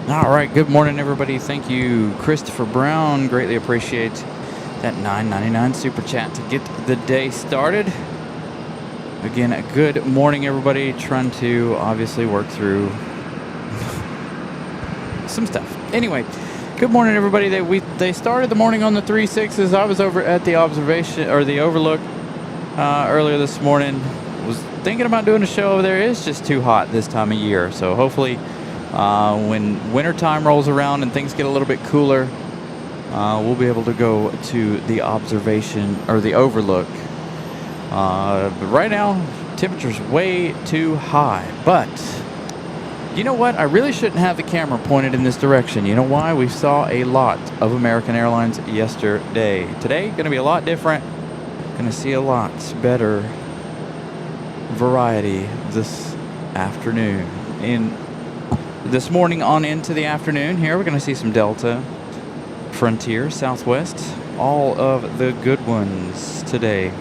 All right, good morning, everybody. Thank you, Christopher Brown. Greatly appreciate that $9.99 super chat to get the day started. Again, good morning, everybody. Trying to obviously work through some stuff. Anyway, good morning, everybody. They started the morning on the 3.6s. I was over at the observation or the overlook earlier this morning. Was thinking about doing a show over there. It's just too hot this time of year, so hopefully when winter time rolls around and things get a little bit cooler, we'll be able to go to the observation or the overlook. But right now, temperature's way too high. But you know what? I really shouldn't have the camera pointed in this direction. You know why? We saw a lot of American Airlines yesterday. Today, going to be a lot different. Going to see a lot better variety this afternoon. This morning on into the afternoon here, we're going to see some Delta, Frontier, Southwest, all of the good ones today.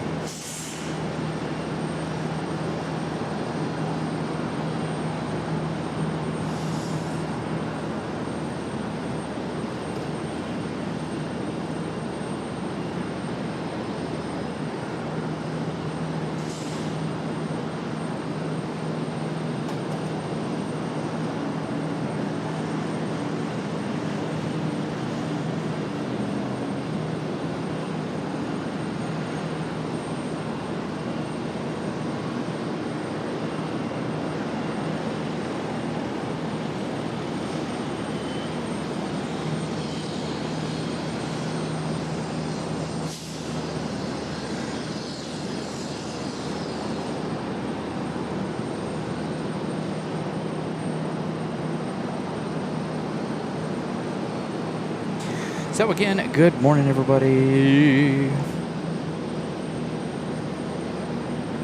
So again, good morning, everybody.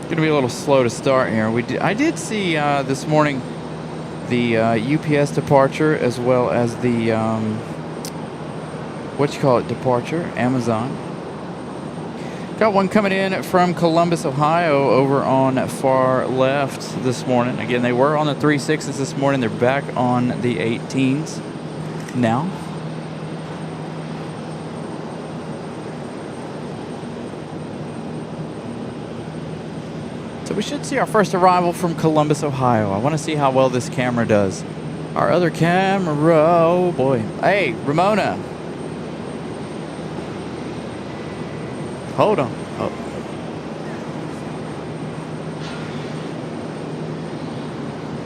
Going to be a little slow to start here. I did see this morning the UPS departure as well as the departure, Amazon. Got one coming in from Columbus, Ohio, over on far left this morning. Again, they were on the 3.6s this morning. They're back on the 18s now. So we should see our first arrival from Columbus, Ohio. I want to see how well this camera does. Our other camera, oh boy. Hey, Ramona. Hold on. Oh.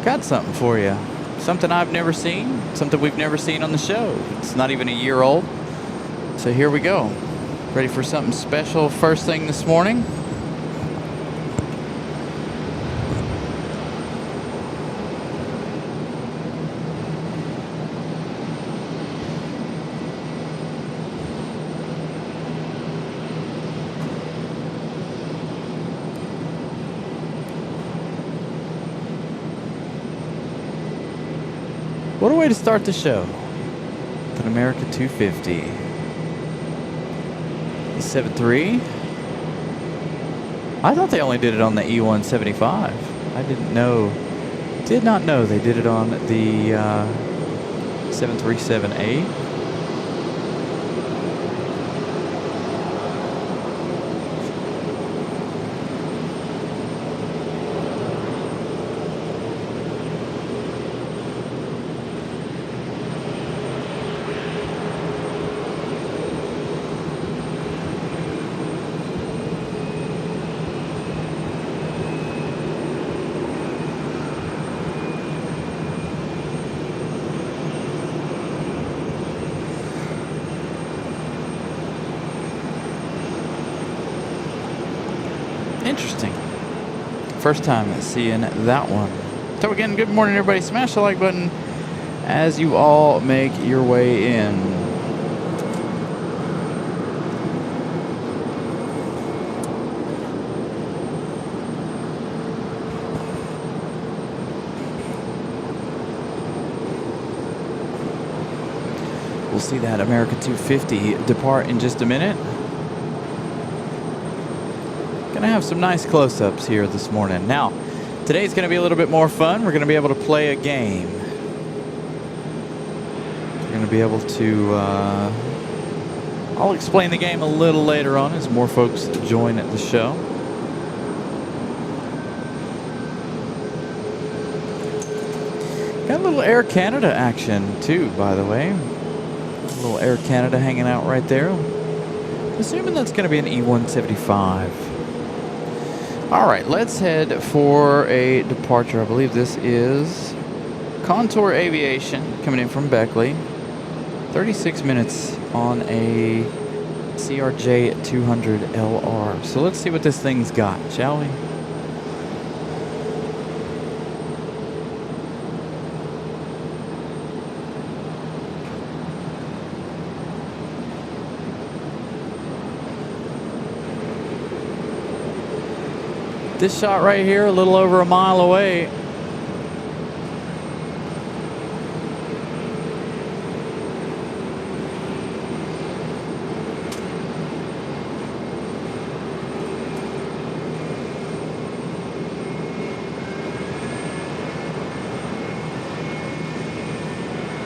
Got something for you. Something I've never seen. Something we've never seen on the show. It's not even a year old. So here we go. Ready for something special first thing this morning. What a way to start the show. An American 250. E73. I thought they only did it on the E175. I did not know they did it on the 737A. Interesting. First time seeing that one. So again, good morning, everybody. Smash the like button as you all make your way in. We'll see that American 250 depart in just a minute. Gonna have some nice close-ups here this morning. Now, today's gonna be a little bit more fun. We're gonna be able to play a game. going to be able to, I'll explain the game a little later on as more folks join the show. Got a little Air Canada action too, by the way. A little Air Canada hanging out right there. Assuming that's going to be an E175. All right, let's head for a departure. I believe this is Contour Aviation coming in from Beckley. 36 minutes on a CRJ 200 LR. So let's see what this thing's got, shall we? This shot right here, a little over a mile away.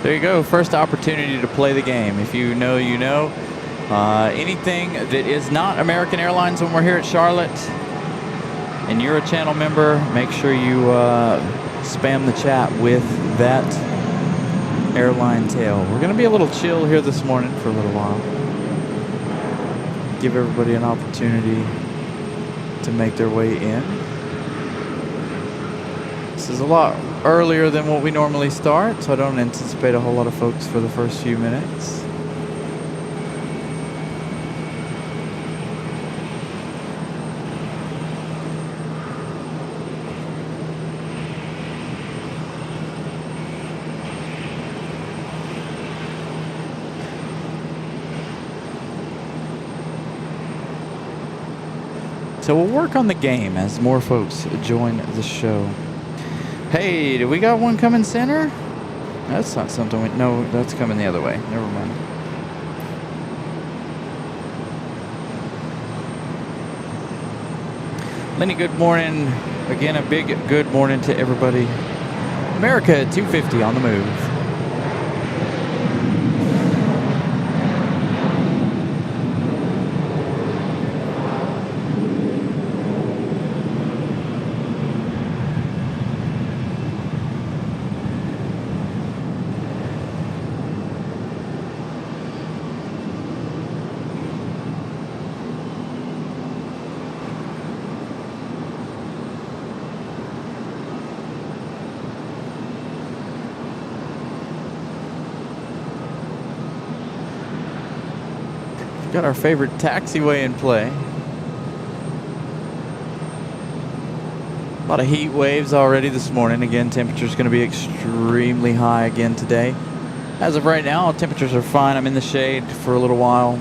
There you go, first opportunity to play the game. If you know, you know. Anything that is not American Airlines when we're here at Charlotte, and you're a channel member, make sure you spam the chat with that airline tail. We're going to be a little chill here this morning for a little while. Give everybody an opportunity to make their way in. This is a lot earlier than what we normally start, so I don't anticipate a whole lot of folks for the first few minutes. So we'll work on the game as more folks join the show. Hey, do we got one coming center? That's not something we... No, that's coming the other way. Never mind. Lenny, good morning. Again, a big good morning to everybody. America 250 on the move. Got our favorite taxiway in play. A lot of heat waves already this morning. Again, temperature's going to be extremely high again today. As of right now, temperatures are fine. I'm in the shade for a little while.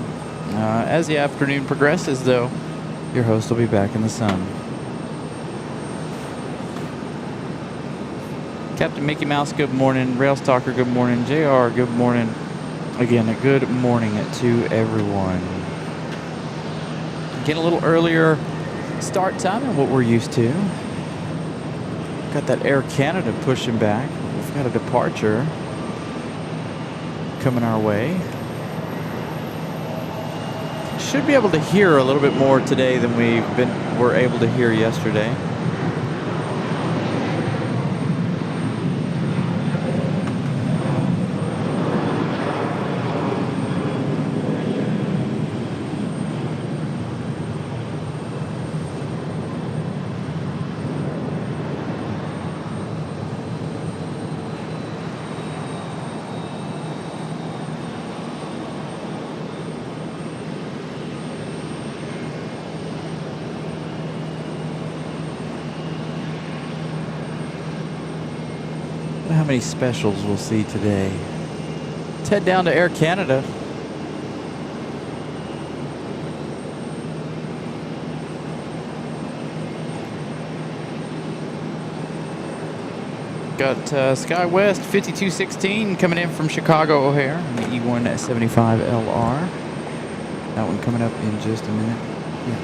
As the afternoon progresses, though, your host will be back in the sun. Captain Mickey Mouse, good morning. Rail Stalker, good morning. JR, good morning. Again, a good morning to everyone. Getting a little earlier start time than what we're used to. Got that Air Canada pushing back. We've got a departure coming our way. Should be able to hear a little bit more today than were able to hear yesterday. How many specials we'll see today. Let's head down to Air Canada. Got SkyWest 5216 coming in from Chicago O'Hare, the E175 LR. That one coming up in just a minute. Yeah.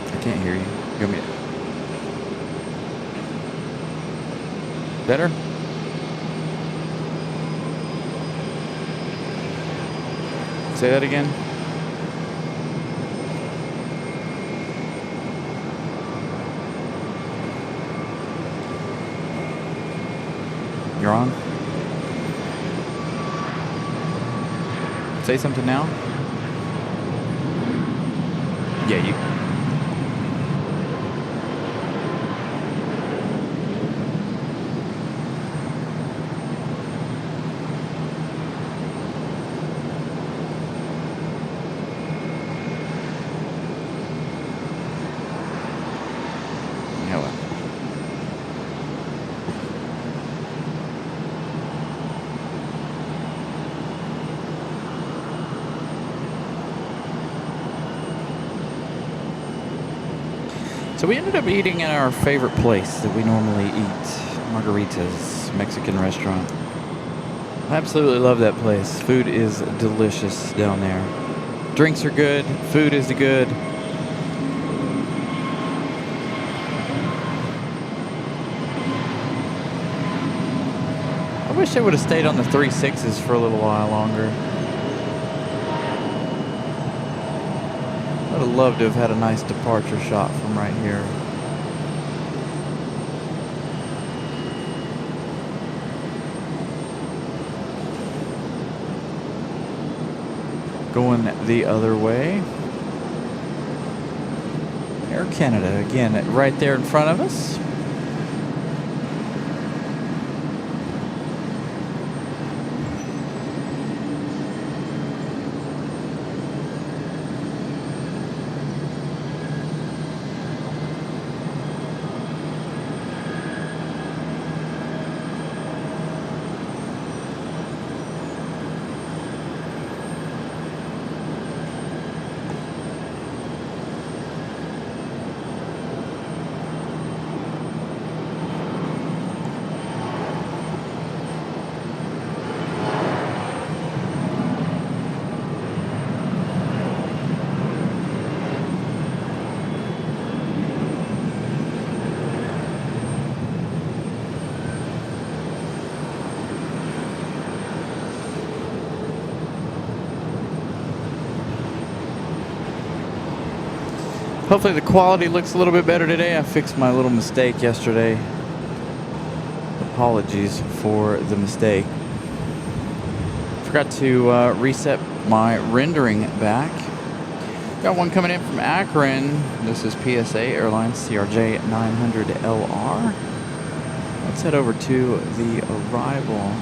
I can't hear you. Give me it. Better? Say that again. You're on? Say something now. Yeah, you. So we ended up eating at our favorite place that we normally eat, Margaritas, Mexican restaurant. I absolutely love that place. Food is delicious down there. Drinks are good. Food is good. I wish I would have stayed on the 3.6s for a little while longer. I would have loved to have had a nice departure shot from right here. Going the other way. Air Canada, again, right there in front of us. Hopefully the quality looks a little bit better today. I fixed my little mistake yesterday. Apologies for the mistake. Forgot to reset my rendering back. Got one coming in from Akron. This is PSA Airlines CRJ 900LR. Let's head over to the arrival.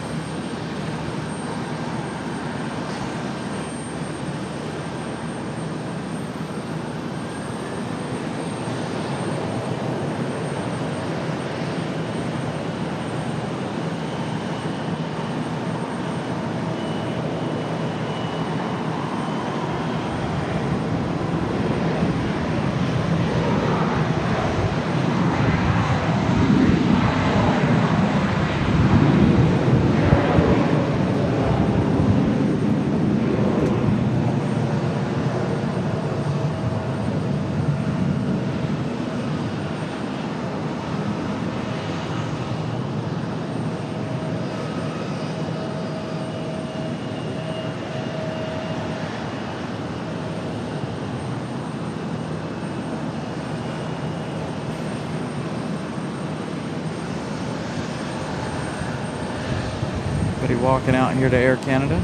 Walking out here to Air Canada.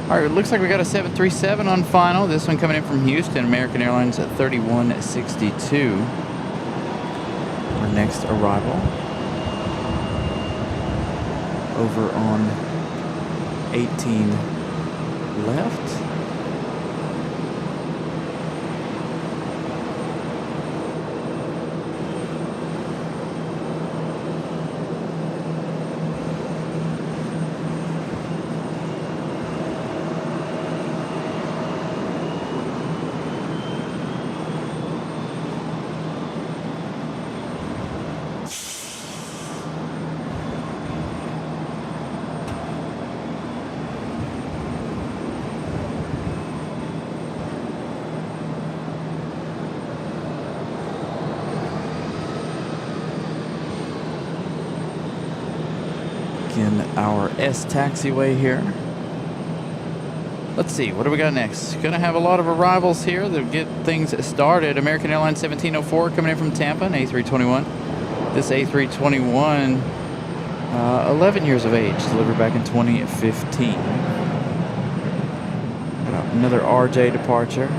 All right, it looks like we got a 737 on final. This one coming in from Houston, American Airlines at 3162. Our next arrival. Over on 18 left. In our S taxiway here. Let's see, what do we got next? Gonna have a lot of arrivals here that get things started. American Airlines 1704 coming in from Tampa, an A321. This A321, 11 years of age, delivered back in 2015. Another RJ departure.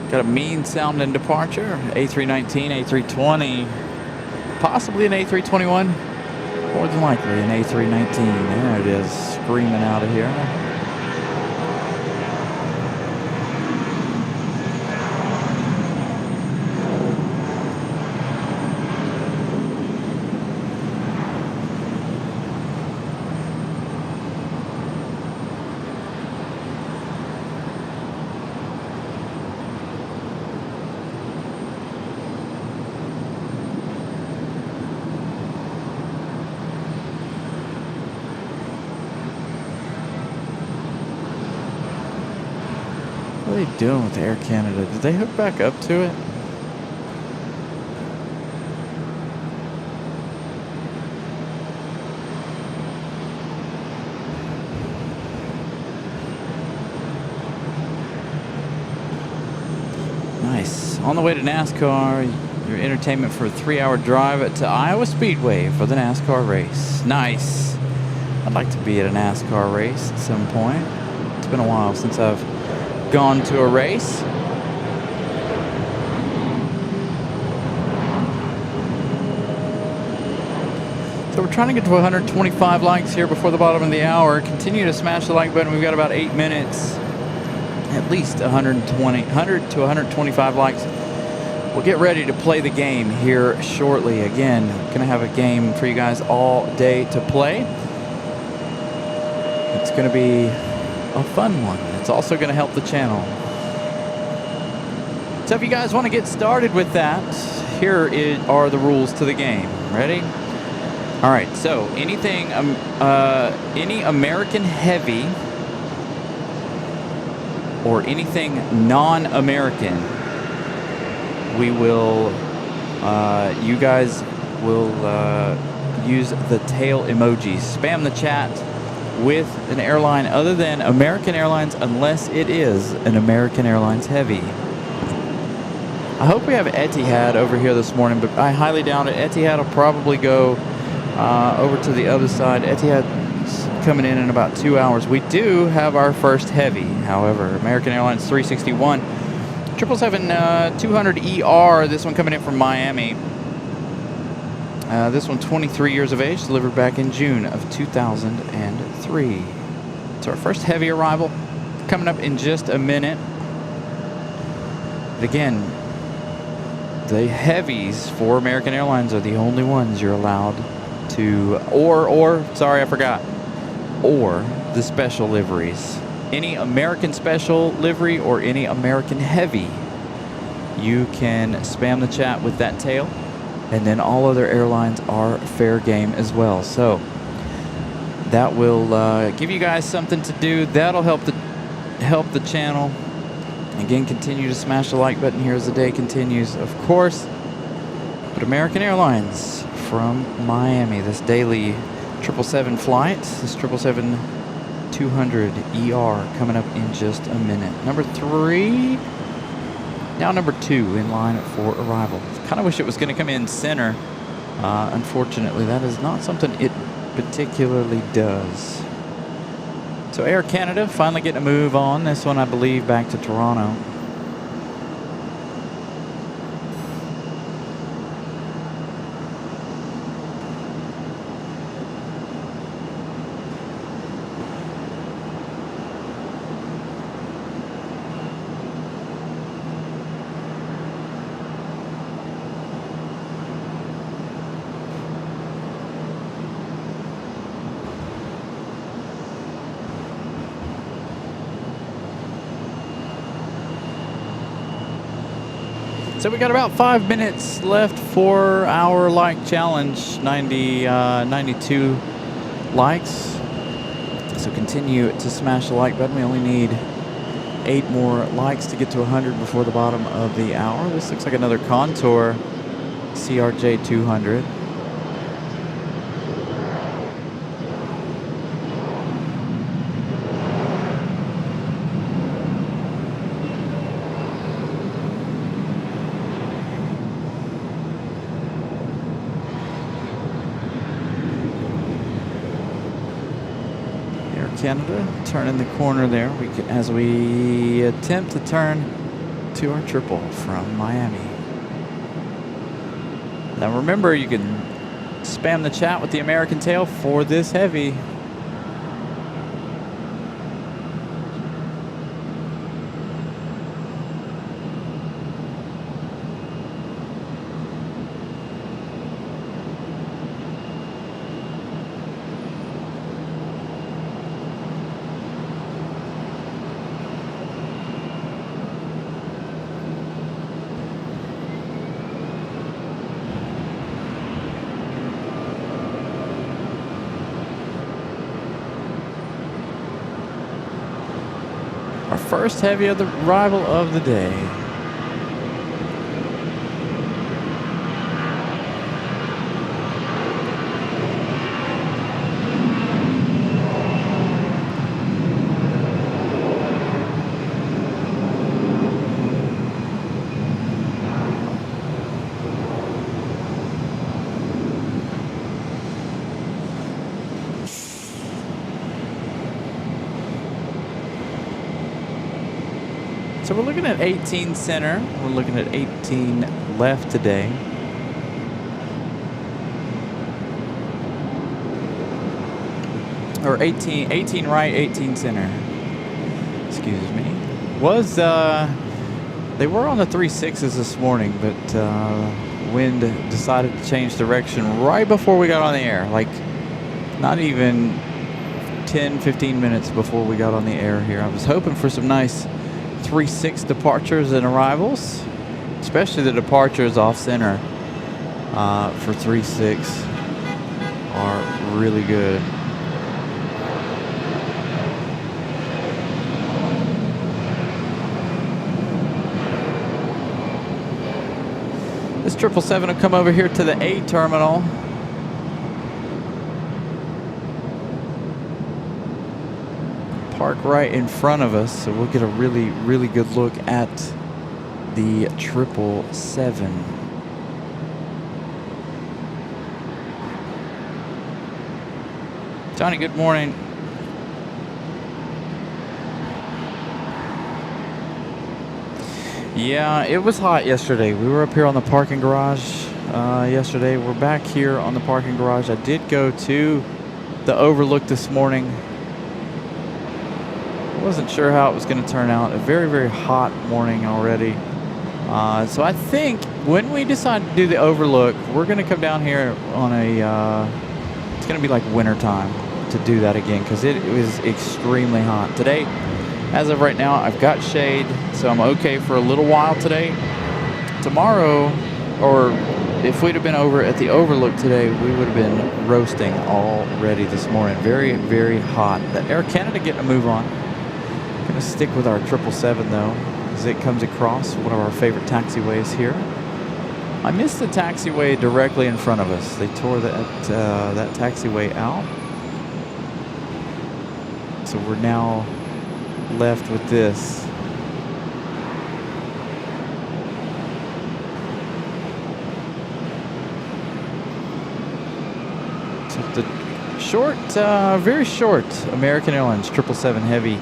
Got a mean sounding departure. A319, A320, possibly an A321. More than likely an A319. There it is, screaming out of here. What are they doing with Air Canada? Did they hook back up to it? Nice. On the way to NASCAR, your entertainment for a 3-hour drive to Iowa Speedway for the NASCAR race. Nice. I'd like to be at a NASCAR race at some point. It's been a while since I've gone to a race. So we're trying to get to 125 likes here before the bottom of the hour. Continue to smash the like button. We've got about 8 minutes. At least 100 to 125 likes. We'll get ready to play the game here shortly. Again, going to have a game for you guys all day to play. It's going to be a fun one. It's also going to help the channel. So if you guys want to get started with that, here are the rules to the game. Ready? All right. So anything, any American heavy or anything non-American, we will, you guys will use the tail emojis. Spam the chat with an airline other than American Airlines, unless it is an American Airlines heavy. I hope we have Etihad over here this morning, but I highly doubt it. Etihad will probably go over to the other side. Etihad's coming in about 2 hours. We do have our first heavy, however. American Airlines 361, 777-200ER, this one coming in from Miami. This one 23 years of age, delivered back in June of 2003. It's our first heavy arrival, coming up in just a minute. But again, the heavies for American Airlines are the only ones you're allowed to, or the special liveries. Any American special livery or any American heavy, you can spam the chat with that tail. And then all other airlines are fair game as well. So that will give you guys something to do. That'll help the channel. Again, continue to smash the like button here as the day continues, of course. But American Airlines from Miami, this daily 777 flight, this 777-200ER coming up in just a minute. Number 3. Now number 2 in line for arrival. Kind of wish it was going to come in center. Unfortunately, that is not something it particularly does. So Air Canada finally getting a move on. This one, I believe, back to Toronto. So we got about 5 minutes left for our like challenge, 92 likes. So continue to smash the like button. We only need 8 more likes to get to 100 before the bottom of the hour. This looks like another Contour CRJ 200. Canada, turning the corner there. As we attempt to turn to our triple from Miami. Now remember, you can spam the chat with the American tail for this heavy. First heavy of the arrival of the day. So we're looking at 18 center. We're looking at 18 left today. Or 18 right, 18 center. Excuse me. They were on the 3.6s this morning, but wind decided to change direction right before we got on the air. Like not even 10, 15 minutes before we got on the air here. I was hoping for some nice 3.6 departures and arrivals, especially the departures off center for 3.6 are really good. This 777 will come over here to the A terminal. Park right in front of us, so we'll get a really, really good look at the 777. Johnny, good morning. Yeah, it was hot yesterday. We were up here on the parking garage yesterday. We're back here on the parking garage. I did go to the overlook this morning. Wasn't sure how it was going to turn out. A very, very hot morning already. So I think when we decide to do the overlook, we're going to come down here on a, it's going to be like winter time to do that again because it was extremely hot. Today, as of right now, I've got shade, so I'm okay for a little while today. Tomorrow, or if we'd have been over at the overlook today, we would have been roasting already this morning. Very, very hot. The Air Canada getting a move on. Gonna stick with our 777 though, as it comes across one of our favorite taxiways here. I missed the taxiway directly in front of us. They tore that taxiway out. So we're now left with this. So the short, very short American Airlines 777 Heavy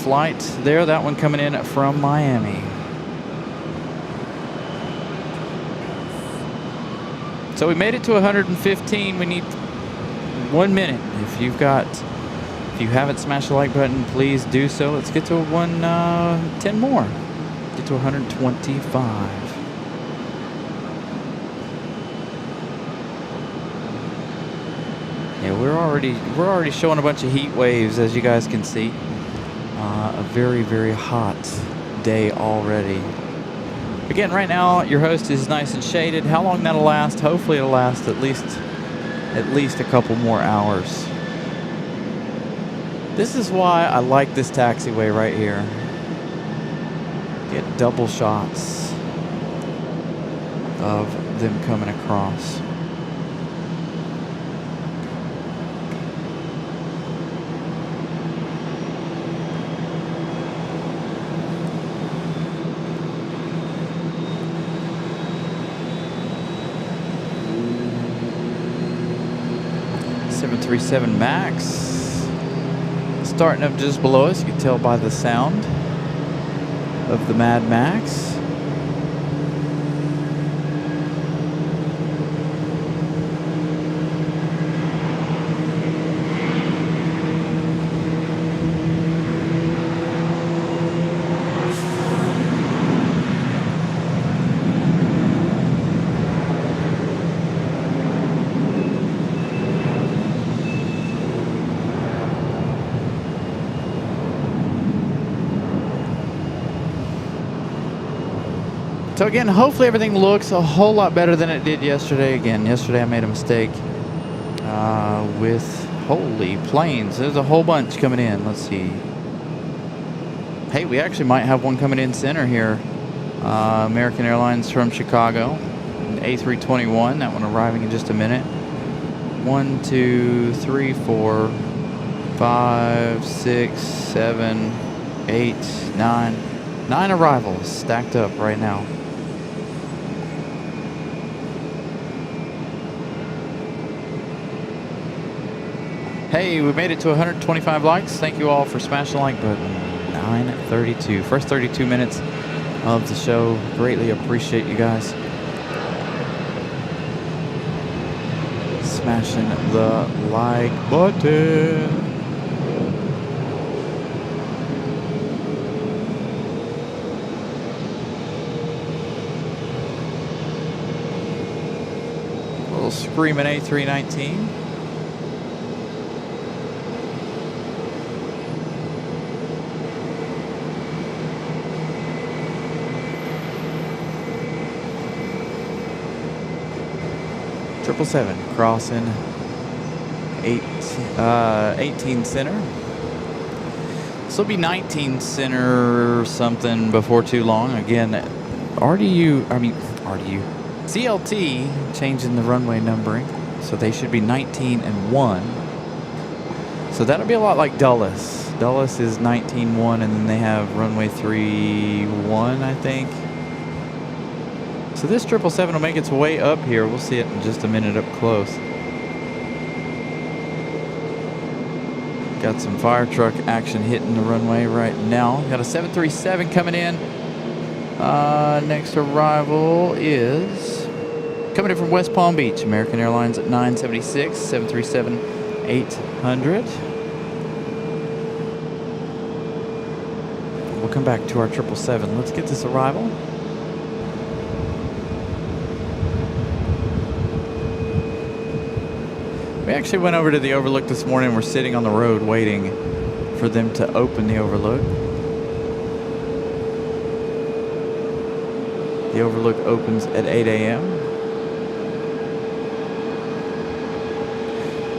flight there. That one coming in from Miami. So we made it to 115. We need 1 minute. If you haven't smashed the like button, please do so. Let's get to 10 more. Get to 125. Yeah, we're already showing a bunch of heat waves, as you guys can see. A very, very hot day already. Again, right now your host is nice and shaded. How long that'll last? Hopefully it'll last at least a couple more hours. This is why I like this taxiway right here. Get double shots of them coming across. .737 Max starting up just below us. You can tell by the sound of the Mad Max. So again, hopefully everything looks a whole lot better than it did yesterday. Again, yesterday I made a mistake with, holy planes. There's a whole bunch coming in. Let's see. Hey, we actually might have one coming in center here. American Airlines from Chicago. An A321, that one arriving in just a minute. 1, 2, 3, 4, 5, 6, 7, 8, 9. 9 arrivals stacked up right now. Hey, we made it to 125 likes. Thank you all for smashing the like button. 9:32. First 32 minutes of the show. Greatly appreciate you guys smashing the like button. A little screaming A319. Triple seven crossing 18 center. This will be 19 center or something before too long. Again, CLT changing the runway numbering, so they should be 19 and 1. So that'll be a lot like Dulles. Dulles is 19-1, and then they have runway 3-1, I think. So this 777 will make its way up here. We'll see it in just a minute up close. Got some fire truck action hitting the runway right now. Got a 737 coming in. Next arrival is coming in from West Palm Beach. American Airlines at 976, 737-800. We'll come back to our 777. Let's get this arrival. We actually went over to the overlook this morning. We're sitting on the road waiting for them to open the overlook. The overlook opens at 8 a.m.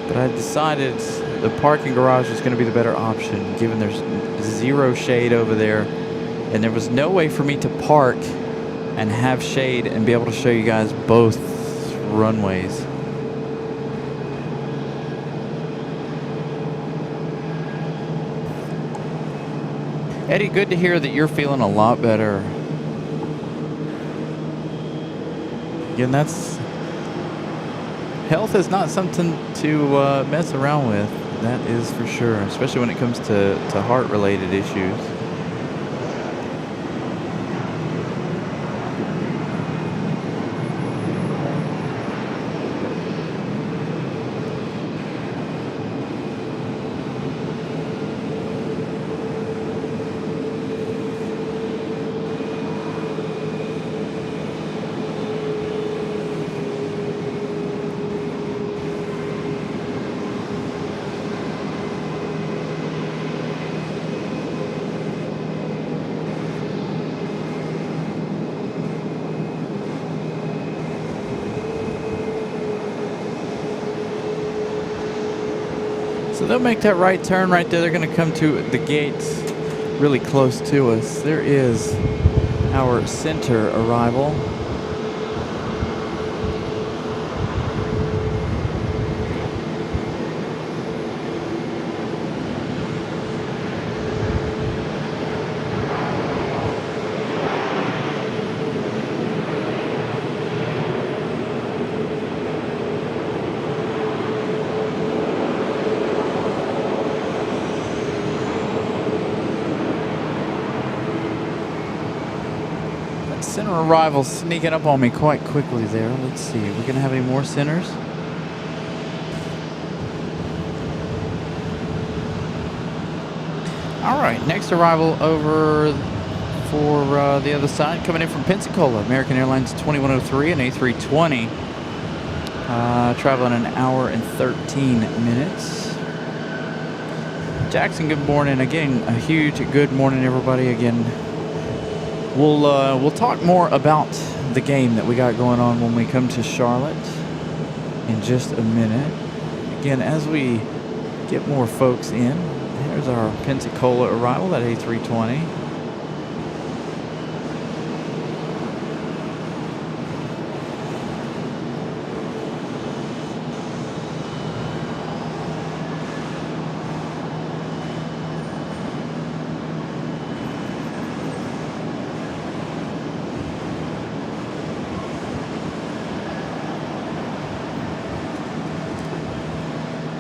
But I decided the parking garage was going to be the better option, given there's zero shade over there, and there was no way for me to park and have shade and be able to show you guys both runways. Eddie, good to hear that you're feeling a lot better. Again, health is not something to mess around with. That is for sure, especially when it comes to heart-related issues. So they'll make that right turn right there. They're going to come to the gates really close to us. There is our center arrival. Center arrival sneaking up on me quite quickly there. Let's see. We're going to have any more centers? All right. Next arrival over for the other side. Coming in from Pensacola. American Airlines 2103 and A320. Traveling an hour and 13 minutes. Jackson, good morning. Again, a huge good morning, everybody. Again, we'll talk more about the game that we got going on when we come to Charlotte in just a minute. Again, as we get more folks in, here's our Pensacola arrival, that A320.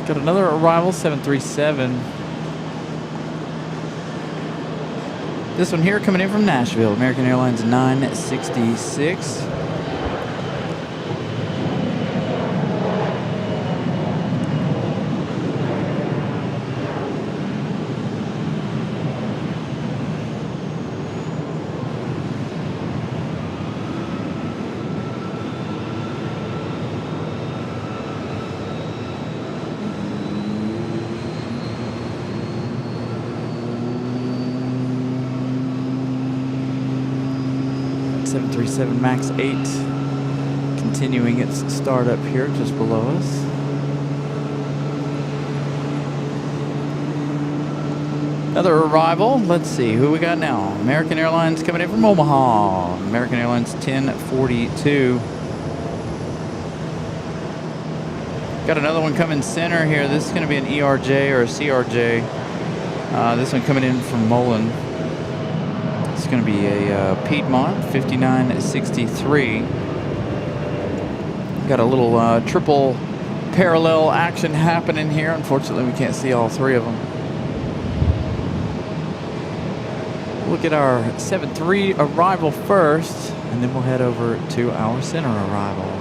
Got another arrival, 737. This one here coming in from Nashville, American Airlines 966. MAX 8 continuing its startup here just below us. Another arrival. Let's see who we got now. American Airlines coming in from Omaha. American Airlines 1042. Got another one coming center here. This is going to be an ERJ or a CRJ. This one coming in from Mullen. It's going to be a Piedmont 5963. Got a little triple parallel action happening here. Unfortunately, we can't see all three of them. Look at our 7-3 arrival first, and then we'll head over to our center arrival.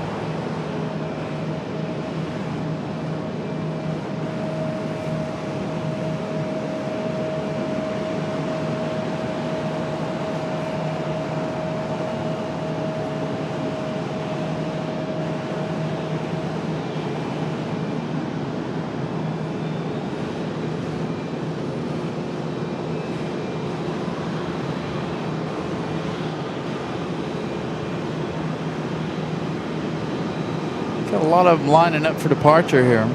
Got a lot of them lining up for departure here.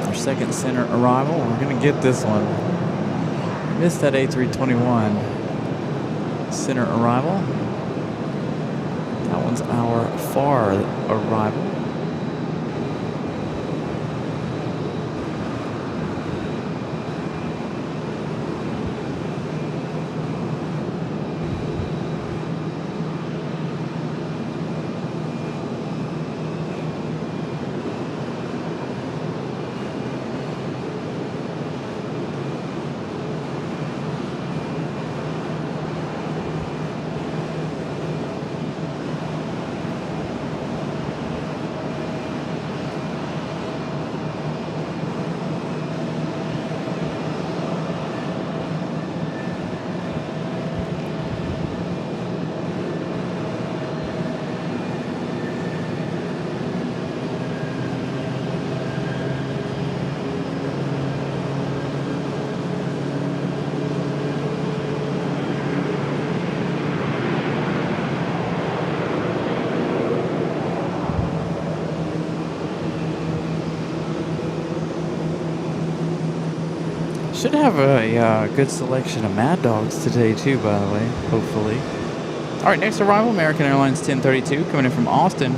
Our second center arrival. We're going to get this one. Missed that A321 center arrival. That one's our far arrival. Should have a good selection of Mad Dogs today too, by the way, hopefully. All right, next arrival, American Airlines 1032, coming in from Austin.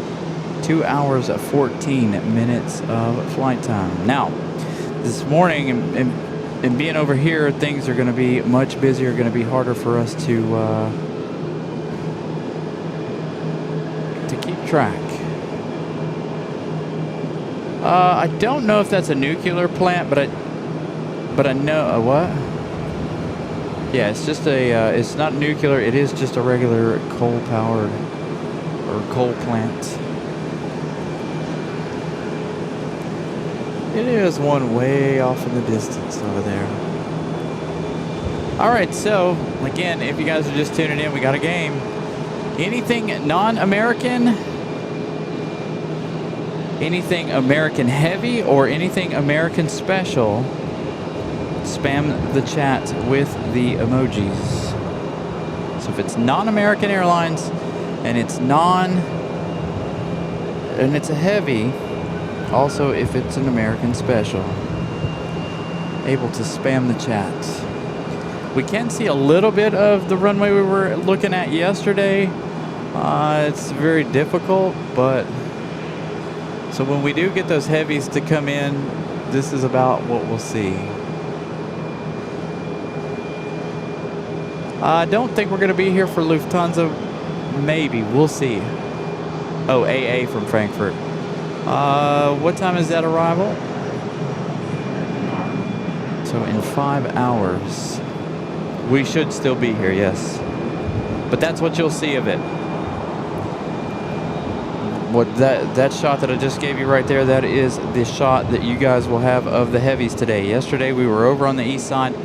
2 hours, 14 minutes of flight time. Now, this morning, and being over here, things are going to be much busier, going to be harder for us to keep track. I don't know if that's a nuclear plant, but I know what? Yeah, it's just a. It's not nuclear. It is just a regular coal-powered or coal plant. It is one way off in the distance over there. All right, so again, if you guys are just tuning in, we got a game. Anything non-American, anything American heavy, or anything American special, spam the chat with the emojis. So if it's non-American Airlines and it's a heavy, also if it's an American special, able to spam the chat. We can see a little bit of the runway we were looking at yesterday. It's very difficult, but so when we do get those heavies to come in, this is about what we'll see. I don't think we're going to be here for Lufthansa. Maybe. We'll see. Oh, AA from Frankfurt. What time is that arrival? So in 5 hours. We should still be here, yes. But that's what you'll see of it. What that shot that I just gave you right there, that is the shot that you guys will have of the heavies today. Yesterday we were over on the east side.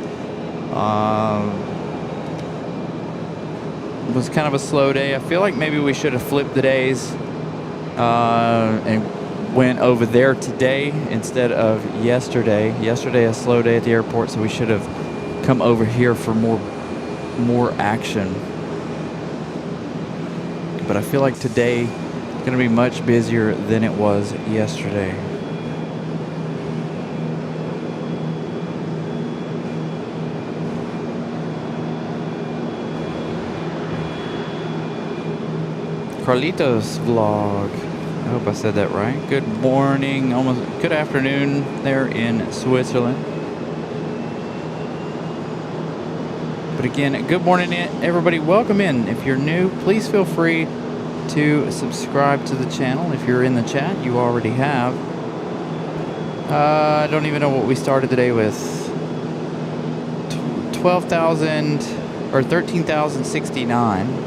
Was kind of a slow day. I feel like maybe we should have flipped the days and went over there today instead of yesterday. Yesterday a slow day at the airport, so we should have come over here for more action. But I feel like today is going to be much busier than it was yesterday. Carlitos vlog. I hope I said that right. Good morning, almost good afternoon there in Switzerland. But again, good morning everybody. Welcome in. If you're new, please feel free to subscribe to the channel. If you're in the chat, you already have. I don't even know what we started today with. 12,000 or 13,069.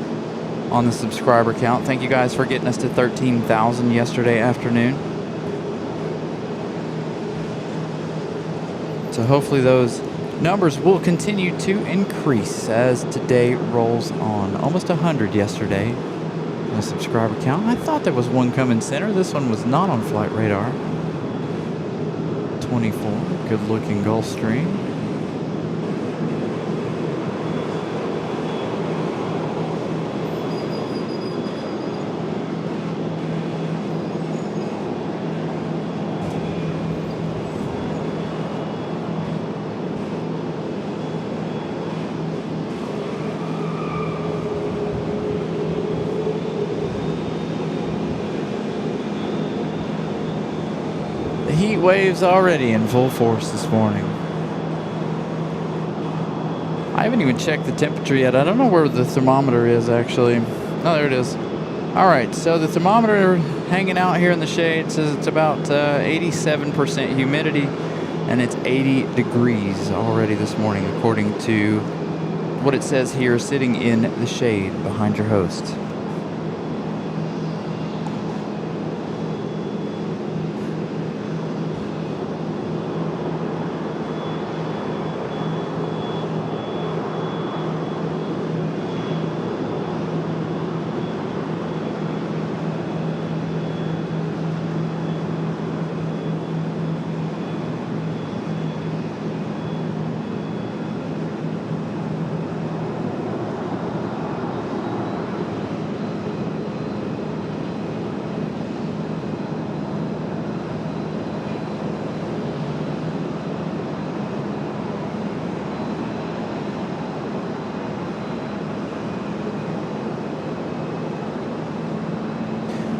On the subscriber count. Thank you guys for getting us to 13,000 yesterday afternoon. So hopefully those numbers will continue to increase as today rolls on. Almost 100 yesterday on the subscriber count. I thought there was one coming center. This one was not on flight radar. 24. Good looking Gulfstream. Heat waves already in full force this morning. I haven't even checked the temperature yet. I don't know where the thermometer is actually. Oh, there it is. All right, so the thermometer hanging out here in the shade says it's about 87% humidity, and it's 80 degrees already this morning, according to what it says here, sitting in the shade behind your host.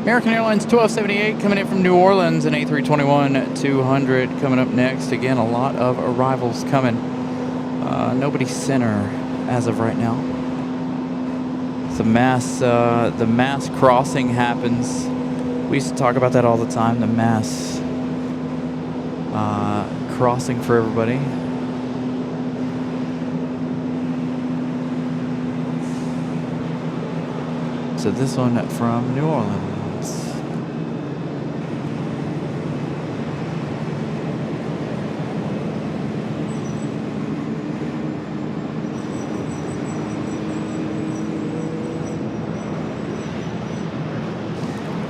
American Airlines 1278 coming in from New Orleans, and A321-200 coming up next. Again, a lot of arrivals coming. Nobody center as of right now. The mass crossing happens. We used to talk about that all the time. The mass crossing for everybody. So this one from New Orleans.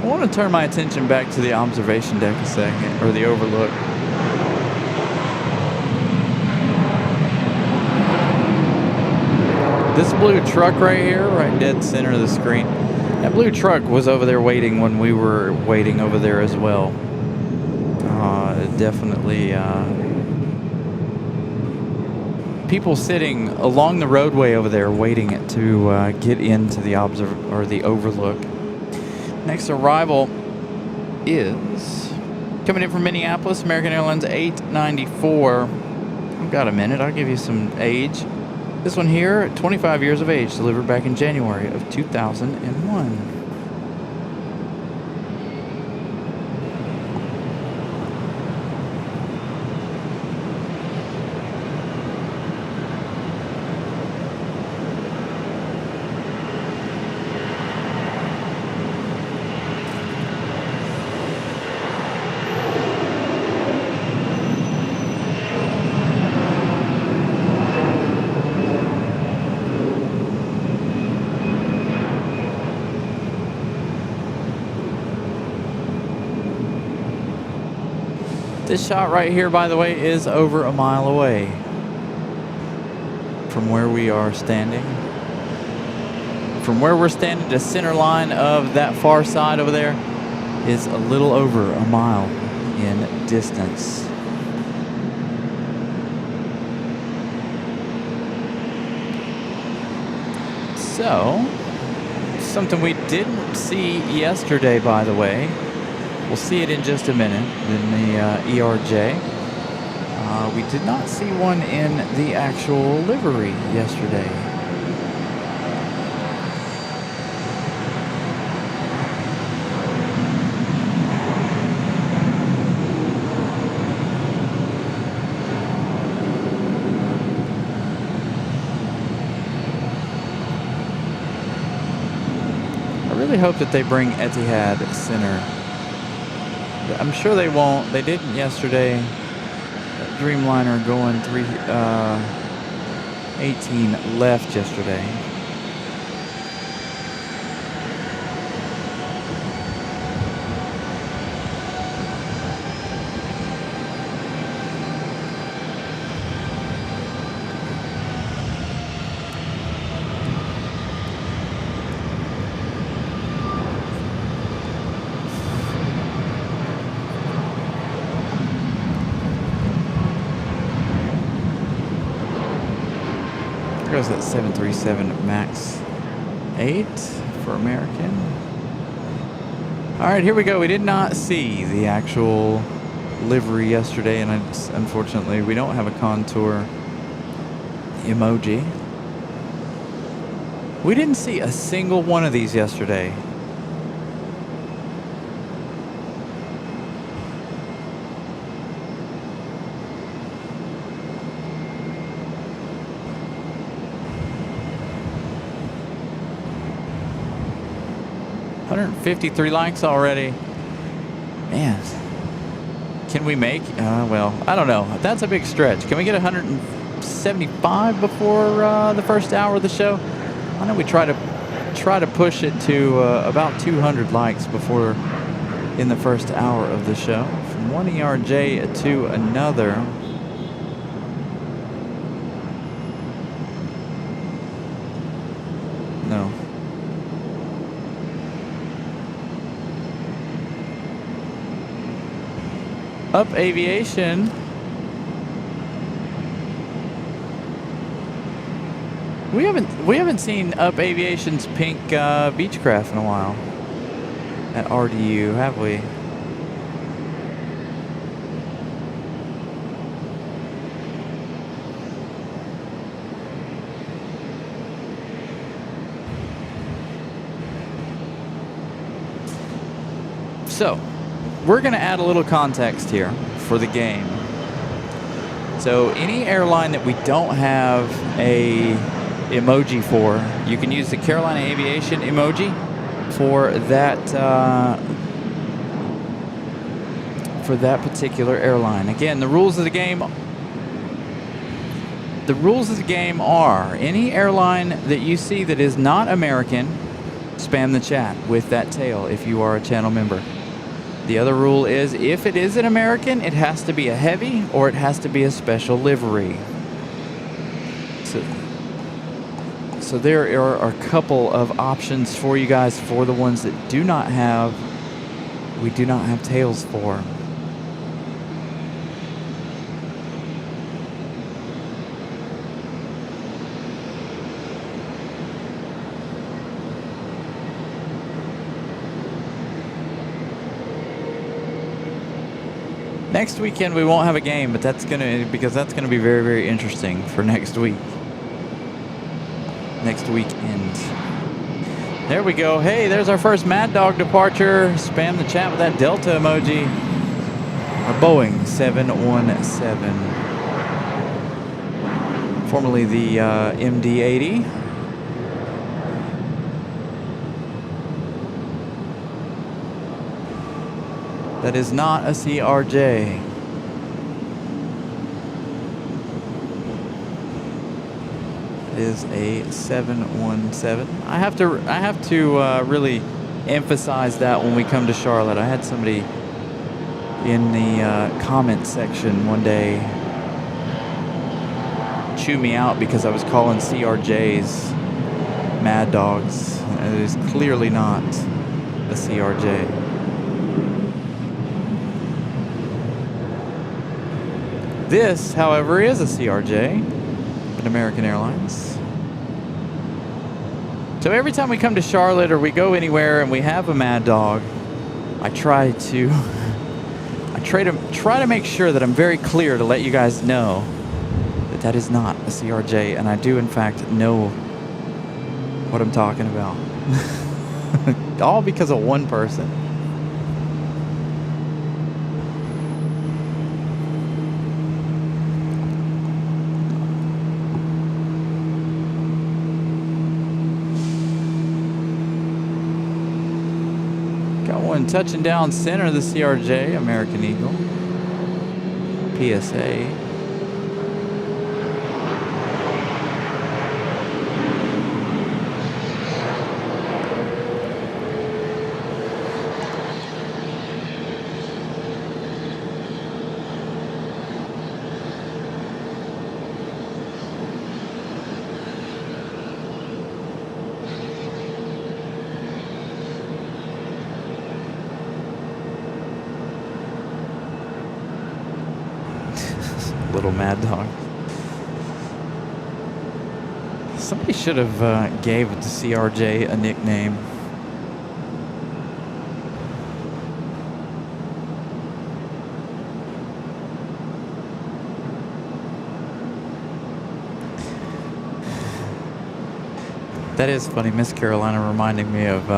I want to turn my attention back to the observation deck a second, or the overlook. This blue truck right here, right dead center of the screen, that blue truck was over there waiting when we were waiting over there as well. Definitely people sitting along the roadway over there waiting to get into the overlook. Next arrival is coming in from Minneapolis, American Airlines 894. I've got a minute. I'll give you some age. This one here, 25 years of age, delivered back in January of 2001. This shot right here, by the way, is over a mile away from where we are standing. From where we're standing, the center line of that far side over there is a little over a mile in distance. So, something we didn't see yesterday, by the way. We'll see it in just a minute in the ERJ. We did not see one in the actual livery yesterday. I really hope that they bring Etihad center. I'm sure they won't. They didn't yesterday. Dreamliner going 318 left yesterday. Goes that 737 MAX 8 for American. All right, here we go. We did not see the actual livery yesterday, and unfortunately we don't have a contour emoji. We didn't see a single one of these yesterday. $153 likes already. Man, can we make? Well, I don't know. That's a big stretch. Can we get 175 before the first hour of the show? I know we try to push it to about 200 likes before in the first hour of the show. From one ERJ to another. No. Up Aviation. We haven't seen Up Aviation's pink Beechcraft in a while. at RDU, have we? So, we're going to add a little context here for the game. So, any airline that we don't have a emoji for, you can use the Carolina Aviation emoji for that particular airline. Again, the rules of the game. The rules of the game are any airline that you see that is not American, spam the chat with that tail if you are a channel member. The other rule is if it is an American, it has to be a heavy or it has to be a special livery. So there are a couple of options for you guys for the ones that we do not have tails for. Next weekend we won't have a game, but that's gonna be very, very interesting for next week. Next weekend. There we go. Hey, there's our first Mad Dog departure. Spam the chat with that Delta emoji. A Boeing 717. Formerly the MD-80. That is not a CRJ. It is a 717. I have to really emphasize that when we come to Charlotte. I had somebody in the comment section one day chew me out because I was calling CRJs Mad Dogs. It is clearly not a CRJ. This, however, is a CRJ, an American Airlines. So every time we come to Charlotte or we go anywhere and we have a Mad Dog, I try to make sure that I'm very clear to let you guys know that that is not a CRJ, and I do in fact know what I'm talking about. All because of one person. Touching down center of the CRJ, American Eagle. PSA. Little Mad Dog. Somebody should have gave the CRJ a nickname. That is funny. Miss Carolina reminding me of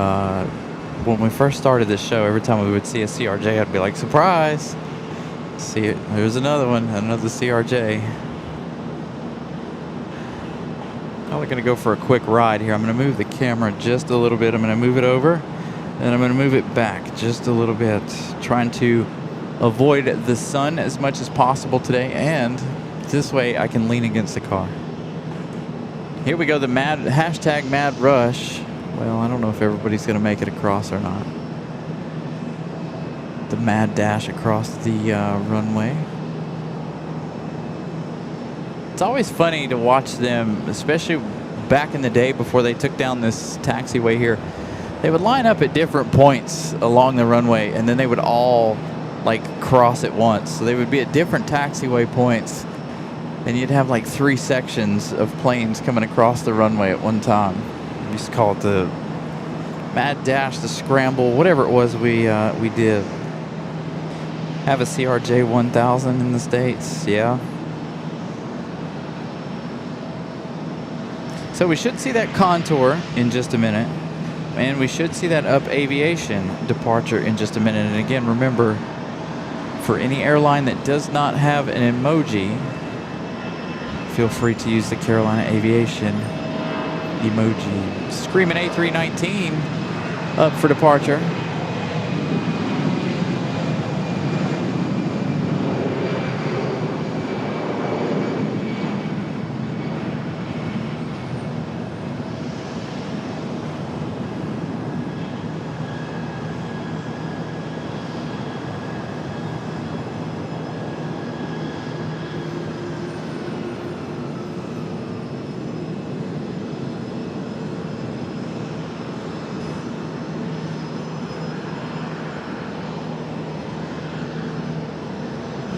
when we first started this show. Every time we would see a CRJ, I'd be like, surprise! See it. There's another one, another CRJ. Now we're going to go for a quick ride here. I'm going to move the camera just a little bit. I'm going to move it over, and I'm going to move it back just a little bit. Trying to avoid the sun as much as possible today, and this way I can lean against the car. Here we go, the hashtag Mad Rush. Well, I don't know if everybody's going to make it across or not. The mad dash across the runway. It's always funny to watch them, especially back in the day before they took down this taxiway here. They would line up at different points along the runway, and then they would all like cross at once. So they would be at different taxiway points, and you'd have like 3 sections of planes coming across the runway at one time. We used to call it the mad dash, the scramble, whatever it was we did. Have a CRJ 1000 in the States, yeah. So we should see that contour in just a minute, and we should see that up aviation departure in just a minute. And again, remember, for any airline that does not have an emoji, feel free to use the Carolina Aviation emoji. Screaming A319 up for departure.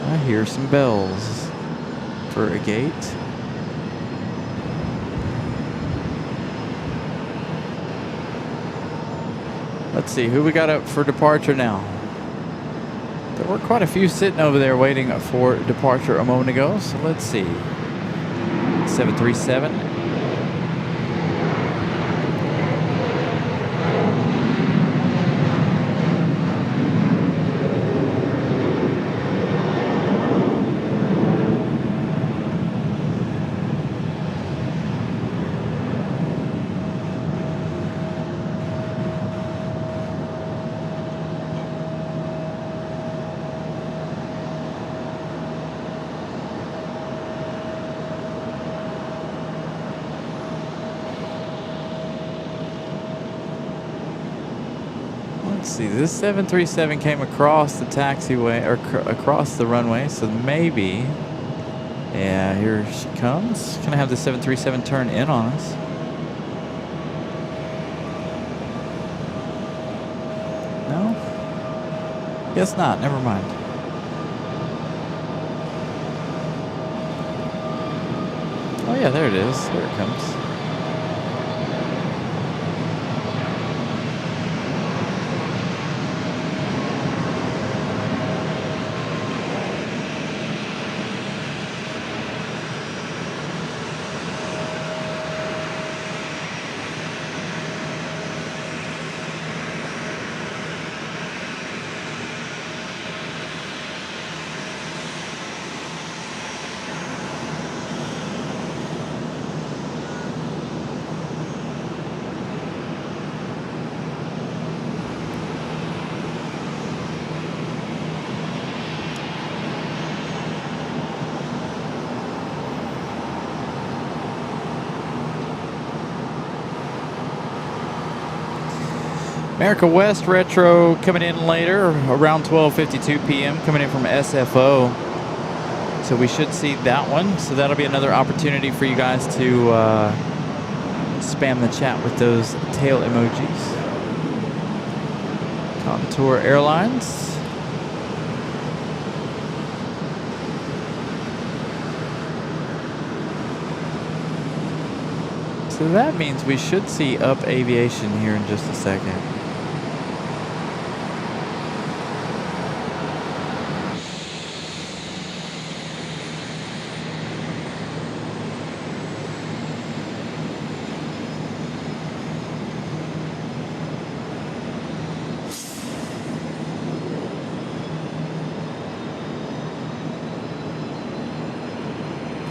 I hear some bells for a gate. Let's see who we got up for departure now. There were quite a few sitting over there waiting for departure a moment ago. So let's see. 737. Let's see, this 737 came across the taxiway, or across the runway, so maybe, yeah, here she comes. Gonna have the 737 turn in on us. No? Guess not, never mind. Oh yeah, there it is, there it comes. America West Retro coming in later, around 12:52 p.m., coming in from SFO. So we should see that one. So that'll be another opportunity for you guys to spam the chat with those tail emojis. Contour Airlines. So that means we should see up aviation here in just a second.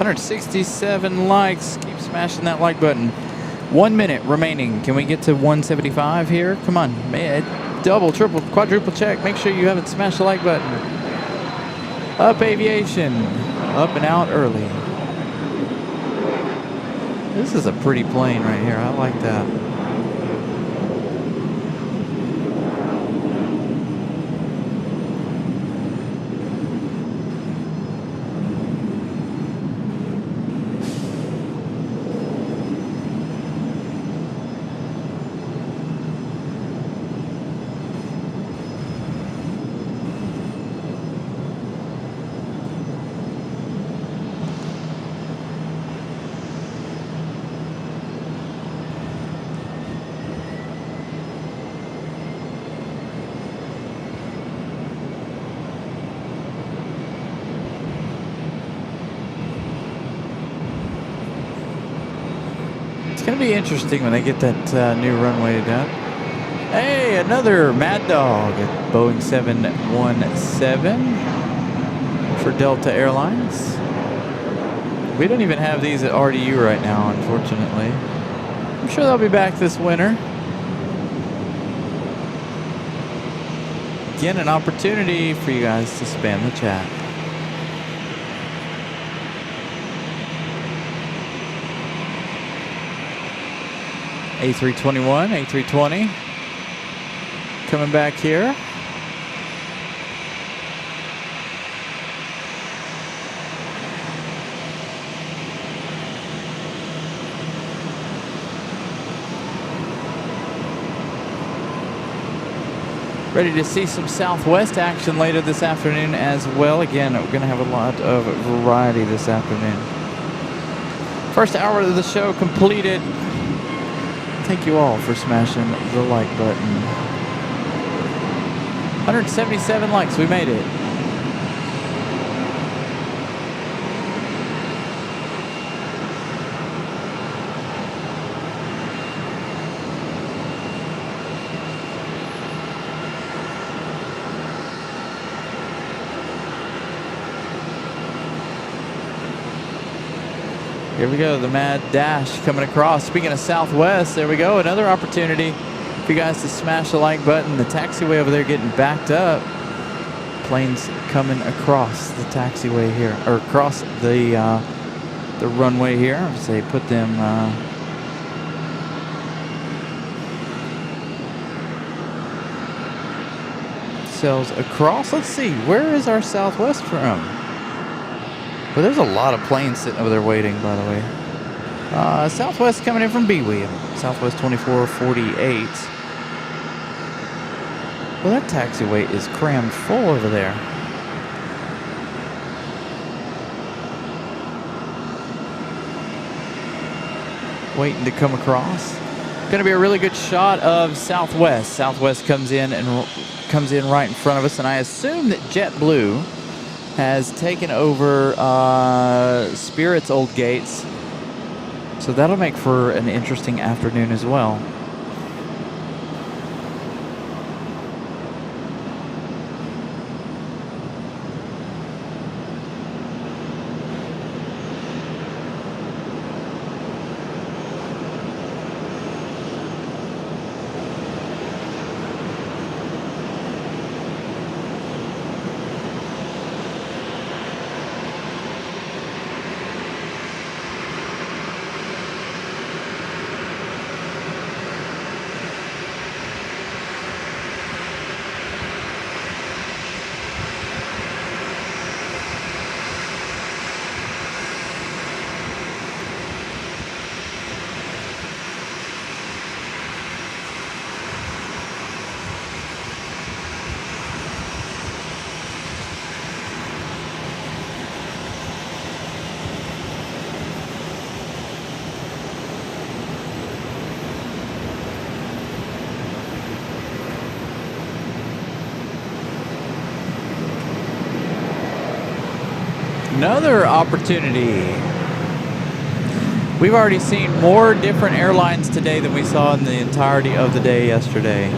$167 likes. Keep smashing that like button. 1 minute remaining. Can we get to 175 here? Come on. Man, double, triple, quadruple check. Make sure you haven't smashed the like button. Up aviation. Up and out early. This is a pretty plane right here. I like that. going to be interesting when they get that new runway done. Hey, another Mad Dog at Boeing 717 for Delta Airlines. We don't even have these at RDU right now, unfortunately. I'm sure they'll be back this winter. Again, an opportunity for you guys to spam the chat. A321, A320 coming back here. Ready to see some Southwest action later this afternoon as well. Again, we're going to have a lot of variety this afternoon. First hour of the show completed. Thank you all for smashing the like button. 177 likes, we made it. Here we go, the Mad Dash coming across. Speaking of Southwest, there we go. Another opportunity for you guys to smash the like button. The taxiway over there getting backed up. Planes coming across the taxiway here, or across the runway here. I would say put them selves across. Let's see, where is our Southwest from? Well, there's a lot of planes sitting over there waiting, by the way. Southwest coming in from BUI, Southwest 2448. Well, that taxiway is crammed full over there. Waiting to come across. Going to be a really good shot of Southwest. Southwest comes in right in front of us, and I assume that JetBlue has taken over Spirit's old gates, so that'll make for an interesting afternoon as well. Another opportunity. We've already seen more different airlines today than we saw in the entirety of the day yesterday.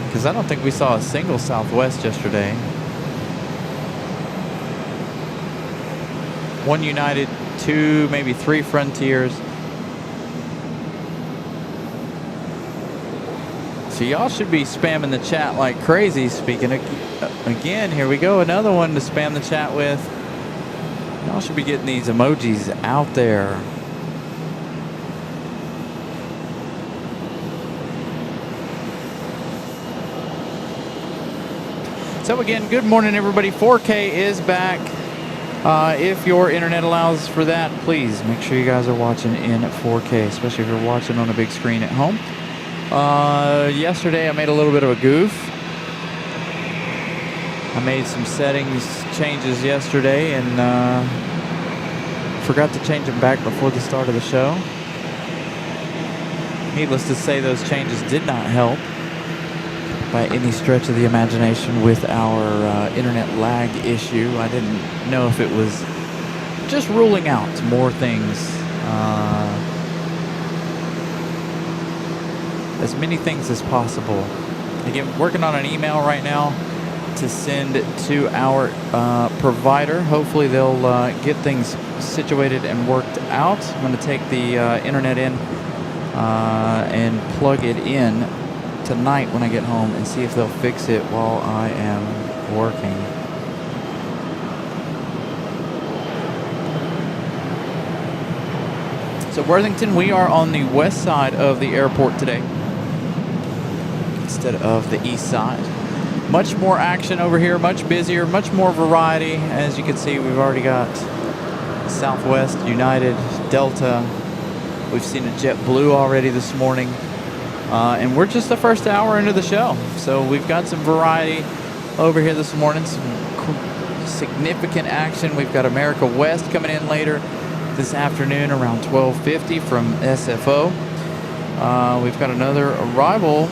Because I don't think we saw a single Southwest yesterday. One United, two, maybe three Frontiers. So y'all should be spamming the chat like crazy. Speaking of, again, here we go. Another one to spam the chat with. Y'all should be getting these emojis out there. So again, good morning, everybody. 4K is back. If your internet allows for that, please make sure you guys are watching in 4K, especially if you're watching on a big screen at home. Yesterday I made a little bit of a goof. I made some settings changes yesterday and forgot to change them back before the start of the show. Needless to say, those changes did not help by any stretch of the imagination with our internet lag issue. I didn't know if it was just ruling out more things, as many things as possible. Again, working on an email right now to send to our provider. Hopefully they'll get things situated and worked out. I'm going to take the internet in and plug it in tonight when I get home and see if they'll fix it while I am working. So Worthington, we are on the west side of the airport today instead of the east side. Much more action over here, much busier, much more variety. As you can see, we've already got Southwest, United, Delta. We've seen a JetBlue already this morning. And we're just the first hour into the show. So we've got some variety over here this morning, some significant action. We've got America West coming in later this afternoon around 12:50 from SFO. We've got another arrival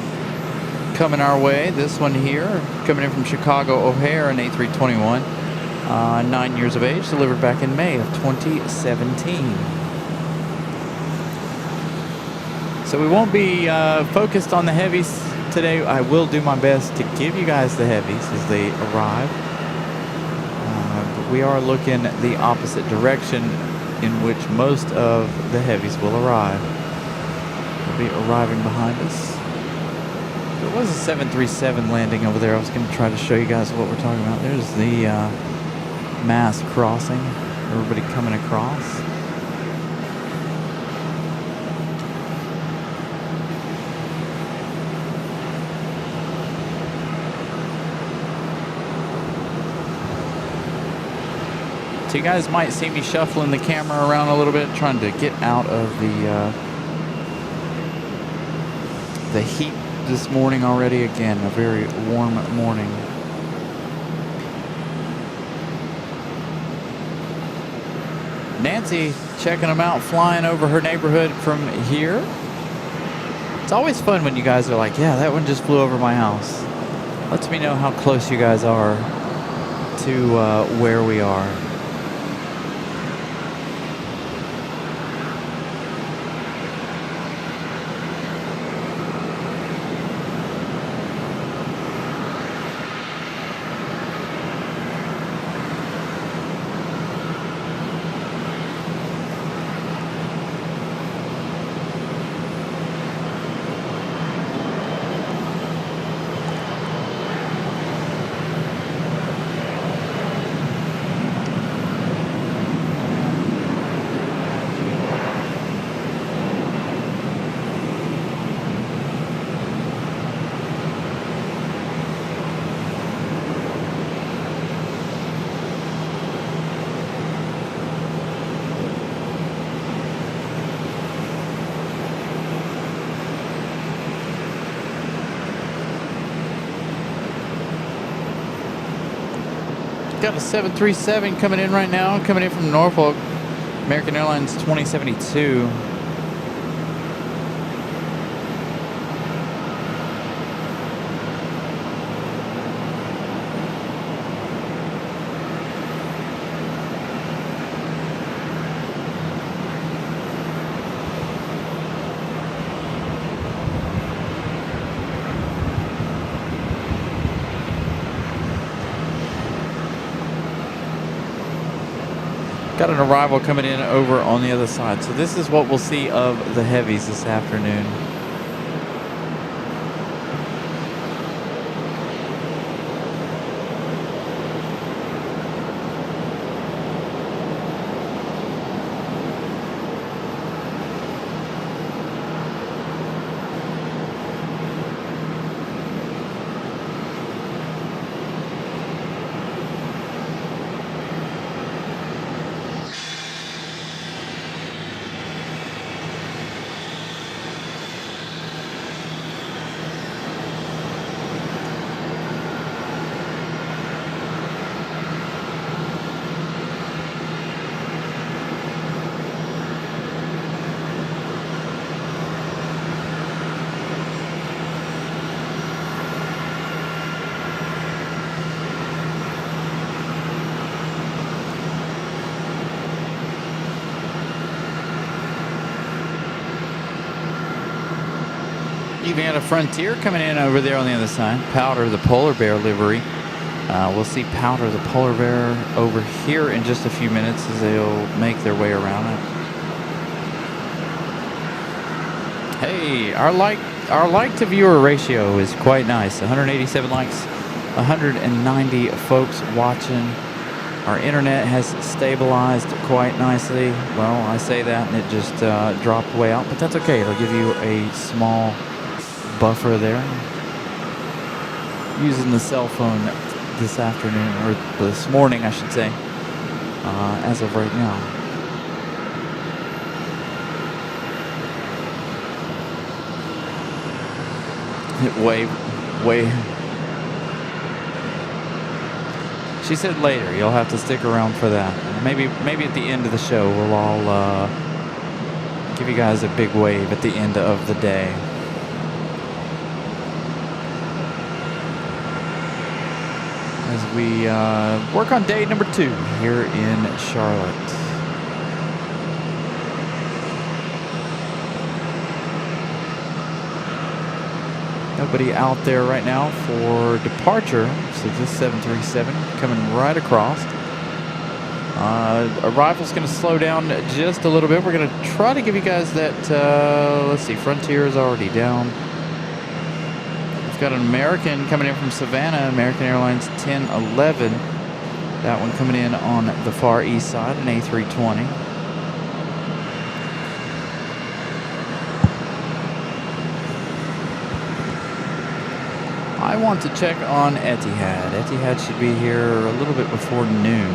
coming our way. This one here, coming in from Chicago O'Hare, an A321, 9 years of age, delivered back in May of 2017. So we won't be focused on the heavies today. I will do my best to give you guys the heavies as they arrive. But we are looking the opposite direction in which most of the heavies will arrive. They'll be arriving behind us. There was a 737 landing over there. I was going to try to show you guys what we're talking about. There's the mass crossing. Everybody coming across. So you guys might see me shuffling the camera around a little bit, trying to get out of the heat this morning already. Again, a very warm morning. Nancy checking them out, flying over her neighborhood from here. It's always fun when you guys are like, yeah, that one just flew over my house. Lets me know how close you guys are to where we are. Got a 737 coming in right now, coming in from Norfolk, American Airlines 2072. Got an arrival coming in over on the other side. So this is what we'll see of the heavies this afternoon. Even got a Frontier coming in over there on the other side. Powder, the polar bear livery. We'll see Powder, the polar bear, over here in just a few minutes as they'll make their way around it. Hey, our like to viewer ratio is quite nice. 187 likes, 190 folks watching. Our internet has stabilized quite nicely. Well, I say that and it just dropped way out, but that's okay. It'll give you a small buffer there. Using the cell phone this afternoon, or this morning I should say, as of right now. Way. She said later. You'll have to stick around for that. Maybe at the end of the show we'll all give you guys a big wave at the end of the day. As we work on day number 2 here in Charlotte. Nobody out there right now for departure. So this 737 coming right across. Arrival's going to slow down just a little bit. We're going to try to give you guys that, let's see, Frontier is already down. We've got an American coming in from Savannah, American Airlines 1011. That one coming in on the far east side, an A320. I want to check on Etihad. Etihad should be here a little bit before noon.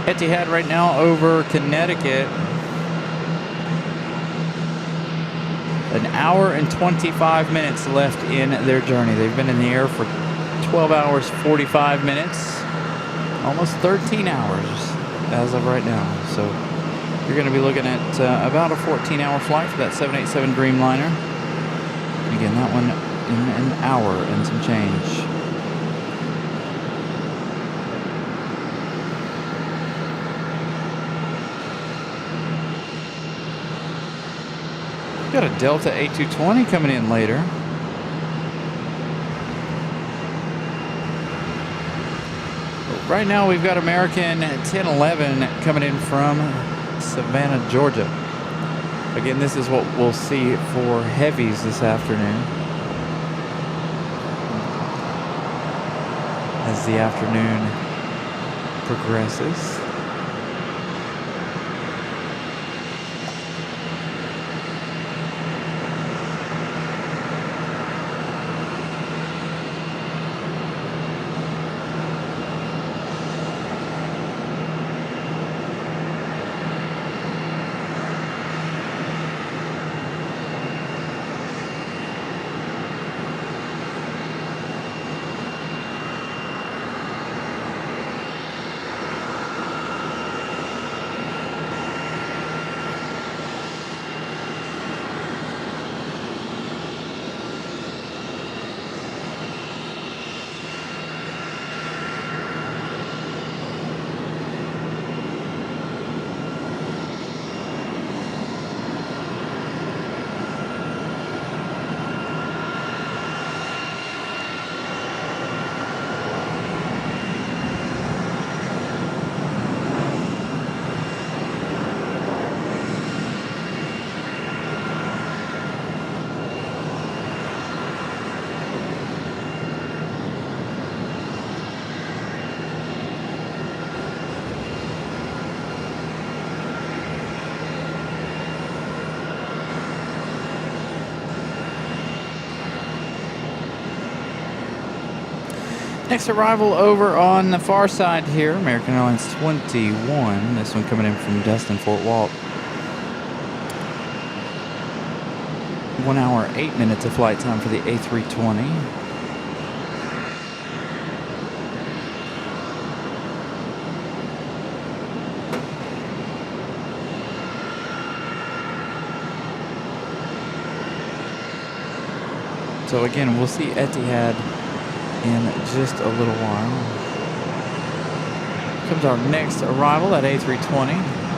Etihad right now over Connecticut. An hour and 25 minutes left in their journey. They've been in the air for 12 hours, 45 minutes. Almost 13 hours as of right now. So you're going to be looking at about a 14-hour flight for that 787 Dreamliner. Again, that one in an hour and some change. Got a Delta A220 coming in later. Right now we've got American 1011 coming in from Savannah, Georgia. Again, this is what we'll see for heavies this afternoon. As the afternoon progresses. Next arrival over on the far side here, American Airlines 21. This one coming in from Destin, Fort Walton. 1 hour, 8 minutes of flight time for the A320. So again, we'll see Etihad in just a little while. comes our next arrival, that A320.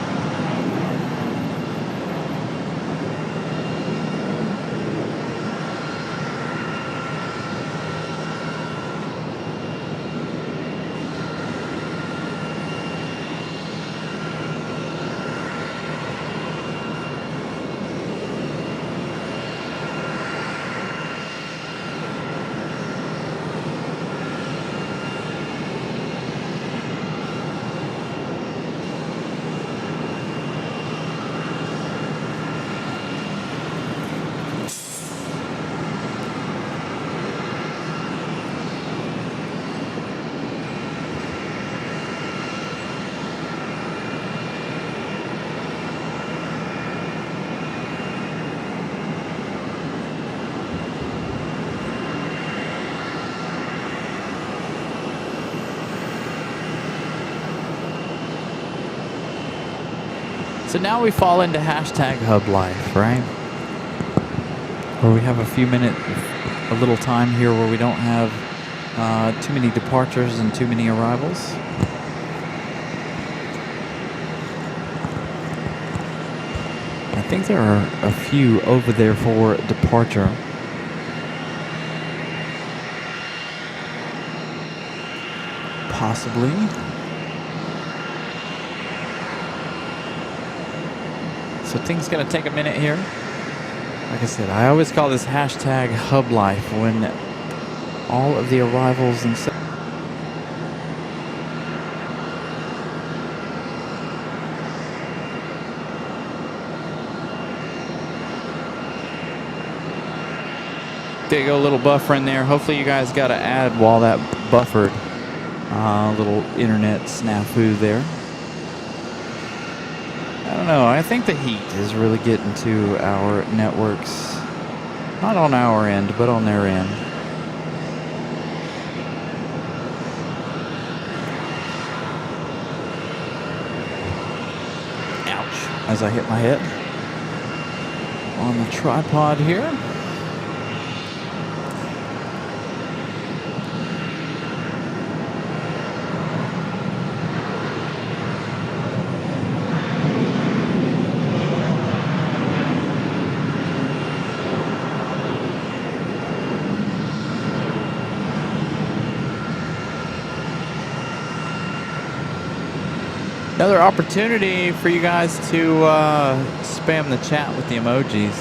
So now we fall into hashtag hub life, right? Where we have a few minutes, a little time here where we don't have too many departures and too many arrivals. I think there are a few over there for departure. Possibly. So things gonna take a minute here. Like I said, I always call this hashtag hub life when all of the arrivals and stuff. There you go, a little buffer in there. Hopefully you guys got to add while that buffered. Little internet snafu there. I don't know. I think the heat is really getting to our networks. Not on our end, but on their end. Ouch. As I hit my head on the tripod here. Another opportunity for you guys to spam the chat with the emojis.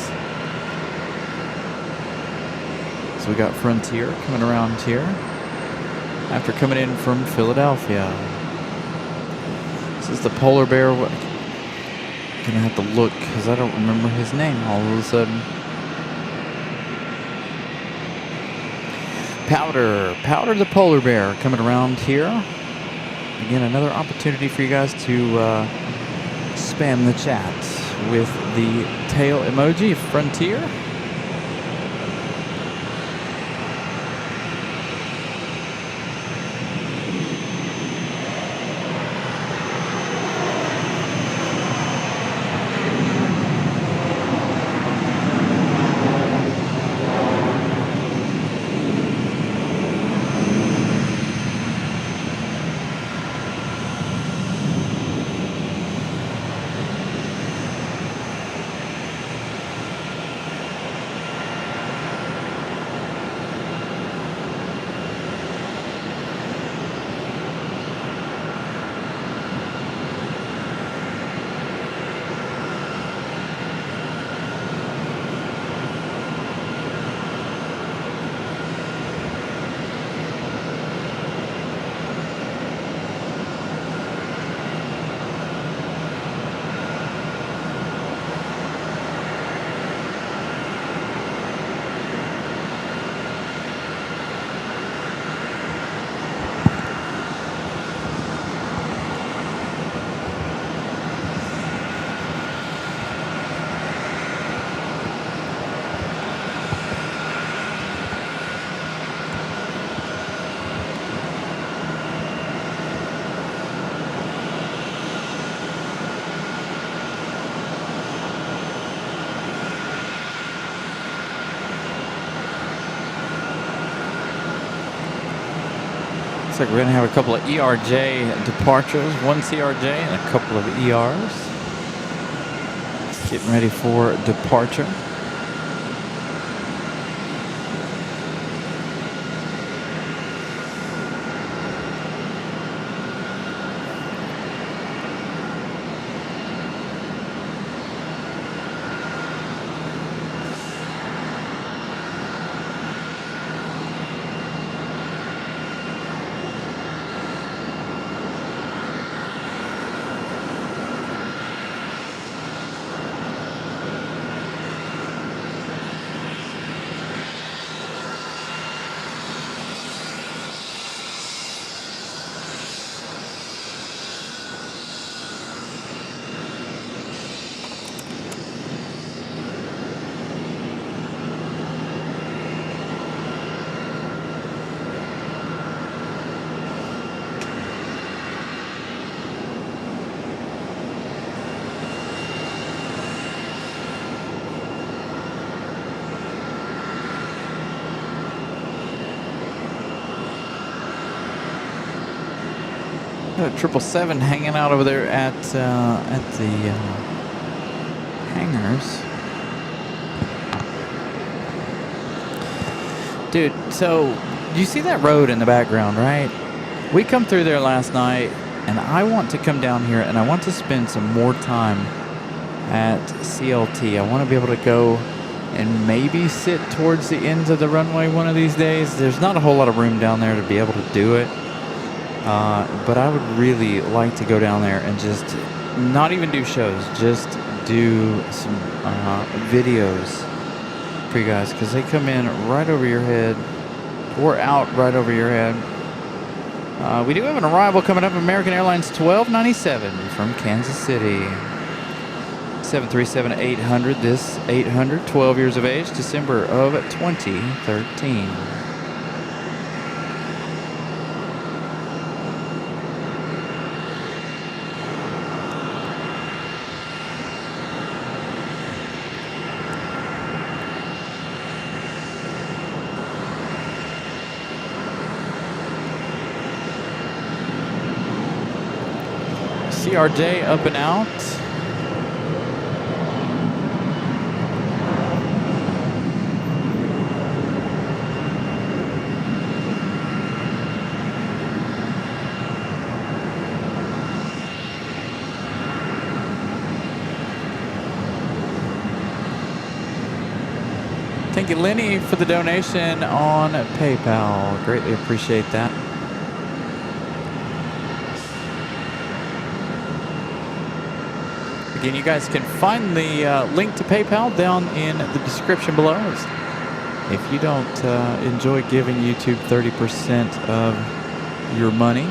So we got Frontier coming around here after coming in from Philadelphia. This is the polar bear. I'm gonna have to look because I don't remember his name all of a sudden. Powder the polar bear coming around here. Again, another opportunity for you guys to spam the chat with the tail emoji, Frontier. like we're going to have a couple of ERJ departures, one CRJ and a couple of ERs. Getting ready for departure. Got a 777 hanging out over there at the hangars. Dude, so you see that road in the background, right? We come through there last night, and I want to come down here and I want to spend some more time at CLT. I want to be able to go and maybe sit towards the ends of the runway one of these days. There's not a whole lot of room down there to be able to do it. But I would really like to go down there and just not even do shows, just do some videos for you guys, because they come in right over your head or out right over your head. We do have an arrival coming up, American Airlines 1297 from Kansas City. 737-800, this 800, 12 years of age, December of 2013. CRJ up and out. Thank you, Lenny, for the donation on PayPal. Greatly appreciate that. Again, you guys can find the link to PayPal down in the description below. If you don't enjoy giving YouTube 30% of your money,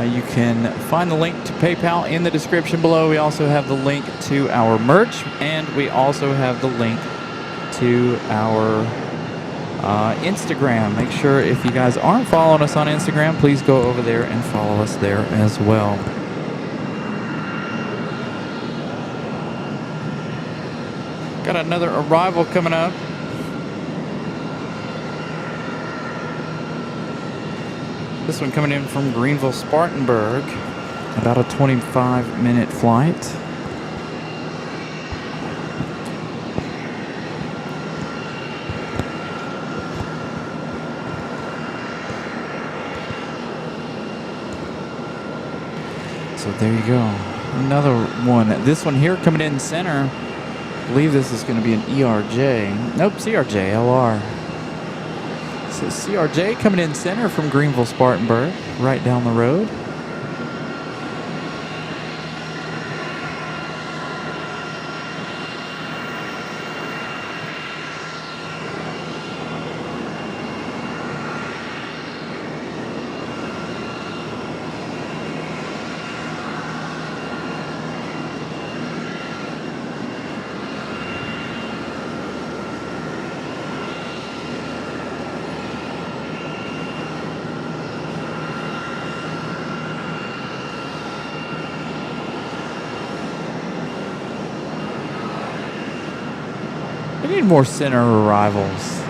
you can find the link to PayPal in the description below. We also have the link to our merch, and we also have the link to our Instagram. Make sure, if you guys aren't following us on Instagram, please go over there and follow us there as well. Got another arrival coming up. This one coming in from Greenville, Spartanburg. About a 25-minute flight. So there you go. Another one. This one here coming in center. I believe this is going to be an ERJ. Nope, CRJ, LR. So CRJ coming in center from Greenville, Spartanburg, right down the road. We need more center arrivals.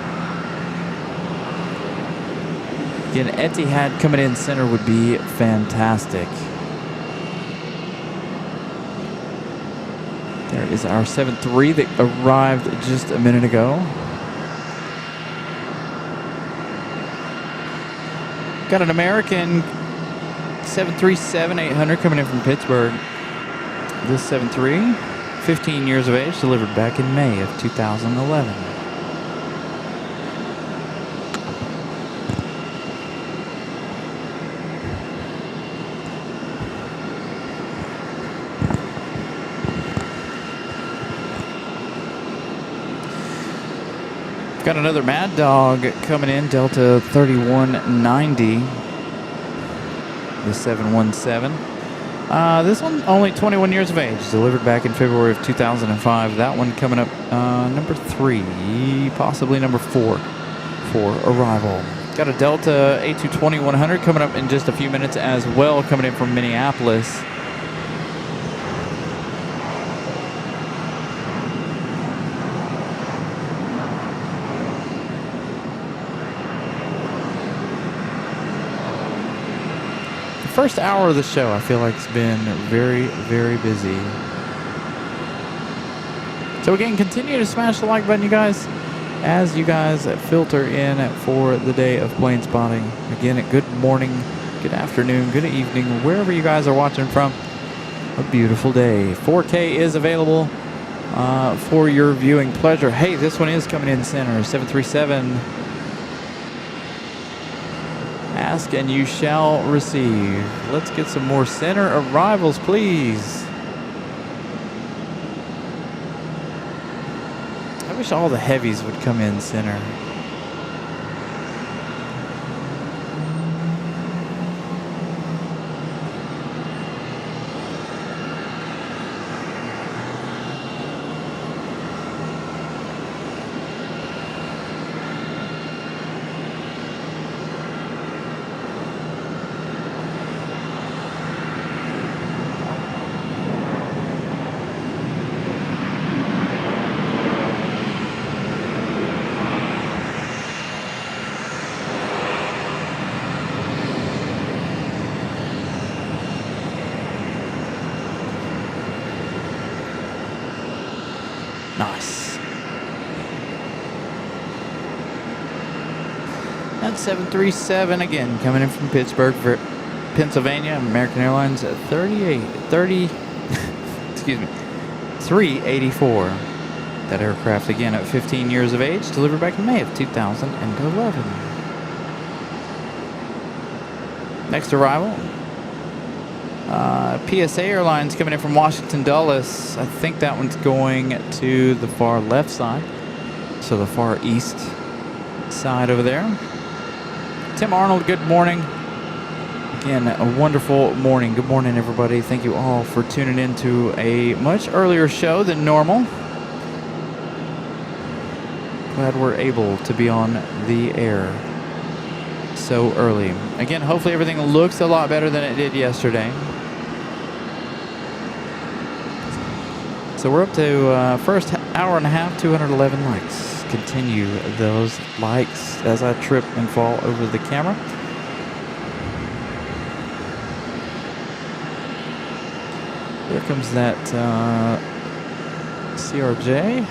Again, Etihad coming in center would be fantastic. There is our 7-3 that arrived just a minute ago. Got an American 737-800 coming in from Pittsburgh. This 7-3, 15 years of age, delivered back in May of 2011. Got another Mad Dog coming in, Delta 3190, the 717. This one only 21 years of age, delivered back in February of 2005. That one coming up number 3, possibly number 4 for arrival. Got a Delta A220-100 coming up in just a few minutes as well, coming in from Minneapolis. First hour of the show, I feel like it's been very, very busy. So again, continue to smash the like button, you guys, as you guys filter in for the day of plane spotting. Again, good morning, good afternoon, good evening, wherever you guys are watching from. A beautiful day. 4K is available for your viewing pleasure. Hey, this one is coming in center, 737. Ask and you shall receive. Let's get some more center arrivals, please. I wish all the heavies would come in center. Nice. That 737 again coming in from Pittsburgh, Pennsylvania, American Airlines 384. That aircraft again at 15 years of age, delivered back in May of 2011. Next arrival, PSA Airlines coming in from Washington Dulles. I think that one's going to the far left side, so the far east side over there. Tim Arnold, good morning. Again, a wonderful morning. Good morning, everybody. Thank you all for tuning in to a much earlier show than normal. Glad we're able to be on the air so early. Again, hopefully everything looks a lot better than it did yesterday. So we're up to first hour and a half, 211 likes. Continue those likes as I trip and fall over the camera. Here comes that CRJ.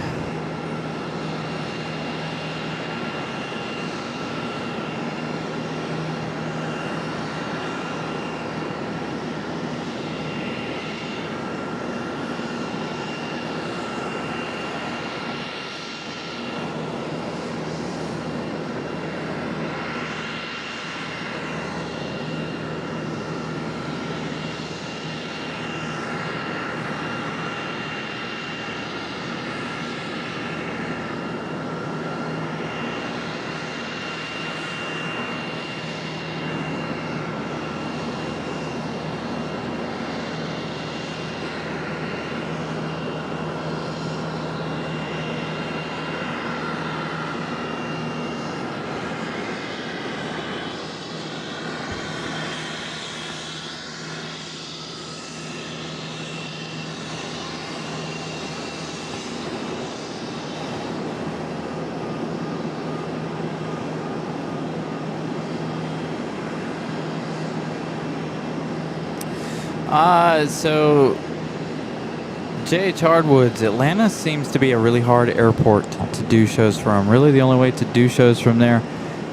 So J.H. Hardwood's Atlanta seems to be a really hard airport to do shows from. Really, the only way to do shows from there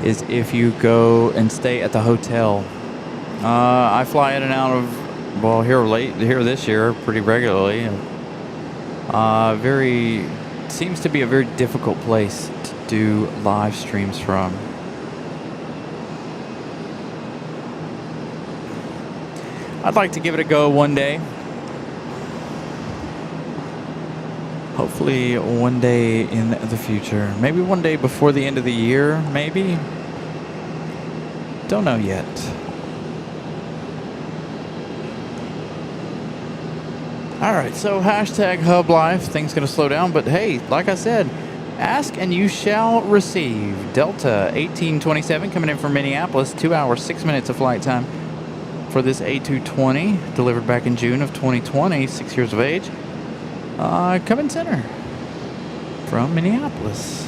is if you go and stay at the hotel. I fly in and out of, well, here this year pretty regularly. Seems to be a very difficult place to do live streams from. I'd like to give it a go one day. Hopefully one day in the future. Maybe one day before the end of the year, maybe. Don't know yet. Alright, so hashtag Hub Life. Things gonna slow down, but hey, like I said, ask and you shall receive. Delta 1827 coming in from Minneapolis, 2 hours, 6 minutes of flight time for this A220, delivered back in June of 2020, 6 years of age. Coming center from Minneapolis.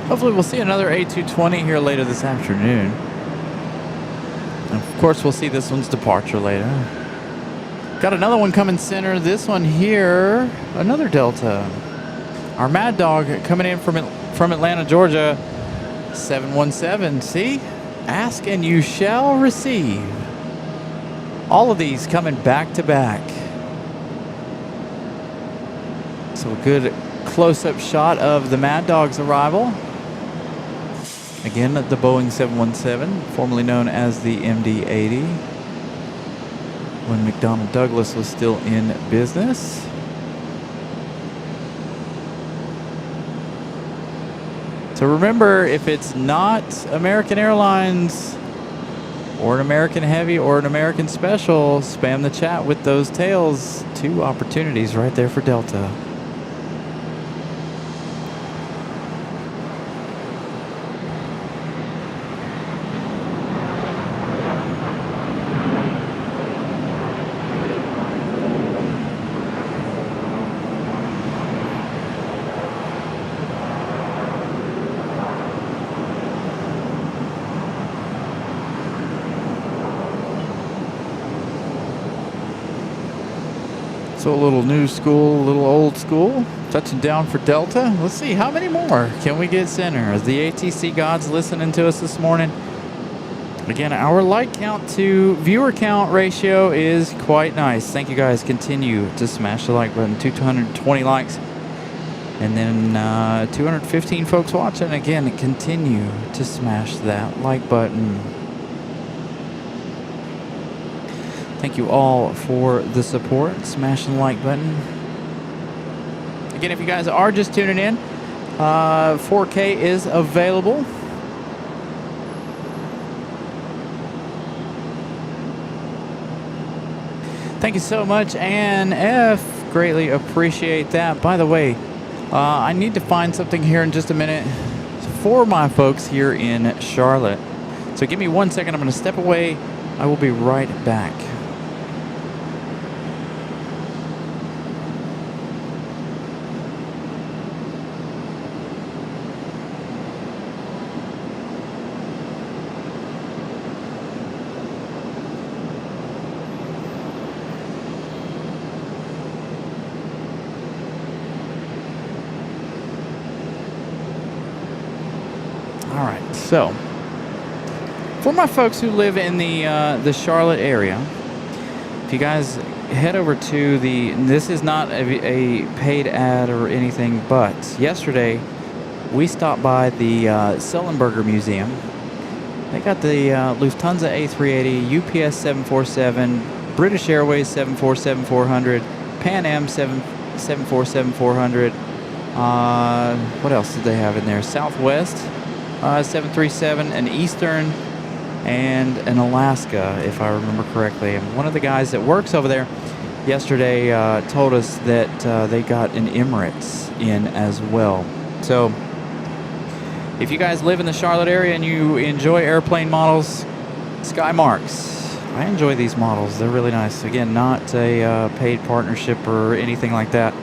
Hopefully we'll see another A220 here later this afternoon. And of course, we'll see this one's departure later. Got another one coming center. This one here, another Delta. Our Mad Dog coming in from Atlanta, Georgia, 717. See? Ask and you shall receive. All of these coming back to back. So a good close-up shot of the Mad Dog's arrival. Again, the Boeing 717, formerly known as the MD-80, when McDonnell Douglas was still in business. So remember, if it's not American Airlines or an American Heavy or an American Special, spam the chat with those tails. 2 opportunities right there for Delta. So a little new school, a little old school. Touching down for Delta. Let's see, how many more can we get center? Is the ATC gods listening to us this morning? Again, our like count to viewer count ratio is quite nice. Thank you guys. Continue to smash the like button. 220 likes. And then 215 folks watching. Again, continue to smash that like button. Thank you all for the support. Smashing the like button. Again, if you guys are just tuning in, 4K is available. Thank you so much, Ann F. Greatly appreciate that. By the way, I need to find something here in just a minute for my folks here in Charlotte. So give me 1 second. I'm going to step away. I will be right back. So, for my folks who live in the Charlotte area, if you guys head over to this is not a paid ad or anything, but yesterday we stopped by the Sullenberger Museum. They got the Lufthansa A380, UPS 747, British Airways 747-400, Pan Am 747-400. What else did they have in there? Southwest 737, an Eastern, and an Alaska, if I remember correctly. And one of the guys that works over there yesterday told us that they got an Emirates in as well. So if you guys live in the Charlotte area and you enjoy airplane models, Skymarks. I enjoy these models. They're really nice. Again, not a paid partnership or anything like that.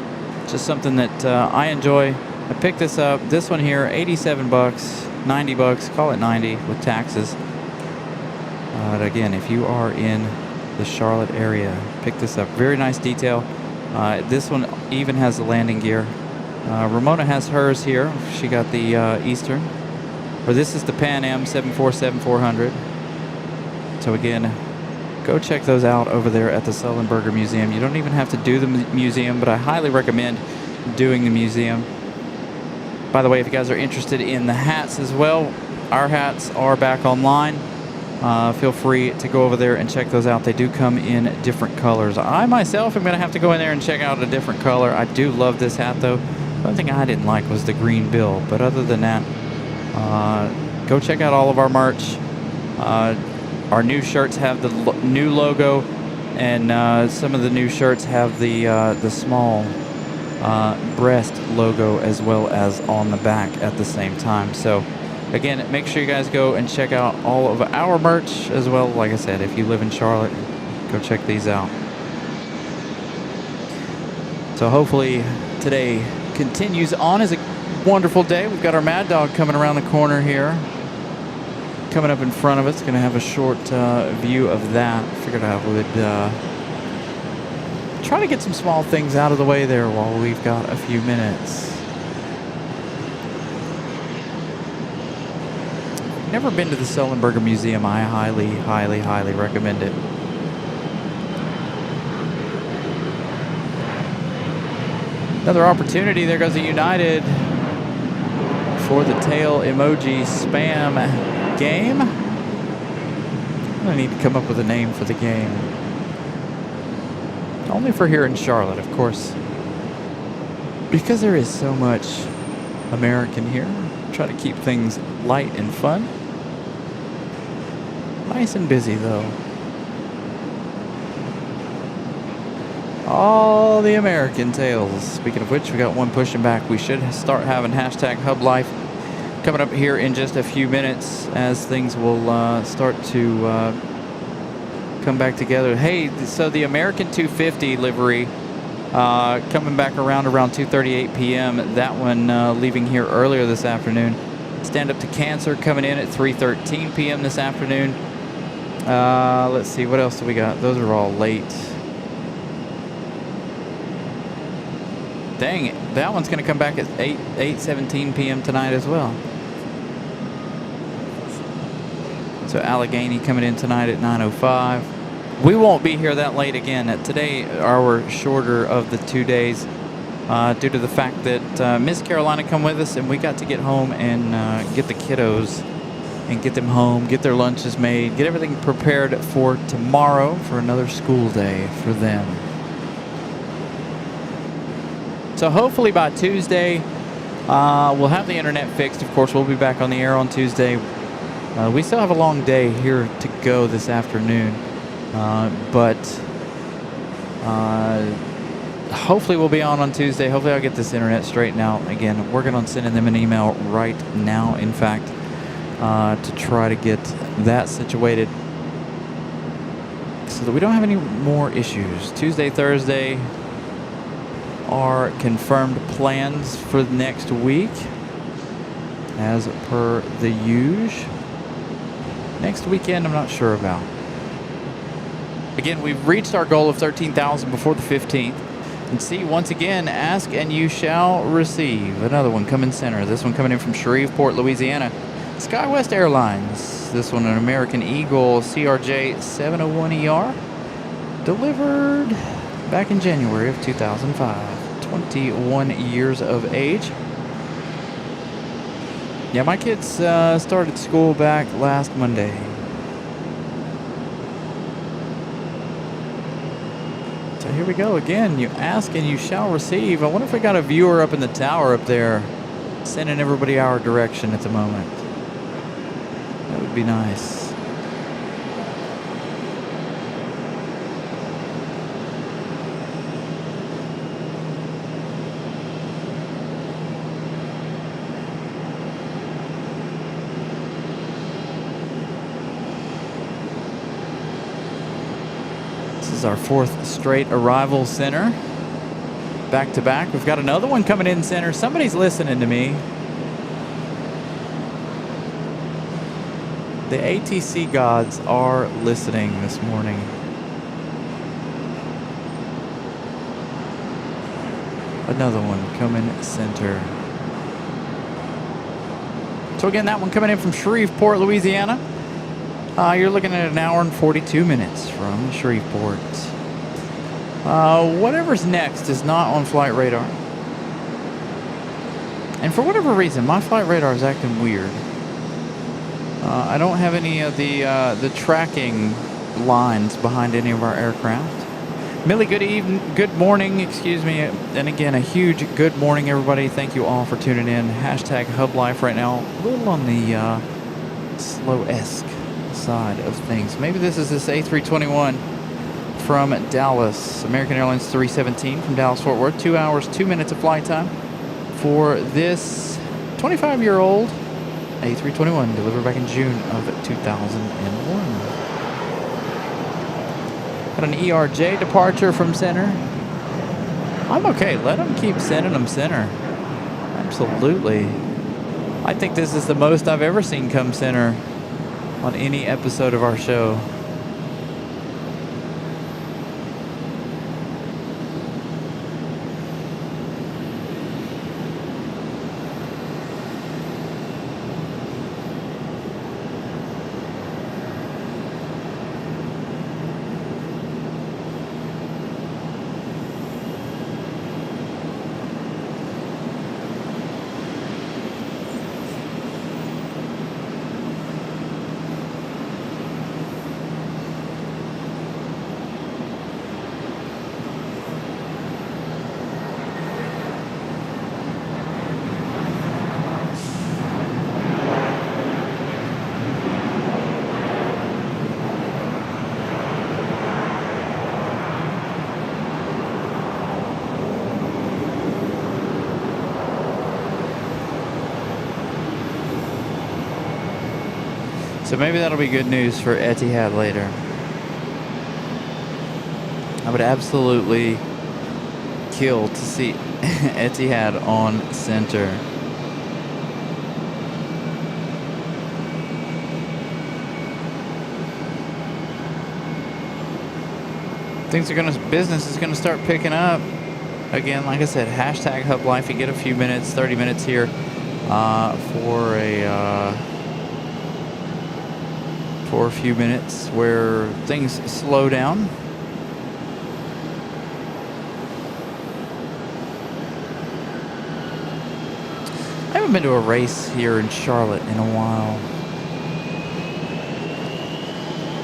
Just something that I enjoy. I picked this up. This one here, 87 bucks, 90 bucks, call it 90 with taxes. But again, if you are in the Charlotte area, pick this up. Very nice detail. This one even has the landing gear. Ramona has hers here. She got the Eastern. Or this is the Pan Am 747-400. So again, go check those out over there at the Sullenberger Museum. You don't even have to do the museum, but I highly recommend doing the museum. By the way, if you guys are interested in the hats as well, our hats are back online. Feel free to go over there and check those out. They do come in different colors. I myself am going to have to go in there and check out a different color. I do love this hat though. One thing I didn't like was the green bill, but other than that, go check out all of our merch. Our new shirts have the new logo, and some of the new shirts have the small breast logo as well as on the back at the same time. So again, make sure you guys go and check out all of our merch as well. Like I said, if you live in Charlotte, go check these out. So hopefully today continues on as a wonderful day. We've got our Mad Dog coming around the corner here, coming up in front of us. Going to have a short view of that. Figured I would try to get some small things out of the way there while we've got a few minutes. Never been to the Sullenberger Museum. I highly, highly, highly recommend it. Another opportunity. There goes a United for the tail emoji spam game. I need to come up with a name for the game. Only for here in Charlotte, of course. Because there is so much American here. Try to keep things light and fun. Nice and busy though. All the American tails. Speaking of which, we got one pushing back. We should start having hashtag Hub Life coming up here in just a few minutes as things will start to come back together. Hey, so the American 250 livery coming back around 2:38 p.m. That one leaving here earlier this afternoon. Stand Up to Cancer coming in at 3:13 p.m. this afternoon. Let's see, what else do we got? Those are all late. Dang it, that one's going to come back at 8:17 p.m. tonight as well. So Allegheny coming in tonight at 9:05. We won't be here that late again. Today, our shorter of the 2 days, due to the fact that Miss Carolina come with us, and we got to get home and get the kiddos and get them home, get their lunches made, get everything prepared for tomorrow for another school day for them. So hopefully by Tuesday, we'll have the internet fixed. Of course, we'll be back on the air on Tuesday. We still have a long day here to go this afternoon, but hopefully we'll be on Tuesday. Hopefully I'll get this internet straightened out. Again, working on sending them an email right now, in fact, to try to get that situated so that we don't have any more issues. Tuesday, Thursday are confirmed plans for next week as per the usual. Next weekend, I'm not sure about. Again, we've reached our goal of 13,000 before the 15th. And see, once again, ask and you shall receive. Another one coming center. This one coming in from Shreveport, Louisiana. SkyWest Airlines. This one an American Eagle CRJ 701ER. Delivered back in January of 2005. 21 years of age. Yeah, my kids started school back last Monday. So here we go again. You ask and you shall receive. I wonder if we got a viewer up in the tower up there sending everybody our direction at the moment. That would be nice. This is our 4th straight arrival center. Back to back. We've got another one coming in center. Somebody's listening to me. The ATC gods are listening this morning. Another one coming center. So again, that one coming in from Shreveport, Louisiana. You're looking at an hour and 42 minutes from Shreveport. Whatever's next is not on flight radar. And for whatever reason, my flight radar is acting weird. I don't have any of the tracking lines behind any of our aircraft. Millie, good morning, excuse me. And again, a huge good morning, everybody. Thank you all for tuning in. Hashtag Hub Life right now, a little on the slow-esque side of things. Maybe this is this A321 from Dallas. American Airlines 317 from Dallas, Fort Worth. 2 hours, 2 minutes of flight time for this 25-year-old A321 delivered back in June of 2001. Got an ERJ departure from center. I'm okay. Let them keep sending them center. Absolutely. I think this is the most I've ever seen come center on any episode of our show. So maybe that'll be good news for Etihad later. I would absolutely kill to see Etihad on center. Business is gonna start picking up. Again, like I said, hashtag Hub Life. You get a few minutes, 30 minutes here for a few minutes where things slow down. I haven't been to a race here in Charlotte in a while.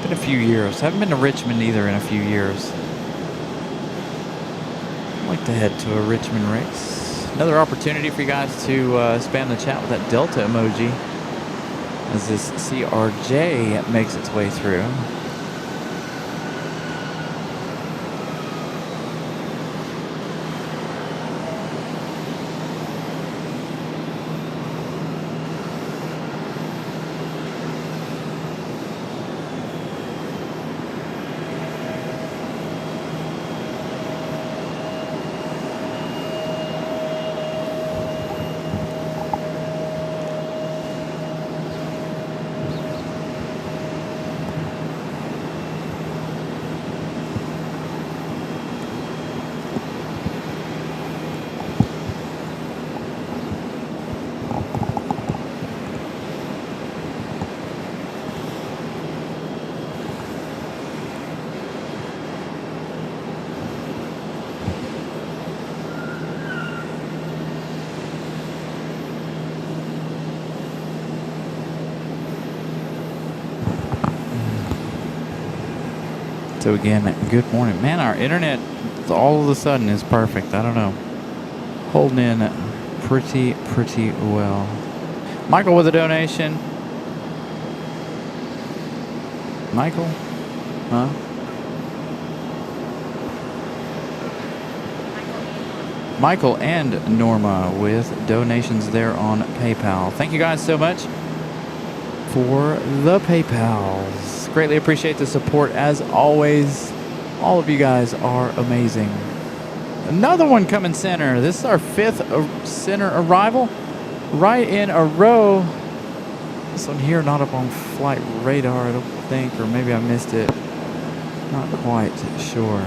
Been a few years. I haven't been to Richmond either in a few years. I'd like to head to a Richmond race. Another opportunity for you guys to spam the chat with that Delta emoji as this CRJ makes its way through. So again, good morning. Man, our internet all of a sudden is perfect. I don't know. Holding in pretty well. Michael with a donation. Michael? Huh? Michael and Norma with donations there on PayPal. Thank you guys so much for the PayPals. Greatly appreciate the support as always. All of you guys are amazing. Another one coming center. This is our 5th center arrival. Right in a row. This one here not up on flight radar, I don't think, or maybe I missed it. Not quite sure.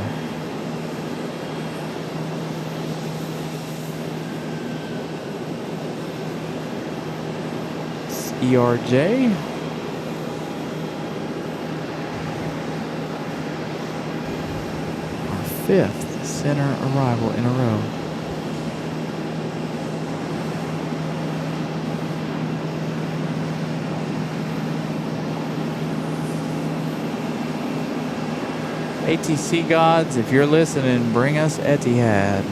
It's ERJ. Our 5th center arrival in a row. ATC gods, if you're listening, bring us Etihad.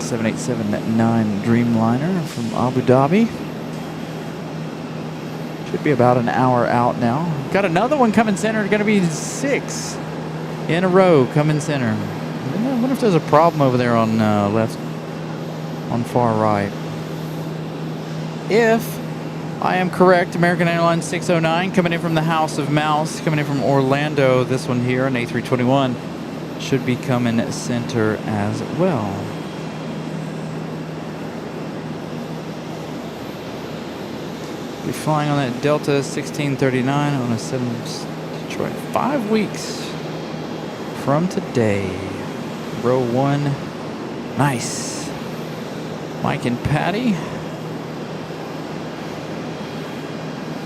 7879 Dreamliner from Abu Dhabi. Should be about an hour out now. Got another one coming center. Going to be 6 in a row coming center. I wonder if there's a problem over there on left, on far right. If I am correct, American Airlines 609 coming in from the House of Mouse, coming in from Orlando. This one here, an A321, should be coming center as well. Be flying on that Delta 1639 on a 7 Detroit. 5 weeks from today. Row 1. Nice. Mike and Patty.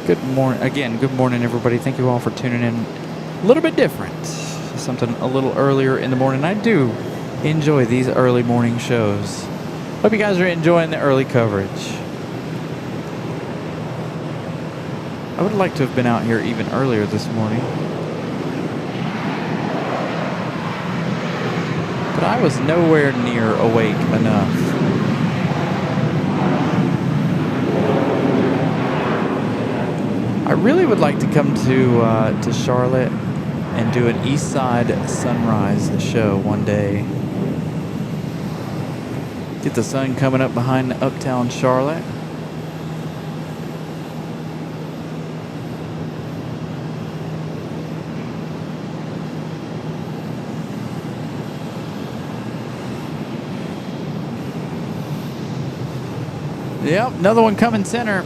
Good morning again. Good morning, everybody. Thank you all for tuning in. A little bit different, something a little earlier in the morning. I do enjoy these early morning shows. Hope you guys are enjoying the early coverage. I would like to have been out here even earlier this morning, but I was nowhere near awake enough. I really would like to come to Charlotte and do an East Side sunrise show one day. Get the sun coming up behind uptown Charlotte. Yep, another one coming center.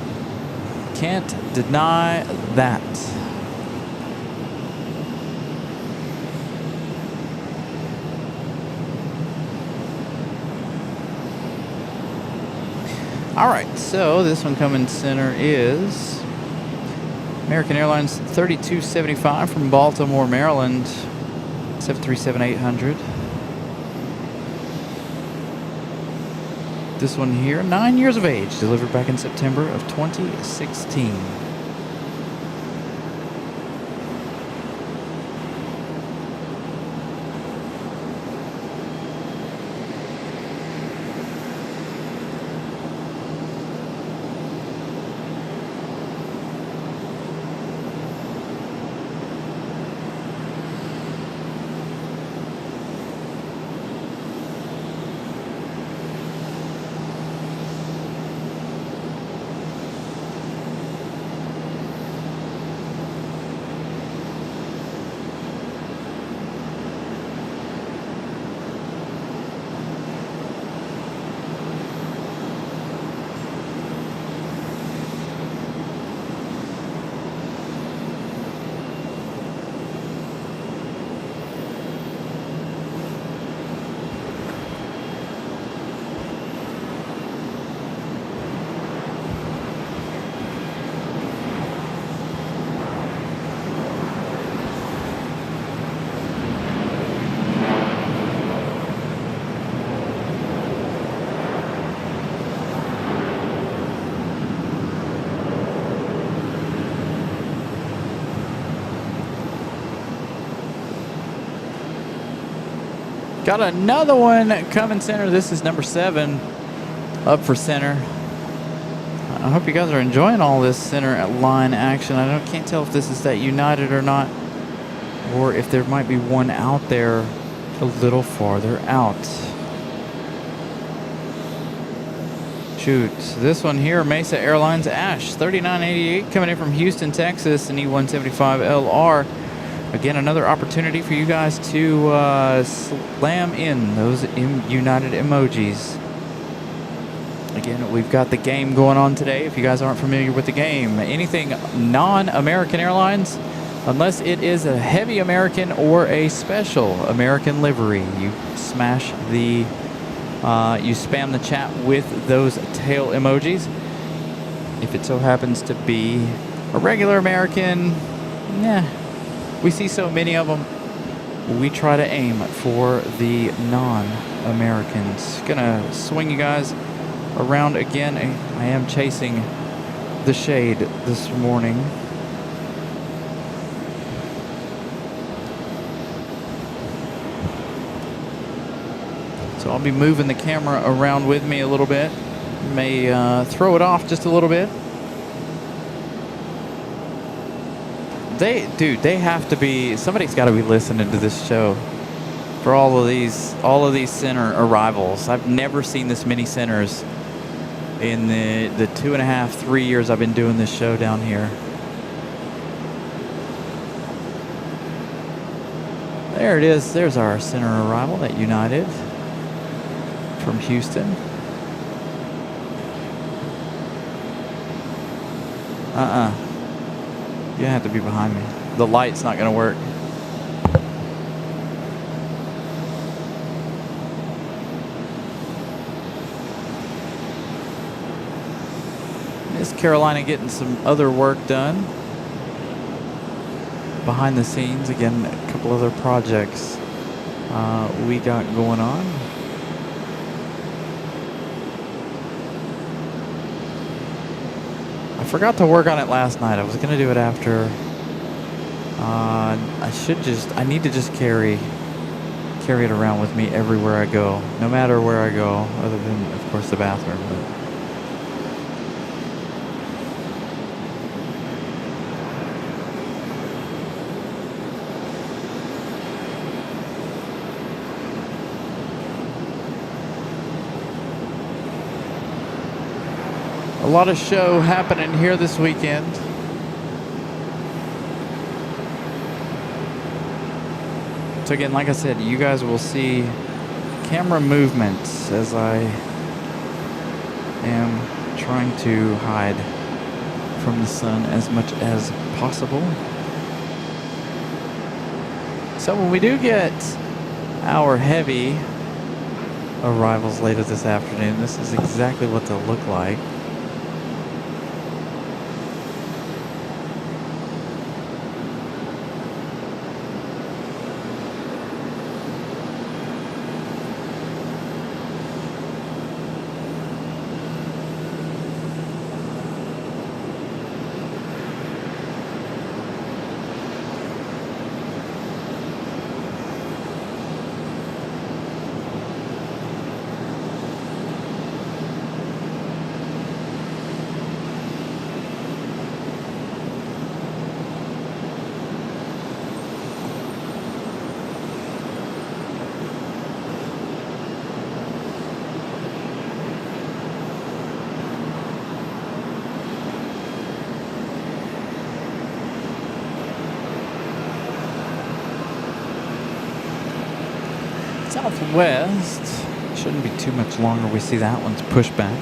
Can't deny that. All right, so this one coming center is American Airlines 3275 from Baltimore, Maryland, 737-800. This one here, 9 years of age, delivered back in September of 2016. Got another one coming center. This is number 7 up for center. I hope you guys are enjoying all this center line action. I can't tell if this is that United or not, or if there might be one out there a little farther out. Shoot, this one here, Mesa Airlines Ash 3988 coming in from Houston, Texas, an E175LR. Again, another opportunity for you guys to slam in those United emojis. Again, we've got the game going on today. If you guys aren't familiar with the game, anything non-American Airlines, unless it is a heavy American or a special American livery, you smash the, you spam the chat with those tail emojis. If it so happens to be a regular American, we see so many of them. We try to aim for the non-Americans. Gonna swing you guys around again. I am chasing the shade this morning. So I'll be moving the camera around with me a little bit. May throw it off just a little bit. They have to be, somebody's got to be listening to this show for all of these center arrivals. I've never seen this many centers in the 2.5, 3 years I've been doing this show down here. There it is. There's our center arrival at United from Houston. You have to be behind me. The light's not going to work. Miss Carolina getting some other work done behind the scenes. Again, a couple other projects we got going on. I forgot to work on it last night. I was going to do it after. I need to just carry it around with me everywhere I go, no matter where I go, other than, of course, the bathroom. A lot of show happening here this weekend. So again, like I said, you guys will see camera movements as I am trying to hide from the sun as much as possible. So when we do get our heavy arrivals later this afternoon, this is exactly what they'll look like. Southwest shouldn't be too much longer. We see that one's pushed back.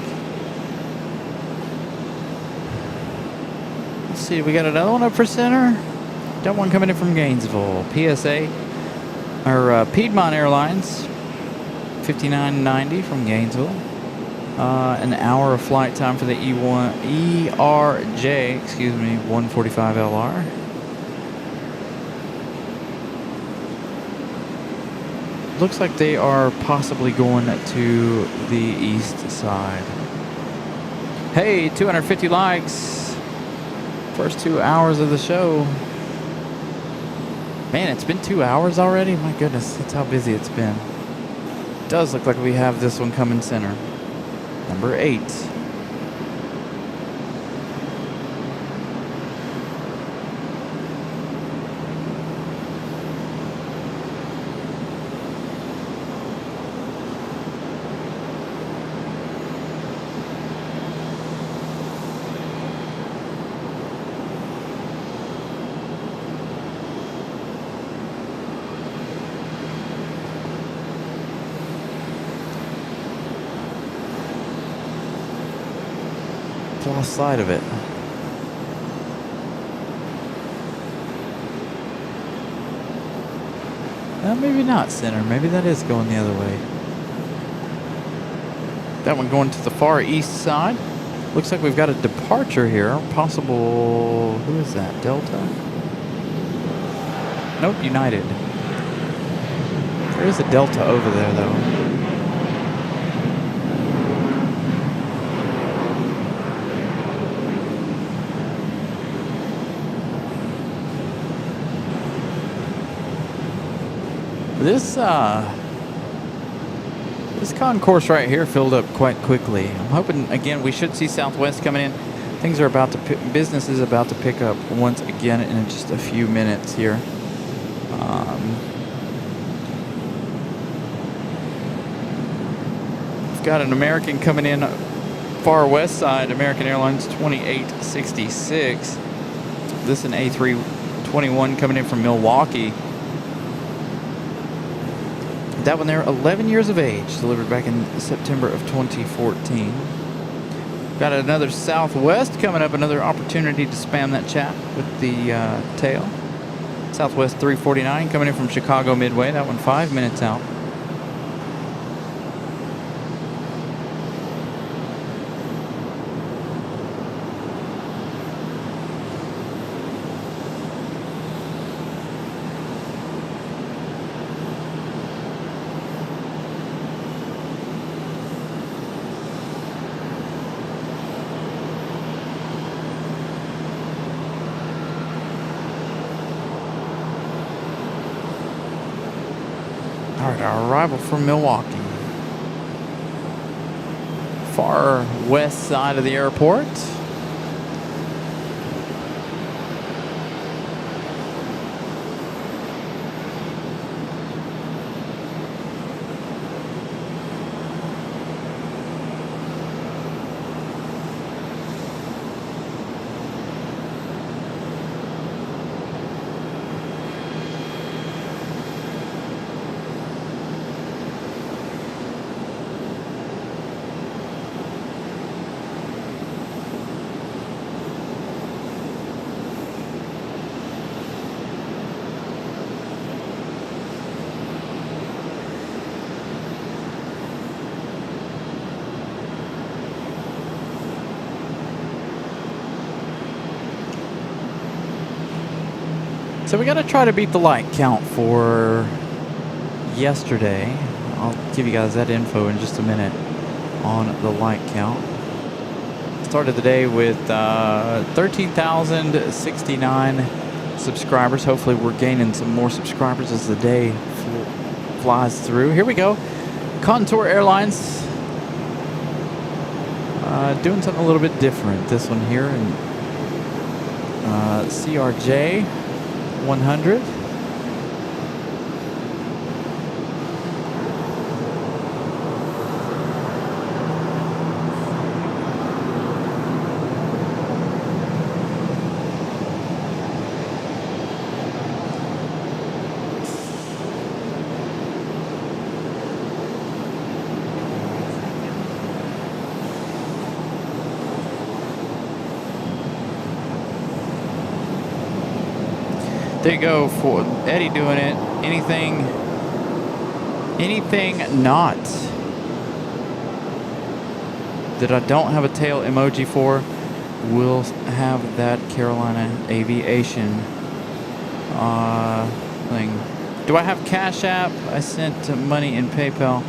Let's see, we got another one up for center. Got one coming in from Gainesville. PSA or Piedmont Airlines 5990 from Gainesville. An hour of flight time for the ERJ, 145 LR. Looks like they are possibly going to the east side. Hey, 250 likes. First 2 hours of the show. Man, it's been 2 hours already? My goodness, that's how busy it's been. Does look like we have this one coming center. Number 8. Lost sight of it. Maybe not center. Maybe that is going the other way. That one going to the far east side. Looks like we've got a departure here. Possible. Who is that? Delta? Nope, United. There is a Delta over there, though. This concourse right here filled up quite quickly. I'm hoping, again, we should see Southwest coming in. Things are about to, business is about to pick up once again in just a few minutes here. We've got an American coming in far west side, American Airlines 2866. This is an A321 coming in from Milwaukee. That one there, 11 years of age, delivered back in September of 2014. Got another Southwest coming up, another opportunity to spam that chat with the tail. Southwest 349 coming in from Chicago Midway, that one 5 minutes out. Alright, our arrival from Milwaukee. Far west side of the airport. So we got to try to beat the light count for yesterday. I'll give you guys that info in just a minute on the light count. Started the day with 13,069 subscribers. Hopefully we're gaining some more subscribers as the day flies through. Here we go. Contour Airlines. Doing something a little bit different. This one here. And CRJ 100. There you go for Eddie doing it. Anything not that I don't have a tail emoji for will have that Carolina Aviation thing. Do I have Cash App? I sent money in PayPal.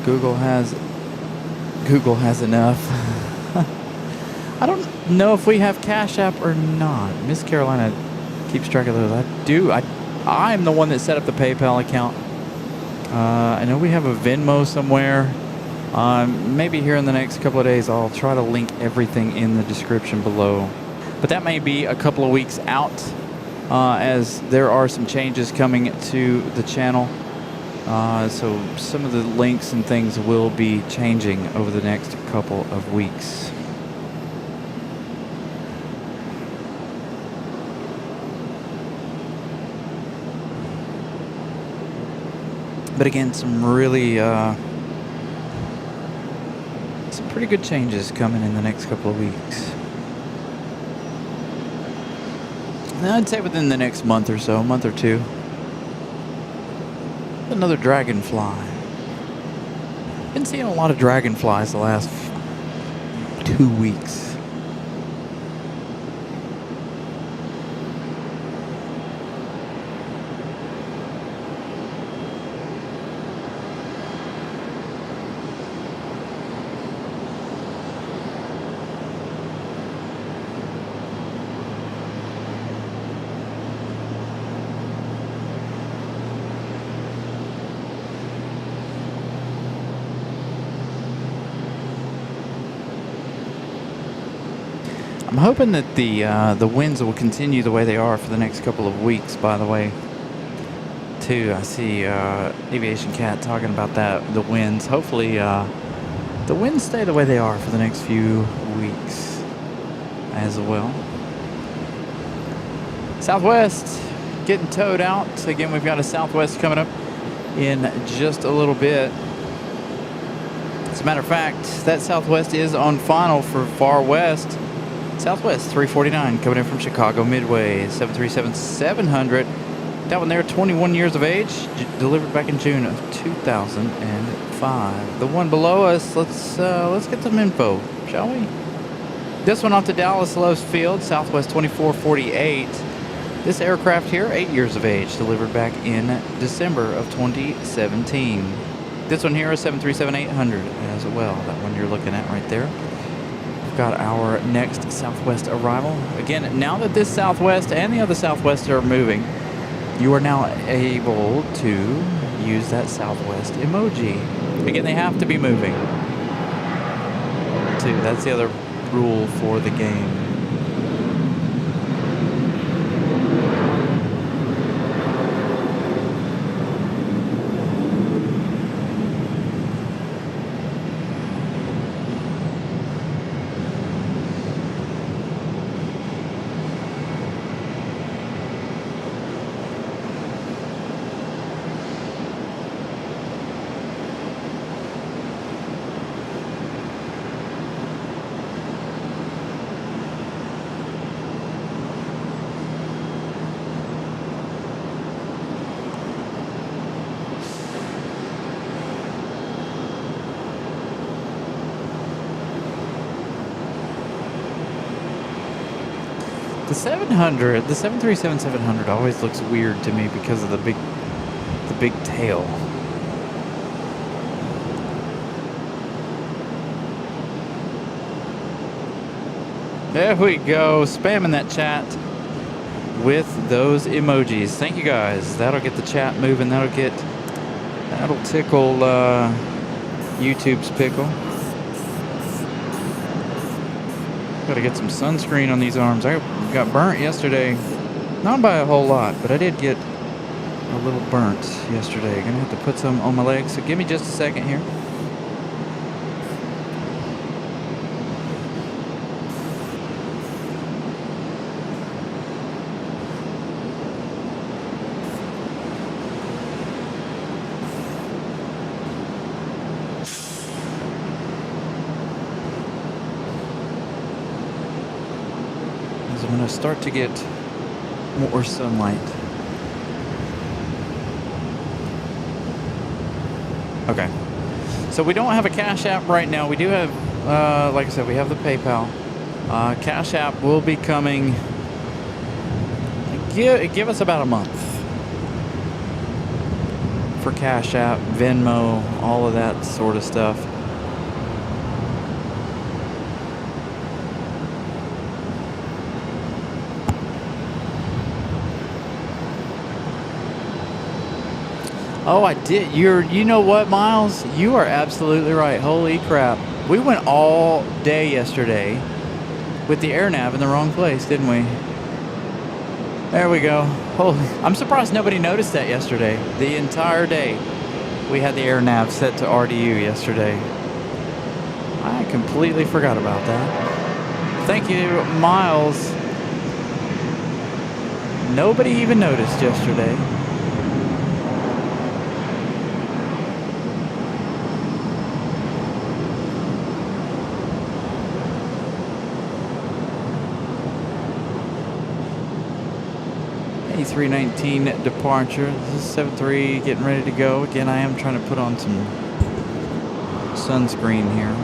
Google has enough. I don't know if we have Cash App or not. Miss Carolina keeps track of those. I'm the one that set up the PayPal account. I know we have a Venmo somewhere. Maybe here in the next couple of days, I'll try to link everything in the description below. But that may be a couple of weeks out, as there are some changes coming to the channel. So some of the links and things will be changing over the next couple of weeks. But again, some really, some pretty good changes coming in the next couple of weeks. Now, I'd say within the next month or so, month or two. Another dragonfly. Been seeing a lot of dragonflies the last 2 weeks. I'm hoping that the winds will continue the way they are for the next couple of weeks, by the way, too. I see Aviation Cat talking about that, the winds. Hopefully the winds stay the way they are for the next few weeks as well. Southwest getting towed out. Again, we've got a Southwest coming up in just a little bit. As a matter of fact, that Southwest is on final for Far West. Southwest 349 coming in from Chicago Midway, 737-700. That one there, 21 years of age, delivered back in June of 2005. The one below us, let's get some info, shall we? This one off the Dallas Loves Field, Southwest 2448. This aircraft here, 8 years of age, delivered back in December of 2017. This one here is 737-800 as well. That one you're looking at right there. Got our next Southwest arrival. Again, now that this Southwest and the other Southwest are moving, you are now able to use that Southwest emoji. Again, they have to be moving too. That's the other rule for the game. The 700, the 737-700 always looks weird to me because of the big tail. There we go, spamming that chat with those emojis. Thank you guys. That'll get the chat moving. That'll tickle YouTube's pickle. Gotta get some sunscreen on these arms. I got burnt yesterday. Not by a whole lot, but I did get a little burnt yesterday. Gonna have to put some on my legs, so give me just a second here. I'm going to start to get more sunlight. Okay. So we don't have a Cash App right now. We do have, like I said, we have the PayPal. Cash App will be coming. Give us about a month for Cash App, Venmo, all of that sort of stuff. Oh, I did. You know what, Miles? You are absolutely right. Holy crap. We went all day yesterday with the air nav in the wrong place, didn't we? There we go. Holy, I'm surprised nobody noticed that yesterday. The entire day we had the air nav set to RDU yesterday. I completely forgot about that. Thank you, Miles. Nobody even noticed yesterday. A319 departure. This is 73 getting ready to go. Again, I am trying to put on some sunscreen here.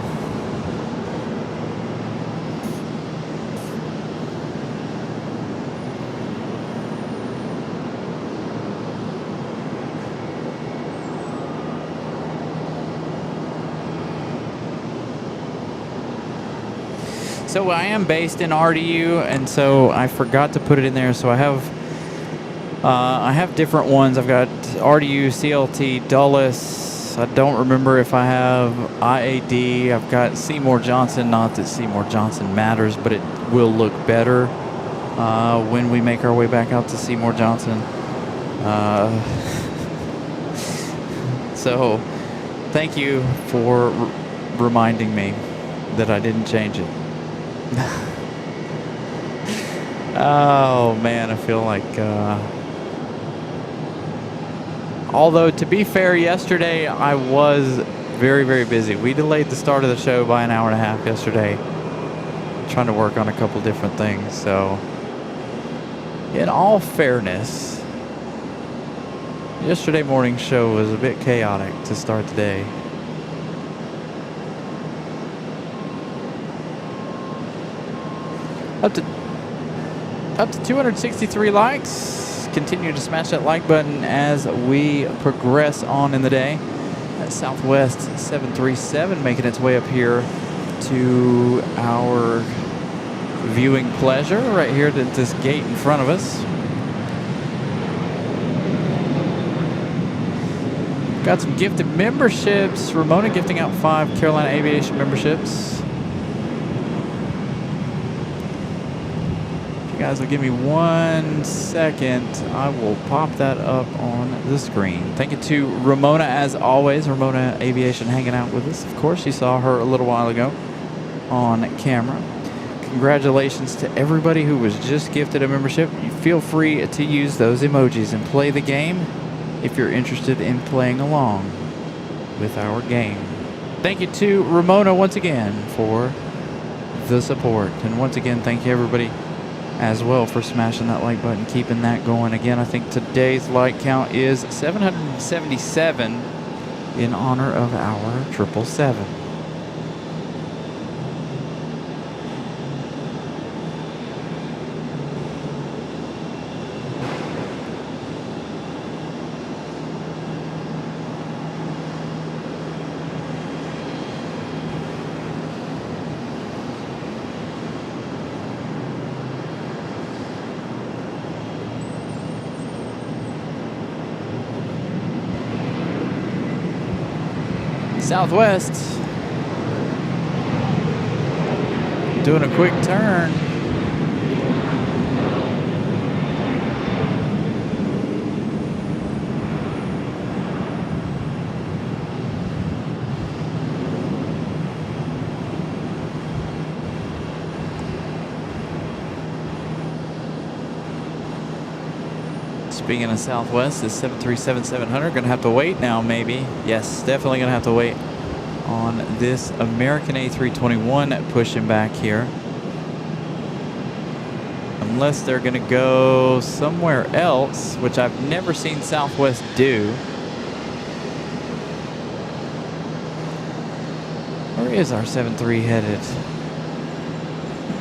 So I am based in RDU, and so I forgot to put it in there. So I have different ones. I've got RDU, CLT, Dulles. I don't remember if I have IAD. I've got Seymour Johnson. Not that Seymour Johnson matters, but it will look better when we make our way back out to Seymour Johnson. So thank you for reminding me that I didn't change it. Oh man, I feel like although to be fair, yesterday I was very, very busy. We delayed the start of the show by an hour and a half yesterday, trying to work on a couple different things. So in all fairness, yesterday morning's show was a bit chaotic to start the day. Up to 263 likes. Continue to smash that like button as we progress on in the day. That Southwest 737 making its way up here to our viewing pleasure right here at this gate in front of us. Got some gifted memberships. Ramona gifting out 5 Carolina Aviation memberships. Guys, will give me 1 second. I will pop that up on the screen. Thank you to Ramona, as always. Ramona Aviation hanging out with us. Of course, you saw her a little while ago on camera. Congratulations to everybody who was just gifted a membership. You feel free to use those emojis and play the game if you're interested in playing along with our game. Thank you to Ramona once again for the support. And once again, thank you everybody as well for smashing that like button, keeping that going. Again, I think today's like count is 777 in honor of our 777. Southwest doing a quick turn. Speaking of Southwest, this 737-700 gonna have to wait now, maybe. Yes, definitely gonna have to wait on this American A321 pushing back here. Unless they're gonna go somewhere else, which I've never seen Southwest do. Where is our 73 headed?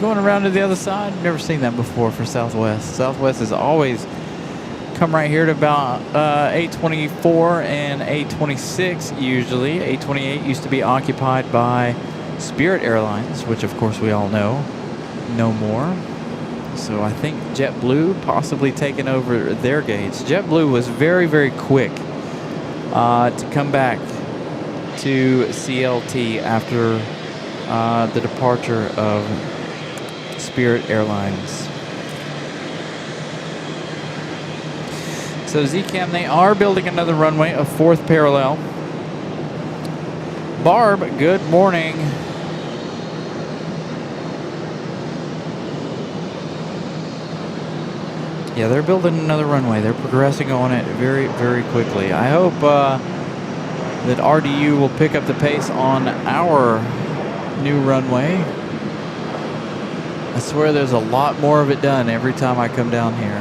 Going around to the other side? Never seen that before for Southwest. Southwest has always come right here to about 824 and 826 usually. 828 used to be occupied by Spirit Airlines, which of course we all know no more. So I think JetBlue possibly taking over their gates. JetBlue was very, very quick to come back to CLT after the departure of Spirit Airlines. So ZCAM, they are building another runway, a 4th parallel. Barb, good morning. Yeah, they're building another runway. They're progressing on it very, very quickly. I hope that RDU will pick up the pace on our new runway. I swear there's a lot more of it done every time I come down here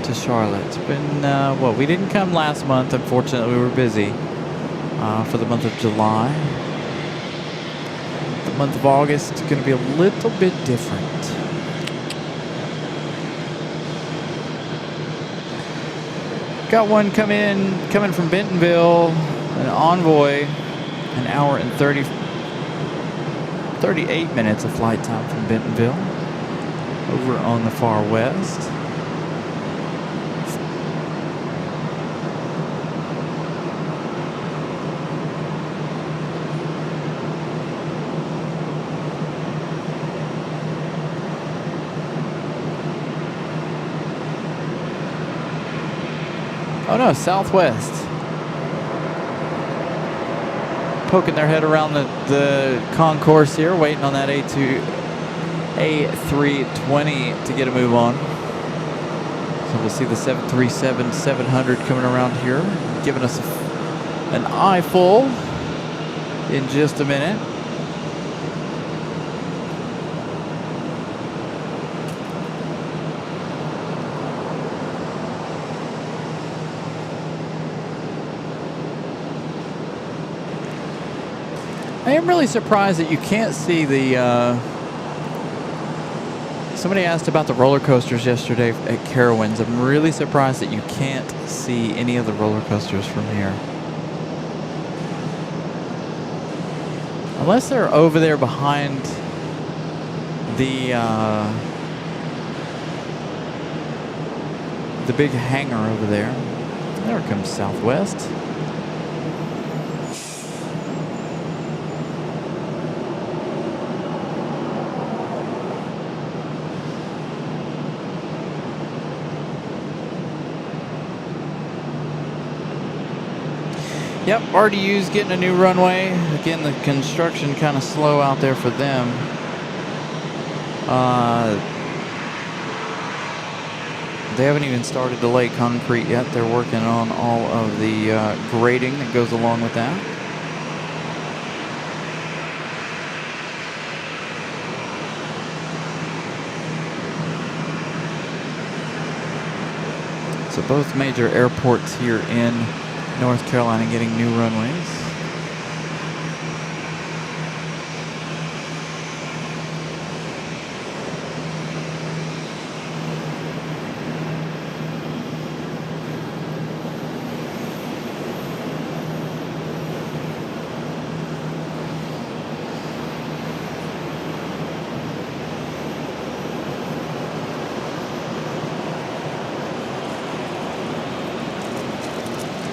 to Charlotte. It's been, well, we didn't come last month. Unfortunately, we were busy for the month of July. The month of August is going to be a little bit different. Got one coming from Bentonville, an Envoy, an hour and 38 minutes of flight time from Bentonville, over on the far west. Oh no, Southwest. Poking their head around the concourse here, waiting on that A320 to get a move on. So we'll see the 737-700 coming around here, giving us an eyeful in just a minute. I am really surprised that you can't see the, somebody asked about the roller coasters yesterday at Carowinds. I'm really surprised that you can't see any of the roller coasters from here. Unless they're over there behind the big hangar over there. There comes Southwest. Yep, RDU's getting a new runway. Again, the construction kind of slow out there for them. They haven't even started to lay concrete yet. They're working on all of the grading that goes along with that. So both major airports here in North Carolina getting new runways.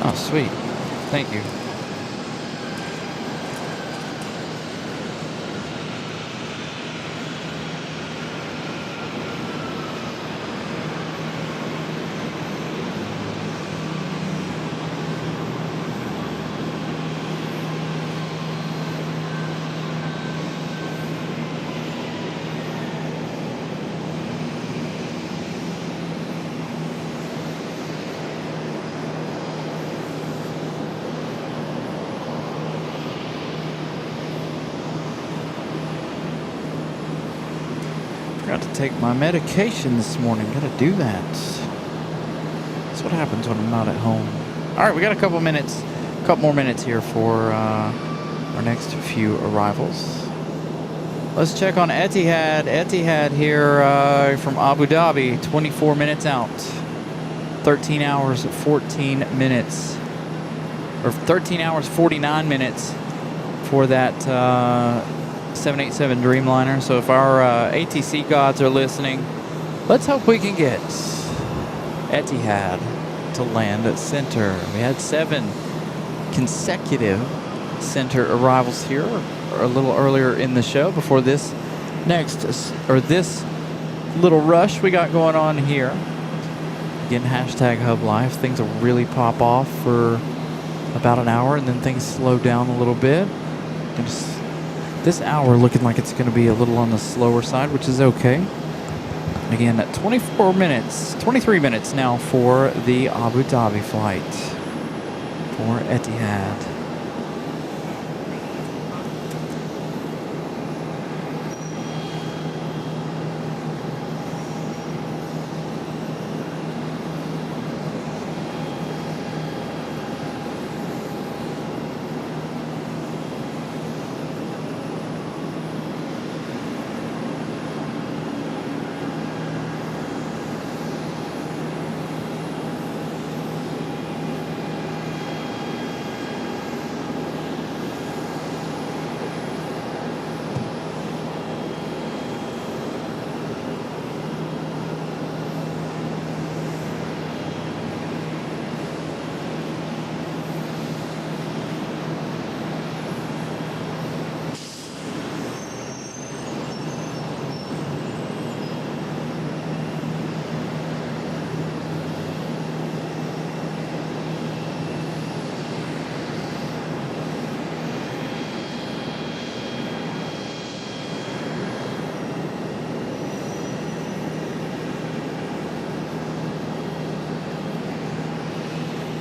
Oh, sweet. Thank you. Got to take my medication this morning. Gotta do that. That's what happens when I'm not at home. All right, we got a couple more minutes here for our next few arrivals. Let's check on Etihad. Etihad here from Abu Dhabi, 24 minutes out. 13 hours, 14 minutes. Or 13 hours, 49 minutes for that 787 Dreamliner. So if our ATC gods are listening, let's hope we can get Etihad to land at center. We had 7 consecutive center arrivals here a little earlier in the show before this this little rush we got going on here. Again, hashtag Hub Life. Things will really pop off for about an hour, and then things slow down a little bit. And just this hour looking like it's going to be a little on the slower side, which is okay. Again, at 23 minutes now for the Abu Dhabi flight for Etihad.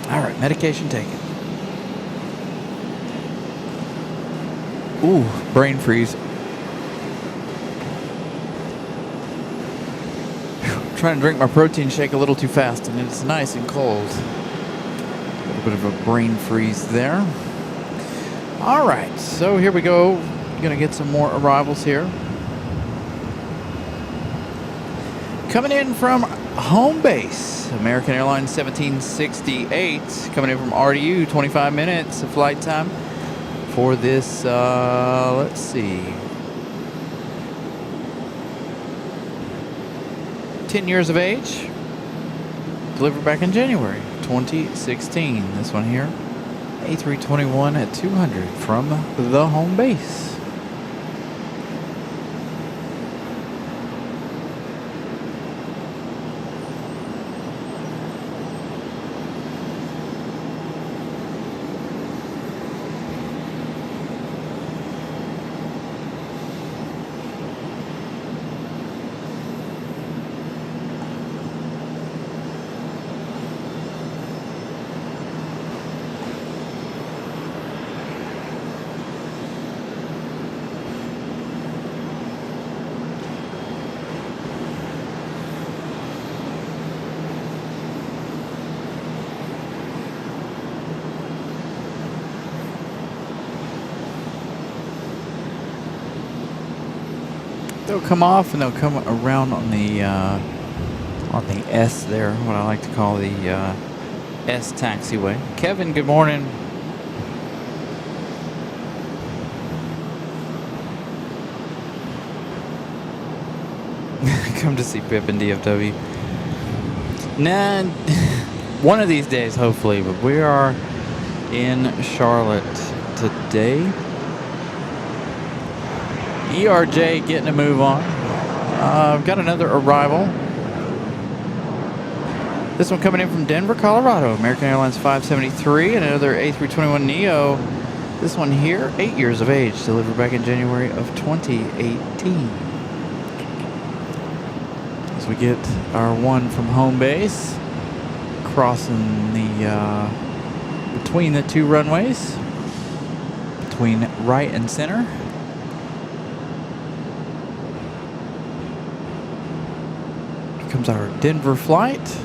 All right, medication taken. Ooh, brain freeze. I'm trying to drink my protein shake a little too fast, and it's nice and cold. A little bit of a brain freeze there. All right, so here we go. Gonna get some more arrivals here. Coming in from home base, American Airlines 1768. Coming in from RDU, 25 minutes of flight time for this, let's see, 10 years of age. Delivered back in January 2016. This one here, A321 at 200 from the home base. They'll come off and they'll come around on the S there, what I like to call the S taxiway. Kevin, good morning. Come to see Pip in DFW. Nah, one of these days, hopefully, but we are in Charlotte today. ERJ getting a move on. I've got another arrival. This one coming in from Denver, Colorado. American Airlines 573 and another A321neo. This one here, 8 years of age, delivered back in January of 2018. As we get our one from home base, crossing the between the two runways, between right and center. Comes our Denver flight.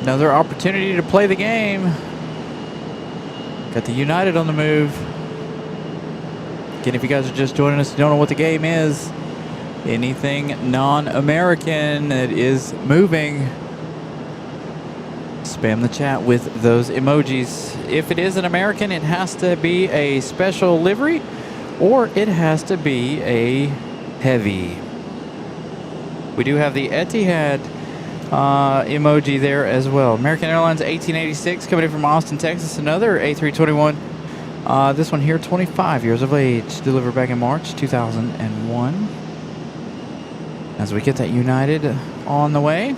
Another opportunity to play the game. Got the United on the move. Again, if you guys are just joining us, you don't know what the game is. Anything non-American that is moving, spam the chat with those emojis. If it is an American, it has to be a special livery, or it has to be a heavy. We do have the Etihad emoji there as well. American Airlines 1886 coming in from Austin, Texas. Another A321. This one here, 25 years of age, delivered back in March 2001. As we get that United on the way,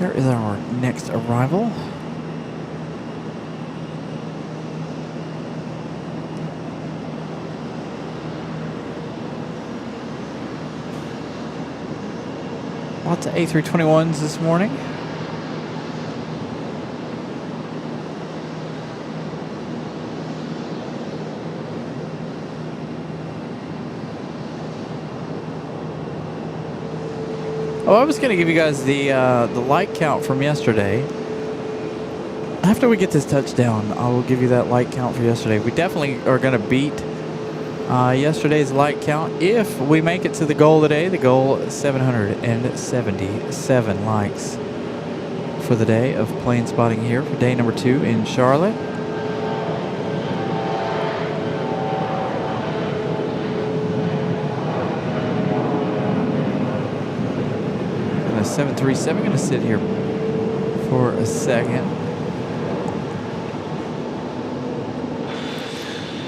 there is our next arrival. Lots of A321s this morning. Oh, I was going to give you guys the light count from yesterday. After we get this touchdown, I will give you that light count for yesterday. We definitely are going to beat yesterday's light count if we make it to the goal today. The goal is 777 likes for the day of plane spotting here for day number 2 in Charlotte. And a 737 going to sit here for a second.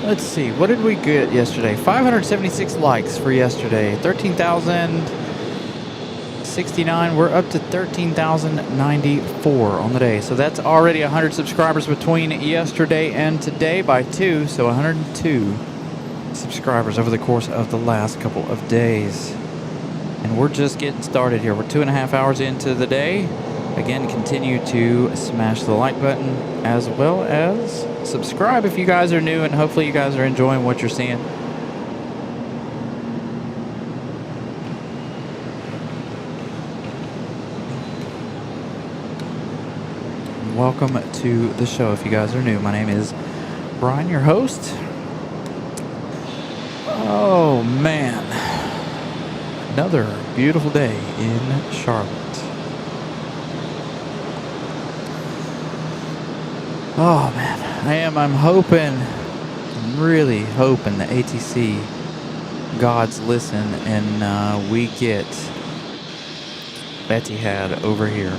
Let's see, what did we get yesterday? 576 likes for yesterday. 13,069. We're up to 13,094 on the day. So that's already 100 subscribers between yesterday and today by 2. So 102 subscribers over the course of the last couple of days. And we're just getting started here. We're 2.5 hours into the day. Again, continue to smash the like button as well as subscribe if you guys are new, and hopefully you guys are enjoying what you're seeing. Welcome to the show if you guys are new. My name is Brian, your host. Oh man, another beautiful day in Charlotte. Oh man, I'm hoping, I'm really hoping the ATC gods listen and we get Etihad over here.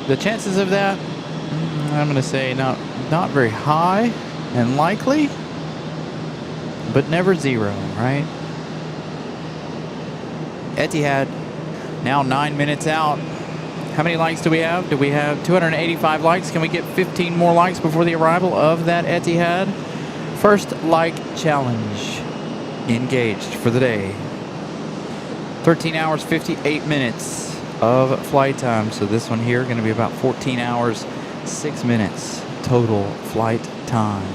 The chances of that, I'm going to say not very high and likely, but never zero, right? Etihad now 9 minutes out. How many likes do we have? Do we have 285 likes? Can we get 15 more likes before the arrival of that Etihad? First like challenge engaged for the day. 13 hours, 58 minutes of flight time. So this one here going to be about 14 hours, 6 minutes total flight time.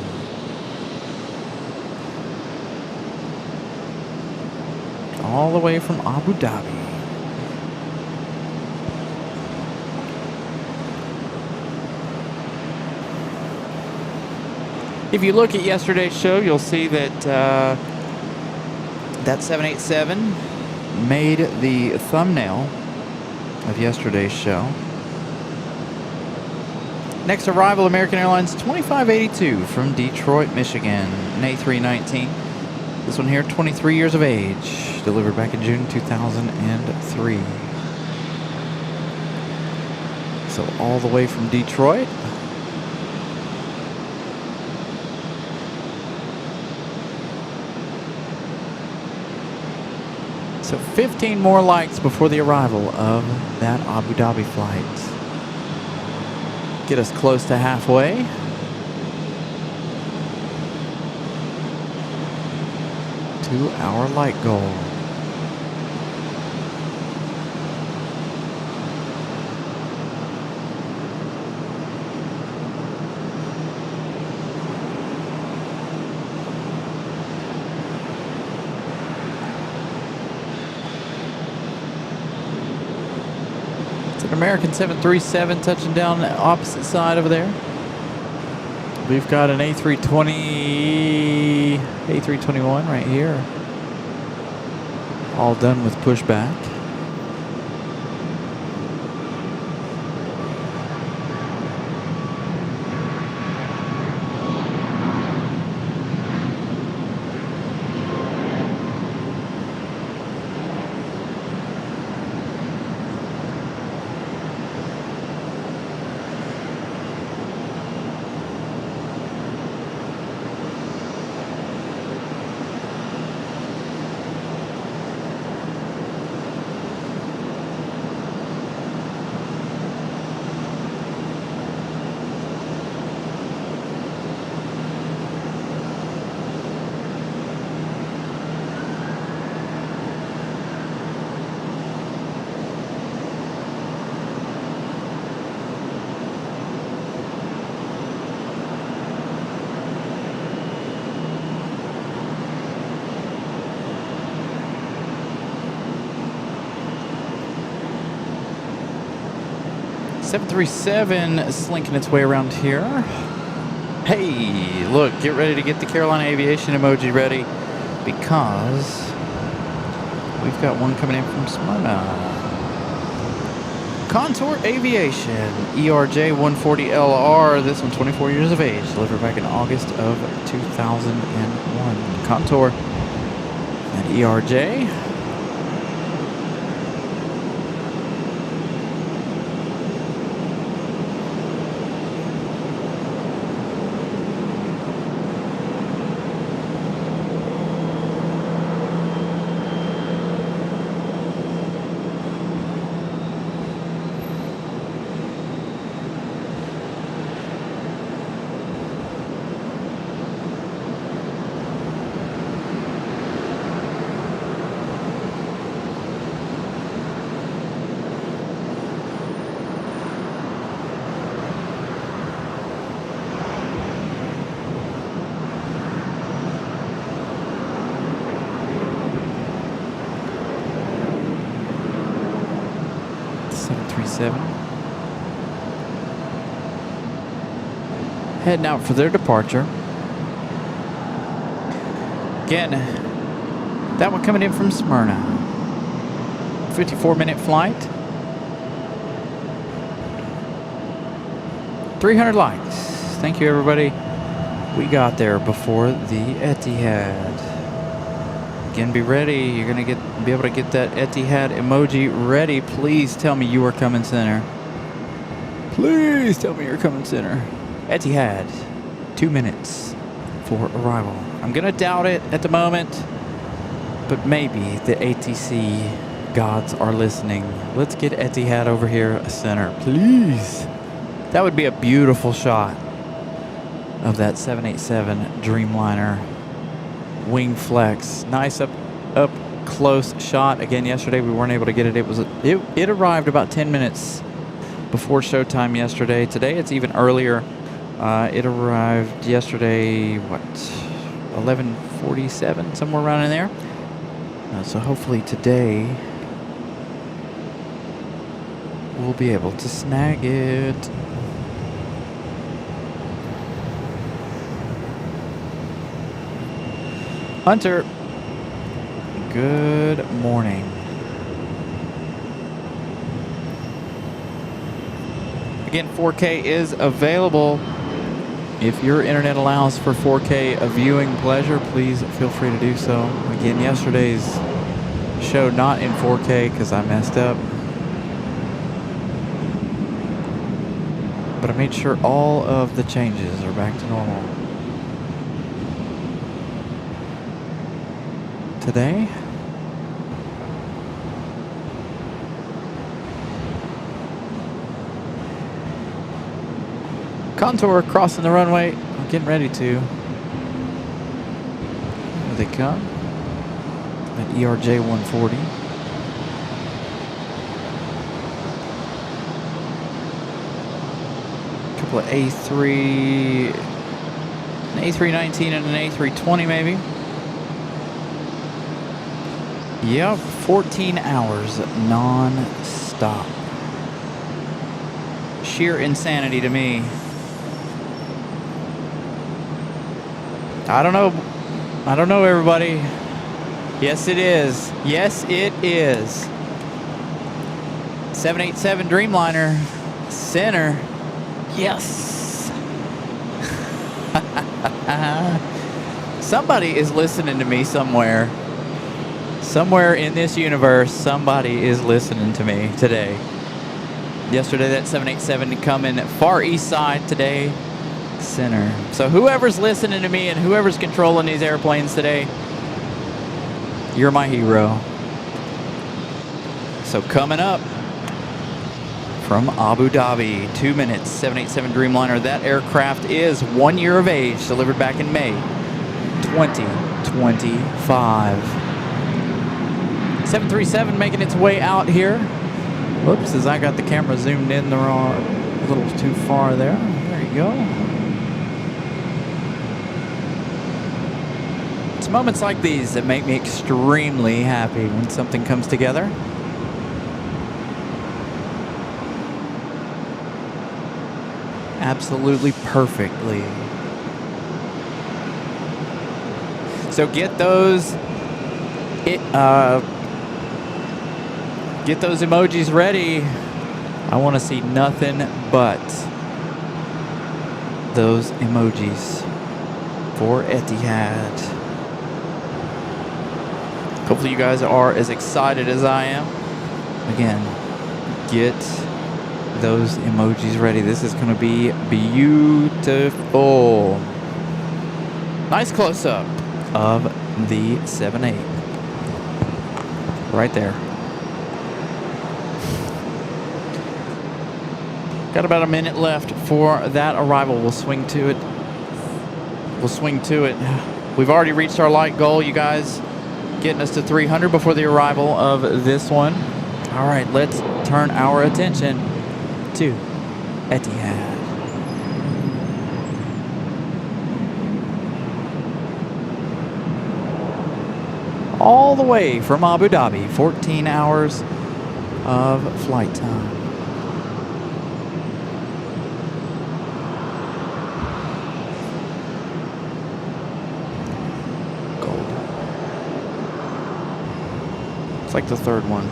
All the way from Abu Dhabi. If you look at yesterday's show, you'll see that that 787 made the thumbnail of yesterday's show. Next arrival, American Airlines 2582 from Detroit, Michigan, an A319. This one here, 23 years of age, delivered back in June 2003. So all the way from Detroit. So 15 more likes before the arrival of that Abu Dhabi flight. Get us close to halfway. To our light goal. An American 737 touching down the opposite side over there. We've got an A320, A321 right here. All done with pushback. .737 slinking its way around here. Hey, look, get ready to get the Carolina Aviation emoji ready because we've got one coming in from Smyrna. Contour Aviation, ERJ 140LR. This one 24 years of age, delivered back in August of 2001. Contour and ERJ. Heading out for their departure. Again, that one coming in from Smyrna. 54-minute flight. 300 likes. Thank you, everybody. We got there before the Etihad. Again, be ready. You're gonna be able to get that Etihad emoji ready. Please tell me you are coming center. Please tell me you're coming center. Etihad, 2 minutes for arrival. I'm gonna doubt it at the moment, but maybe the ATC gods are listening. Let's get Etihad over here center, please. That would be a beautiful shot of that 787 Dreamliner wing flex. Nice up close shot. Again, yesterday we weren't able to get it. It arrived about 10 minutes before showtime yesterday. Today it's even earlier. It arrived yesterday, 11:47, somewhere around in there. So hopefully today we'll be able to snag it. Hunter, good morning. Again, 4K is available. If your internet allows for 4K viewing pleasure, please feel free to do so. Again, yesterday's show not in 4K because I messed up. But I made sure all of the changes are back to normal. Today, Contour crossing the runway. I'm getting ready to. Here they come. That ERJ 140. A couple of A3, an A319 and an A320 maybe. Yep, 14 hours non-stop. sheer insanity to me. I don't know. I don't know, everybody. Yes, it is. Yes, it is. 787 Dreamliner. Center. Yes. Somebody is listening to me somewhere. Somewhere in this universe, somebody is listening to me today. Yesterday, that 787 coming far east side. Today, center. So whoever's listening to me and whoever's controlling these airplanes today, you're my hero. So coming up from Abu Dhabi, 2 minutes, 787 Dreamliner. That aircraft is 1 year of age, delivered back in May 2025. 737 making its way out here. Whoops, as I got the camera zoomed in the wrong, a little too far there. There you go. It's moments like these that make me extremely happy when something comes together. Absolutely perfectly. So get those emojis ready. I want to see nothing but those emojis for Etihad. Hopefully you guys are as excited as I am. Again, get those emojis ready. This is going to be beautiful. Nice close-up of the 7-8. Right there. Got about a minute left for that arrival. We'll swing to it. We've already reached our light goal, you guys. Getting us to 300 before the arrival of this one. All right, let's turn our attention to Etihad. All the way from Abu Dhabi, 14 hours of flight time. Gold. It's like the third one.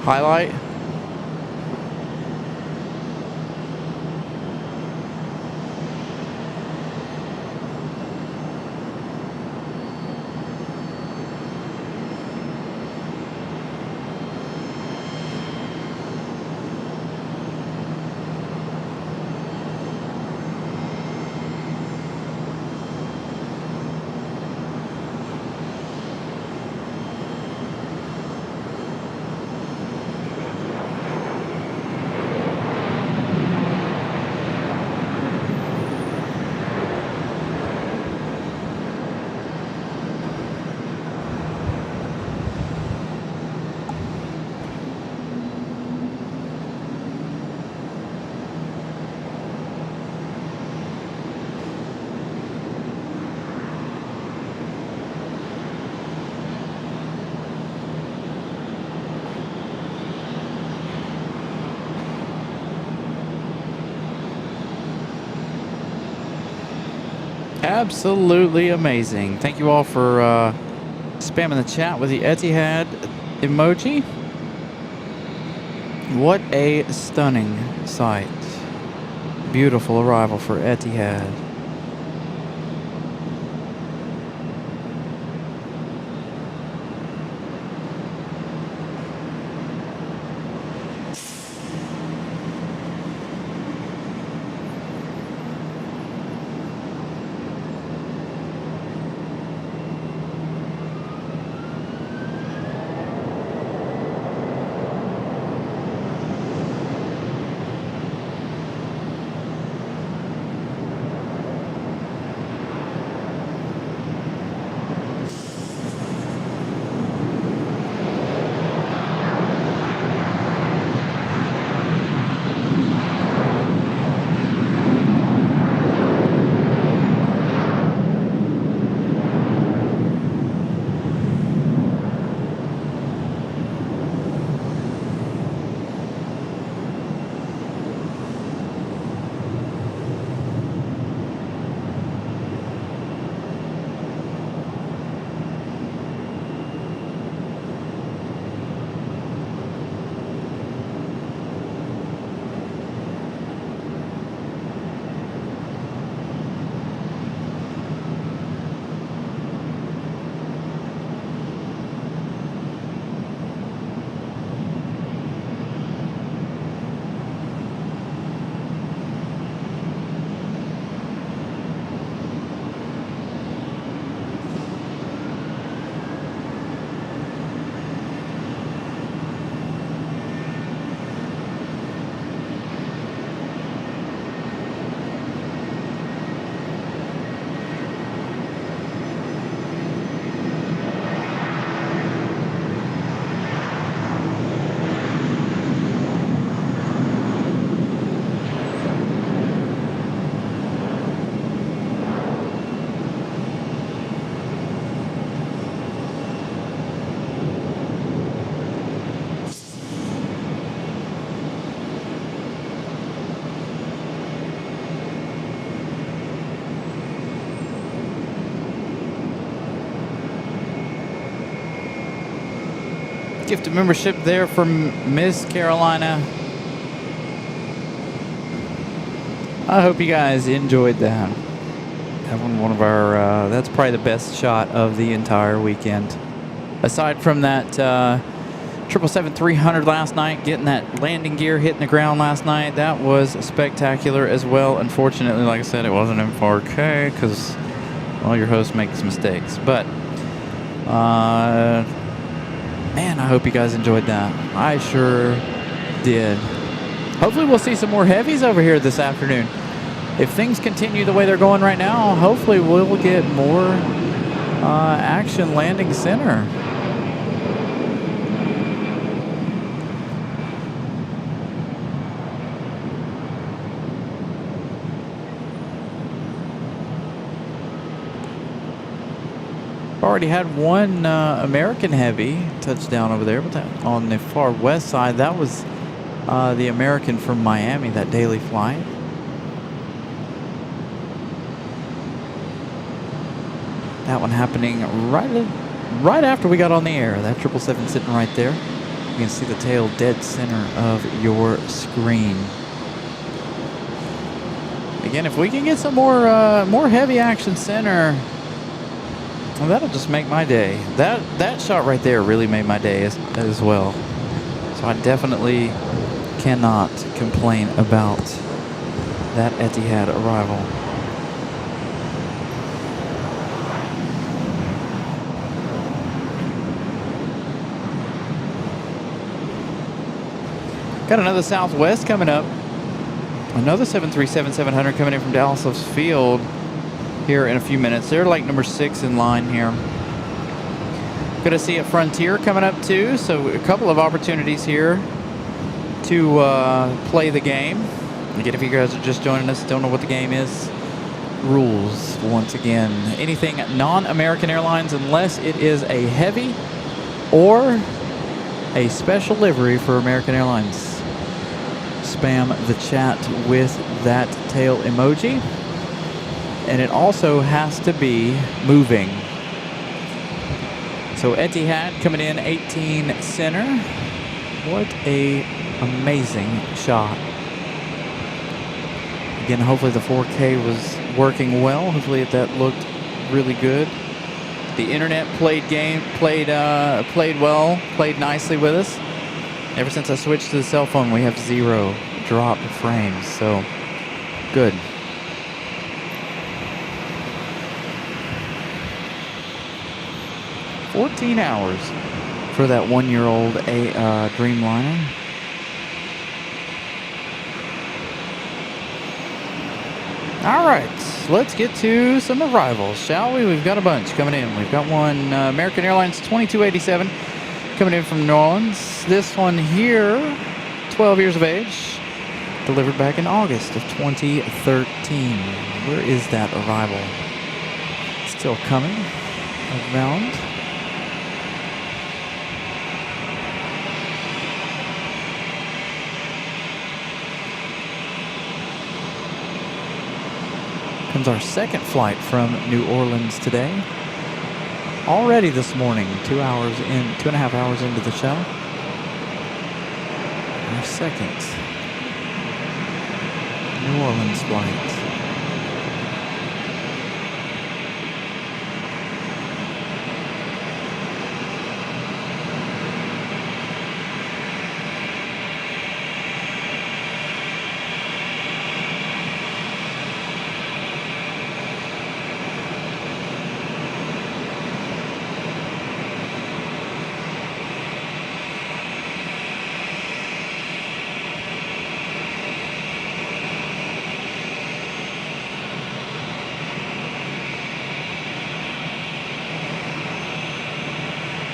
Highlight. Absolutely amazing. Thank you all for spamming the chat with the Etihad emoji. What a stunning sight. Beautiful arrival for Etihad. Gift of membership there from Miss Carolina. I hope you guys enjoyed that. That one of our, that's probably the best shot of the entire weekend. Aside from that 777-300 last night, getting that landing gear hitting the ground last night, that was spectacular as well. Unfortunately, like I said, it wasn't in 4K because, well, your host makes mistakes. But, man, I hope you guys enjoyed that. I sure did. Hopefully we'll see some more heavies over here this afternoon. If things continue the way they're going right now, hopefully we'll get more action landing center. Already had one American Heavy touchdown over there, but that, on the far west side, that was the American from Miami, that daily flight. That one happening right after we got on the air. That 777 sitting right there. You can see the tail dead center of your screen. Again, if we can get some more heavy action center, well, that'll just make my day. That shot right there really made my day as well. So I definitely cannot complain about that Etihad arrival. Got another Southwest coming up. Another 737-700 coming in from Dallas Loves Field here in a few minutes. They're like number 6 in line here. Going to see a Frontier coming up too, so a couple of opportunities here to play the game. Again, if you guys are just joining us, don't know what the game is, rules once again. Anything non-American Airlines, unless it is a heavy or a special livery for American Airlines, spam the chat with that tail emoji. And it also has to be moving. So Etihad coming in 18 center. What a amazing shot. Again, hopefully the 4K was working well. Hopefully that looked really good. The internet played well, played nicely with us. Ever since I switched to the cell phone, we have 0 drop frames, so good. $14 hours for that 1-year-old Dreamliner. All right, let's get to some arrivals, shall we? We've got a bunch coming in. We've got one American Airlines 2287 coming in from New Orleans. This one here, 12 years of age, delivered back in August of 2013. Where is that arrival? Still coming around. Comes our second flight from New Orleans today. Already this morning, 2.5 hours into the show. Our second New Orleans flight.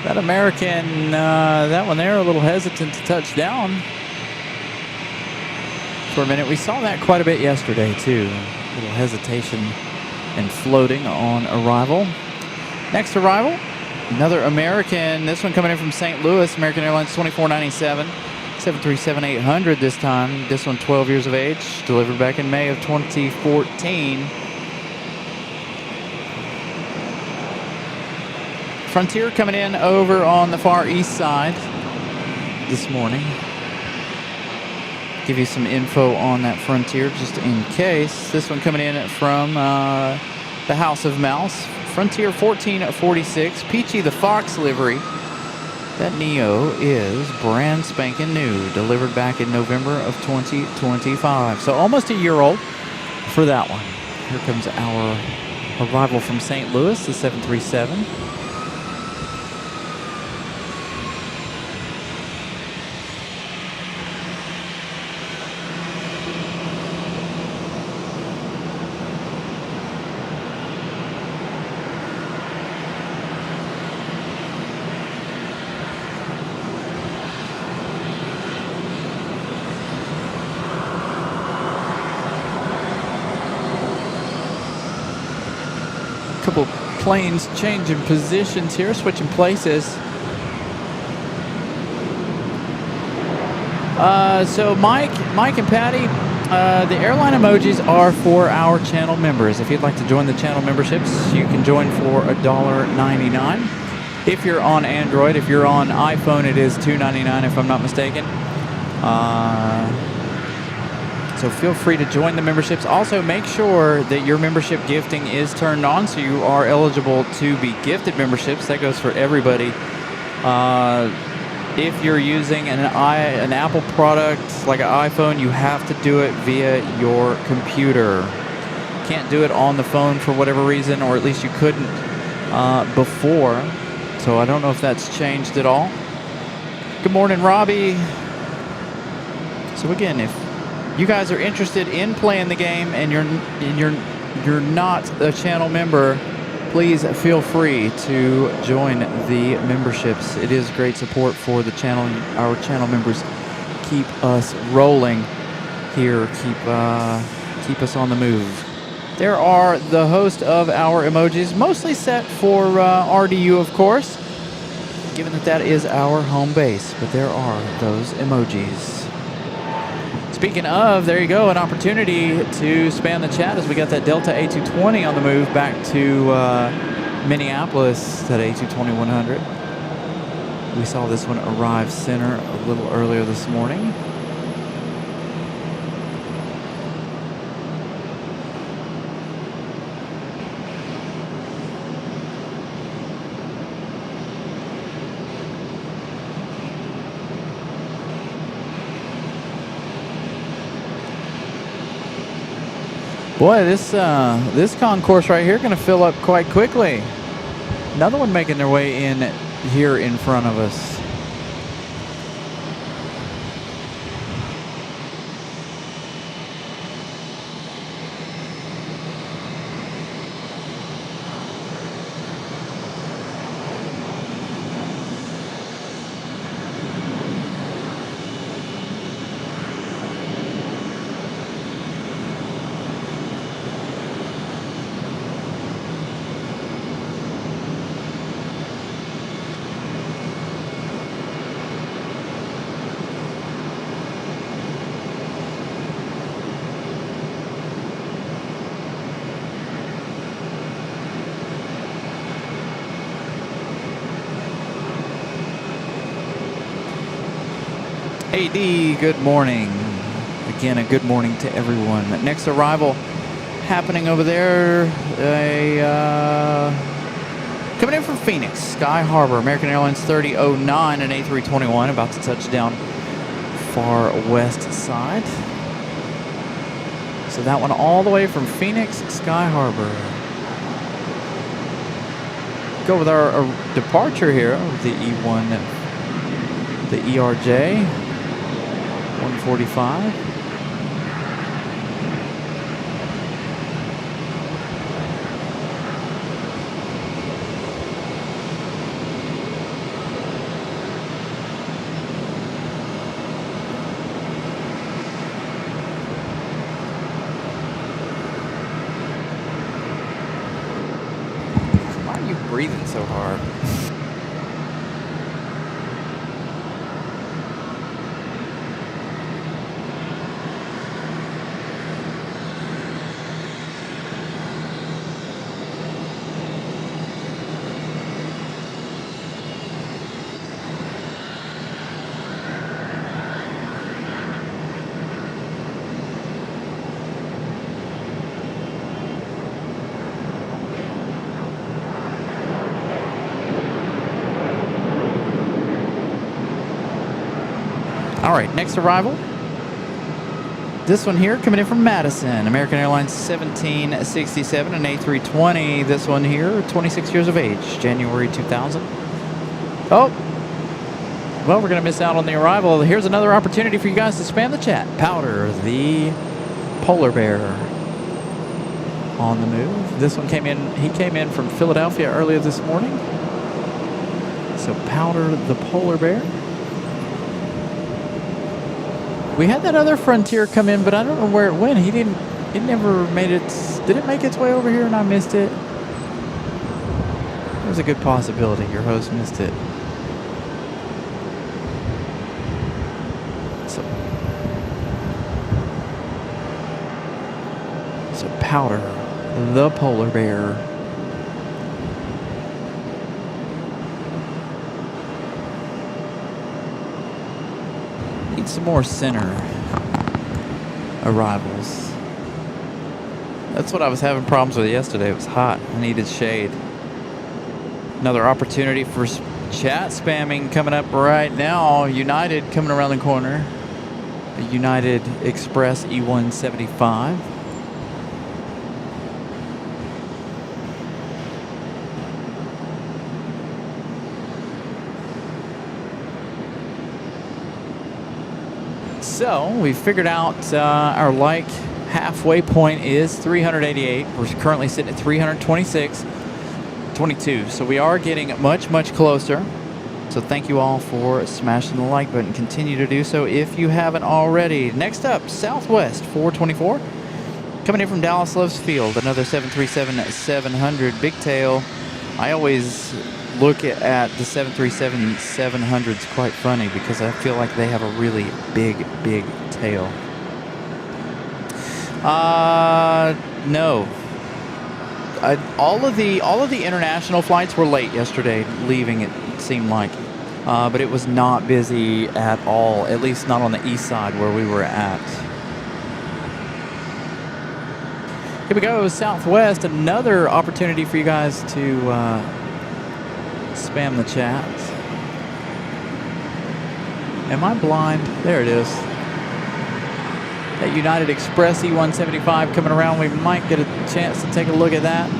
That American, that one there, a little hesitant to touch down for a minute. We saw that quite a bit yesterday, too. A little hesitation and floating on arrival. Next arrival, another American. This one coming in from St. Louis, American Airlines 2497, 737-800 this time. This one 12 years of age, delivered back in May of 2014. Frontier coming in over on the far east side. this morning. Give you some info on that Frontier just in case. This one coming in from the House of Mouse. Frontier 1446, Peachy the Fox livery. That Neo is brand spanking new, delivered back in November of 2025. So almost a year old for that one. Here comes our arrival from St. Louis, the 737. Couple planes changing positions here, switching places. So Mike and Patty, the airline emojis are for our channel members. If you'd like to join the channel memberships, you can join for $1.99. If you're on Android, if you're on iPhone, it is $2.99 if I'm not mistaken. So feel free to join the memberships. Also, make sure that your membership gifting is turned on so you are eligible to be gifted memberships. That goes for everybody. If you're using an Apple product like an iPhone, you have to do it via your computer. Can't do it on the phone for whatever reason, or at least you couldn't before. So I don't know if that's changed at all. Good morning, Robbie. So again, if you guys are interested in playing the game and you're not a channel member, please feel free to join the memberships. It is great support for the channel. Our channel members keep us rolling here, keep us on the move. There are the host of our emojis, mostly set for RDU, of course, given that that is our home base. But there are those emojis. Speaking of, there you go, an opportunity to spam the chat as we got that Delta A220 on the move back to Minneapolis, that A220-100. We saw this one arrive center a little earlier this morning. Boy, this concourse right here going to fill up quite quickly. Another one making their way in here in front of us. AD, good morning. Again, a good morning to everyone. Next arrival happening over there, coming in from Phoenix, Sky Harbor, American Airlines 3009 and A321, about to touch down far west side. So that one all the way from Phoenix, Sky Harbor. Go with our departure here, the E1, the ERJ. 145. Why are you breathing so hard? All right, next arrival. This one here coming in from Madison, American Airlines 1767, an A320. This one here, 26 years of age, January 2000. Oh, well, we're going to miss out on the arrival. Here's another opportunity for you guys to spam the chat. Powder, the polar bear, on the move. This one came in, he came in from Philadelphia earlier this morning. So Powder, the polar bear. We had that other Frontier come in, but I don't know where it went. It never made it. Did it make its way over here and I missed it? There's a good possibility your host missed it. So Powder, the polar bear. Need some more center arrivals. That's what I was having problems with yesterday. It was hot. I needed shade. Another opportunity for chat spamming coming up right now. United coming around the corner. A United Express E175. So we figured out our like halfway point is 388. We're currently sitting at 326.22. So we are getting much, much closer. So thank you all for smashing the like button. Continue to do so if you haven't already. Next up, Southwest 424. Coming in from Dallas Loves Field, another 737-700 big tail. I always look at the 737-700s quite funny because I feel like they have a really big tail. No. All of the international flights were late yesterday, leaving, it seemed like. But it was not busy at all, at least not on the east side where we were at. Here we go, Southwest, another opportunity for you guys to spam the chat. Am I blind? There it is. That United Express E175 coming around. We might get a chance to take a look at that.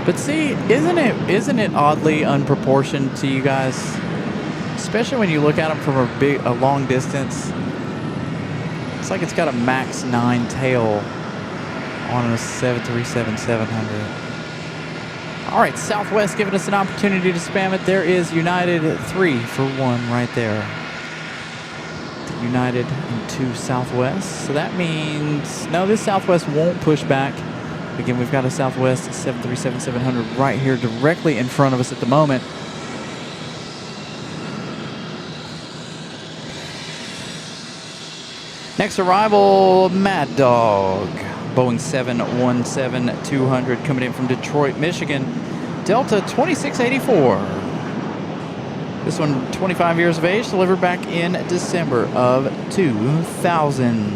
But see, isn't it oddly unproportioned to you guys? Especially when you look at them from a long distance. It's like it's got a max 9 tail on a 737-700. All right, Southwest giving us an opportunity to spam it. There is United 3 for 1 right there. United and 2 Southwest. So that means, no, this Southwest won't push back. Again, we've got a Southwest 737-700 right here directly in front of us at the moment. Next arrival, Mad Dog. Boeing 717-200 coming in from Detroit, Michigan. Delta 2684. This one, 25 years of age, delivered back in December of 2000.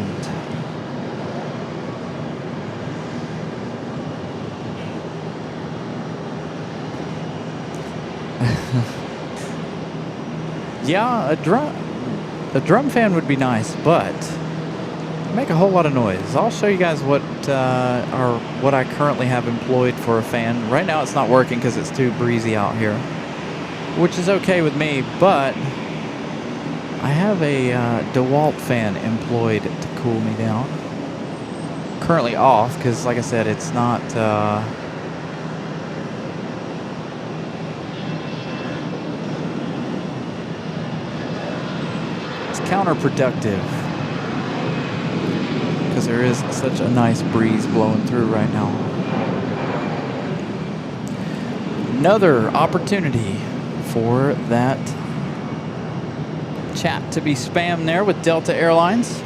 Yeah, a drum fan would be nice, but make a whole lot of noise. I'll show you guys what I currently have employed for a fan. Right now it's not working because it's too breezy out here, which is okay with me, but I have a DeWalt fan employed to cool me down. Currently off because, like I said, it's not it's counterproductive because there is such a nice breeze blowing through right now. Another opportunity for that chat to be spammed there with Delta Airlines.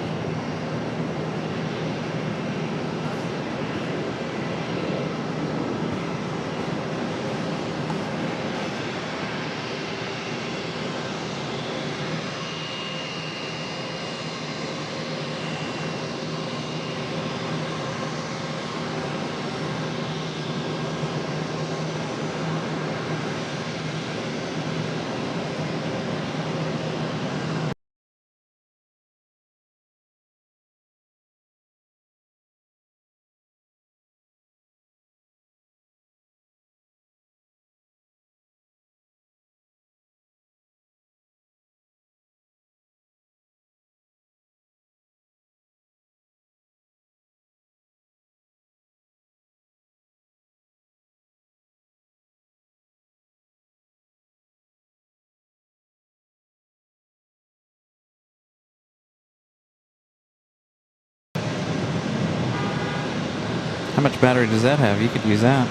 much battery does that have? You could use that.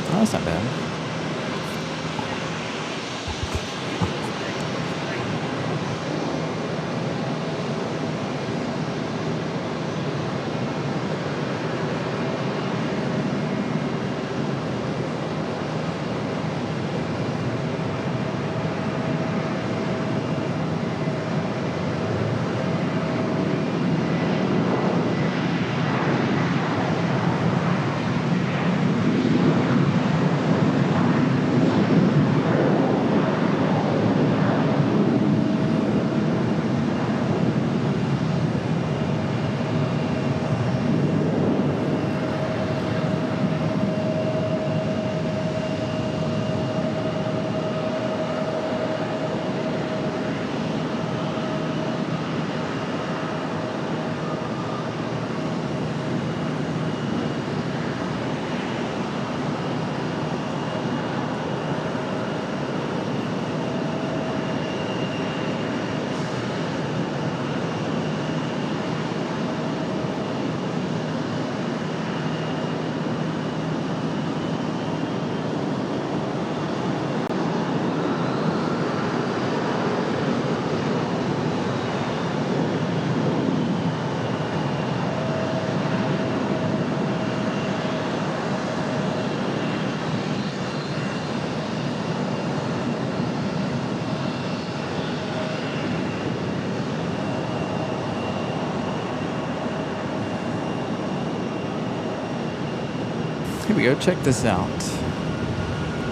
Oh, that's not bad. Here we go. Check this out.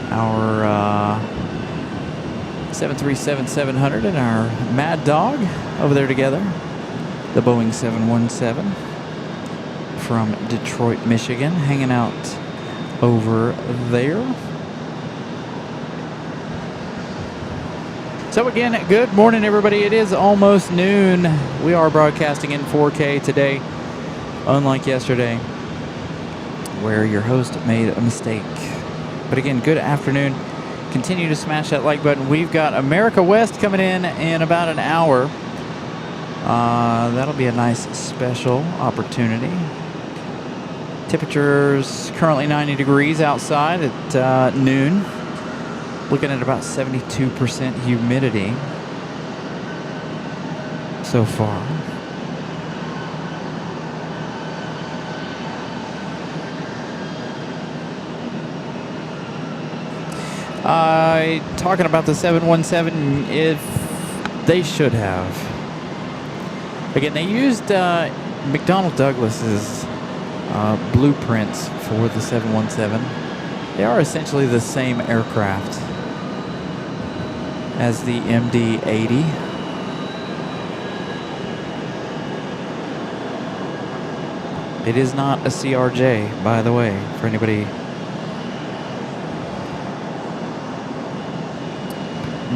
Our 737-700 and our Mad Dog over there together. The Boeing 717 from Detroit, Michigan, hanging out over there. So again, good morning, everybody. It is almost noon. We are broadcasting in 4K today, unlike yesterday, where your host made a mistake. But again, good afternoon. Continue to smash that like button. We've got America West coming in about an hour. That'll be a nice special opportunity. Temperatures currently 90 degrees outside at noon. Looking at about 72% humidity so far. Talking about the 717, if they should have. Again, they used McDonnell Douglas's blueprints for the 717. They are essentially the same aircraft as the MD-80. It is not a CRJ, by the way, for anybody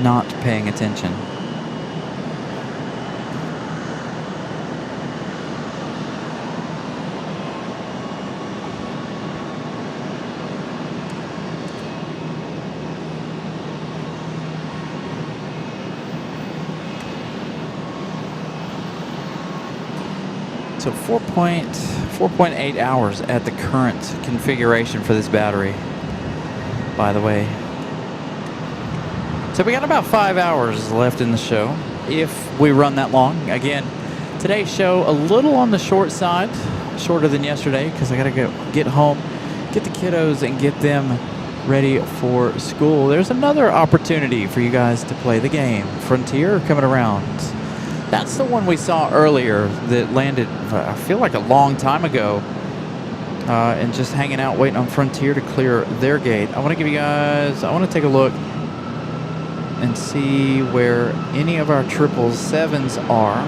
not paying attention. So 4.8 hours at the current configuration for this battery, by the way. So we got about 5 hours left in the show, if we run that long. Again, today's show a little on the short side, shorter than yesterday, because I got to get home, get the kiddos, and get them ready for school. There's another opportunity for you guys to play the game. Frontier coming around. That's the one we saw earlier that landed, I feel like a long time ago, and just hanging out waiting on Frontier to clear their gate. I want to give you guys, I want to take a look and see where any of our 777s are.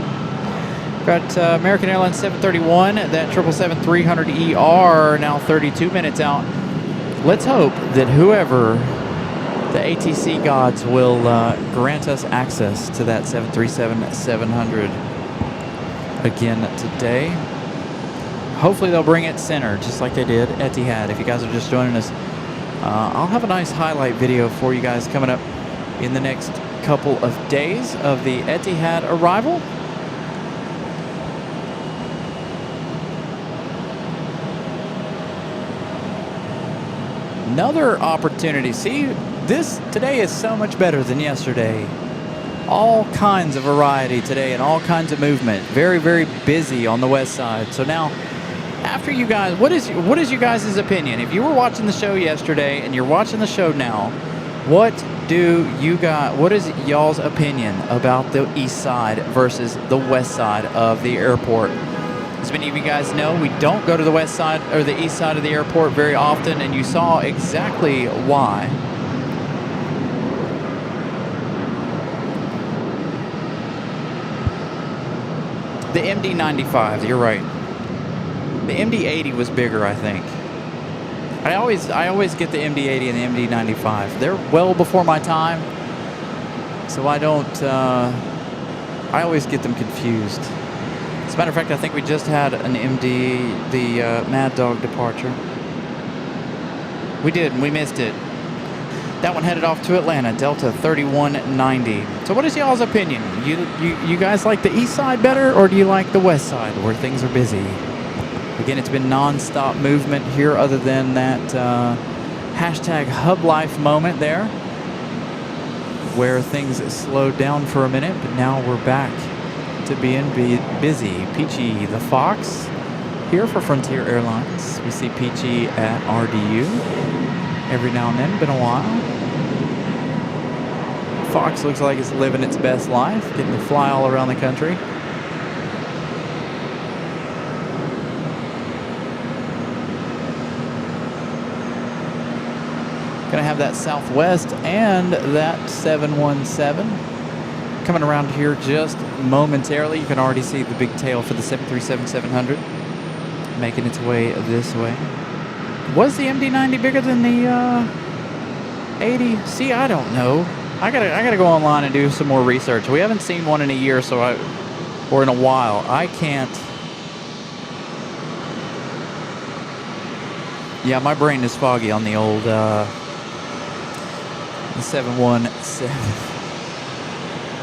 Got American Airlines 731, that 777-300ER now 32 minutes out. Let's hope that whoever the ATC gods will grant us access to that 737-700 again today. Hopefully they'll bring it center, just like they did Etihad. If you guys are just joining us, I'll have a nice highlight video for you guys coming up in the next couple of days of the Etihad arrival. Another opportunity. See, this today is so much better than yesterday. All kinds of variety today and all kinds of movement. Very, very busy on the west side. So now, after you guys, what is you guys' opinion? If you were watching the show yesterday and you're watching the show now, what is y'all's opinion about the east side versus the west side of the airport? As many of you guys know, we don't go to the west side or the east side of the airport very often, and you saw exactly why. The MD-95, you're right. The MD-80 was bigger, I think. I always get the MD-80 and the MD-95. They're well before my time, so I always get them confused. As a matter of fact, I think we just had an MD, the Mad Dog departure. We did, and we missed it. That one headed off to Atlanta, Delta 3190. So what is y'all's opinion? You guys like the east side better, or do you like the west side where things are busy? Again, it's been non-stop movement here other than that hashtag hub life moment there where things slowed down for a minute, but now we're back to being busy. Peachy the Fox here for Frontier Airlines. We see Peachy at RDU every now and then. Been a while. Fox looks like it's living its best life, getting to fly all around the country. Gonna have that Southwest and that 717 coming around here just momentarily. You can already see the big tail for the 737-700 making its way this way. Was the MD-90 bigger than the 80? See, I don't know. I gotta go online and do some more research. We haven't seen one in a year, or in a while. I can't. Yeah, my brain is foggy on the old the 717.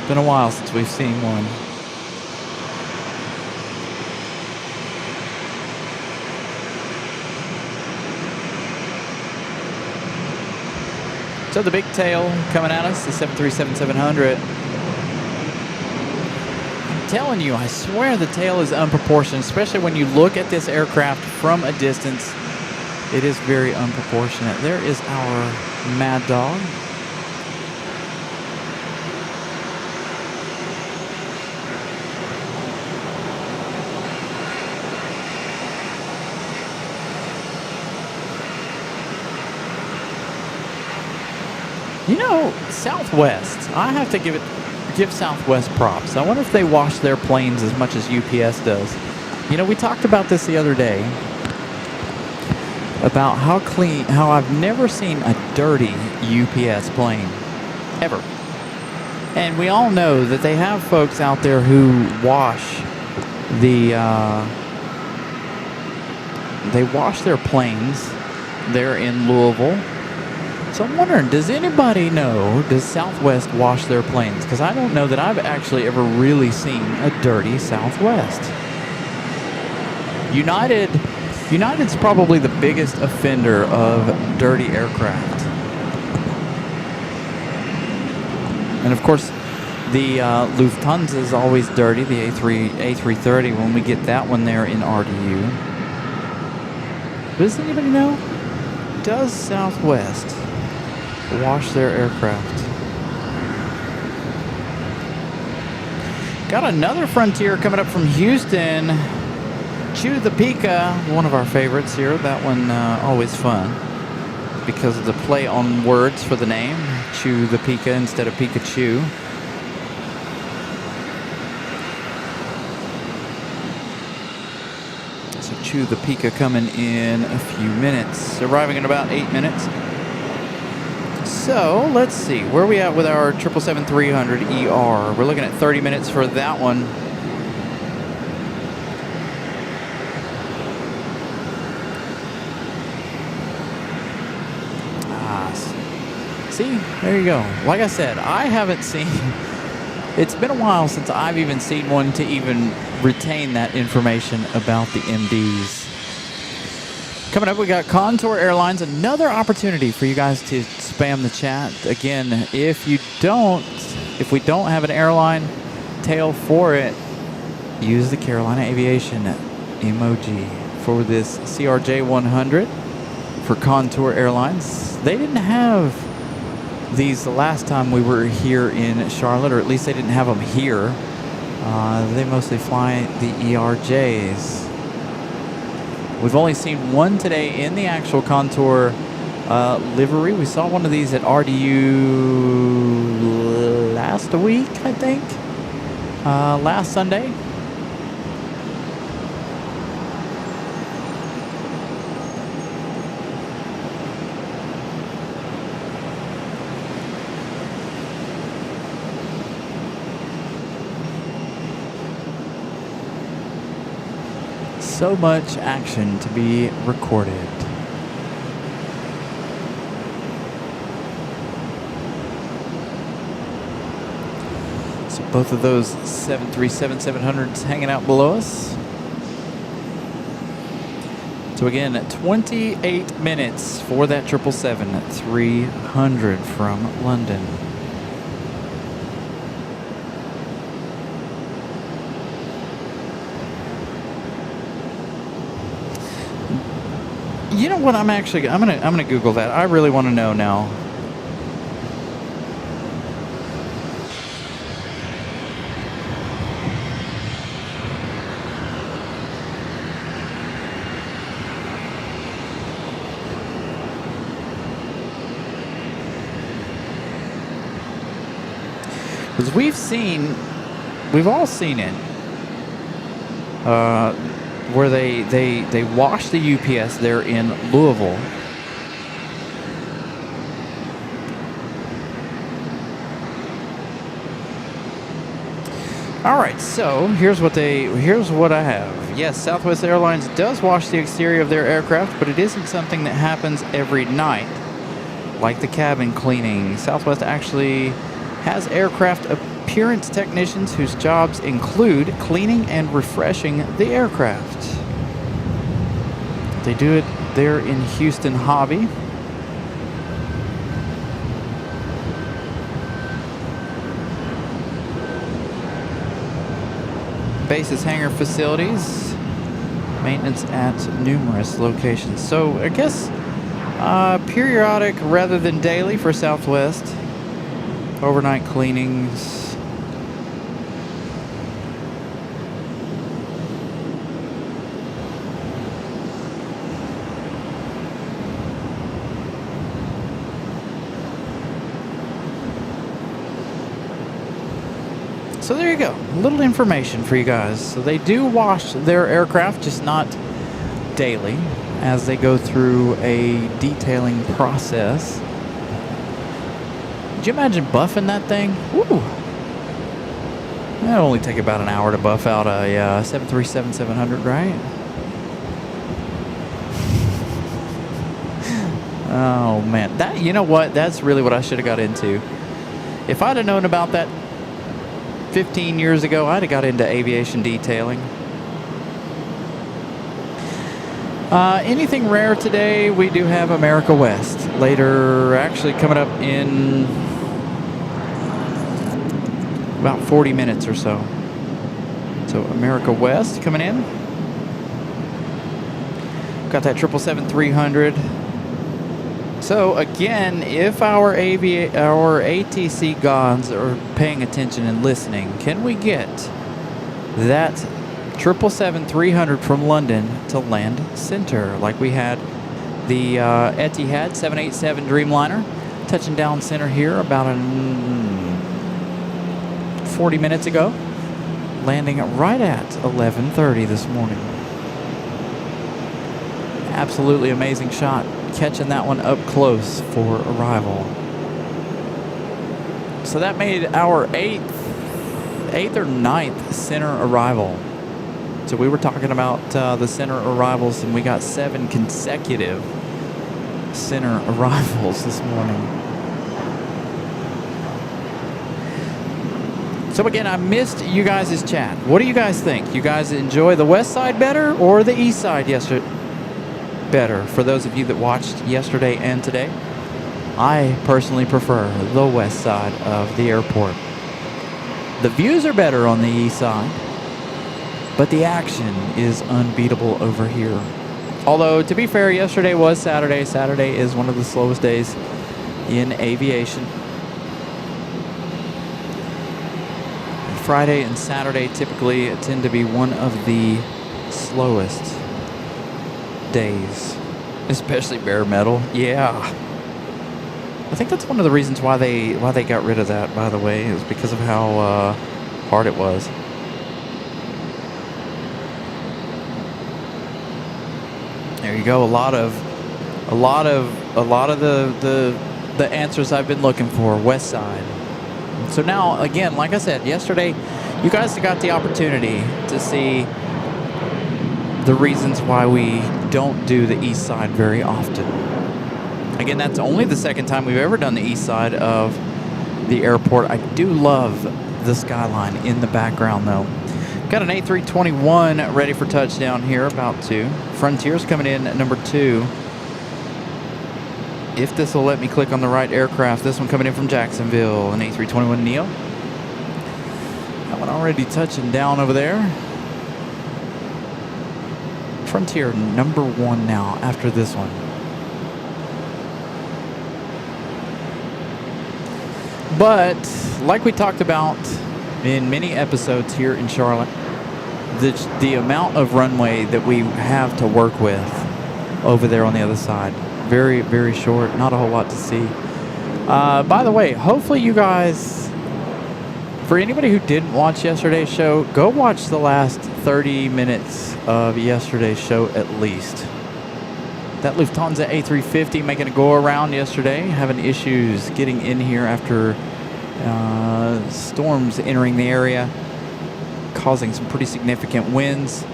Been a while since we've seen one. So the big tail coming at us, the 737-700. I'm telling you, I swear the tail is unproportioned, especially when you look at this aircraft from a distance. It is very unproportionate. There is our Mad Dog. You know, Southwest, I have to give Southwest props. I wonder if they wash their planes as much as UPS does. You know, we talked about this the other day, about how I've never seen a dirty UPS plane, ever. And we all know that they have folks out there who wash they wash their planes there in Louisville. So I'm wondering, does Southwest wash their planes? Because I don't know that I've actually ever really seen a dirty Southwest. United's probably the biggest offender of dirty aircraft. And of course, the Lufthansa is always dirty, the A330, when we get that one there in RDU. Does anybody know? Does Southwest wash their aircraft? Got another Frontier coming up from Houston. Chew the Pika, one of our favorites here. That one always fun because of the play on words for the name. Chew the Pika instead of Pikachu. So Chew the Pika coming in a few minutes, arriving in about 8 minutes. So let's see, where are we at with our 777-300ER? We're looking at 30 minutes for that one. See, there you go. Like I said, I haven't seen, it's been a while since I've even seen one to even retain that information about the MDs. Coming up, we got Contour Airlines. Another opportunity for you guys to spam the chat. Again, if we don't have an airline tail for it, use the Carolina Aviation emoji for this CRJ 100 for Contour Airlines. They didn't have these the last time we were here in Charlotte, or at least they didn't have them here. They mostly fly the ERJs. We've only seen one today in the actual Contour livery. We saw one of these at RDU last week, I think. Last Sunday. So much action to be recorded. So both of those 737-700s hanging out below us. So again, 28 minutes for that 777-300 from London. You know what? I'm gonna Google that. I really want to know now. Because we've all seen it. Where they wash the UPS there in Louisville. All right, so here's what I have. Yes, Southwest Airlines does wash the exterior of their aircraft, but it isn't something that happens every night, like the cabin cleaning. Southwest actually has aircraft appearance technicians whose jobs include cleaning and refreshing the aircraft. They do it there in Houston Hobby. Bases hangar facilities, maintenance at numerous locations. So I guess periodic rather than daily for Southwest. Overnight cleanings. So there you go, a little information for you guys. So they do wash their aircraft, just not daily, as they go through a detailing process. Could you imagine buffing that thing? Woo! That'll only take about an hour to buff out a 737-700, right? Oh man, that, you know what? That's really what I should have got into. If I'd have known about that 15 years ago, I'd have got into aviation detailing. Anything rare today? We do have America West. Later, actually coming up in about 40 minutes or so. So America West coming in. Got that 777-300. So again, if our ATC gods are paying attention and listening, can we get that 777-300 from London to land center like we had the Etihad 787 Dreamliner touching down center here about 40 minutes ago, landing right at 11:30 this morning. Absolutely amazing shot, catching that one up close for arrival. So that made our eighth or ninth center arrival. So we were talking about the center arrivals, and we got 7 consecutive center arrivals this morning. So again, I missed you guys' chat. What do you guys think? You guys enjoy the west side better or the east side yesterday? better. For those of you that watched yesterday and today, I personally prefer the west side of the airport. The views are better on the east side, but the action is unbeatable over here. Although, to be fair, yesterday was Saturday. Saturday is one of the slowest days in aviation. Friday and Saturday typically tend to be one of the slowest days, especially bare metal. Yeah, I think that's one of the reasons why they got rid of that, by the way, is because of how hard it was. There you go. A lot of the answers I've been looking for, west side. So now, again, like I said, yesterday, you guys got the opportunity to see the reasons why we don't do the east side very often. Again, that's only the second time we've ever done the east side of the airport. I do love the skyline in the background, though. Got an A321 ready for touchdown here, about to. Frontier's coming in at number 2. If this will let me click on the right aircraft, this one coming in from Jacksonville, an A321neo. That one already touching down over there. Frontier number 1 now after this one. But like we talked about in many episodes here in Charlotte, the amount of runway that we have to work with over there on the other side, very, very short, not a whole lot to see. By the way, hopefully you guys, for anybody who didn't watch yesterday's show, go watch the last 30 minutes of yesterday's show at least. That Lufthansa A350 making a go around yesterday, having issues getting in here after storms entering the area, causing some pretty significant winds.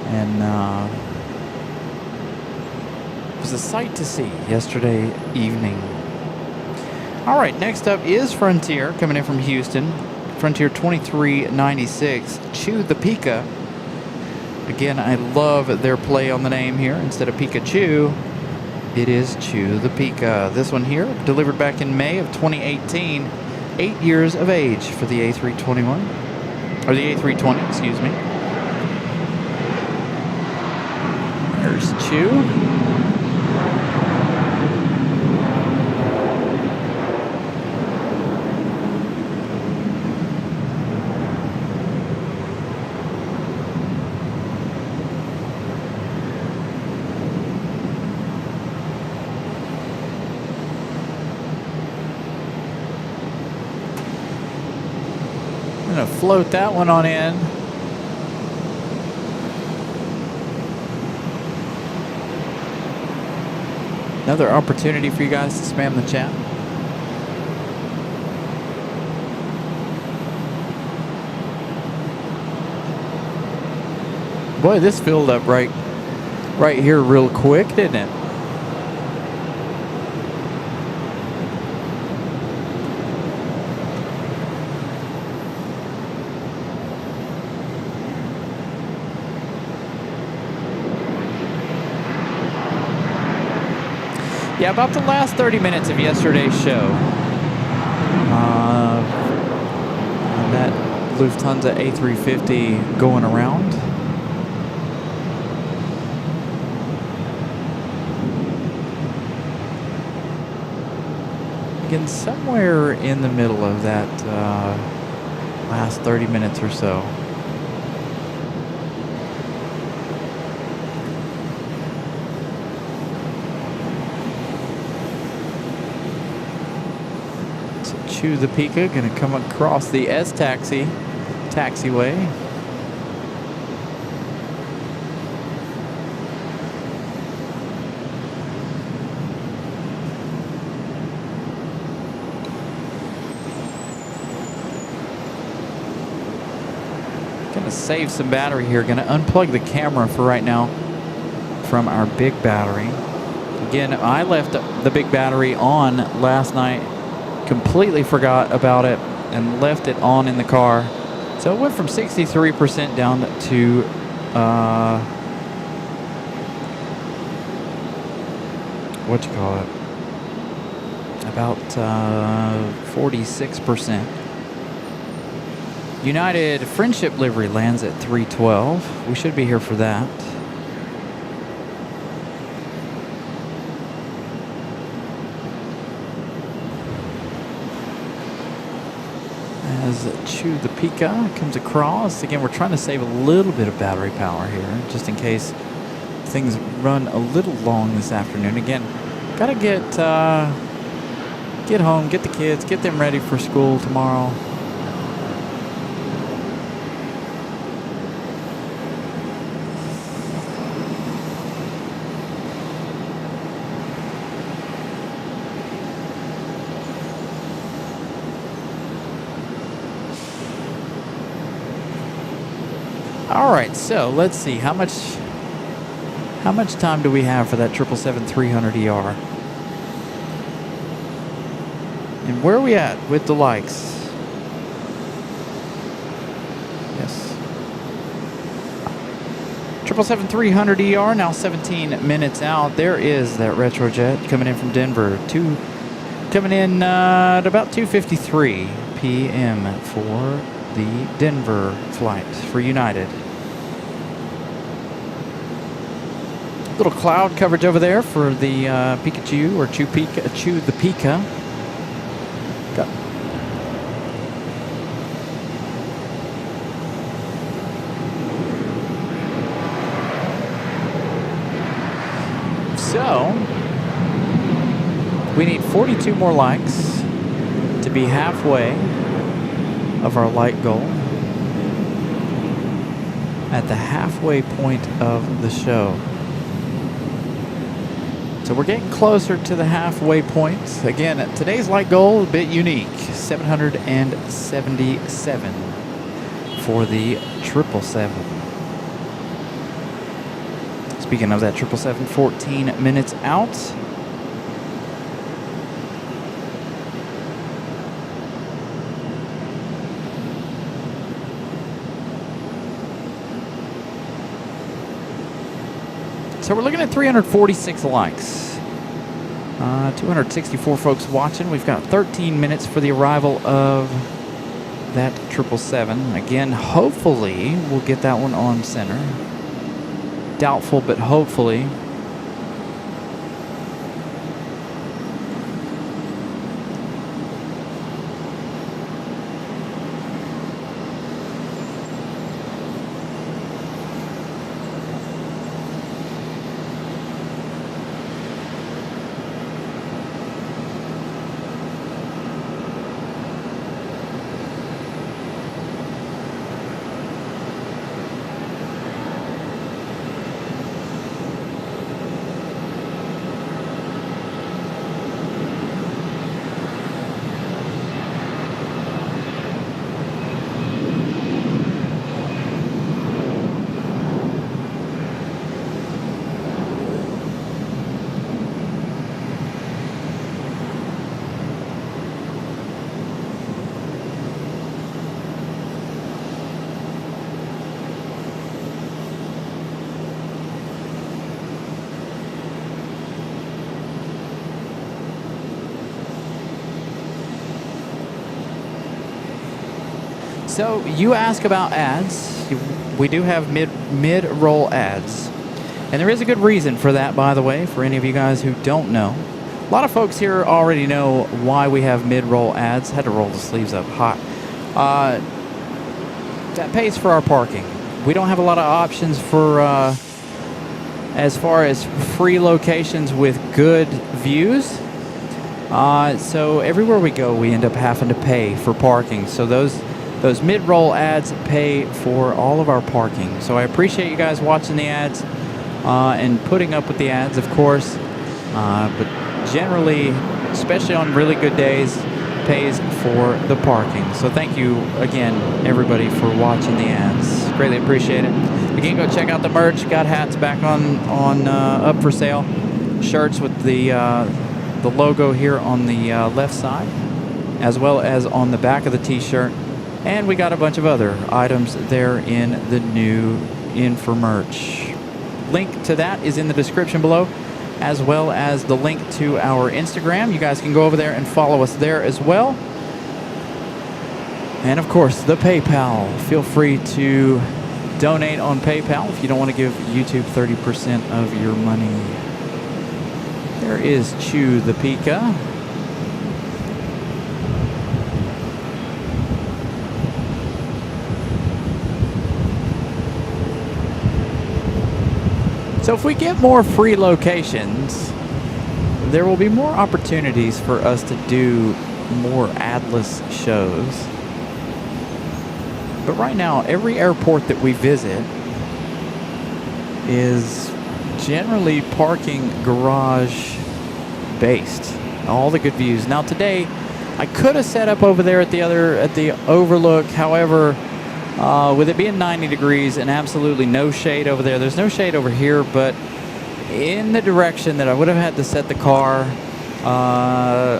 And it was a sight to see yesterday evening. All right, next up is Frontier coming in from Houston. Frontier 2396, Chew the Pika. Again, I love their play on the name here. Instead of Pikachu, it is Chew the Pika. This one here, delivered back in May of 2018. 8 years of age for the A321, or the A320, excuse me. There's Chew. Gonna float that one on in. Another opportunity for you guys to spam the chat. Boy, this filled up right here real quick, didn't it? Yeah, about the last 30 minutes of yesterday's show. That Lufthansa A350 going around. Again, somewhere in the middle of that last 30 minutes or so. Chew the Pika, gonna come across the S-Taxi taxiway. Gonna save some battery here. Gonna unplug the camera for right now from our big battery. Again, I left the big battery on last night. Completely forgot about it and left it on in the car. So it went from 63% down to what you call it, about 46%. United Friendship livery lands at 3:12. We should be here for that. As Chew the Pika comes across. Again, we're trying to save a little bit of battery power here, just in case things run a little long this afternoon. Again, gotta get home, get the kids, get them ready for school tomorrow. All right, so let's see how much time do we have for that 777-300ER? And where are we at with the likes? Yes. 777-300ER now 17 minutes out. There is that retrojet coming in from Denver. Coming in at about 2:53 p.m. for the Denver flight for United. Little cloud coverage over there for the Pikachu or Chew the Pika. So we need 42 more likes to be halfway of our like goal at the halfway point of the show. So we're getting closer to the halfway point. Again, today's like goal a bit unique, 777 for the 777. Speaking of that 777, 14 minutes out. So we're looking at 346 likes. 264 folks watching. We've got 13 minutes for the arrival of that 777. Again, hopefully we'll get that one on center. Doubtful, but hopefully. So you ask about ads. We do have mid-roll ads. And there is a good reason for that, by the way, for any of you guys who don't know. A lot of folks here already know why we have mid-roll ads. Had to roll the sleeves up hot. That pays for our parking. We don't have a lot of options for as far as free locations with good views. So everywhere we go, we end up having to pay for parking. So those mid-roll ads pay for all of our parking. So I appreciate you guys watching the ads and putting up with the ads, of course. But generally, especially on really good days, pays for the parking. So thank you again, everybody, for watching the ads. Greatly appreciate it. Again, go check out the merch. Got hats back on up for sale. Shirts with the logo here on the left side, as well as on the back of the t-shirt. And we got a bunch of other items there in the new Infomerch. Link to that is in the description below. as well as the link to our Instagram. You guys can go over there and follow us there as well. And of course, the PayPal. Feel free to donate on PayPal if you don't want to give YouTube 30% of your money. There is Chew the Pika. So if we get more free locations, there will be more opportunities for us to do more adless shows. But right now, every airport that we visit is generally parking garage based. All the good views. Now today, I could have set up over there at the overlook. However, with it being 90 degrees and absolutely no shade over there, there's no shade over here, but in the direction that I would have had to set the car,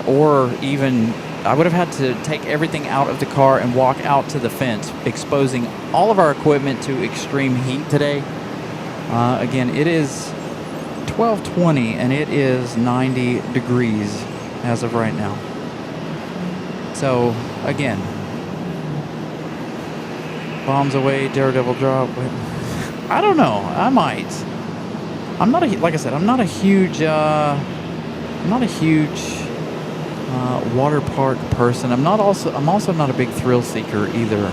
or even I would have had to take everything out of the car and walk out to the fence, exposing all of our equipment to extreme heat today. Again, it is 12:20 and it is 90 degrees as of right now. So again, bombs away, daredevil drop. I don't know. I might. I'm not a, like I said, I'm not a huge water park person. I'm also not a big thrill seeker either.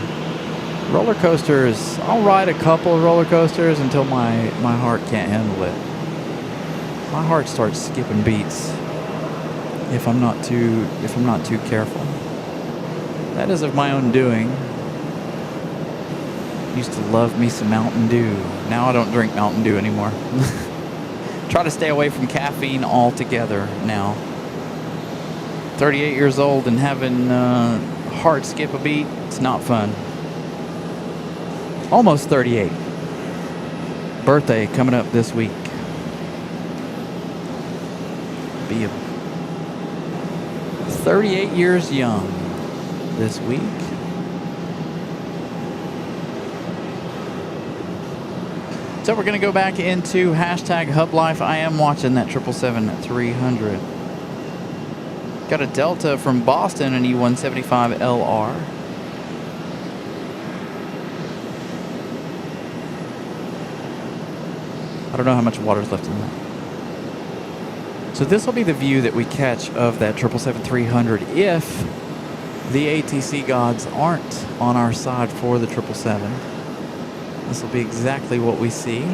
Roller coasters, I'll ride a couple of roller coasters until my heart can't handle it. My heart starts skipping beats if I'm not too careful. That is of my own doing. Used to love me some Mountain Dew. Now I don't drink Mountain Dew anymore. Try to stay away from caffeine altogether now. 38 years old and having heart skip a beat, it's not fun. Almost 38. Birthday coming up this week. Be 38 years young this week. So we're going to go back into hashtag Hub Life. I am watching that 777-300. Got a Delta from Boston, an E175LR. I don't know how much water's left in that. So this will be the view that we catch of that 777-300 if the ATC gods aren't on our side for the 777. This will be exactly what we see.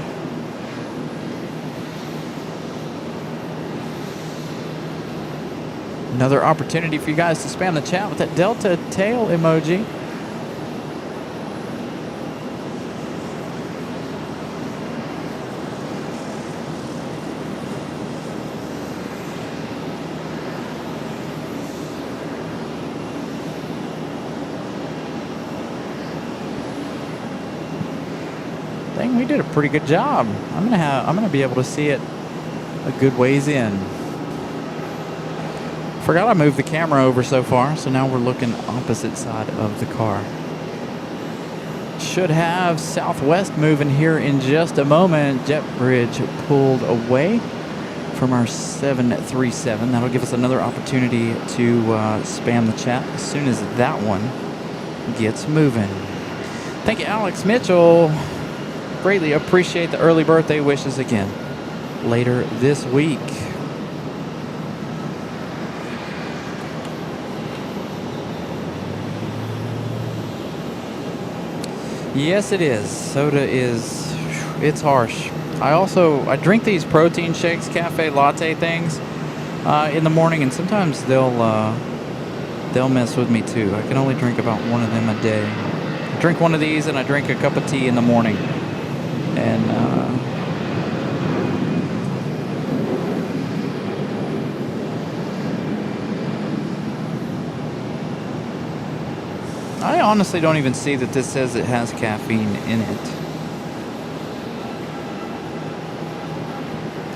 Another opportunity for you guys to spam the chat with that Delta tail emoji. Dang, we did a pretty good job. I'm gonna be able to see it a good ways in. Forgot I moved the camera over so far, so now we're looking opposite side of the car. Should have Southwest moving here in just a moment. Jet bridge pulled away from our 737. That'll give us another opportunity to spam the chat as soon as that one gets moving. Thank you, Alex Mitchell. Greatly appreciate the early birthday wishes again later this week. Yes, it is. Soda is, it's harsh. I drink these protein shakes, cafe latte things in the morning, and sometimes they'll mess with me too. I can only drink about one of them a day. I drink one of these and I drink a cup of tea in the morning. And I honestly don't even see that this says it has caffeine in it.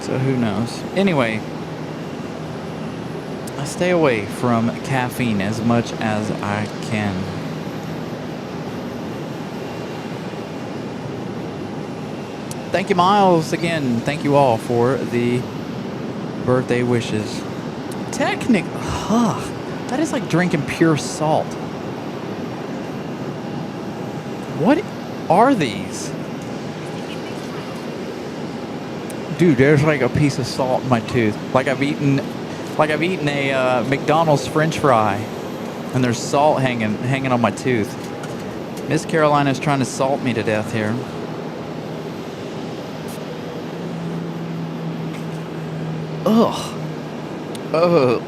So who knows? Anyway, I stay away from caffeine as much as I can. Thank you, Miles. Again, thank you all for the Birthday wishes. That is like drinking pure salt. What are these? Dude, there's like a piece of salt in my tooth. Like I've eaten a McDonald's French fry, and there's salt hanging on my tooth. Miss Carolina is trying to salt me to death here. Ugh. Ugh.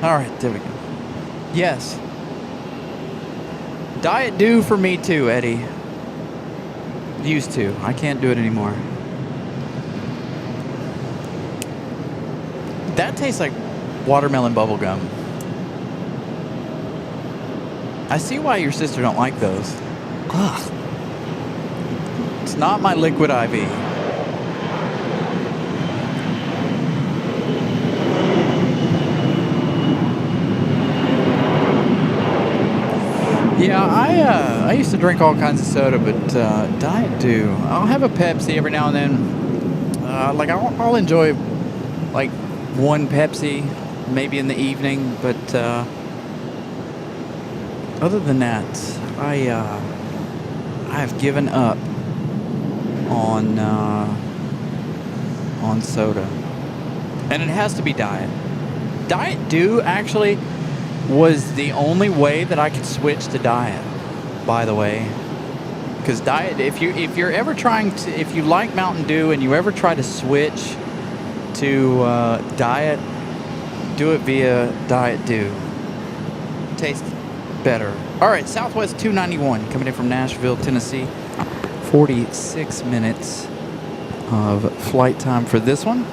All right, there we go. Yes. Diet Dew for me too, Eddie. Used to. I can't do it anymore. That tastes like watermelon bubble gum. I see why your sister don't like those. Ugh. It's not my liquid IV. Yeah, I used to drink all kinds of soda, but Diet Dew. I'll have a Pepsi every now and then. Like I'll enjoy like one Pepsi, maybe in the evening, but other than that, I've given up on soda, and it has to be Diet. Diet Dew actually was the only way that I could switch to Diet, by the way. Because Diet, if you're ever trying to, if you like Mountain Dew and you ever try to switch to Diet, do it via Diet Dew. Tastes better. All right, Southwest 291 coming in from Nashville, Tennessee. 46 minutes of flight time for this one.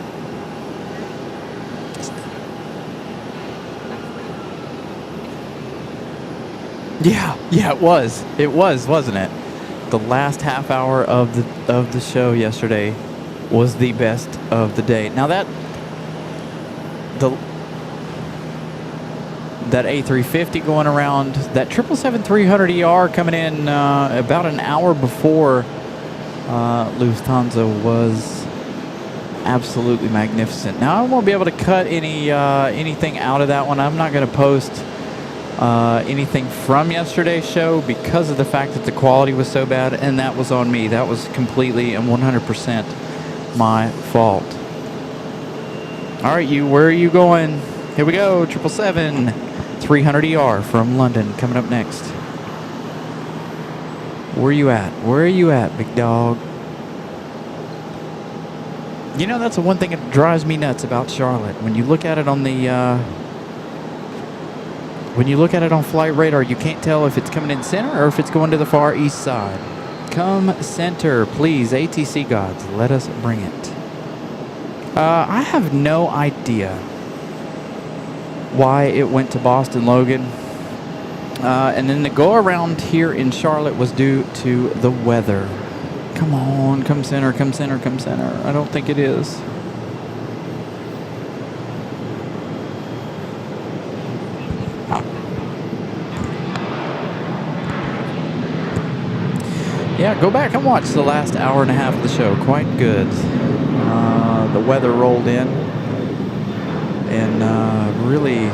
Yeah, it was. It was, wasn't it? The last half hour of the show yesterday was the best of the day. Now that A350 going around, that 777-300ER coming in about an hour before Lufthansa was absolutely magnificent. Now I won't be able to cut anything out of that one. I'm not going to post anything from yesterday's show because of the fact that the quality was so bad, and that was on me. That was completely and 100% my fault. All right, where are you going? Here we go, 777-300ER from London coming up next. Where are you at? Where are you at, big dog? You know, that's the one thing that drives me nuts about Charlotte. When you look at it on Flight Radar, you can't tell if it's coming in center or if it's going to the far east side. Come center, please, ATC gods. Let us bring it. I have no idea why it went to Boston Logan. And then the go around here in Charlotte was due to the weather. Come on, come center, come center, come center. I don't think it is. Yeah, go back and watch the last hour and a half of the show. Quite good. The weather rolled in and really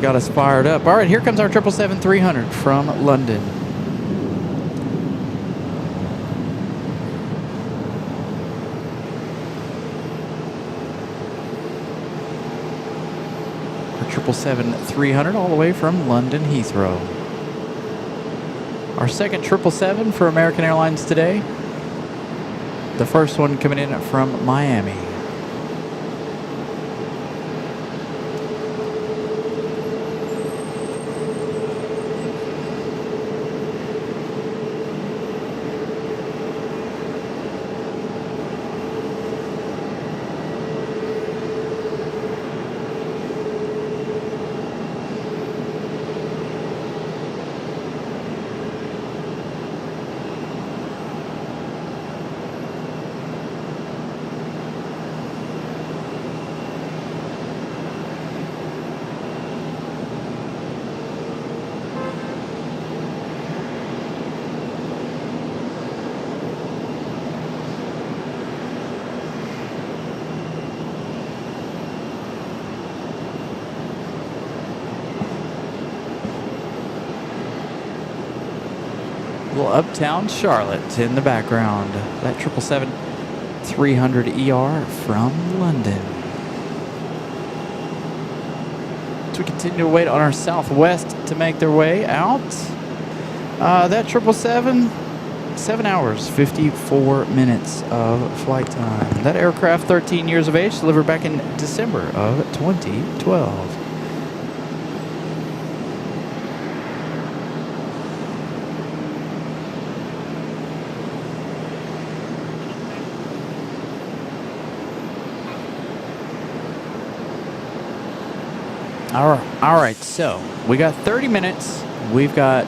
got us fired up. All right, here comes our 777-300 from London. Our 777-300 all the way from London Heathrow. Our second 777 for American Airlines today. The first one coming in from Miami. little uptown Charlotte in the background. That 777-300ER from London. As we continue to wait on our Southwest to make their way out. That 777, 7 hours, 54 minutes of flight time. That aircraft, 13 years of age, delivered back in December of 2012. All right, so we got 30 minutes. We've got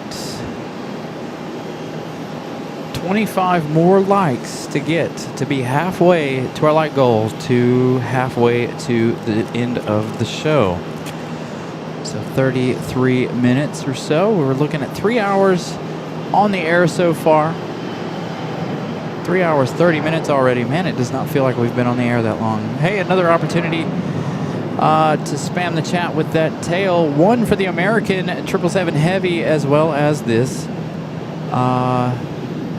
25 more likes to get to be halfway to our like goal, to halfway to the end of the show. So 33 minutes or so. We're looking at 3 hours on the air so far. 3 hours, 30 minutes already. Man, it does not feel like we've been on the air that long. Hey, another opportunity to spam the chat with that tail. One for the American 777 Heavy, as well as this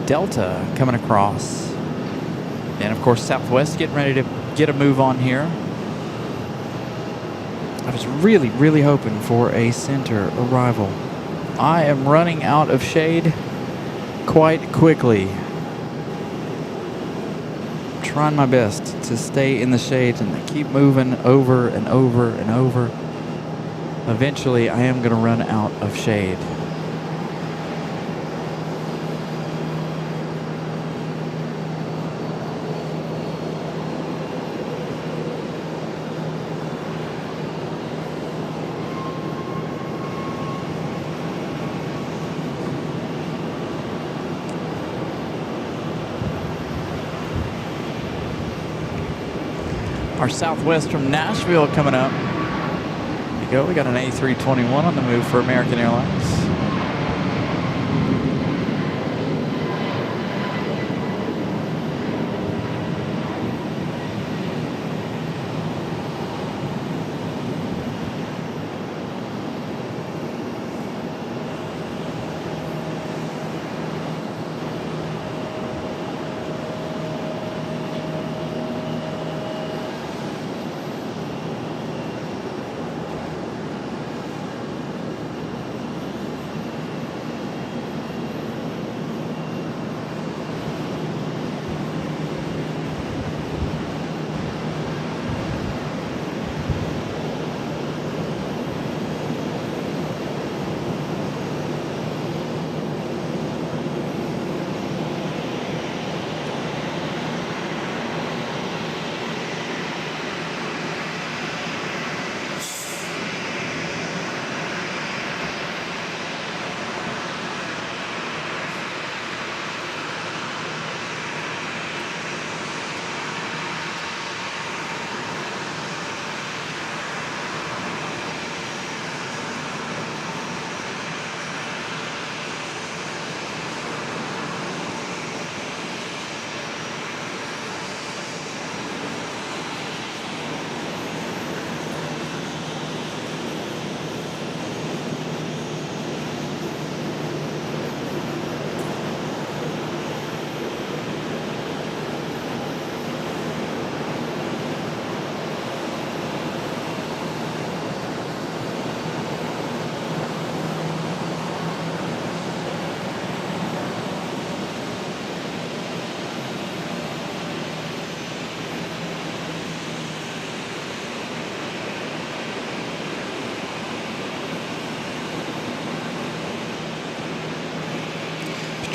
Delta coming across. And of course, Southwest getting ready to get a move on here. I was really, really hoping for a center arrival. I am running out of shade quite quickly. Trying my best to stay in the shade and keep moving over and over and over. Eventually, I am going to run out of shade. Our Southwest from Nashville coming up. There you go. We got an A321 on the move for American Airlines.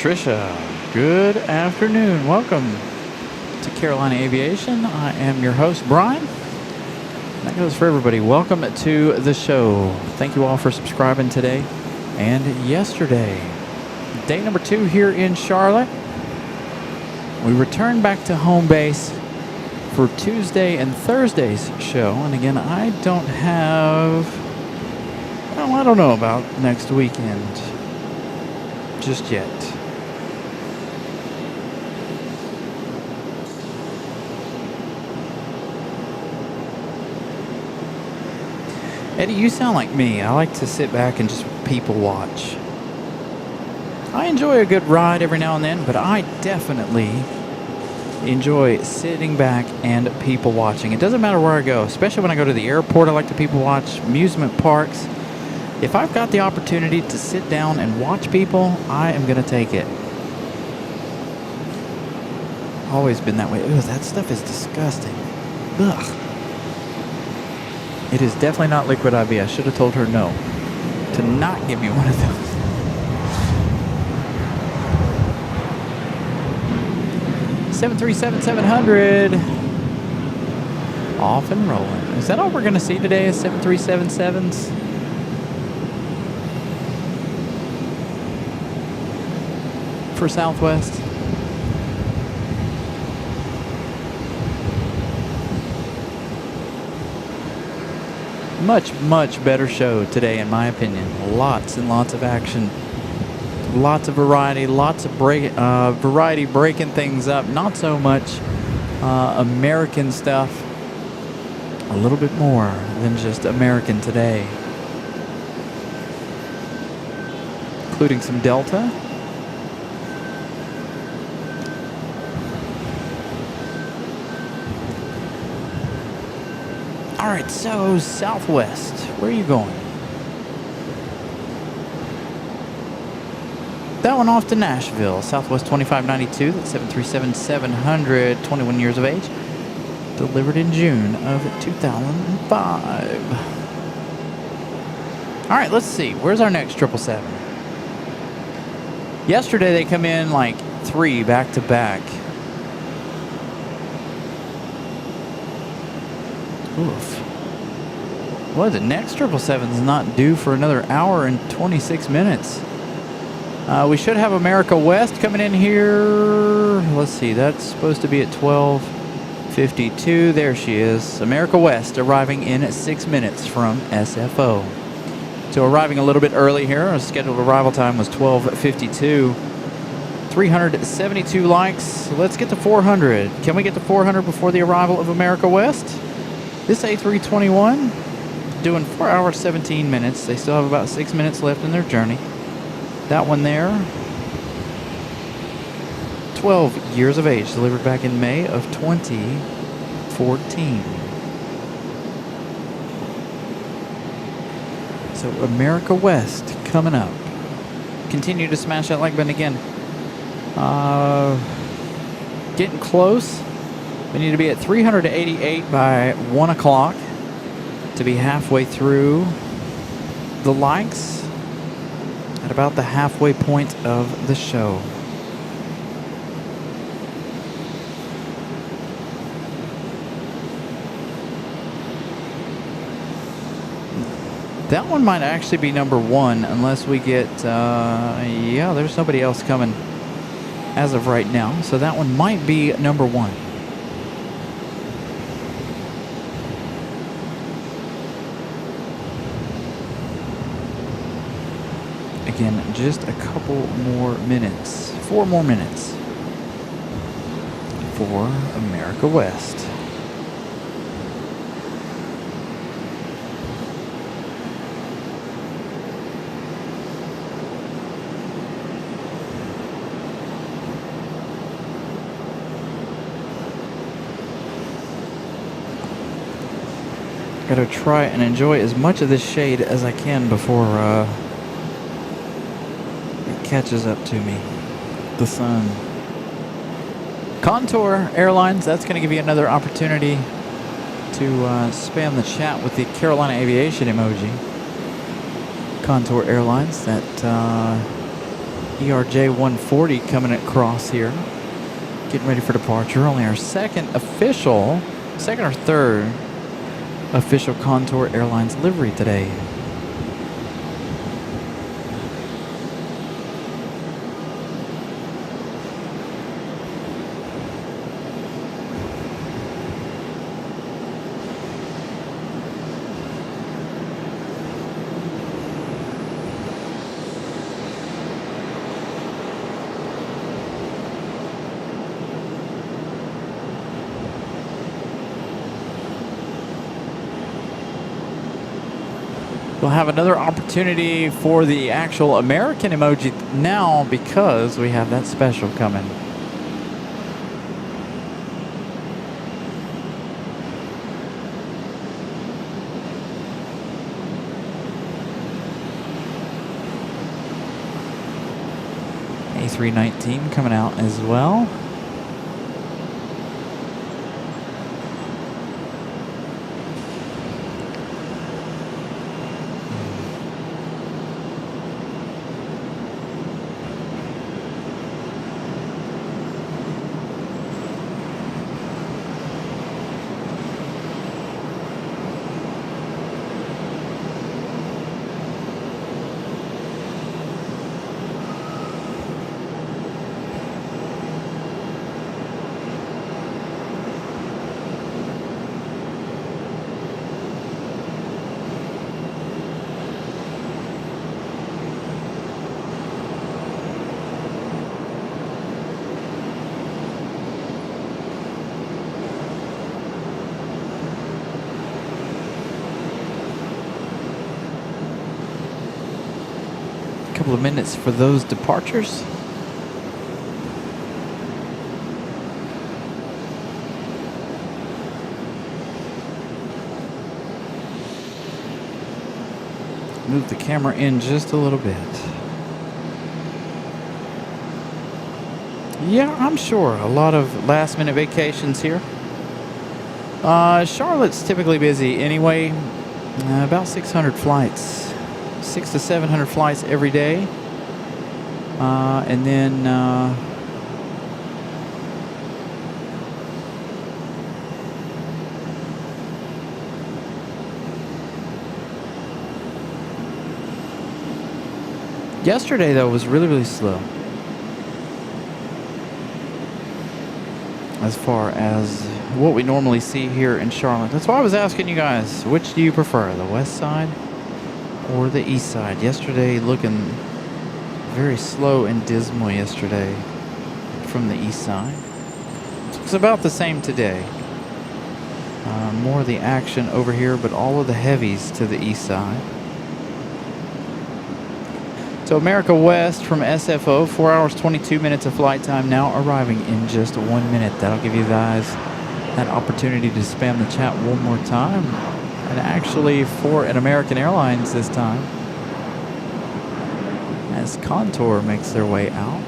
Patricia, good afternoon. Welcome to Carolina Aviation. I am your host, Brian. That goes for everybody. Welcome to the show. Thank you all for subscribing today and yesterday. Day number 2 here in Charlotte. We return back to home base for Tuesday and Thursday's show. And again, I don't have... well, I don't know about next weekend just yet. Eddie, you sound like me. I like to sit back and just people watch. I enjoy a good ride every now and then, but I definitely enjoy sitting back and people watching. It doesn't matter where I go, especially when I go to the airport. I like to people watch, amusement parks. If I've got the opportunity to sit down and watch people, I am going to take it. Always been that way. Ooh, that stuff is disgusting. Ugh. It is definitely not liquid IV. I should have told her no, to not give me one of those. (737-700) off and rolling. Is that all we're going to see today is 737-7s? For Southwest? Much better show today, in my opinion. Lots and lots of action. Lots of variety, lots of variety breaking things up. Not so much American stuff. A little bit more than just American today. Including some Delta. All right, so Southwest, where are you going? That one off to Nashville, Southwest 2592, that's 737-700, 21 years of age, delivered in June of 2005. All right, let's see, where's our next 777? Yesterday they come in like 3 back to back. Oof. Well, the next 777 is not due for another hour and 26 minutes. We should have America West coming in here. Let's see, that's supposed to be at 12:52. There she is. America West arriving in at 6 minutes from SFO. So arriving a little bit early here. Our scheduled arrival time was 12:52. 372 likes. Let's get to 400. Can we get to 400 before the arrival of America West? This A321 doing 4 hours 17 minutes. They still have about 6 minutes left in their journey. That one there, 12 years of age, delivered back in May of 2014. So America West coming up. Continue to smash that like button again. Getting close. We need to be at 388 by 1 o'clock to be halfway through the likes at about the halfway point of the show. That one might actually be number 1 unless we get, yeah, there's nobody else coming as of right now. So that one might be number 1. Again, just a couple more minutes. 4 more minutes for America West. Gotta try and enjoy as much of this shade as I can before it catches up to me. The sun. Contour Airlines, that's going to give you another opportunity to spam the chat with the Carolina Aviation emoji. Contour Airlines, that ERJ 140 coming across here. Getting ready for departure. Only our second or third official Contour Airlines livery today. We'll have another opportunity for the actual American emoji now because we have that special coming. A319 coming out as well. Couple of minutes for those departures. Move the camera in just a little bit. Yeah, I'm sure a lot of last minute vacations here. Charlotte's typically busy anyway. About 600 flights. 600 to 700 flights every day. And then yesterday though was really slow as far as what we normally see here in Charlotte. That's why I was asking you guys, which do you prefer, the west side or the east side? Yesterday looking very slow and dismal yesterday from the east side. It's about the same today. More of the action over here, but all of the heavies to the east side. So America West from SFO, 4 hours 22 minutes of flight time now, arriving in just 1 minute. That'll give you guys that opportunity to spam the chat one more time. And actually for an American Airlines this time, as Contour makes their way out.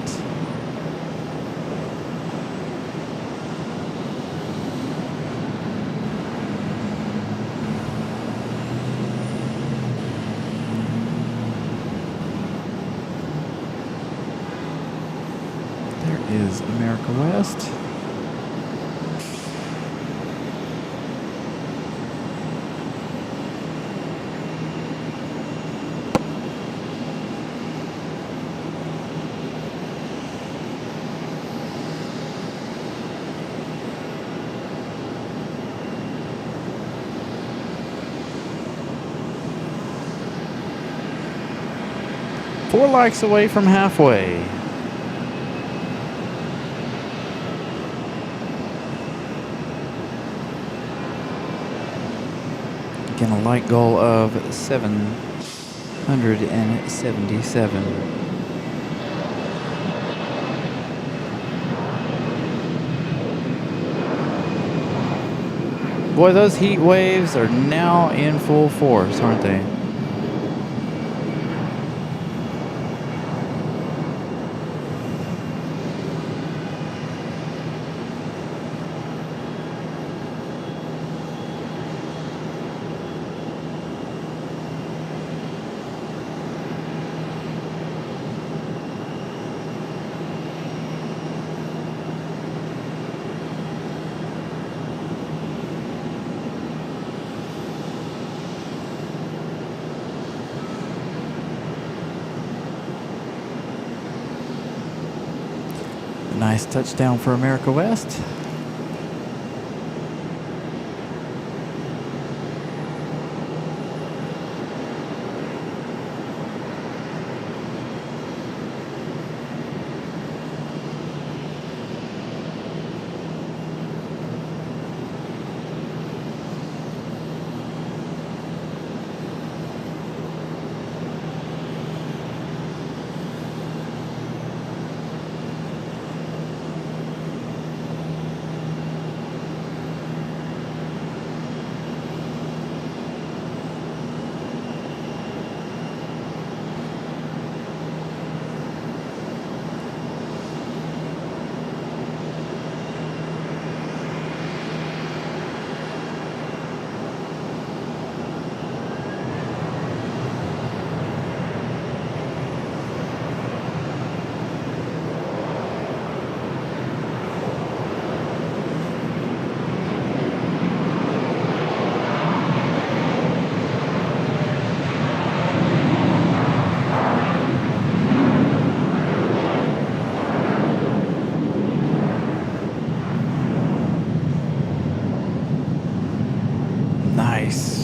There is America West. Four likes away from halfway. Again, a like goal of 777. Boy, those heat waves are now in full force, aren't they? Nice touchdown for America West.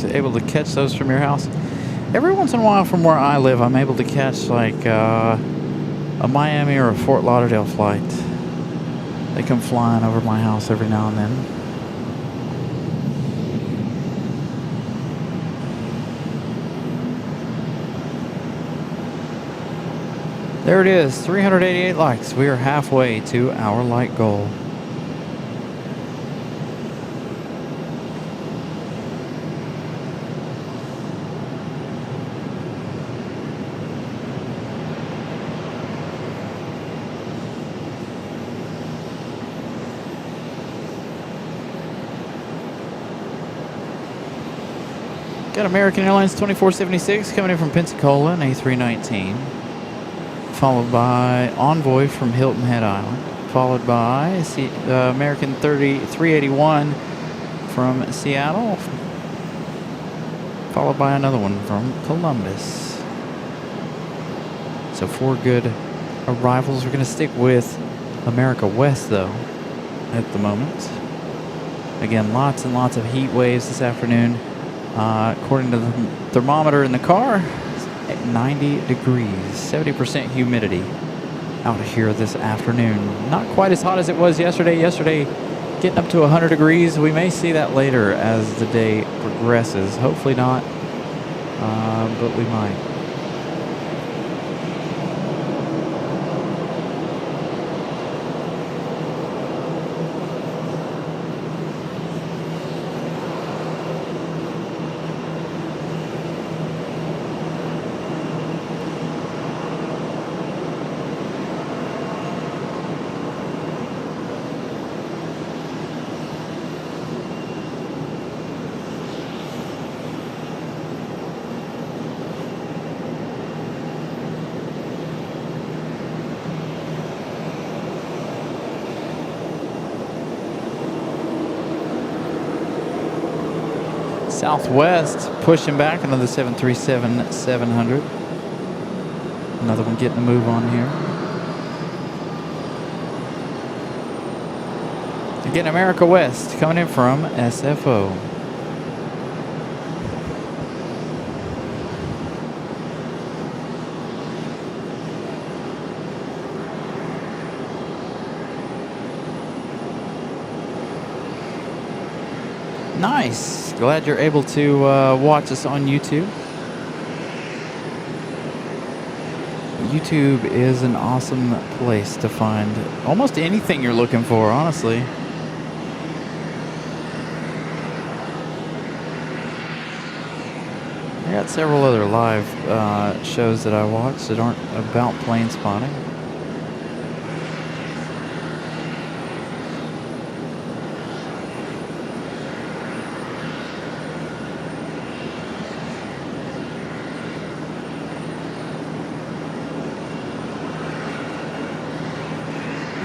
able to catch those from your house? Every once in a while from where I live, I'm able to catch like a Miami or a Fort Lauderdale flight. They come flying over my house every now and then. There it is, 388 likes. We are halfway to our like goal. Got American Airlines 2476 coming in from Pensacola, an A319. Followed by Envoy from Hilton Head Island. Followed by American 381 from Seattle. Followed by another one from Columbus. So 4 good arrivals. We're going to stick with America West, though, at the moment. Again, lots and lots of heat waves this afternoon. According to the thermometer in the car, 90 degrees, 70% humidity out here this afternoon. Not quite as hot as it was yesterday. Yesterday, getting up to 100 degrees. We may see that later as the day progresses. Hopefully not, but we might. Southwest pushing back another 737-700. Another one getting a move on here. Again, America West coming in from SFO. Nice. Glad you're able to watch us on YouTube. YouTube is an awesome place to find almost anything you're looking for, honestly. I got several other live shows that I watch that aren't about plane spotting.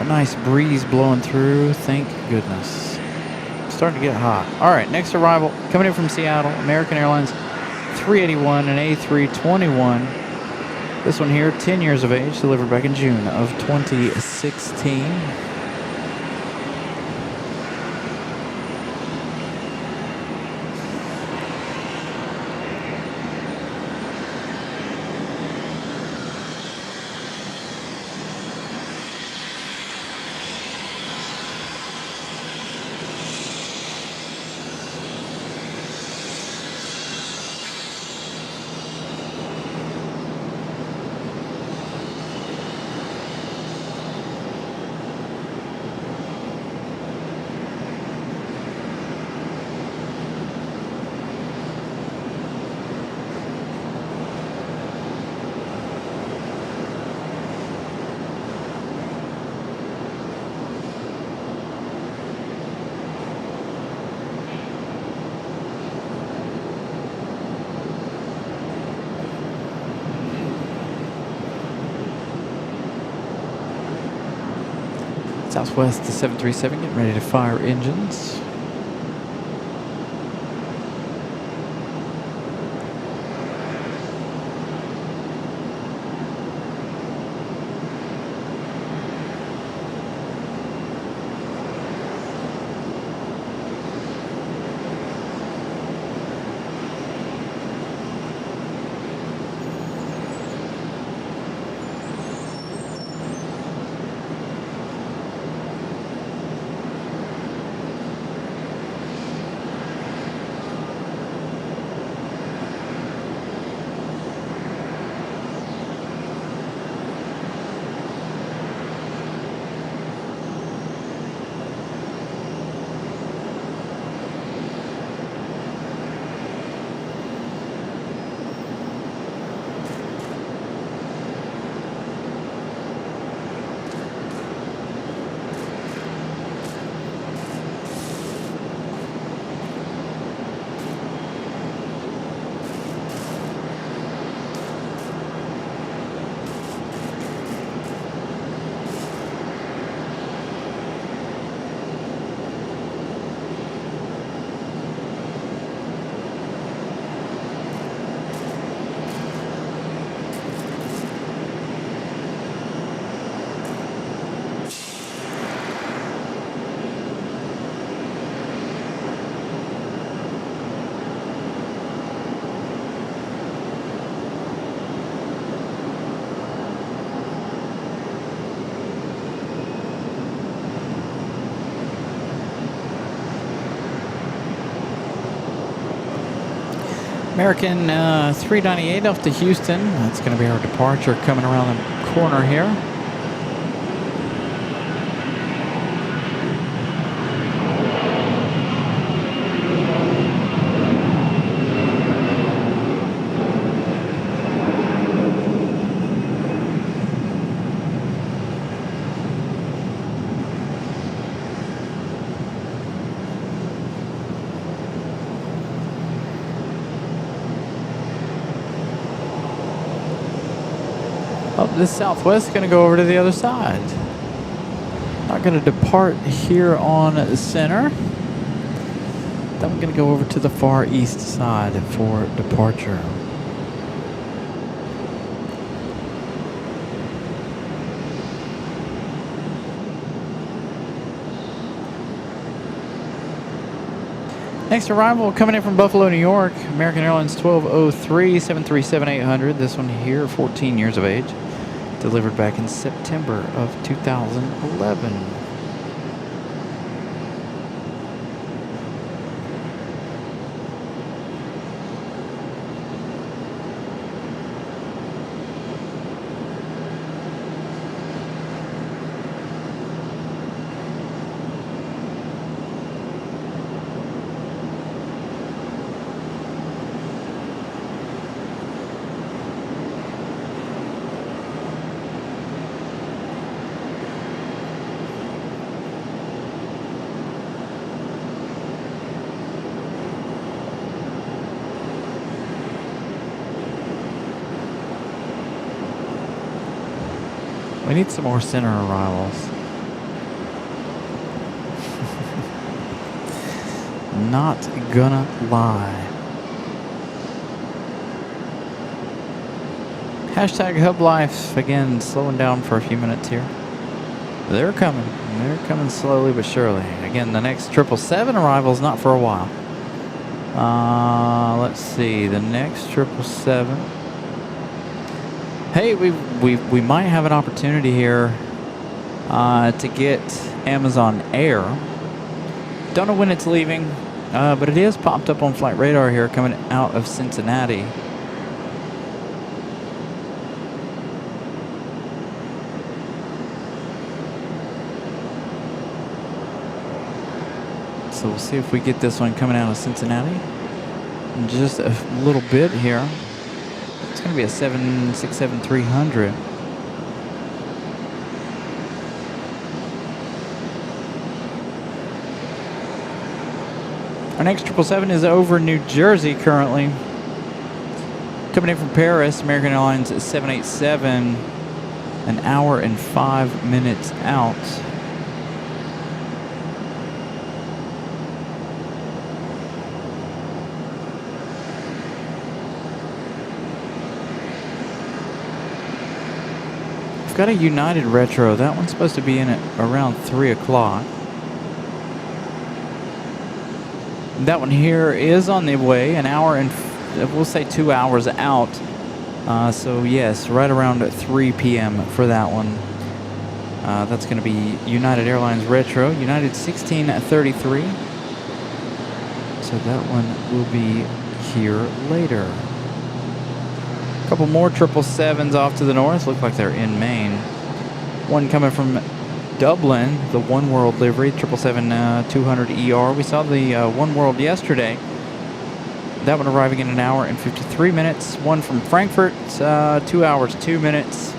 Nice breeze blowing through, thank goodness. Starting to get hot. All right, next arrival coming in from Seattle, American Airlines 381 and A321. This one here, 10 years of age, delivered back in June of 2016. Southwest, the 737 getting ready to fire engines. American 398 off to Houston. That's going to be our departure coming around the corner here. This Southwest is going to go over to the other side. Not going to depart here on the center. Then we're going to go over to the far east side for departure. Next arrival coming in from Buffalo, New York, American Airlines 1203 737-800. This one here, 14 years of age. Delivered back in September of 2011. We need some more center arrivals. Not gonna lie. Hashtag Hub Life, again, slowing down for a few minutes here. They're coming. They're coming slowly but surely. Again, the next 777 arrival is not for a while. Let's see, the next 777. Hey, we might have an opportunity here to get Amazon Air. Don't know when it's leaving, but it is popped up on flight radar here coming out of Cincinnati. So we'll see if we get this one coming out of Cincinnati in just a little bit here. It's going to be a 767-300. Our next 777 is over New Jersey currently. Coming in from Paris, American Airlines 787, an hour and 5 minutes out. Got a United Retro. That one's supposed to be in at around 3 o'clock. That one here is on the way, an hour and we'll say 2 hours out. So yes, right around 3 p.m. for that one. That's going to be United Airlines Retro, United 1633. So that one will be here later. Couple more 777s off to the north. Look like they're in Maine. One coming from Dublin, the One World livery, 777-200ER. We saw the One World yesterday. That one arriving in an hour and 53 minutes. One from Frankfurt, 2 hours, 2 minutes.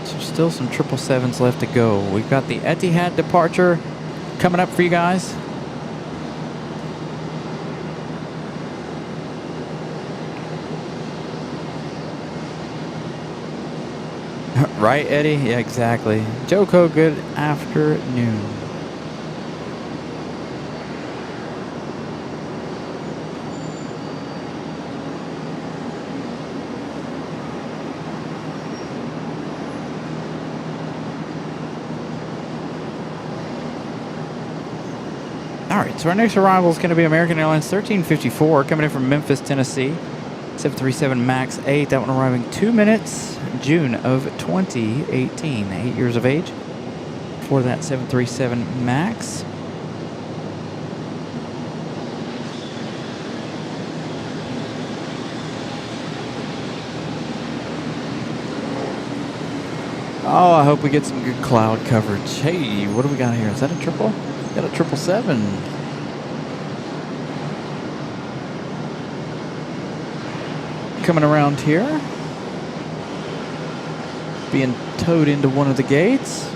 So still some 777s left to go. We've got the Etihad departure coming up for you guys. Right, Eddie? Yeah, exactly. Joko, good afternoon. All right, so our next arrival is going to be American Airlines 1354 coming in from Memphis, Tennessee. 737 MAX 8, that one arriving 2 minutes, June of 2018, 8 years of age for that 737 MAX. Oh, I hope we get some good cloud coverage. Hey, what do we got here? Is that a triple? We got a 777. Coming around here. Being towed into one of the gates.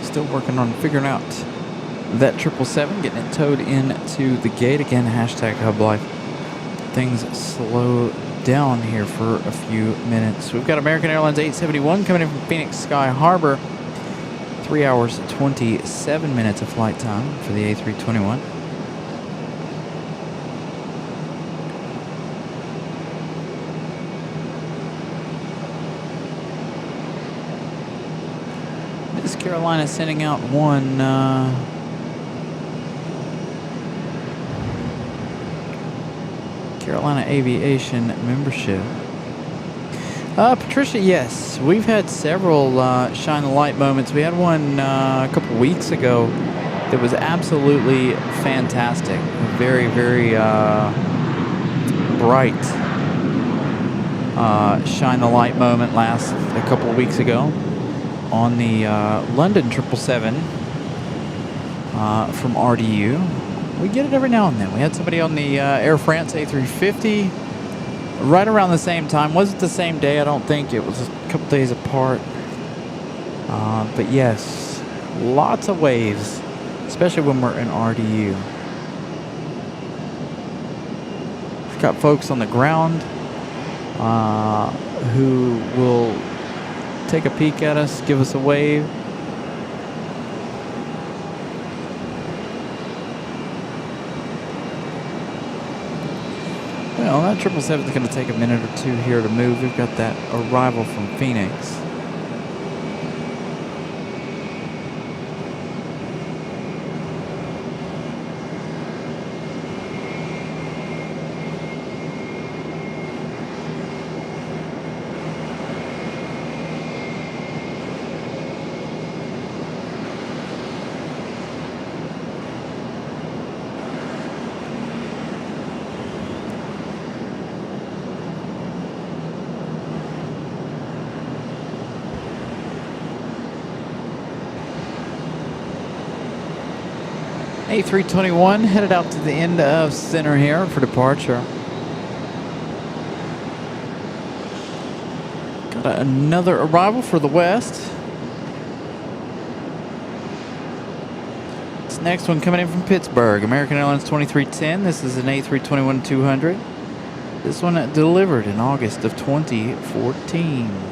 Still working on figuring out that 777, getting it towed into the gate. Again, hashtag hub life. Things slow down here for a few minutes. We've got American Airlines 871 coming in from Phoenix Sky Harbor. 3 hours, 27 minutes of flight time for the A321. Carolina sending out one Carolina Aviation membership. Patricia, yes, we've had several shine the light moments. We had one a couple weeks ago that was absolutely fantastic. A very, very bright shine the light moment last a couple weeks ago on the London 777 from RDU. We get it every now and then. We had somebody on the Air France A350 right around the same time. Wasn't the same day, I don't think. It was a couple days apart. But yes, lots of waves, especially when we're in RDU. We've got folks on the ground who will take a peek at us, give us a wave. Well, that 777 is going to take a minute or two here to move. We've got that arrival from Phoenix. A321 headed out to the end of center here for departure. Got another arrival for the west. This next one coming in from Pittsburgh, American Airlines 2310. This is an A321-200. This one delivered in August of 2014.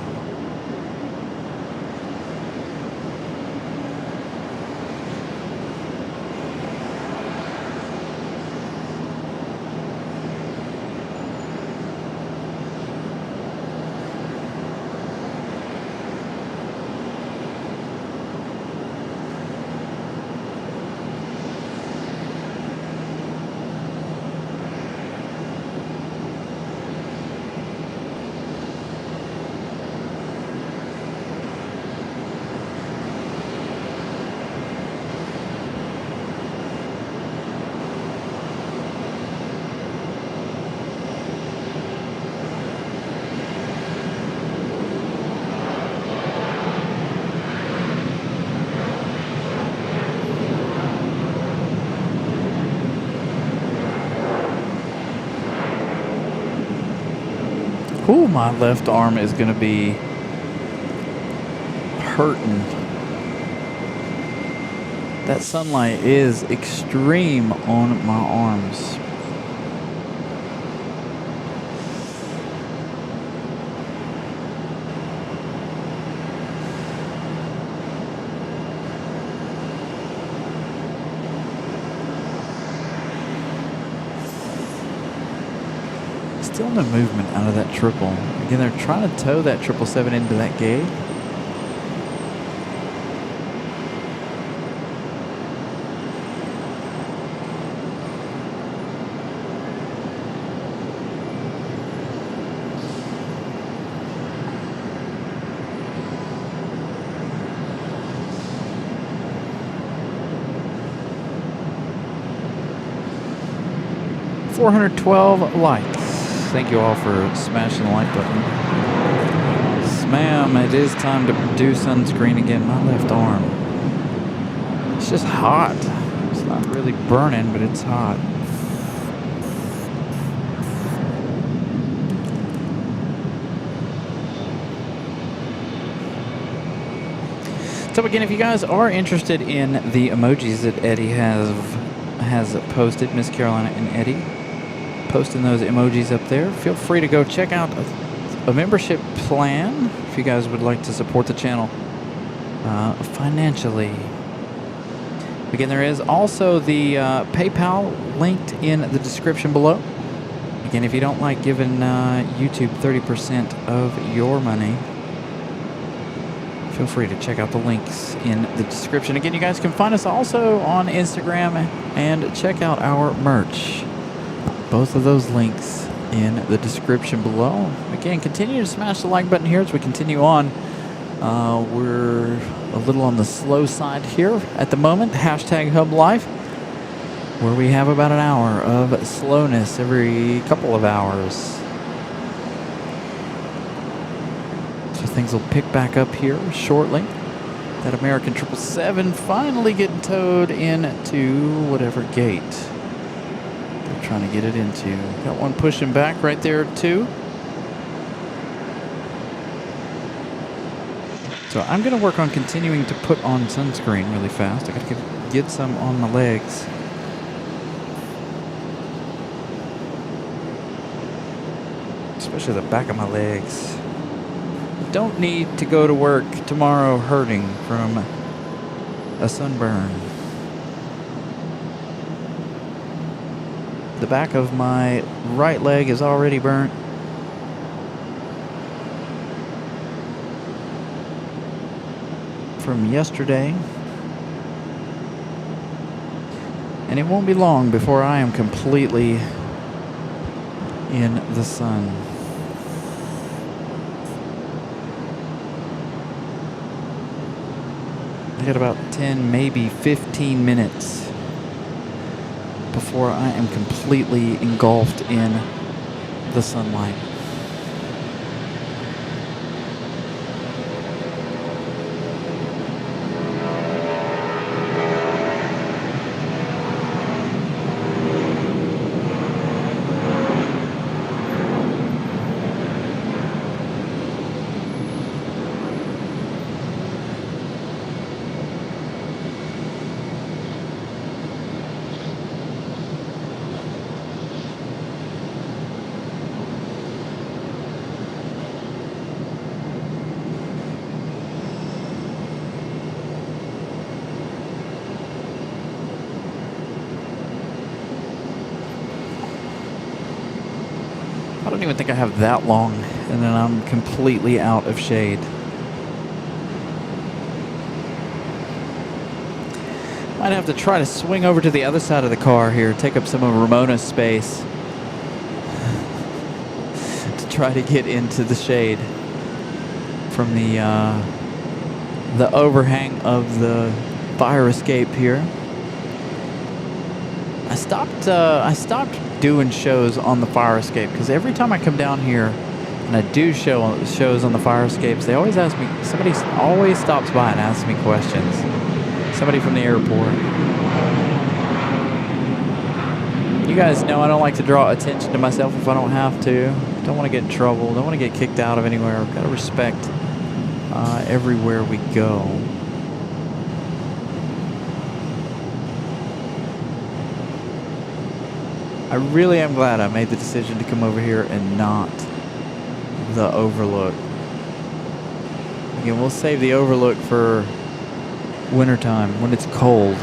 Ooh, my left arm is going to be hurting. That sunlight is extreme on my arms. Still no movement out of that triple. Again, they're trying to tow that 777 into that gate. $412 likes. Thank you all for smashing the like button. Ma'am, it is time to do sunscreen again. My left arm. It's just hot. It's not really burning, but it's hot. So again, if you guys are interested in the emojis that Eddie has posted, Miss Carolina and Eddie, posting those emojis up there, feel free to go check out a membership plan if you guys would like to support the channel financially. Again, there is also the PayPal linked in the description below. Again, if you don't like giving YouTube 30% of your money, feel free to check out the links in the description. Again, you guys can find us also on Instagram and check out our merch. Both of those links in the description below. Again, continue to smash the like button here as we continue on. We're a little on the slow side here at the moment. Hashtag Hub Life, where we have about an hour of slowness every couple of hours. So things will pick back up here shortly. That American 777 finally getting towed into whatever gate they're trying to get it into. Got one pushing back right there too. So I'm going to work on continuing to put on sunscreen really fast. I got to get some on my legs. Especially the back of my legs. Don't need to go to work tomorrow hurting from a sunburn. The back of my right leg is already burnt. From yesterday. And it won't be long before I am completely in the sun. I got about 10, maybe 15 minutes before I am completely engulfed in the sunlight. even think I have that long, and then I'm completely out of shade. Might have to try to swing over to the other side of the car here, take up some of Ramona's space to try to get into the shade from the overhang of the fire escape here. I stopped doing shows on the fire escape because every time I come down here and I do shows on the fire escapes, they always ask me, somebody always stops by and asks me questions. Somebody from the airport. You guys know I don't like to draw attention to myself if I don't have to. Don't want to get in trouble. Don't want to get kicked out of anywhere. Got to respect everywhere we go. I really am glad I made the decision to come over here and not the overlook. Again, we'll save the overlook for wintertime when it's cold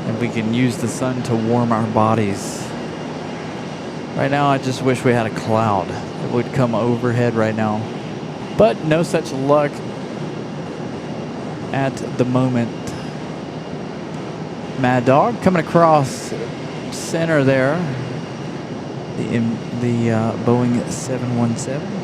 and we can use the sun to warm our bodies. Right now I just wish we had a cloud that would come overhead right now, but no such luck at the moment. Mad Dog coming across center there, the Boeing 717.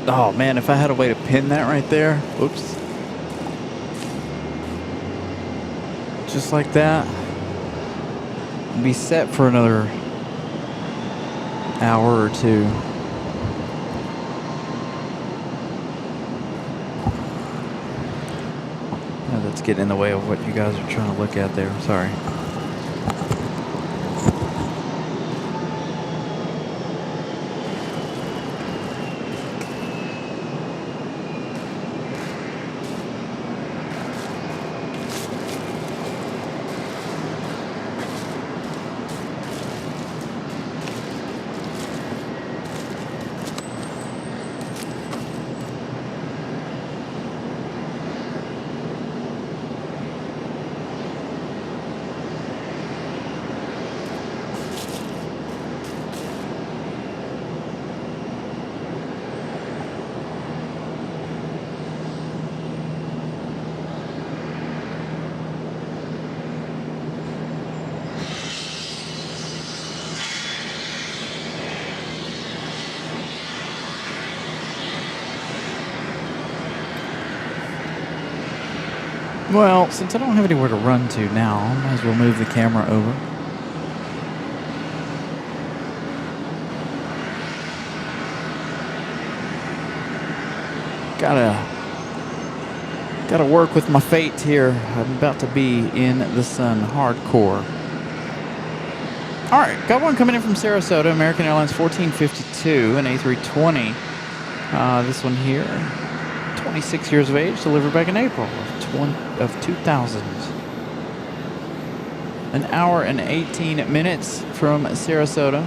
Oh man, if I had a way to pin that right there, whoops. Just like that. Be set for another hour or two. Oh, that's getting in the way of what you guys are trying to look at there. Sorry. Well, since I don't have anywhere to run to now, I might as well move the camera over. Gotta work with my fate here. I'm about to be in the sun hardcore. All right, got one coming in from Sarasota, American Airlines 1452, an A320. This one here, 26 years of age, delivered back in April of 2000. An hour and 18 minutes from Sarasota.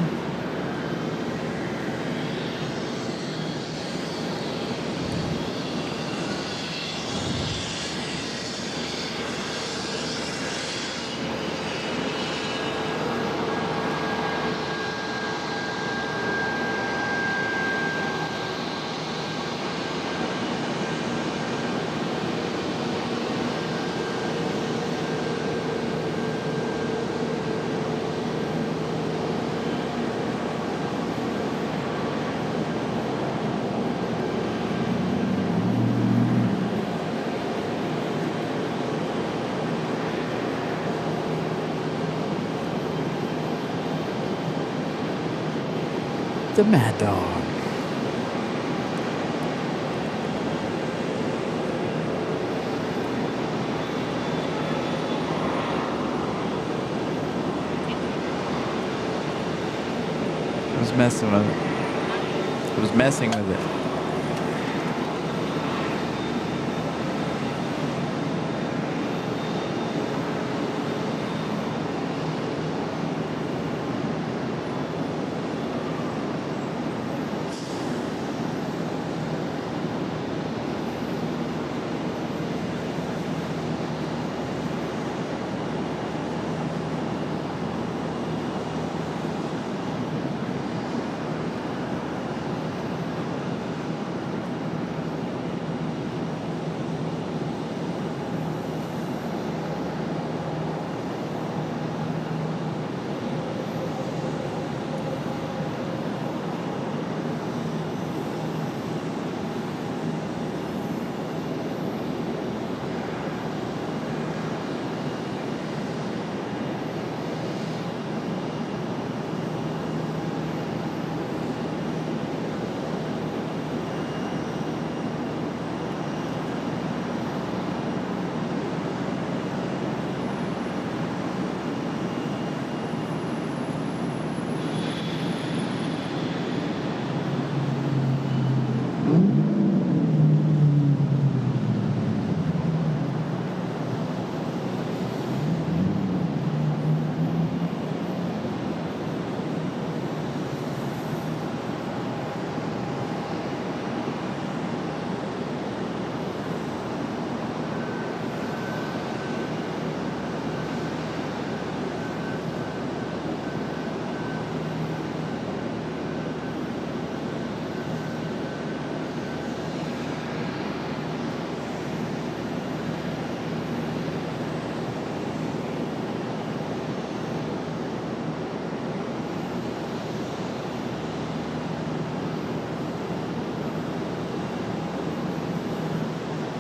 the Mad Dog. It was messing with it. It was messing with it.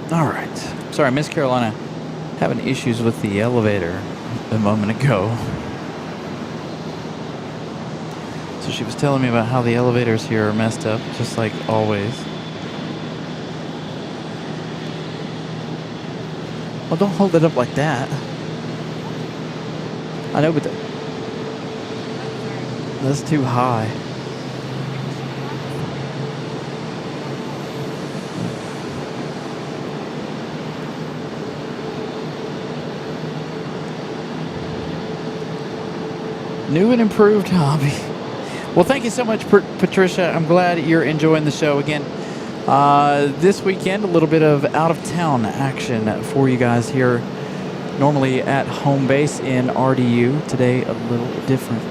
All right. Sorry, Miss Carolina having issues with the elevator a moment ago. So she was telling me about how the elevators here are messed up, just like always. Well, don't hold it up like that. I know, but that's too high. New and improved hobby. Well, thank you so much, Patricia. I'm glad you're enjoying the show again. This weekend, a little bit of out-of-town action for you guys here. Normally at home base in RDU. Today, a little different.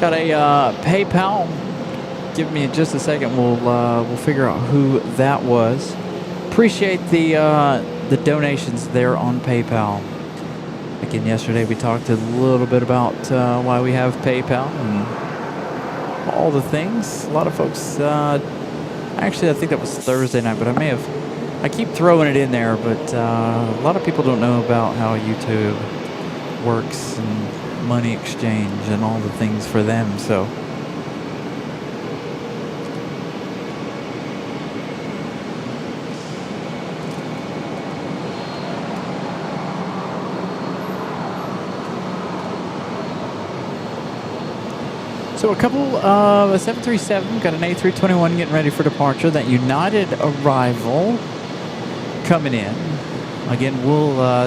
Got a PayPal. Give me just a second. We'll figure out who that was. Appreciate the donations there on PayPal. Again, yesterday we talked a little bit about why we have PayPal and all the things. A lot of folks, actually I think that was Thursday night, but I keep throwing it in there, but a lot of people don't know about how YouTube works and money exchange and all the things for them, so. So a couple of a 737, got an A321 getting ready for departure. That United arrival coming in. Again,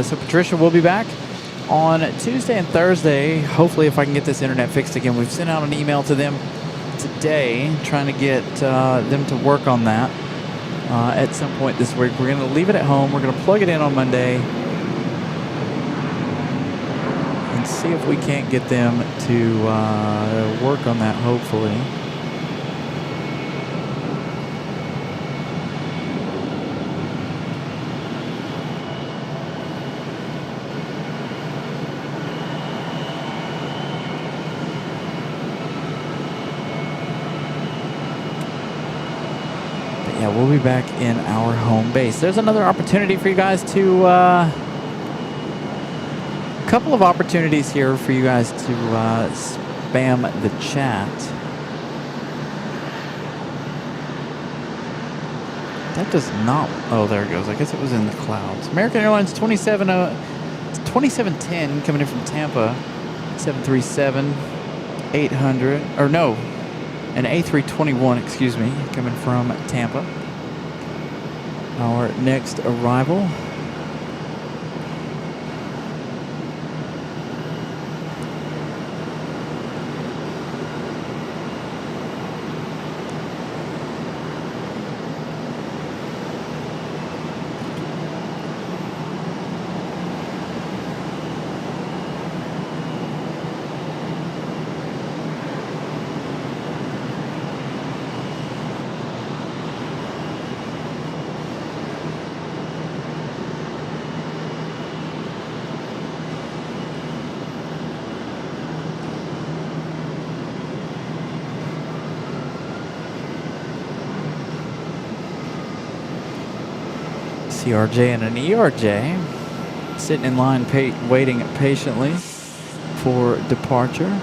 so Patricia will be back on Tuesday and Thursday. Hopefully, if I can get this internet fixed again. We've sent out an email to them today trying to get them to work on that at some point this week. We're going to leave it at home. We're going to plug it in on Monday. See if we can't get them to work on that, hopefully. But yeah, we'll be back in our home base. There's another opportunity for you guys to couple of opportunities here for you guys to spam the chat. That does not. Oh, there it goes. I guess it was in the clouds. American Airlines 2710 coming in from Tampa. 737 800. Or no, an A321, excuse me, coming from Tampa. Our next arrival. CRJ and an ERJ sitting in line waiting patiently for departure.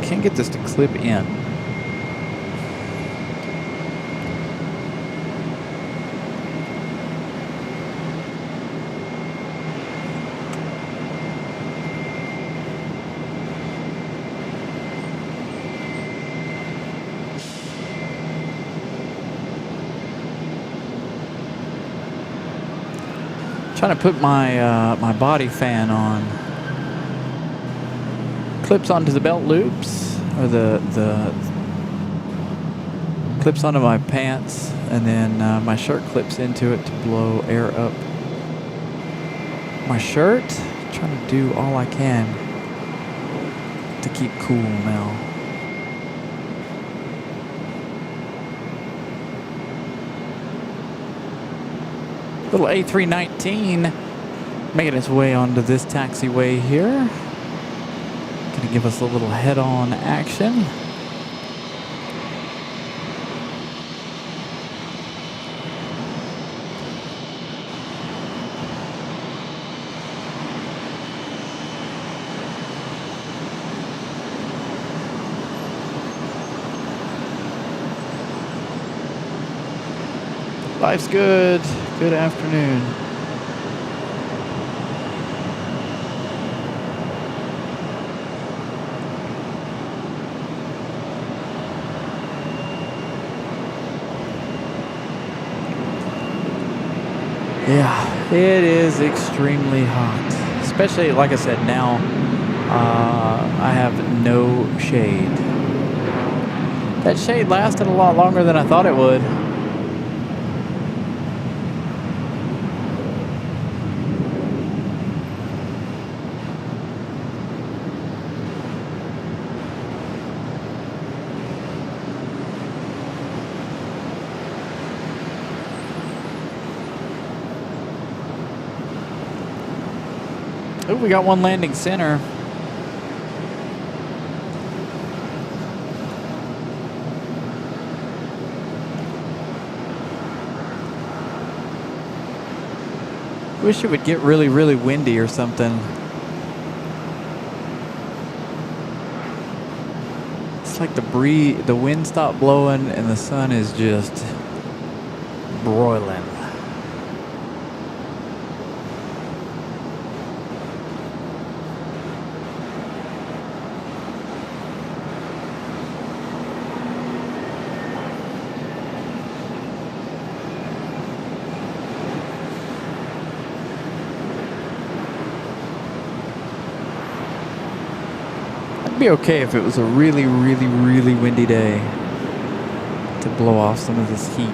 Can't get this to clip in. Trying to put my my body fan on. Clips onto the belt loops, or the clips onto my pants, and then my shirt clips into it to blow air up my shirt. Trying to do all I can to keep cool now. Little A319 making its way onto this taxiway here. Gonna give us a little head-on action. Life's good. Good afternoon. Yeah, it is extremely hot. Especially, like I said, now I have no shade. That shade lasted a lot longer than I thought it would. Oh, we got one landing center. Wish it would get really, really windy or something. It's like the wind stopped blowing and the sun is just broiling. It'd be okay if it was a really, really, really windy day to blow off some of this heat.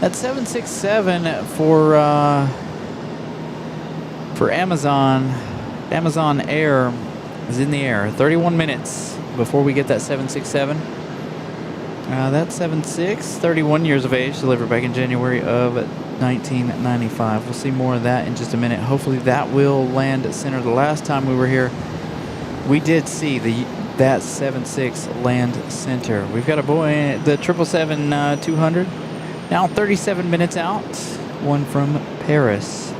That 767 for Amazon Air is in the air. 31 minutes before we get that 767. That 76, 31 years of age, delivered back in January of 1995. We'll see more of that in just a minute. Hopefully that will land at center. The last time we were here, we did see that 76 land center. We've got a Boeing, the 777-200, now 37 minutes out, one from Paris.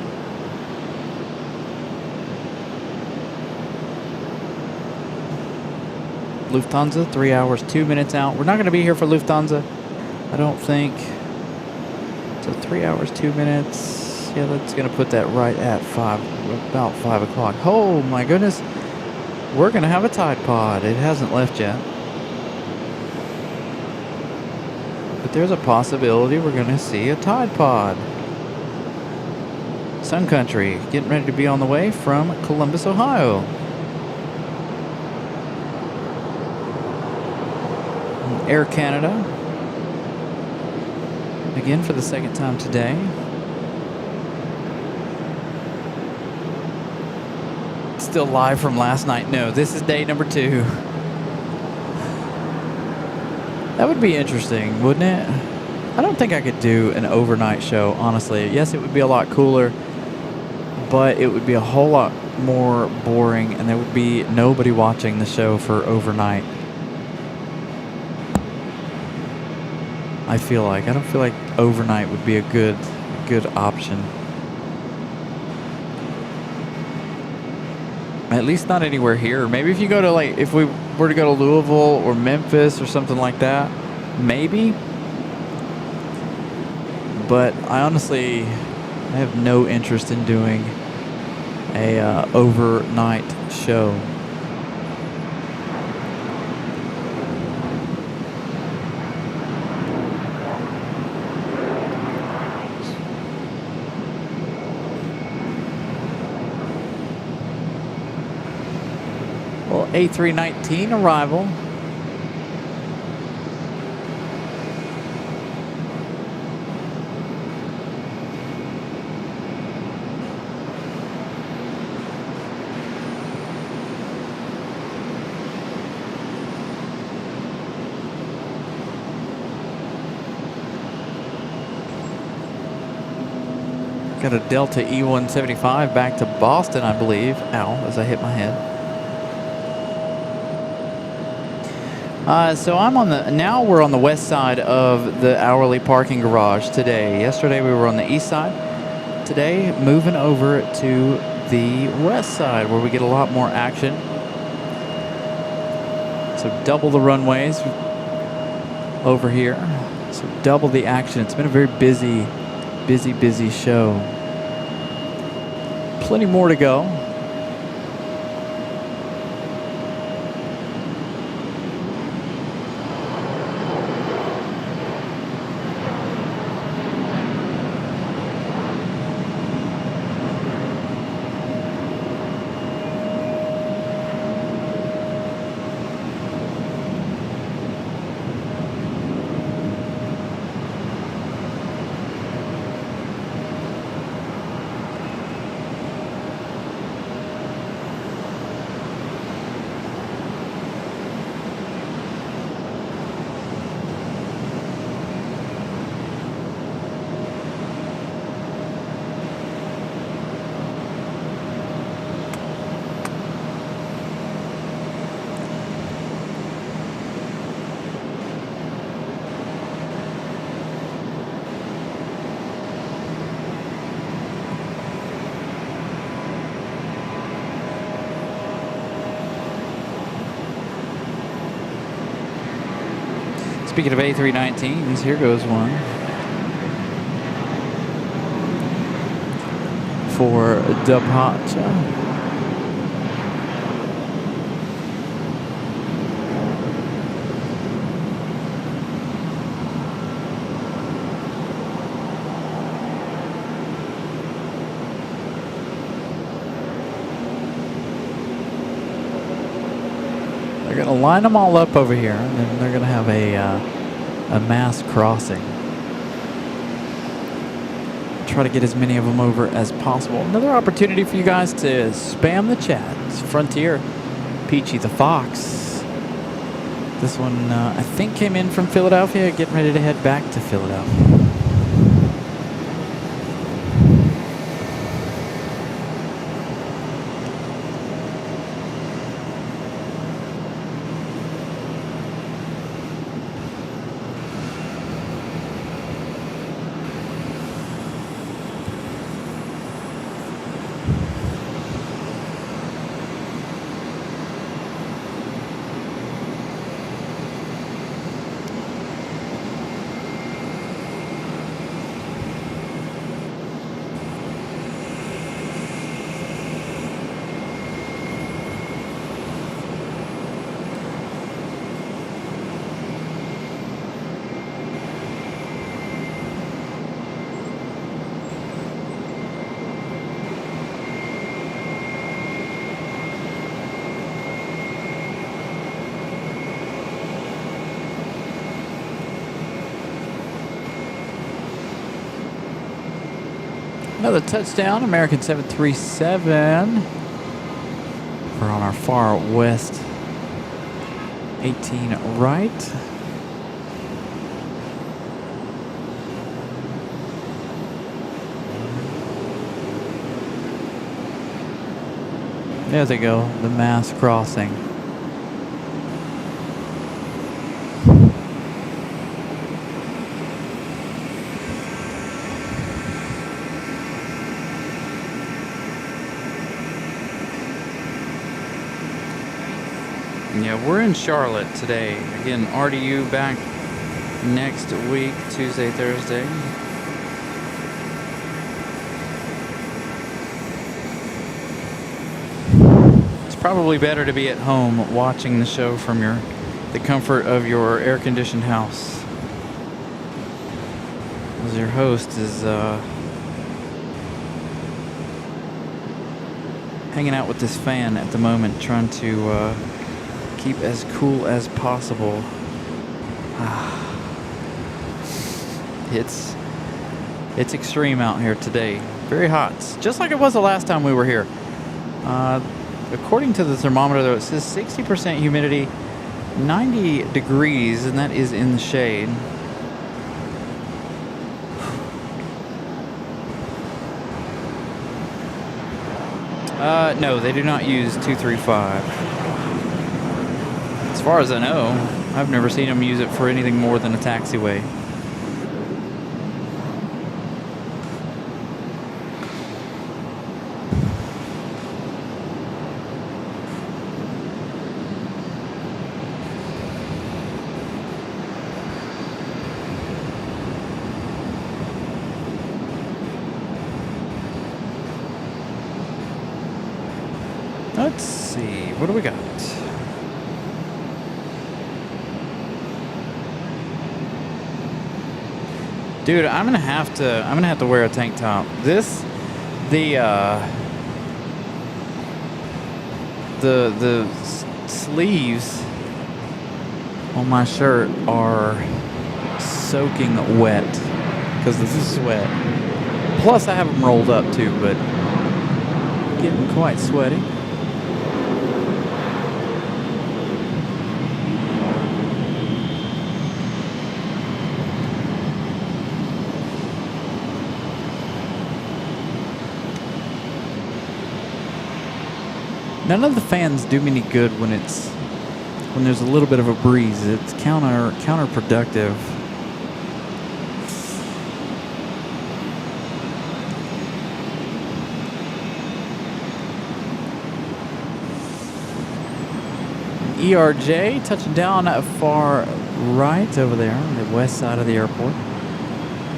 Lufthansa, 3 hours, 2 minutes out. We're not going to be here for Lufthansa, I don't think. So 3 hours, 2 minutes. Yeah, that's going to put that right at about 5 o'clock. Oh my goodness. We're going to have a Tide Pod. It hasn't left yet. But there's a possibility we're going to see a Tide Pod. Sun Country, getting ready to be on the way from Columbus, Ohio. Air Canada, again for the second time today. Still live from last night. No, this is day number 2. That would be interesting, wouldn't it? I don't think I could do an overnight show, honestly. Yes, it would be a lot cooler, but it would be a whole lot more boring, and there would be nobody watching the show for overnight. I don't feel like overnight would be a good option. At least not anywhere here. Maybe if you go to, like, if we were to go to Louisville or Memphis or something like that, maybe. But I honestly have no interest in doing a overnight show. A319 arrival. Got a Delta E175 back to Boston, I believe. Ow, as I hit my head. So I'm now we're on the west side of the hourly parking garage today. Yesterday we were on the east side. Today, moving over to the west side where we get a lot more action. So double the runways over here. So double the action. It's been a very busy show. Plenty more to go. speaking of A319s, here goes one for departure. They're going to line them all up over here, and then they're going to have a mass crossing. Try to get as many of them over as possible. Another opportunity for you guys to spam the chat. It's Frontier, Peachy the Fox. This one, I think, came in from Philadelphia, getting ready to head back to Philadelphia. Another touchdown, American 737. We're on our far west 18 right. There they go, the mass crossing. Yeah, we're in Charlotte today. Again, RDU back next week, Tuesday, Thursday. It's probably better to be at home watching the show from the comfort of your air-conditioned house. As your host is hanging out with this fan at the moment, trying to keep as cool as possible. It's extreme out here today. Very hot, just like it was the last time we were here. According to the thermometer, though, it says 60% humidity, 90 degrees, and that is in the shade. No, they do not use 235. As far as I know, I've never seen them use it for anything more than a taxiway. Let's see, what do we got? Dude, I'm gonna have to wear a tank top. The sleeves on my shirt are soaking wet because of the sweat. Plus, I have them rolled up too, but getting quite sweaty. None of the fans do me any good when there's a little bit of a breeze. It's counterproductive. ERJ touching down far right over there on the west side of the airport.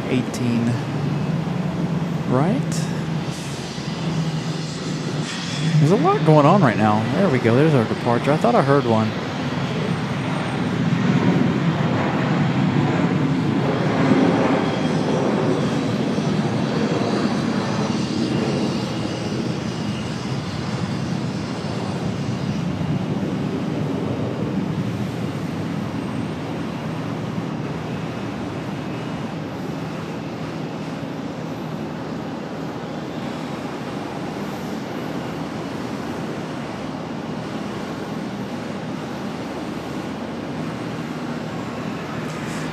18 right. There's a lot going on right now. There we go. There's our departure. I thought I heard one.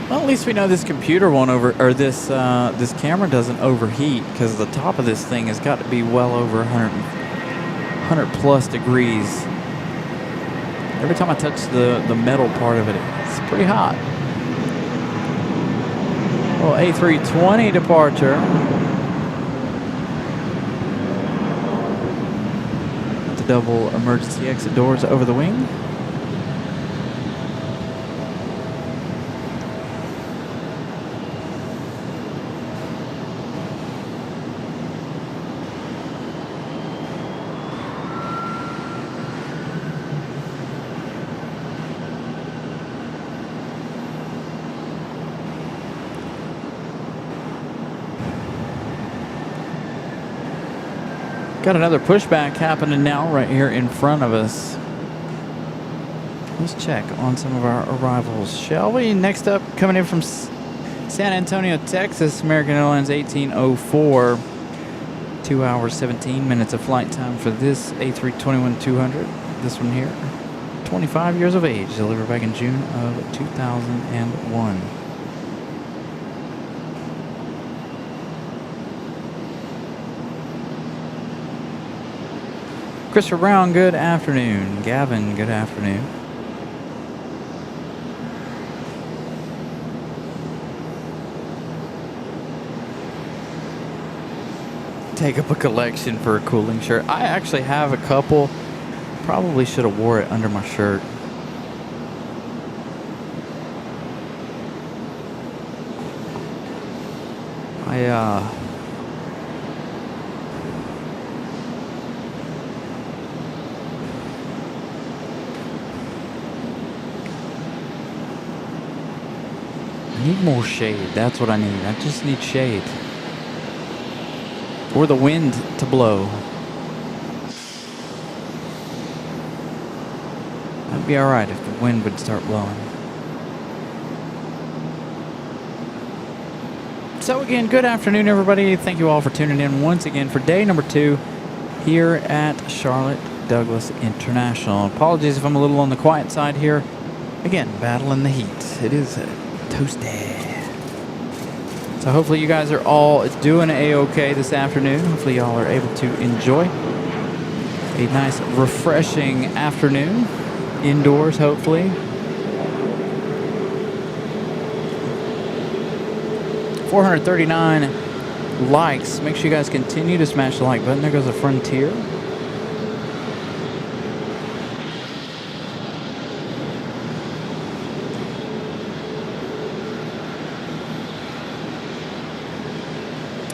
Well, at least we know this computer won't this camera doesn't overheat, because the top of this thing has got to be well over 100 plus degrees. Every time I touch the metal part of it, it's pretty hot. Well, A320 departure. The double emergency exit doors over the wing. Got another pushback happening now right here in front of us. Let's check on some of our arrivals, shall we? Next up, coming in from San Antonio, Texas, American Airlines 1804. 2 hours, 17 minutes of flight time for this A321-200. This one here, 25 years of age, delivered back in June of 2001. Christopher Brown, good afternoon. Gavin, good afternoon. Take up a collection for a cooling shirt. I actually have a couple. Probably should have wore it under my shirt. I need more shade. That's what I need. I just need shade. Or the wind to blow. That'd be alright if the wind would start blowing. So again, good afternoon, everybody. Thank you all for tuning in once again for day number 2 here at Charlotte Douglas International. Apologies if I'm a little on the quiet side here. Again, battling the heat. It is toasty. So hopefully you guys are all doing A-okay this afternoon. Hopefully y'all are able to enjoy a nice refreshing afternoon indoors, hopefully. 439 likes. Make sure you guys continue to smash the like button. There goes a Frontier.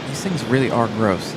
These things really are gross.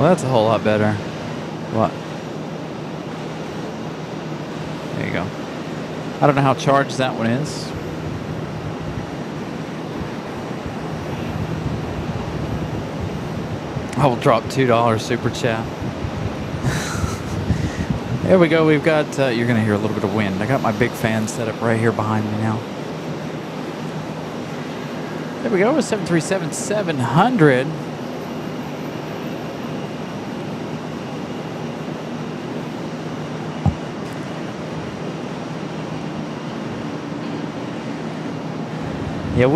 Well, that's a whole lot better. What? There you go. I don't know how charged that one is. I will drop $2 super chat. There we go. We've got, you're going to hear a little bit of wind. I got my big fan set up right here behind me now. There we go. 737-700. Yeah,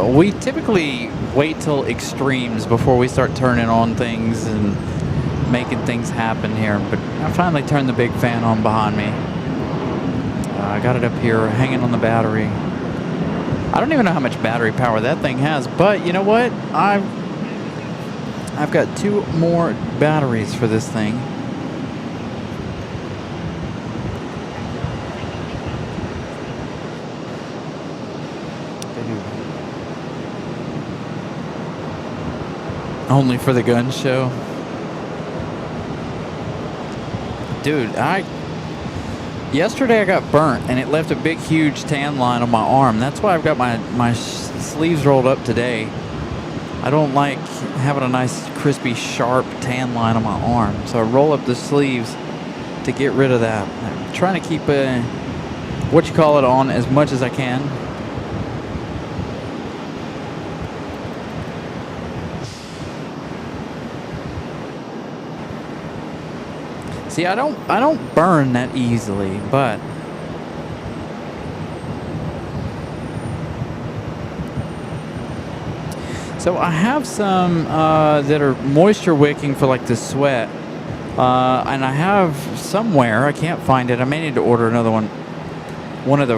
we typically wait till extremes before we start turning on things and making things happen here. But I finally turned the big fan on behind me. I got it up here hanging on the battery. I don't even know how much battery power that thing has, but you know what? I've got 2 more batteries for this thing. Only for the gun show. Dude, yesterday I got burnt and it left a big huge tan line on my arm. That's why I've got my sleeves rolled up today. I don't like having a nice crispy sharp tan line on my arm, so I roll up the sleeves to get rid of that. I'm trying to keep on as much as I can. See, I don't burn that easily, but so I have some that are moisture wicking for like the sweat, and I have somewhere, I can't find it. I may need to order another one. One of the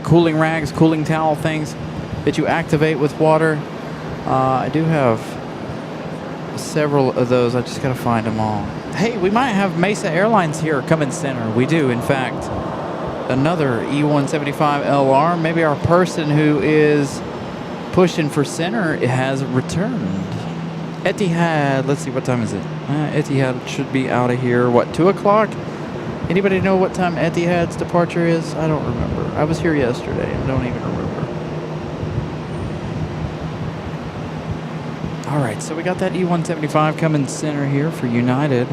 cooling rags, cooling towel things that you activate with water. I do have several of those. I just gotta find them all. Hey, we might have Mesa Airlines here coming center. We do, in fact. Another E175 LR. Maybe our person who is pushing for center has returned. Etihad, let's see, what time is it? Etihad should be out of here, what, 2 o'clock? Anybody know what time Etihad's departure is? I don't remember. I was here yesterday. I don't even remember. All right, so we got that E175 coming center here for United.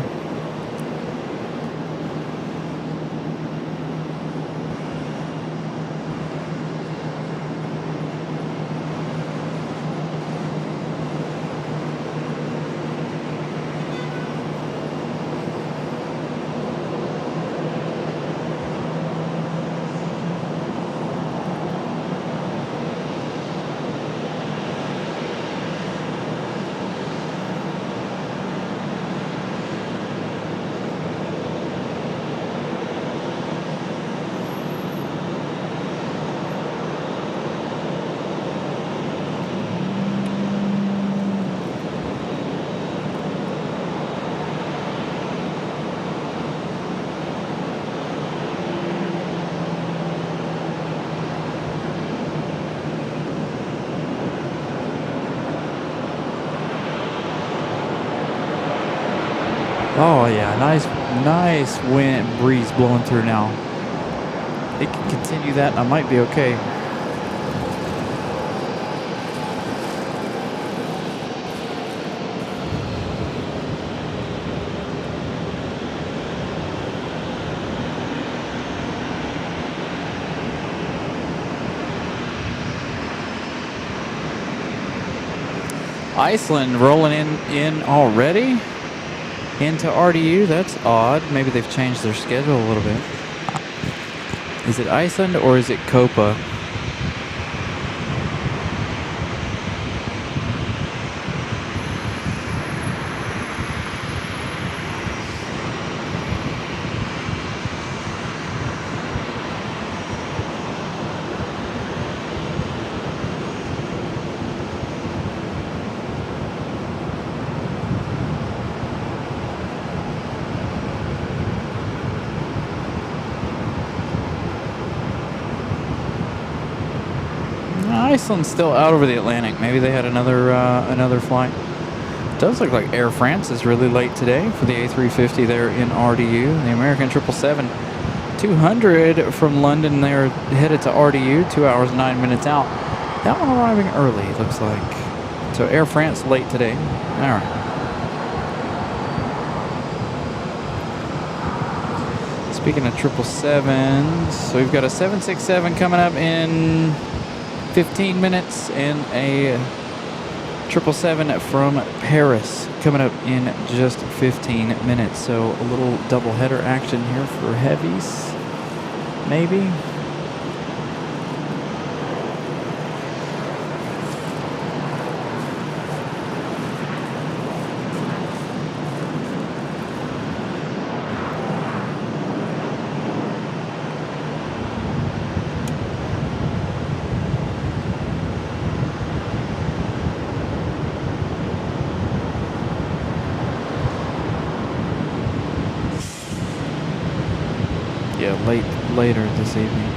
Oh yeah, nice wind breeze blowing through now. It can continue that and I might be okay. Iceland rolling in already into RDU. That's odd. Maybe they've changed their schedule a little bit. Is it Iceland or is it Copa? this one's still out over the Atlantic. Maybe they had another flight. It does look like Air France is really late today for the A350 there in RDU. The American 777-200 from London, they're headed to RDU, 2 hours, 9 minutes out. That one arriving early, looks like. So Air France late today. All right. Speaking of 777s, so we've got a 767 coming up in 15 minutes and a 777 from Paris coming up in just 15 minutes. So a little double header action here for heavies, maybe. Yeah, later this evening.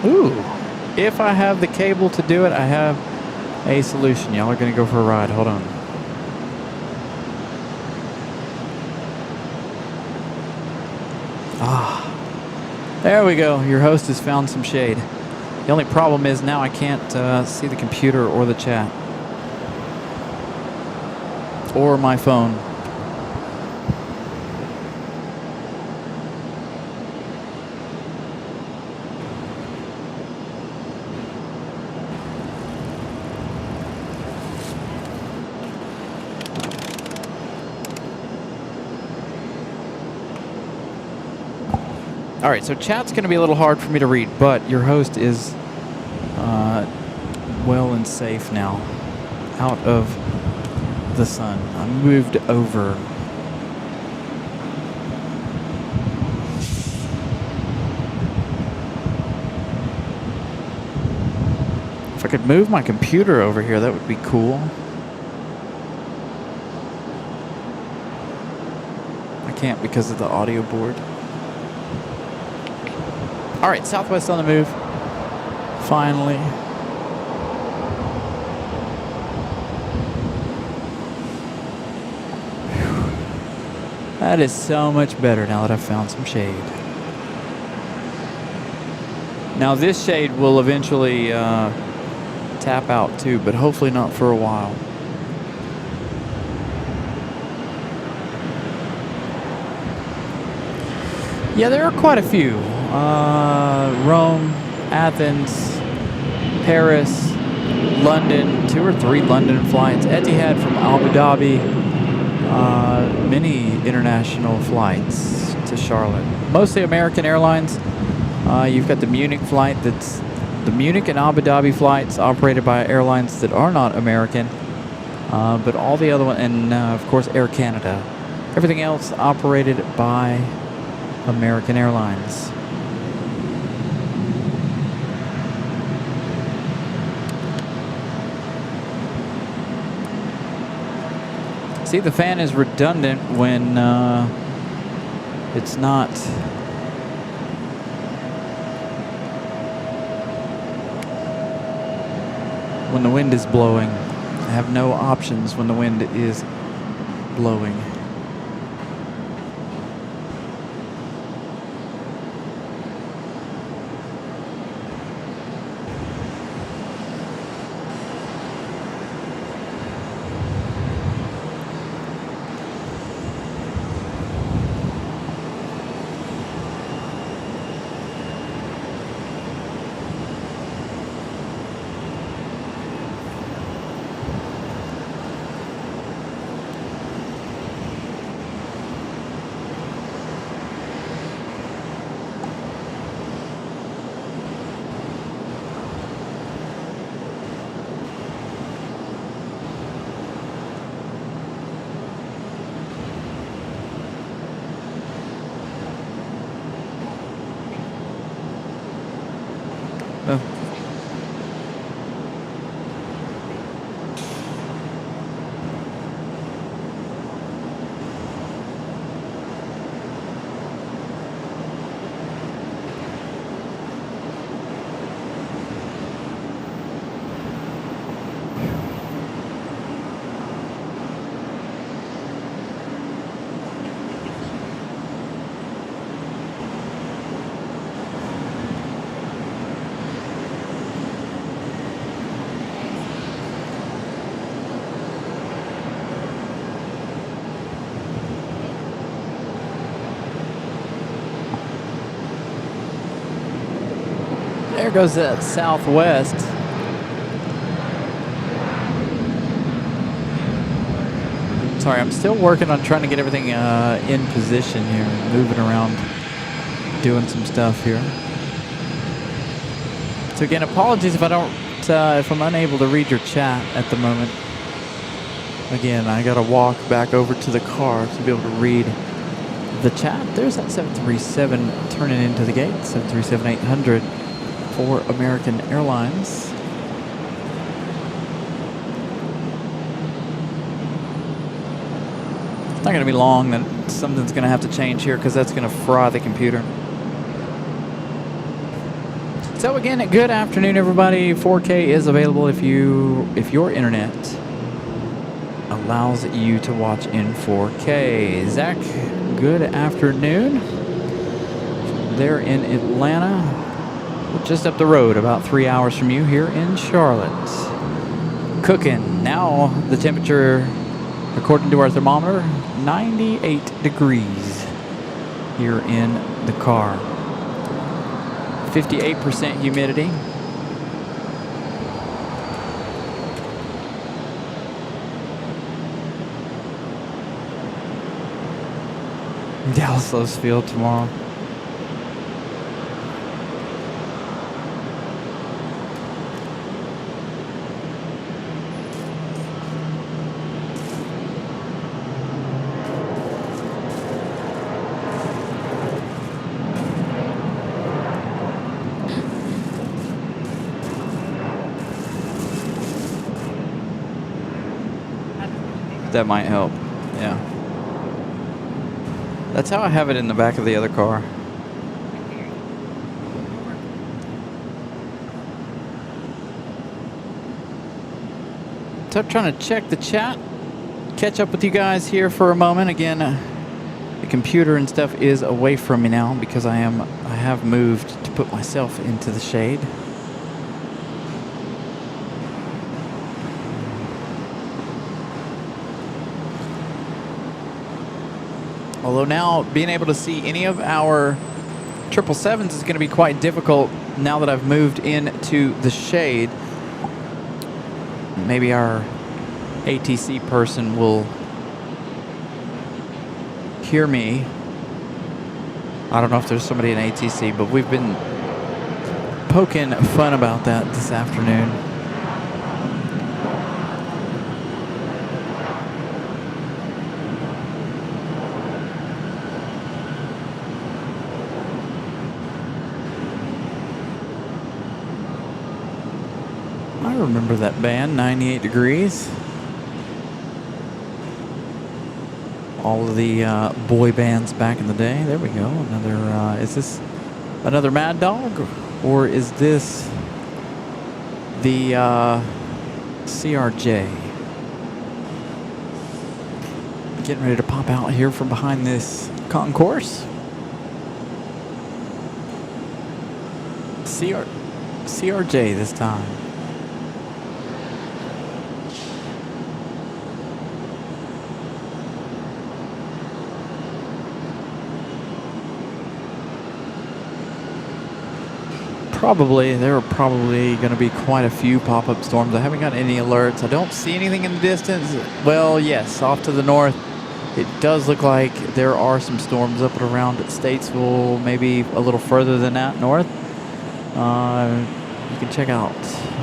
Ooh, if I have the cable to do it, I have a solution. Y'all are gonna go for a ride. Hold on. There we go. Your host has found some shade. The only problem is now I can't see the computer or the chat. Or my phone. All right, so chat's going to be a little hard for me to read, but your host is well and safe now, out of the sun. I moved over. If I could move my computer over here, that would be cool. I can't because of the audio board. All right, Southwest on the move. Finally. Whew. That is so much better now that I've found some shade. Now this shade will eventually tap out too, but hopefully not for a while. Yeah, there are quite a few. Rome, Athens, Paris, London, 2 or 3 London flights. Etihad from Abu Dhabi, many international flights to Charlotte. Mostly American Airlines. You've got the Munich flight that's the Munich and Abu Dhabi flights operated by airlines that are not American. But all the other ones, and of course Air Canada. Everything else operated by American Airlines. See, the fan is redundant when it's not. When the wind is blowing. I have no options when the wind is blowing. there goes that Southwest. Sorry, I'm still working on trying to get everything in position here, moving around, doing some stuff here. So again, apologies if I don't, if I'm unable to read your chat at the moment. Again, I gotta walk back over to the car to be able to read the chat. There's that 737 turning into the gate, 737-800 for American Airlines. It's not gonna be long that something's gonna have to change here because that's gonna fry the computer. So again, good afternoon, everybody. 4K is available if your internet allows you to watch in 4K. Zach, good afternoon. There in Atlanta, just up the road, about 3 hours from you here in Charlotte. Cooking. Now the temperature, according to our thermometer, 98 degrees here in the car. 58% humidity. Dallas Lowe's Field tomorrow. That might help. Yeah. That's how I have it in the back of the other car. So I'm trying to check the chat, catch up with you guys here for a moment. Again, the computer and stuff is away from me now because I have moved to put myself into the shade. Although now being able to see any of our 777s is going to be quite difficult now that I've moved into the shade. Maybe our ATC person will hear me. I don't know if there's somebody in ATC, but we've been poking fun about that this afternoon. I remember that band, 98 Degrees. All of the boy bands back in the day. There we go. Another, is this another Mad Dog? Or is this the CRJ? Getting ready to pop out here from behind this concourse. CRJ this time. Probably, there are probably going to be quite a few pop-up storms. I haven't got any alerts. I don't see anything in the distance. Well, yes, off to the north, it does look like there are some storms up and around Statesville, maybe a little further than that north. You can check out,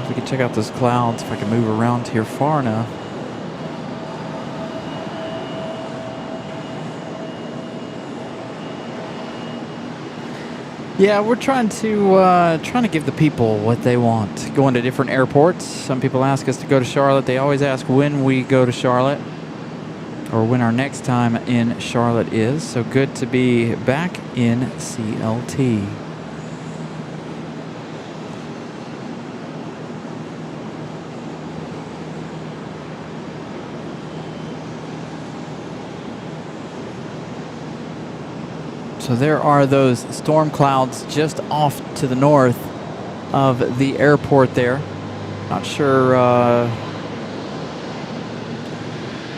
we can check out those clouds if I can move around here far enough. Yeah, we're trying to give the people what they want. Going to different airports. Some people ask us to go to Charlotte. They always ask when we go to Charlotte or when our next time in Charlotte is. So good to be back in CLT. So there are those storm clouds just off to the north of the airport there. Not sure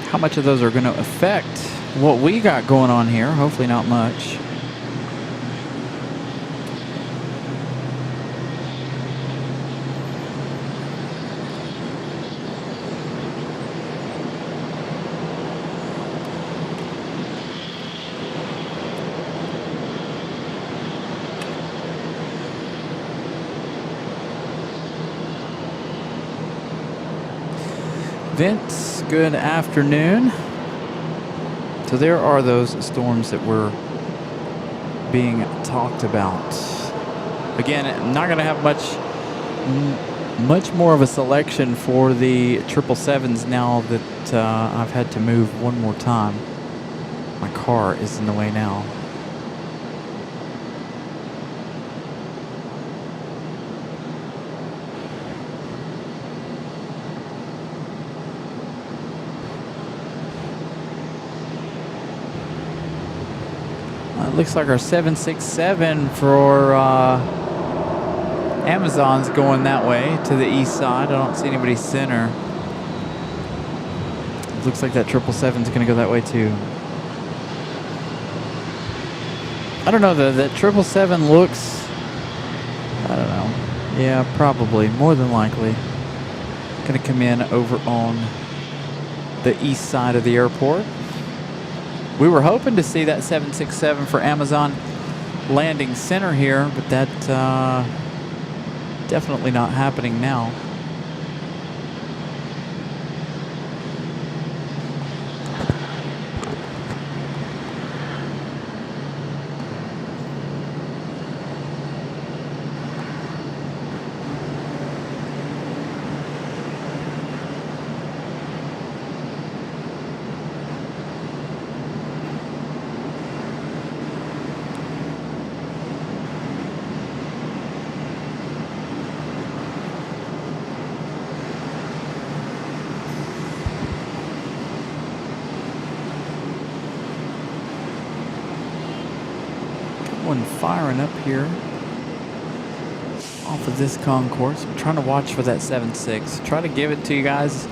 how much of those are going to affect what we got going on here. Hopefully not much. Vince, good afternoon. So there are those storms that were being talked about. Again, I'm not going to have much more of a selection for the 777s now that I've had to move one more time. My car is in the way now. It looks like our 767 for Amazon's going that way to the east side. I don't see anybody center. It looks like that 777's going to go that way too. I don't know, that 777 looks, I don't know. Yeah, probably, more than likely. Going to come in over on the east side of the airport. We were hoping to see that 767 for Amazon landing center here, but that definitely not happening now. One firing up here off of this concourse. I'm trying to watch for that 7.6. Try to give it to you guys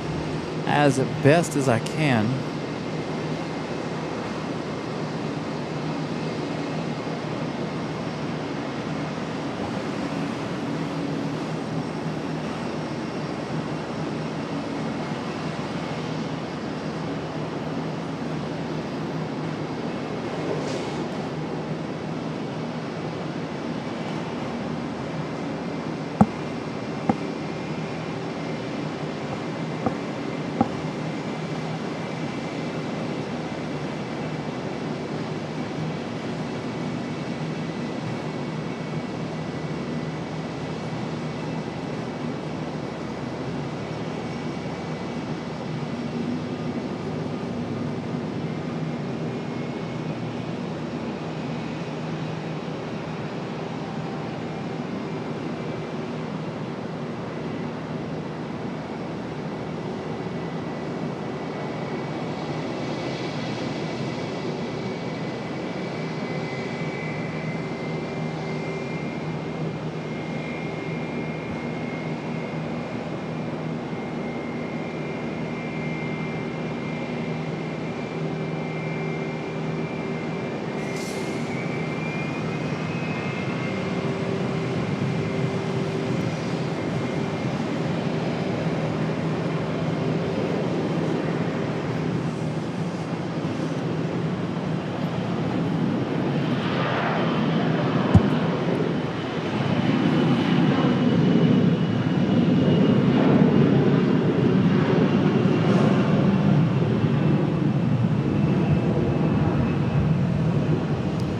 as best as I can.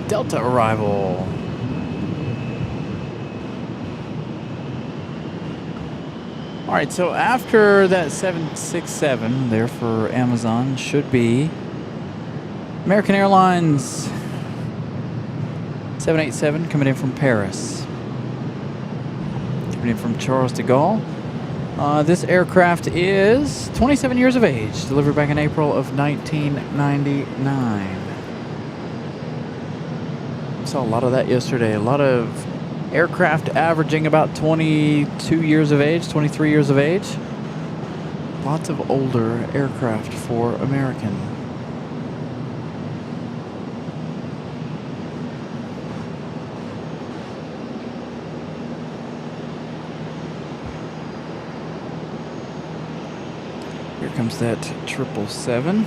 Delta arrival. All right, so after that 767 there for Amazon should be American Airlines 787 coming in from Paris. Coming in from Charles de Gaulle. This aircraft is 27 years of age, delivered back in April of 1999. Saw a lot of that yesterday. A lot of aircraft averaging about 22 years of age, 23 years of age. Lots of older aircraft for American. Here comes that 777.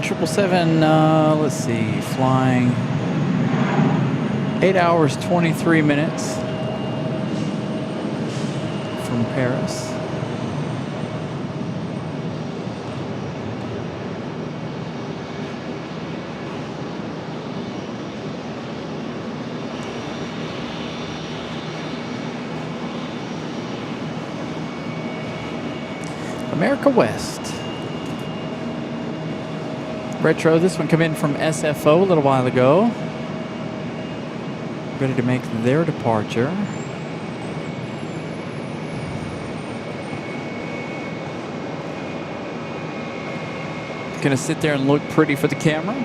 777, let's see, flying 8 hours, 23 minutes from Paris. America West. Retro, this one come in from SFO a little while ago. Ready to make their departure. Gonna sit there and look pretty for the camera.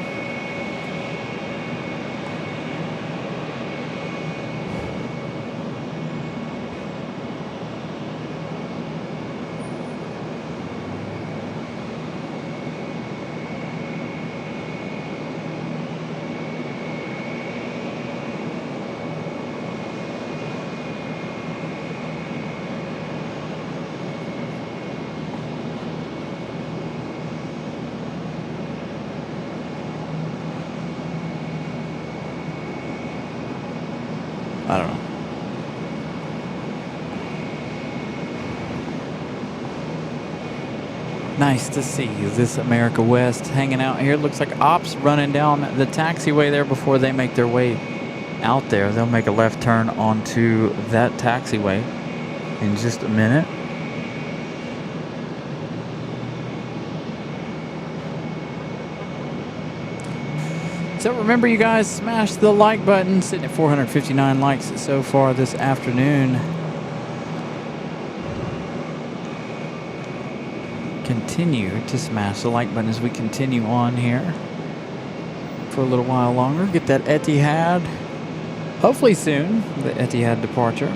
I don't know. Nice to see this America West hanging out here. Looks like ops running down the taxiway there before they make their way out there. They'll make a left turn onto that taxiway in just a minute. So remember, you guys, smash the like button. Sitting at 459 likes so far this afternoon. Continue to smash the like button as we continue on here for a little while longer. Get that Etihad, hopefully soon, the Etihad departure.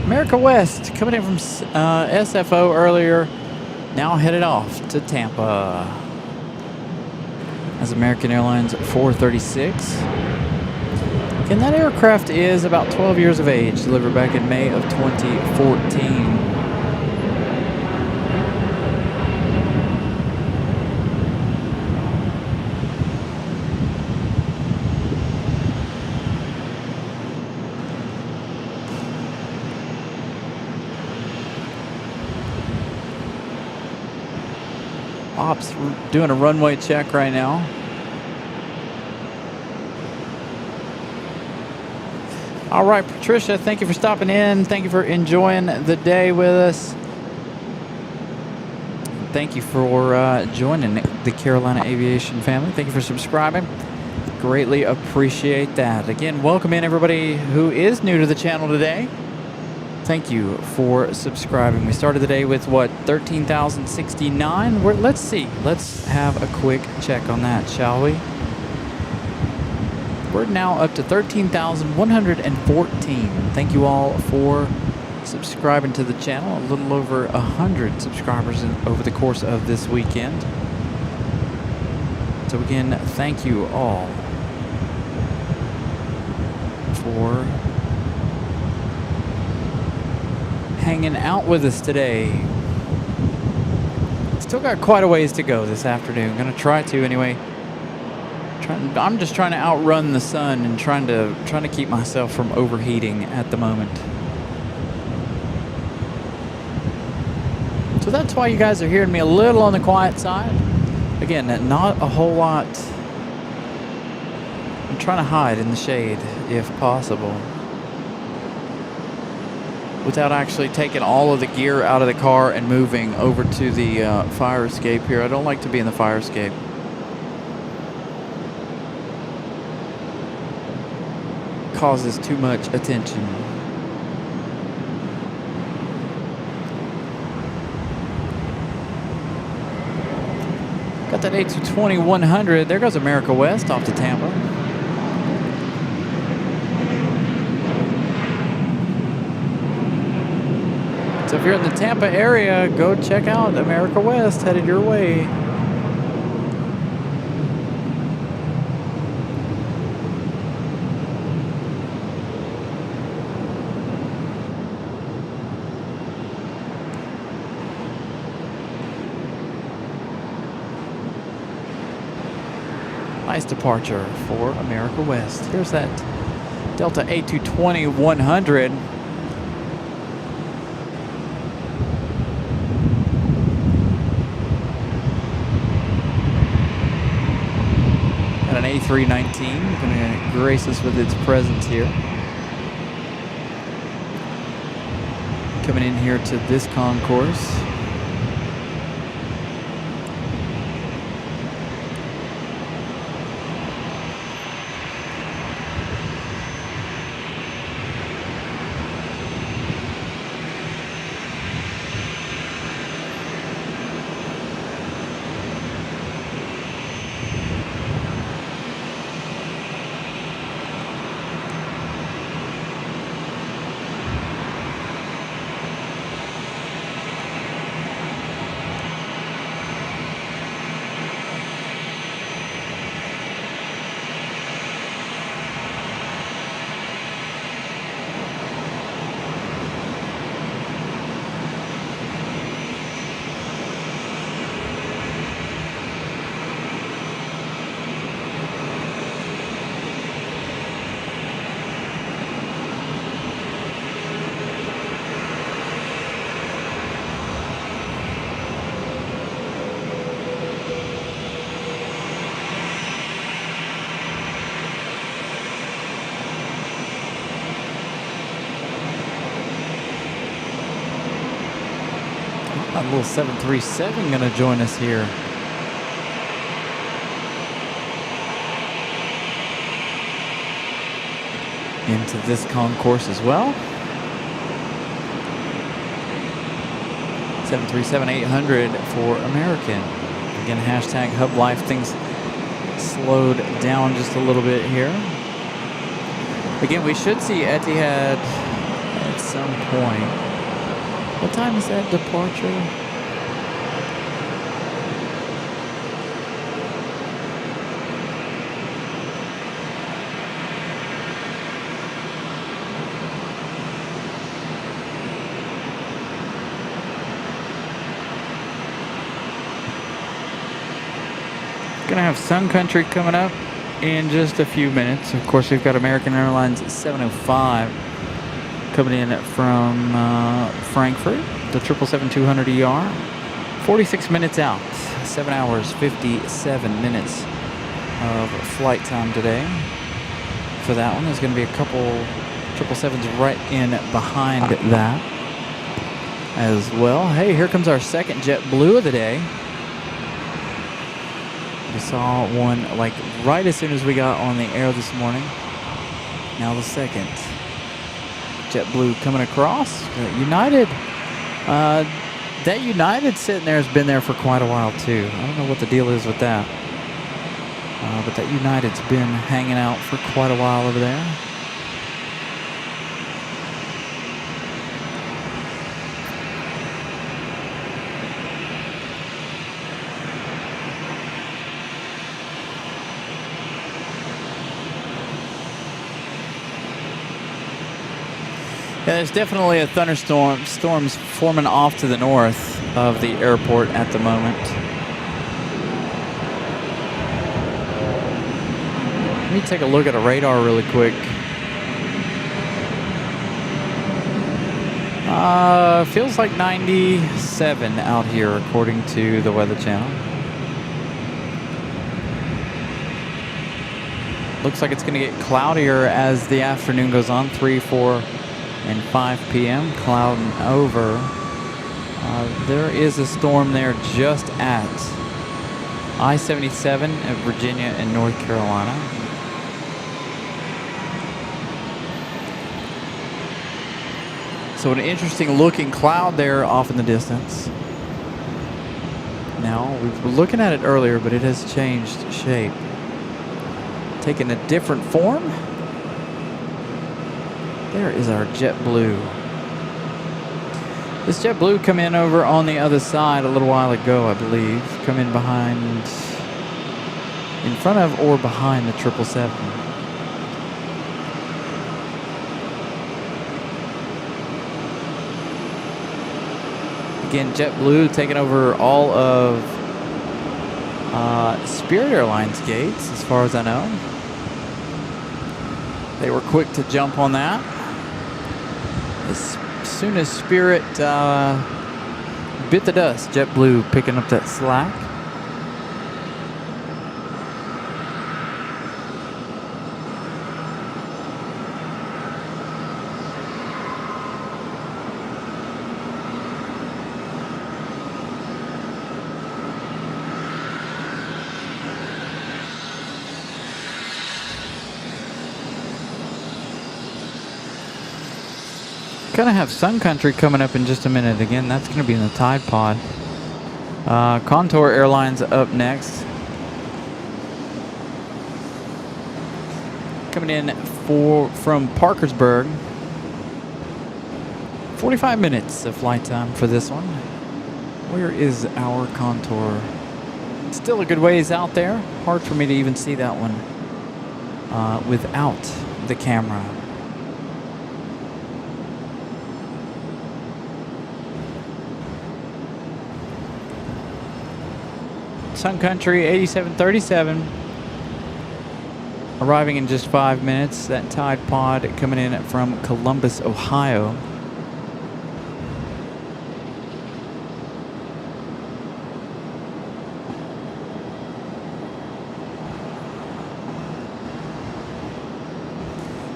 America West coming in from SFO earlier, now headed off to Tampa as American Airlines 436. And that aircraft is about 12 years of age, delivered back in May of 2014. Ops doing a runway check right now. All right, Patricia, thank you for stopping in. Thank you for enjoying the day with us. Thank you for joining the Carolina Aviation family. Thank you for subscribing. Greatly appreciate that. Again, welcome in everybody who is new to the channel today. Thank you for subscribing. We started the day with what, 13,069? Let's see. Let's have a quick check on that, shall we? We're now up to 13,114. Thank you all for subscribing to the channel. A little over 100 subscribers over the course of this weekend. So again, thank you all for hanging out with us today. Still got quite a ways to go this afternoon. Gonna try to anyway. I'm just trying to outrun the sun and trying to keep myself from overheating at the moment. So that's why you guys are hearing me a little on the quiet side. Again, not a whole lot I'm trying to hide in the shade if possible, without actually taking all of the gear out of the car and moving over to the fire escape here. I don't like to be in the fire escape. Causes too much attention. Got that A220-100. There goes America West off to Tampa. So if you're in the Tampa area, go check out America West, headed your way. Nice departure for America West. Here's that Delta A220-100. And an A319 going to grace us with its presence here. Coming in here to this concourse. A little 737 going to join us here. Into this concourse as well. 737-800 for American. Again, hashtag Hub Life. Things slowed down just a little bit here. Again, we should see Etihad at some point. What time is that departure? Gonna have Sun Country coming up in just a few minutes. Of course, we've got American Airlines 705 coming in from Frankfurt, the 777-200ER. 46 minutes out, 7 hours, 57 minutes of flight time today. For that one, there's going to be a couple 777s right in behind that as well. Hey, here comes our second JetBlue of the day. We saw one like right as soon as we got on the air this morning. Now the second JetBlue coming across. United. That United sitting there has been there for quite a while too. I don't know what the deal is with that. But that United's been hanging out for quite a while over there. Yeah, there's definitely a thunderstorm. Storms forming off to the north of the airport at the moment. Let me take a look at a radar really quick. Feels like 97 out here according to the Weather Channel. Looks like it's going to get cloudier as the afternoon goes on. 3, 4, and 5 p.m. Clouding over. There is a storm there just at I-77 at Virginia and North Carolina. So an interesting looking cloud there off in the distance. Now, we were looking at it earlier, but it has changed shape. Taking a different form. There is our JetBlue. This JetBlue come in over on the other side a little while ago, I believe. Come in behind, in front of or behind the 777. Again, JetBlue taking over all of Spirit Airlines gates, as far as I know. They were quick to jump on that. As soon as Spirit bit the dust, JetBlue picking up that slack. Gonna have Sun Country coming up in just a minute. Again, that's gonna be in the Tide Pod. Contour Airlines up next. Coming in from Parkersburg. 45 minutes of flight time for this one. Where is our Contour? Still a good ways out there. Hard for me to even see that one without the camera. Sun Country 8737 arriving in just 5 minutes. That Tide Pod coming in from Columbus, Ohio.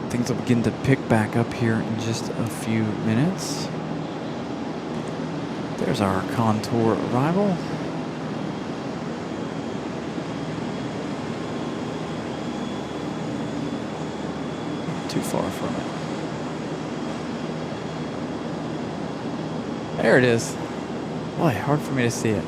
Things will begin to pick back up here in just a few minutes. There's our Contour arrival. Too far from it. There it is. Boy, hard for me to see it.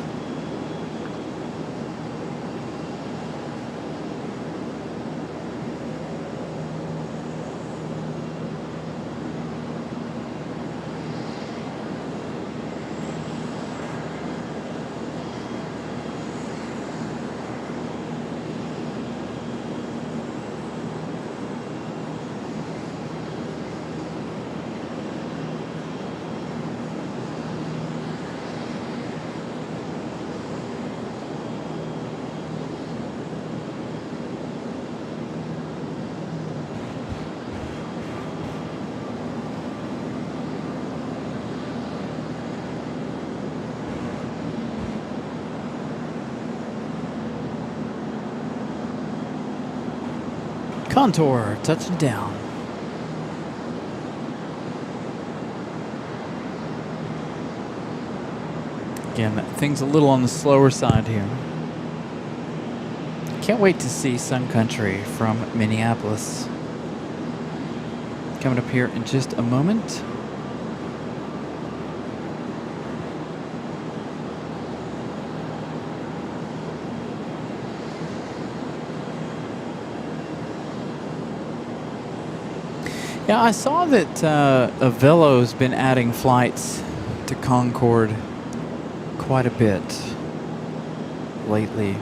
Contour touching down. Again, things a little on the slower side here. Can't wait to see Sun Country from Minneapolis. Coming up here in just a moment. Yeah, I saw that Avelo's been adding flights to Concorde quite a bit lately.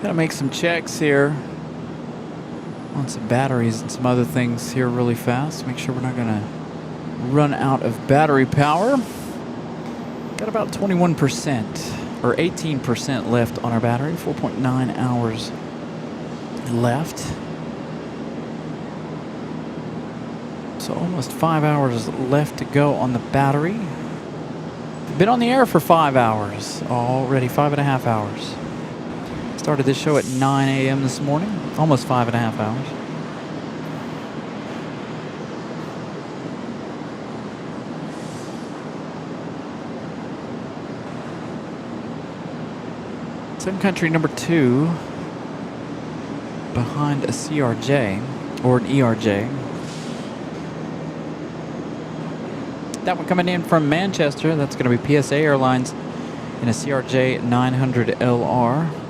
Gotta make some checks here on some batteries and some other things here really fast. Make sure we're not gonna run out of battery power. Got about 21% or 18% left on our battery. 4.9 hours left. So almost 5 hours left to go on the battery. Been on the air for 5 hours already, 5.5 hours. Started this show at 9 a.m. this morning, almost 5.5 hours. Sun Country number 2 behind a CRJ or an ERJ. That one coming in from Manchester. That's going to be PSA Airlines in a CRJ 900LR.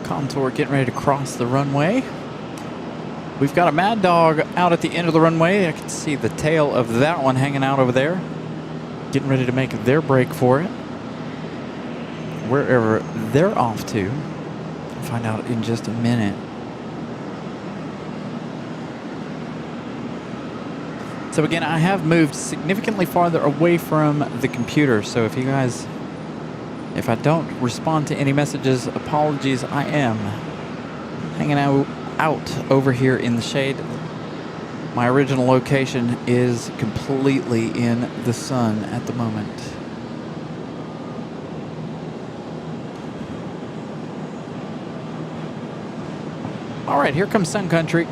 Contour getting ready to cross the runway. We've got a Mad Dog out at the end of the runway. I can see the tail of that one hanging out over there, getting ready to make their break for it. Wherever they're off to, we'll find out in just a minute. So again, I have moved significantly farther away from the computer. So if I don't respond to any messages, apologies. I am hanging out over here in the shade. My original location is completely in the sun at the moment. All right, here comes Sun Country.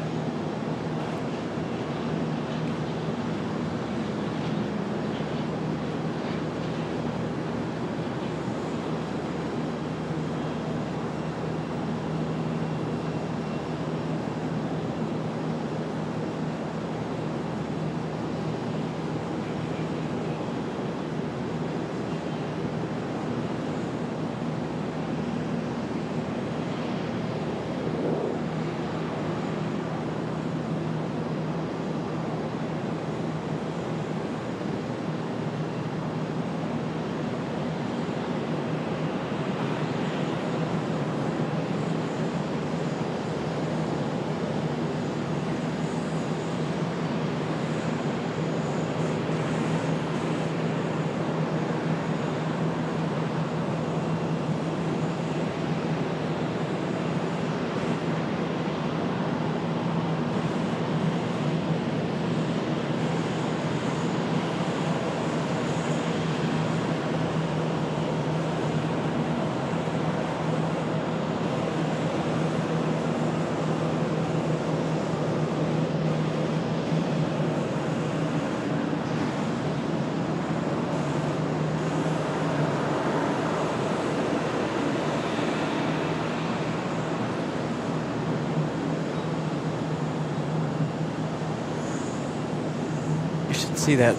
See that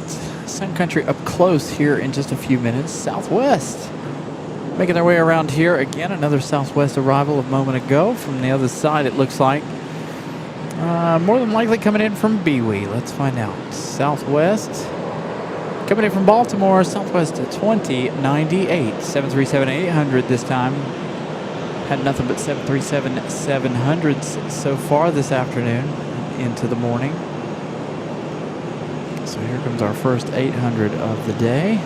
Sun Country up close here in just a few minutes. Southwest making their way around here again. Another Southwest arrival a moment ago from the other side. It looks like more than likely coming in from BWE. Let's find out. Southwest coming in from Baltimore. Southwest 2098 737-800 this time. Had nothing but 737-700s so far this afternoon into the morning. So here comes our first 800 of the day.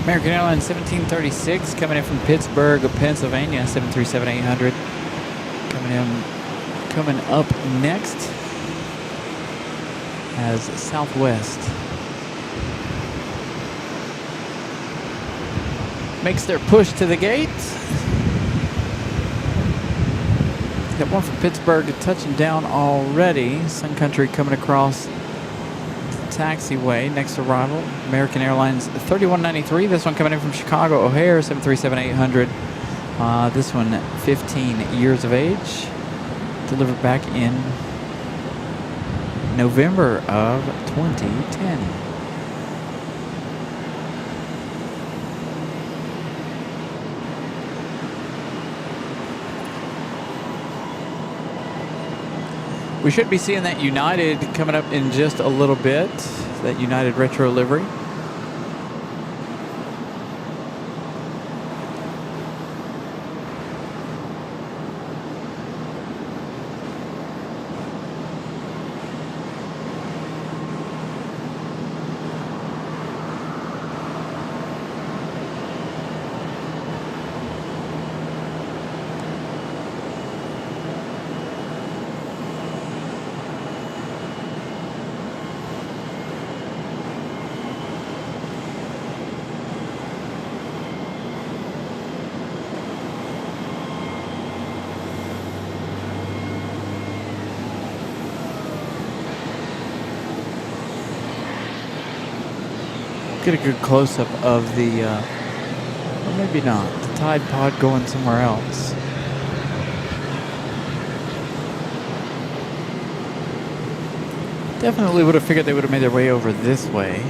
American Airlines 1736 coming in from Pittsburgh, Pennsylvania, 737-800. Coming up next as Southwest makes their push to the gate. Got one from Pittsburgh touching down already. Sun Country coming across taxiway. Next arrival, American Airlines 3193. This one coming in from Chicago O'Hare, 737-800. This one 15 years of age. Delivered back in November of 2010. We should be seeing that United coming up in just a little bit, that United retro livery. Get a good close-up of the, or maybe not, the Tide Pod going somewhere else. Definitely would have figured they would have made their way over this way.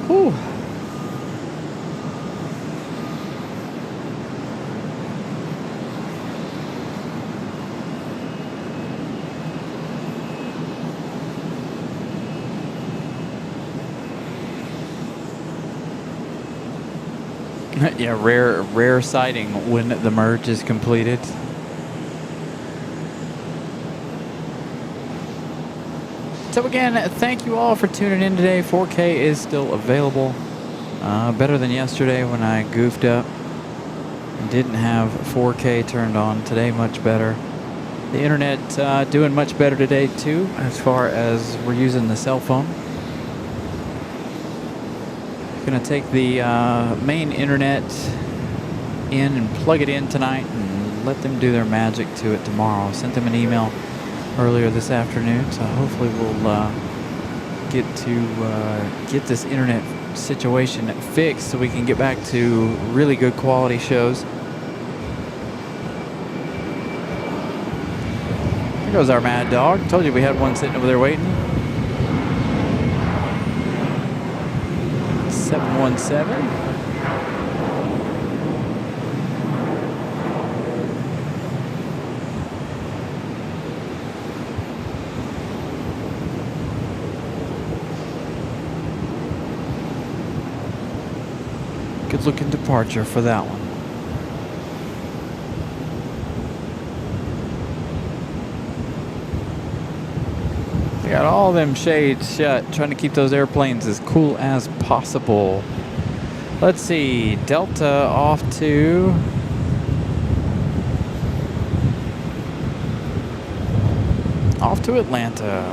Whew. Yeah, rare sighting when the merge is completed. So again, thank you all for tuning in today. 4K is still available. Better than yesterday when I goofed up and didn't have 4K turned on. Today, much better. The internet doing much better today too, as far as we're using the cell phone. Gonna take the main internet in and plug it in tonight and let them do their magic to it tomorrow. Sent them an email earlier this afternoon, so hopefully we'll get this internet situation fixed so we can get back to really good quality shows. There goes our Mad Dog. Told you we had one sitting over there waiting. 717. Good looking departure for that one. They got all them shades shut, trying to keep those airplanes as cool as possible. Let's see, Delta off to Atlanta.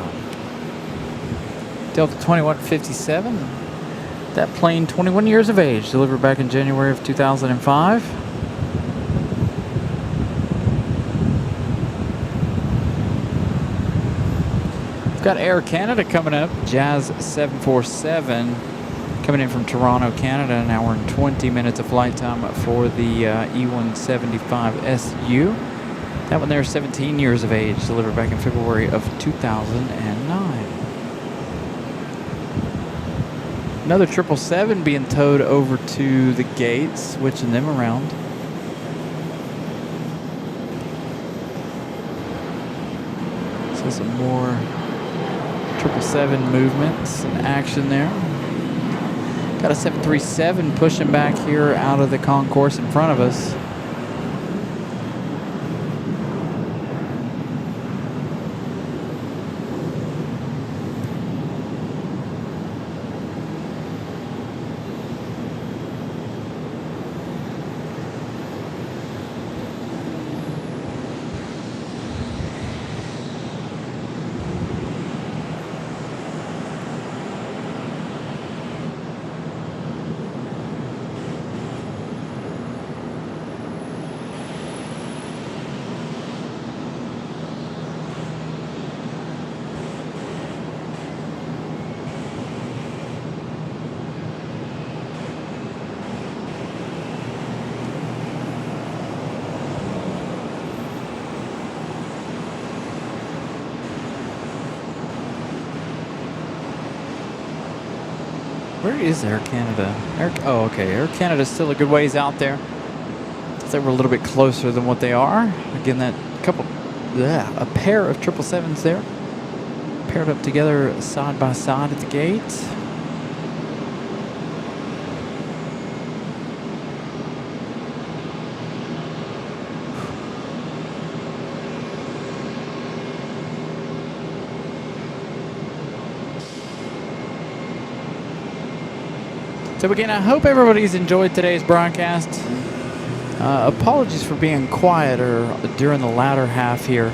Delta 2157. That plane, 21 years of age, delivered back in January of 2005. We've got Air Canada coming up, Jazz 747, coming in from Toronto, Canada. An hour and 20 minutes of flight time for the E175SU. That one there, 17 years of age, delivered back in February of 2009. Another 777 being towed over to the gate, switching them around. So some more 777 movements and action there. Got a 737 pushing back here out of the concourse in front of us. Where is Air Canada? Oh, okay. Air Canada's still a good ways out there. I think we're a little bit closer than what they are. Again, that a pair of 777s there, paired up together side by side at the gate. So again, I hope everybody's enjoyed today's broadcast. Apologies for being quieter during the latter half here.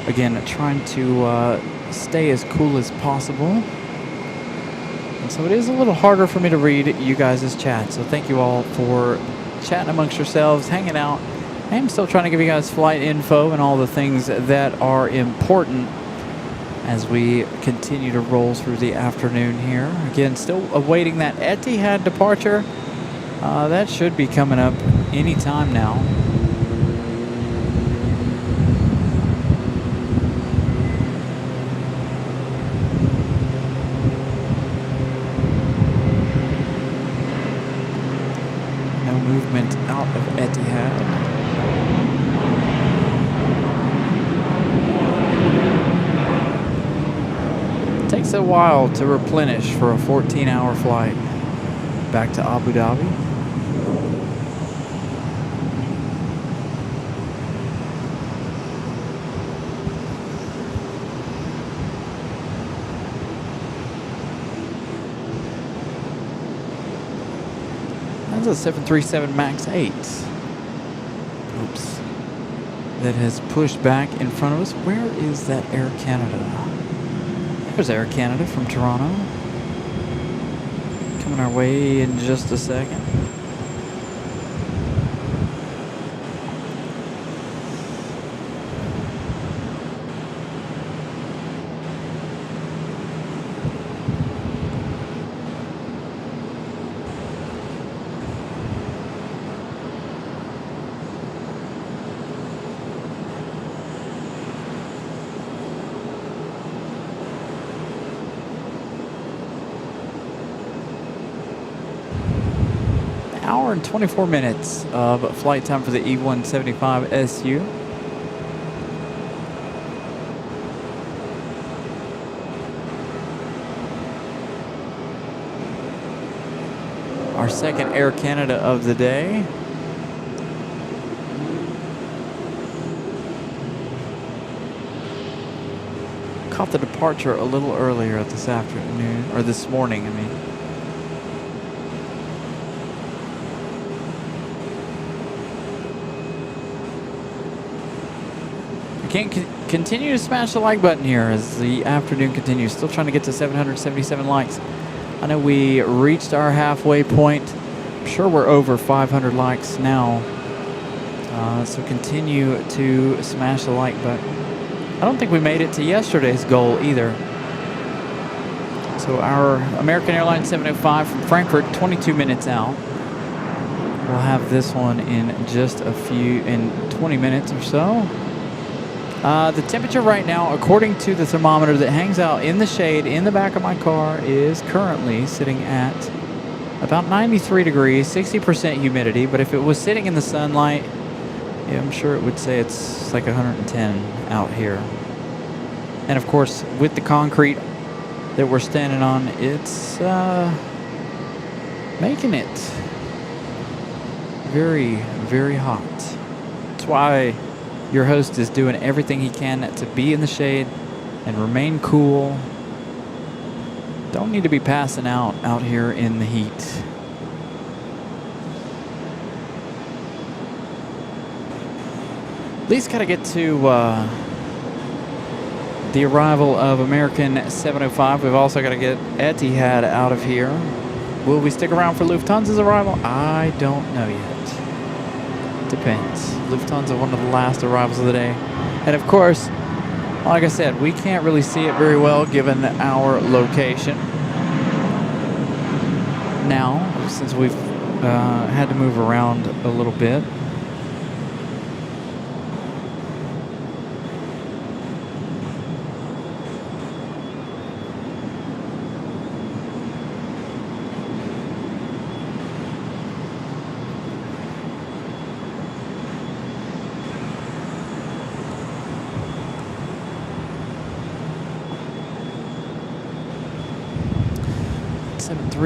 Again, trying to stay as cool as possible. And so it is a little harder for me to read you guys' chat. So thank you all for chatting amongst yourselves, hanging out. I am still trying to give you guys flight info and all the things that are important as we continue to roll through the afternoon here. Again, still awaiting that Etihad departure. That should be coming up any time now. No movement out of Etihad. Takes a while to replenish for a 14-hour flight back to Abu Dhabi. That's a 737 MAX 8. Oops. That has pushed back in front of us. Where is that Air Canada? There's Air Canada from Toronto. Coming our way in just a second. Hour and 24 minutes of flight time for the E175 SU. Our second Air Canada of the day. Caught the departure a little earlier this afternoon, or this morning, I mean. Can't continue to smash the like button here as the afternoon continues. Still trying to get to 777 likes. I know we reached our halfway point. I'm sure we're over 500 likes now. So continue to smash the like button. I don't think we made it to yesterday's goal either. So our American Airlines 705 from Frankfurt, 22 minutes out. We'll have this one in just in 20 minutes or so. The temperature right now, according to the thermometer that hangs out in the shade in the back of my car, is currently sitting at about 93 degrees, 60% humidity. But if it was sitting in the sunlight, yeah, I'm sure it would say it's like 110 out here. And of course, with the concrete that we're standing on, it's making it very, very hot. That's why your host is doing everything he can to be in the shade and remain cool. Don't need to be passing out here in the heat. At least got to get to the arrival of American 705. We've also got to get Etihad out of here. Will we stick around for Lufthansa's arrival? I don't know yet. Depends. Lufthansa, one of the last arrivals of the day. And of course, like I said, we can't really see it very well given our location. Now, since we've had to move around a little bit.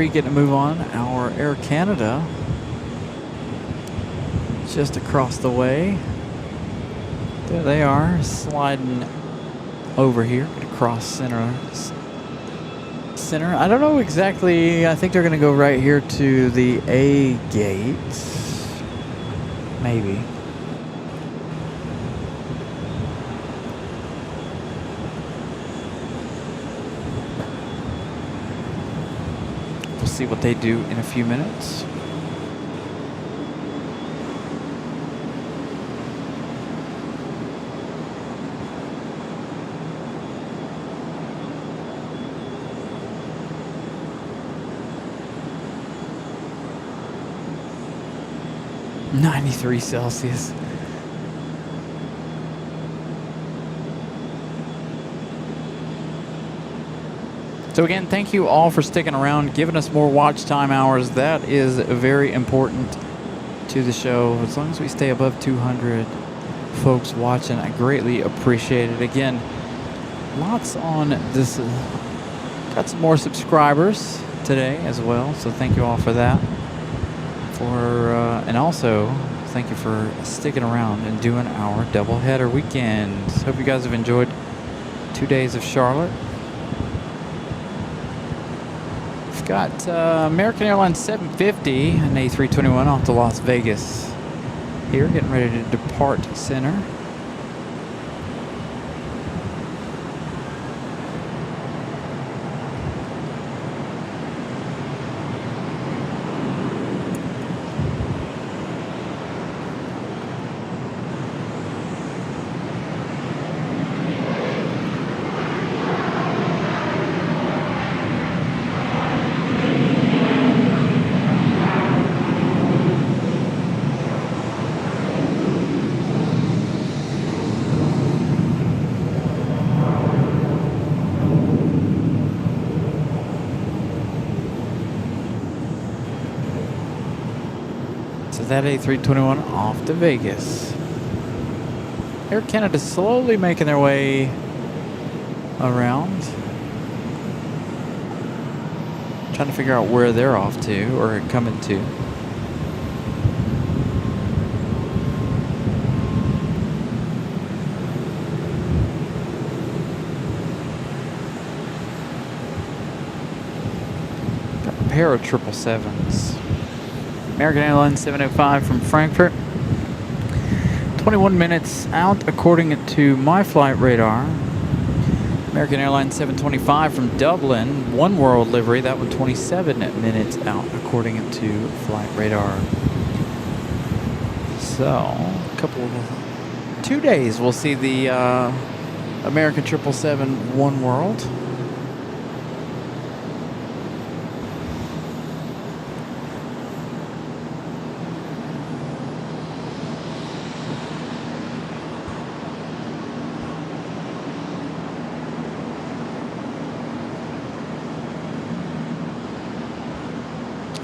Getting to move on. Our Air Canada just across the way. There they are, sliding over here across center. I don't know exactly. I think they're going to go right here to the A gate. Maybe. See what they do in a few minutes. -93°C. So again, thank you all for sticking around, giving us more watch time hours. That is very important to the show. As long as we stay above 200 folks watching, I greatly appreciate it. Again, lots on this. Got some more subscribers today as well, so thank you all for that. And also, thank you for sticking around and doing our doubleheader weekend. Hope you guys have enjoyed 2 days of Charlotte. Got American Airlines 750 and A321 off to Las Vegas. Here, getting ready to depart center. That A321 off to Vegas. Air Canada slowly making their way around. Trying to figure out where they're off to or coming to. Got a pair of 777s. American Airlines 705 from Frankfurt. 21 minutes out according to my flight radar. American Airlines 725 from Dublin, One World livery. That one 27 minutes out according to flight radar. So, a couple of 2 days we'll see the American 777 One World.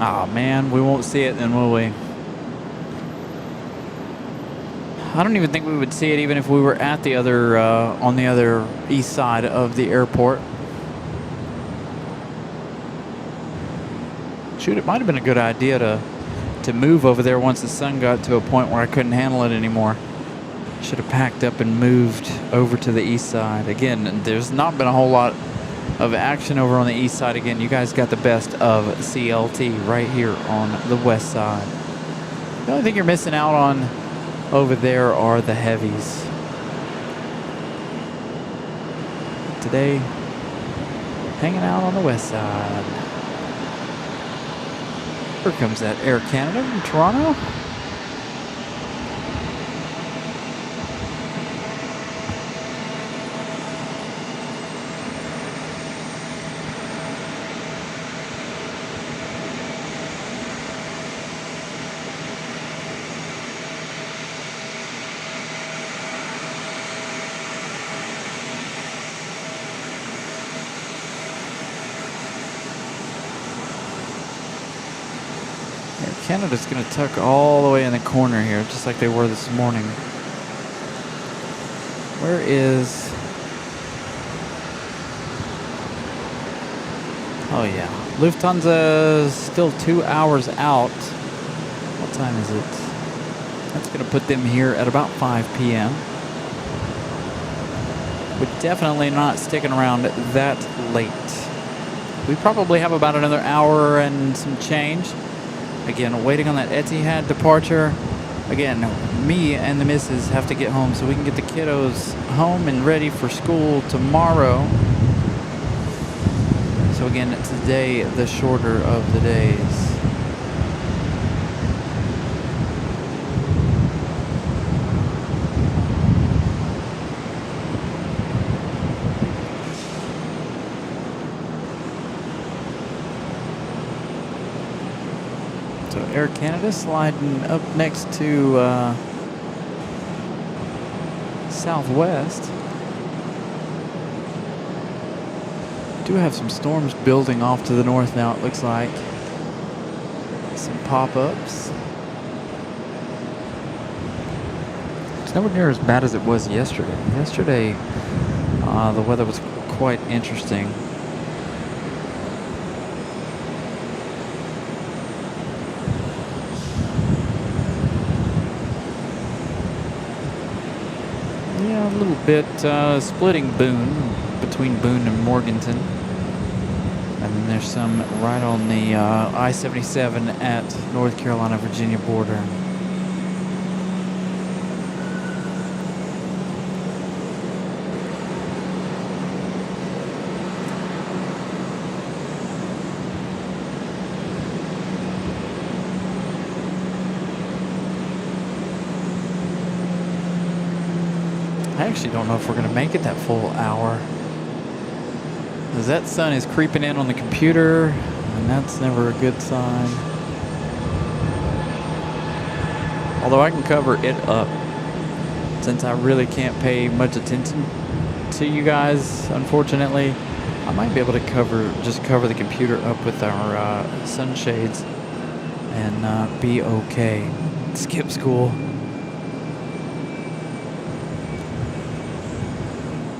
Oh man, we won't see it then, will we? I don't even think we would see it even if we were at the other, on the other east side of the airport. Shoot, it might have been a good idea to move over there once the sun got to a point where I couldn't handle it anymore. Should have packed up and moved over to the east side. Again, there's not been a whole lot of action over on the east side. Again, you guys got the best of CLT right here on the west side. The only thing you're missing out on over there are the heavies. Today, hanging out on the west side. Here comes that Air Canada from Toronto. Canada's going to tuck all the way in the corner here, just like they were this morning. Where is... Oh yeah, Lufthansa still 2 hours out. What time is it? That's going to put them here at about 5 p.m. We're definitely not sticking around that late. We probably have about another hour and some change. Again, waiting on that Etihad departure. Again, me and the missus have to get home so we can get the kiddos home and ready for school tomorrow. So again, today, the shorter of the days. So Air Canada sliding up next to Southwest. Do have some storms building off to the north now, it looks like. Some pop-ups. It's nowhere near as bad as it was yesterday. Yesterday, the weather was quite interesting. Yeah, a little bit splitting Boone, between Boone and Morganton. And then there's some right on the I-77 at North Carolina-Virginia border. I actually don't know if we're going to make it that full hour. Because that sun is creeping in on the computer, and that's never a good sign. Although I can cover it up, since I really can't pay much attention to you guys, unfortunately, I might be able to just cover the computer up with our sunshades and be okay. Skip school.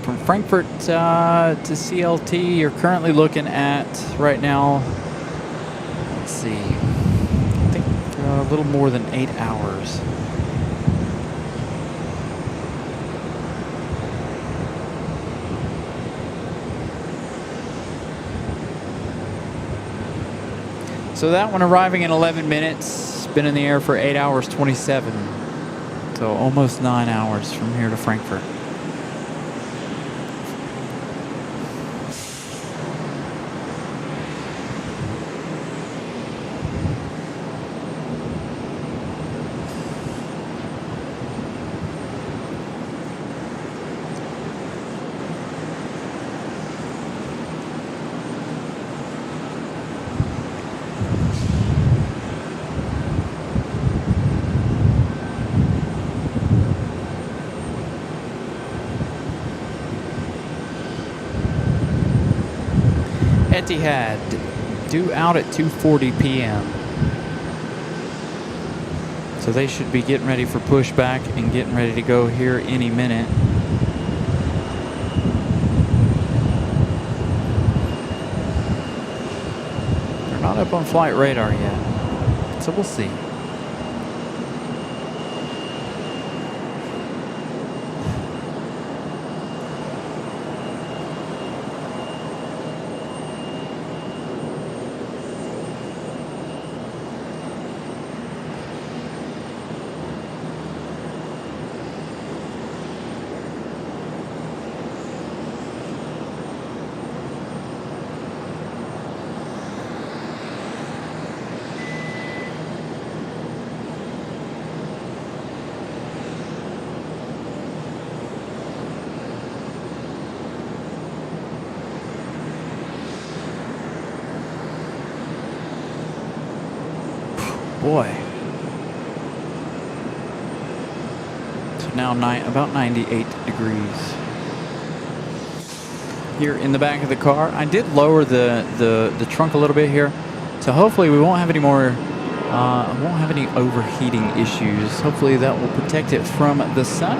From Frankfurt to CLT, you're currently looking at, right now, let's see, I think a little more than 8 hours. So that one arriving in 11 minutes, been in the air for 8 hours 27. So almost 9 hours from here to Frankfurt. Etihad due out at 2:40 p.m. So they should be getting ready for pushback and getting ready to go here any minute. They're not up on flight radar yet, so we'll see. Boy. So now about 98 degrees. Here in the back of the car, I did lower the trunk a little bit here, so hopefully we won't have any more, won't have any overheating issues. Hopefully that will protect it from the sun,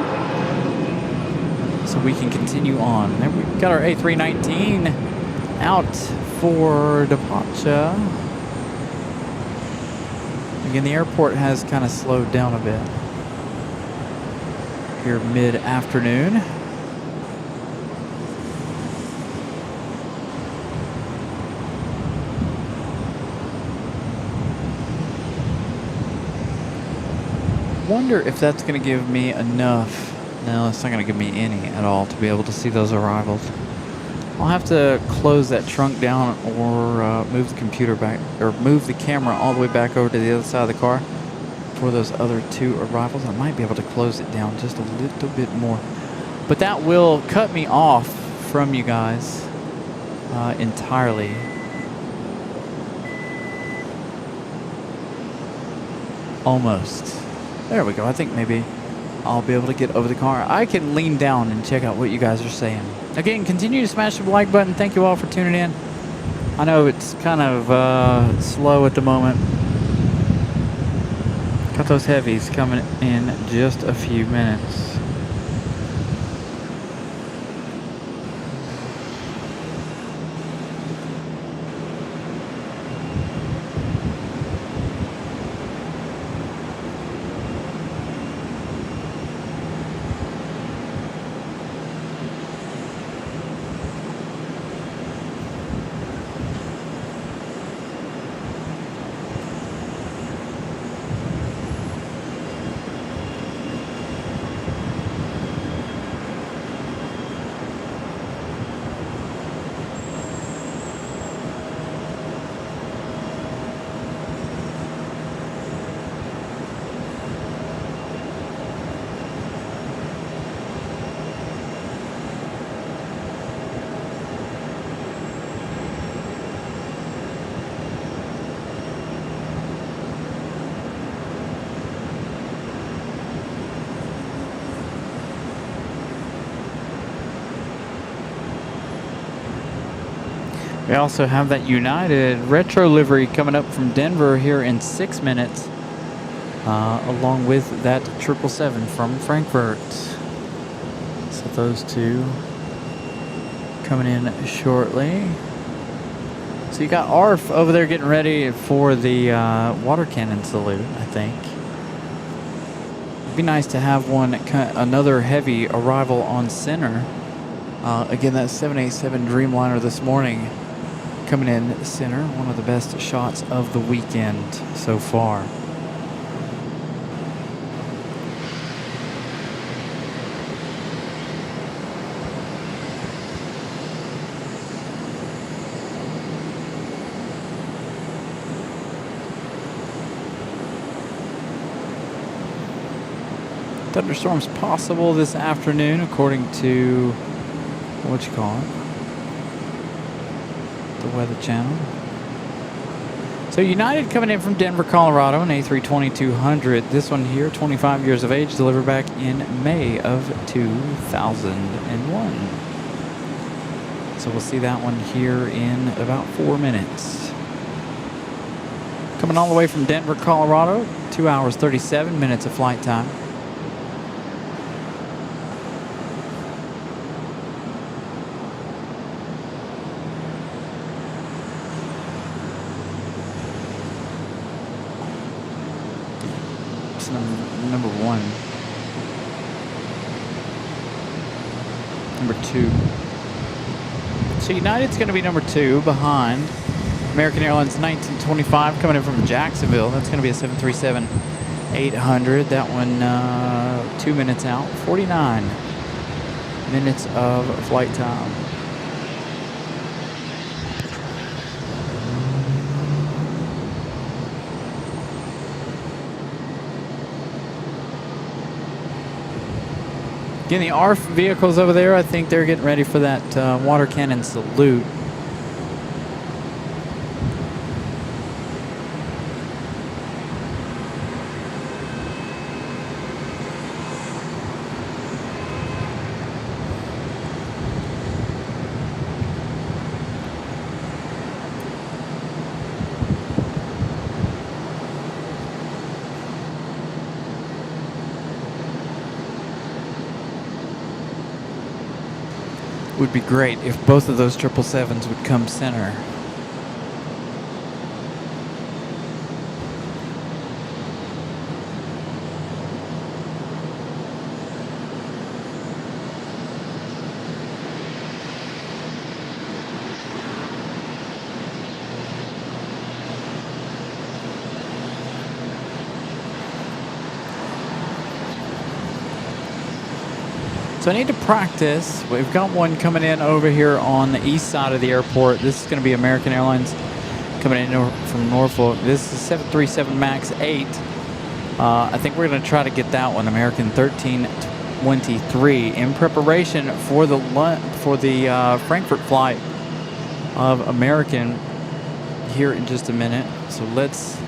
so we can continue on. There we've got our A319 out for departure. Again, the airport has kind of slowed down a bit here mid-afternoon. Wonder if that's going to give me enough. No, it's not going to give me any at all to be able to see those arrivals. I'll have to close that trunk down or move the computer back, or move the camera all the way back over to the other side of the car for those other two arrivals. I might be able to close it down just a little bit more. But that will cut me off from you guys entirely. Almost. There we go. I think maybe I'll be able to get over the car. I can lean down and check out what you guys are saying. Again, continue to smash the like button. Thank you all for tuning in. I know it's kind of slow at the moment. Got those heavies coming in just a few minutes. We also have that United retro livery coming up from Denver here in 6 minutes, along with that 777 from Frankfurt. So those two coming in shortly. So you got ARF over there getting ready for the water cannon salute, I think. It'd be nice to have another heavy arrival on center. Again, that 787 Dreamliner this morning coming in center. One of the best shots of the weekend so far. Thunderstorms possible this afternoon, according to what you call it, the Weather Channel. So United coming in from Denver, Colorado, an A320-200. This one here, 25 years of age, delivered back in May of 2001. So we'll see that one here in about 4 minutes. coming all the way from Denver, Colorado. 2 hours, 37 minutes of flight time. It's number 1. Number 2. So United's going to be number 2 behind American Airlines 1925 coming in from Jacksonville. That's going to be a 737-800. That one 2 minutes out. 49 minutes of flight time. Again, the ARF vehicles over there, I think they're getting ready for that water cannon salute. Would be great if both of those 777s would come center. So I need to practice. We've got one coming in over here on the east side of the airport. This is going to be American Airlines coming in from Norfolk. This is 737 MAX 8. I think we're going to try to get that one, American 1323, in preparation for the Frankfurt flight of American here in just a minute. So let's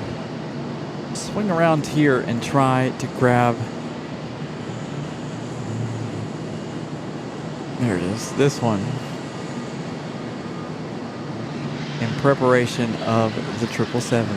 swing around here and try to grab. There it is, this one, in preparation of the 777.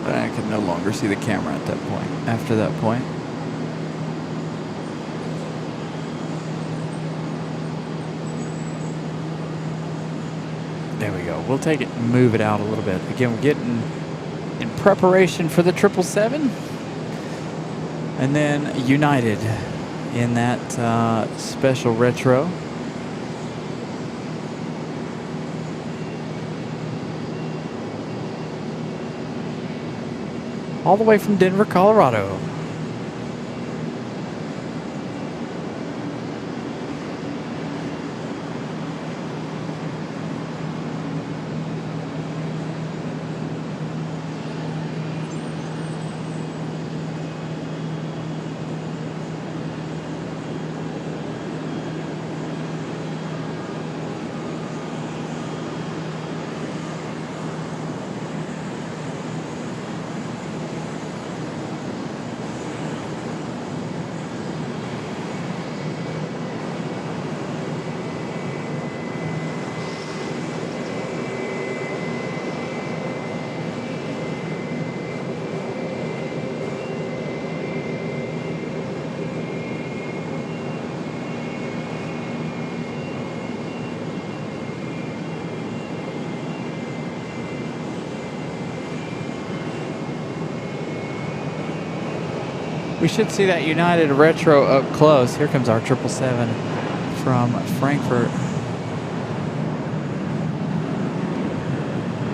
But I can no longer see the camera at that point, after that point. There we go. We'll take it and move it out a little bit. Again, we're getting in preparation for the 777. And then United in that special retro. All the way from Denver, Colorado. We should see that United retro up close. Here comes our 777 from Frankfurt.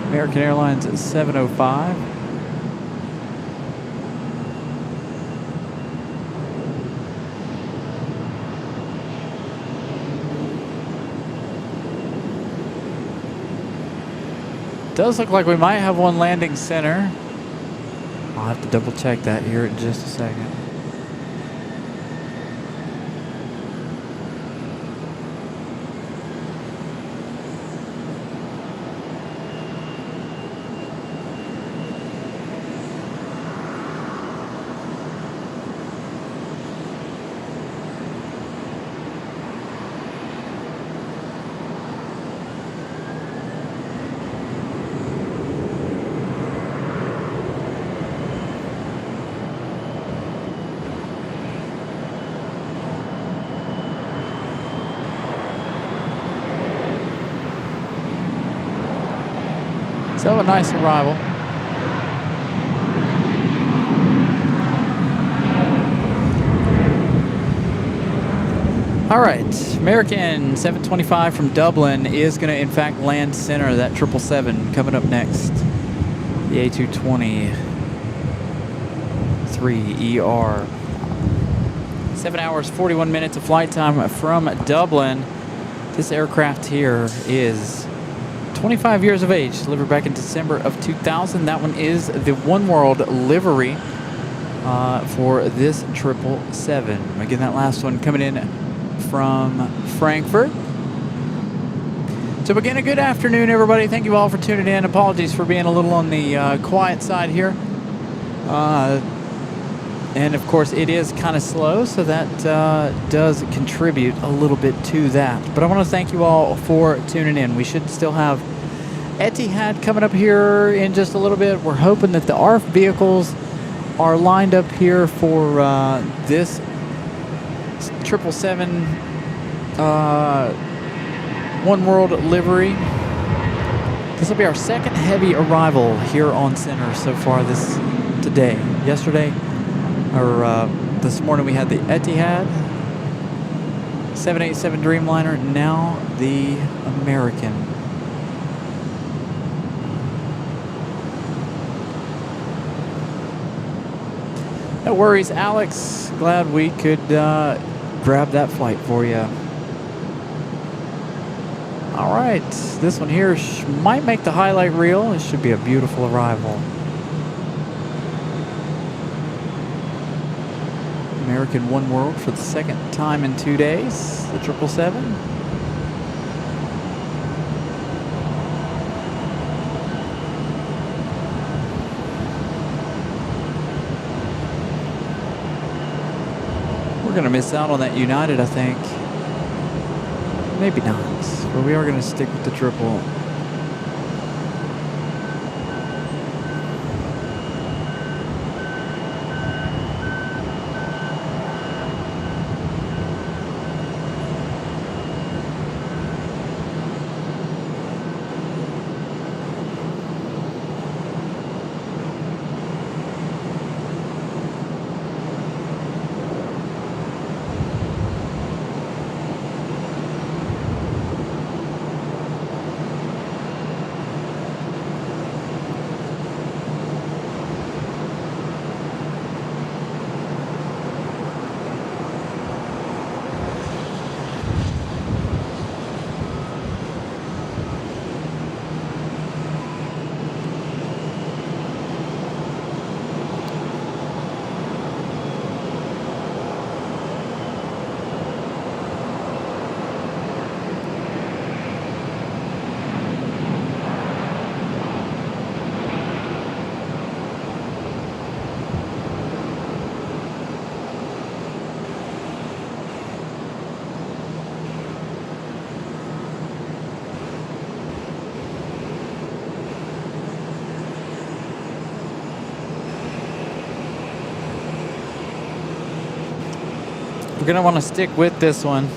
American Airlines at 705. Does look like we might have one landing center. I'll have to double check that here in just a second. So a nice arrival. All right, American 725 from Dublin is going to in fact land center. That 777 coming up next. The A220 3ER. 7 hours, 41 minutes of flight time from Dublin. This aircraft here is 25 years of age, delivered back in December of 2000. That one is the One World livery for this 777. Again, that last one coming in from Frankfurt. So again, a good afternoon, everybody. Thank you all for tuning in. Apologies for being a little on the quiet side here. And of course, it is kind of slow, so that does contribute a little bit to that. But I want to thank you all for tuning in. We should still have Etihad coming up here in just a little bit. We're hoping that the ARF vehicles are lined up here for this 777 One World livery. This will be our second heavy arrival here on center so far today. Yesterday, or this morning, we had the Etihad 787 Dreamliner, now the American. No worries, Alex. Glad we could grab that flight for you. All right, this one here might make the highlight reel. It should be a beautiful arrival. American One World for the second time in 2 days, the 777. We're going to miss out on that United, I think. Maybe not, but we are going to stick with the triple. We're going to want to stick with this one.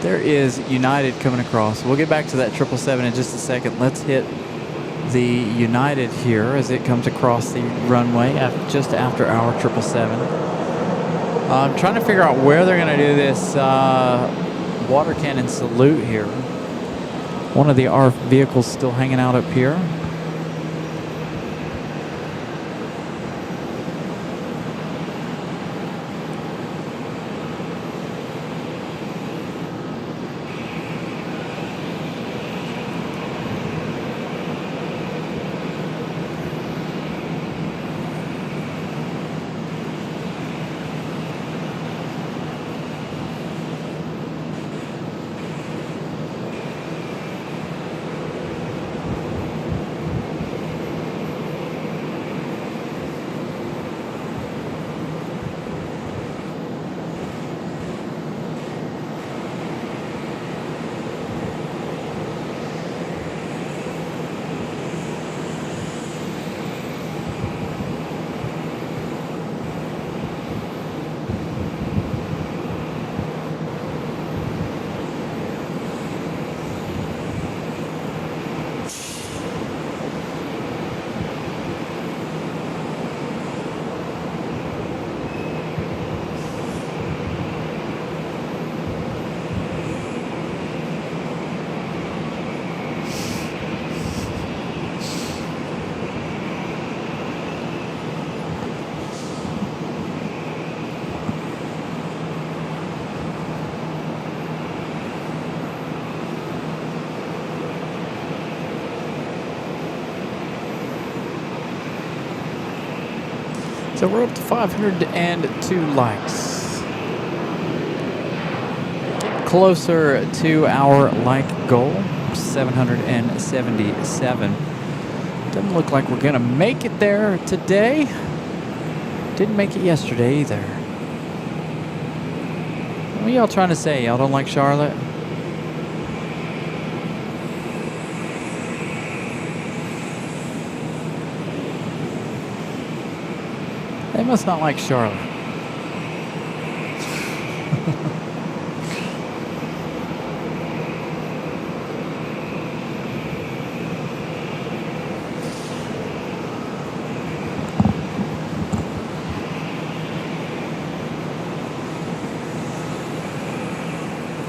There is United coming across. We'll get back to that 777 in just a second. Let's hit the United here as it comes across the runway just after our 777. I'm trying to figure out where they're going to do this water cannon salute here. One of the ARF vehicles still hanging out up here. So we're up to 502 likes. Getting closer to our like goal, 777. Doesn't look like we're gonna make it there today. Didn't make it yesterday either. What are y'all trying to say? Y'all don't like Charlotte? They must not like Charlotte.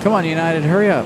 Come on, United, hurry up.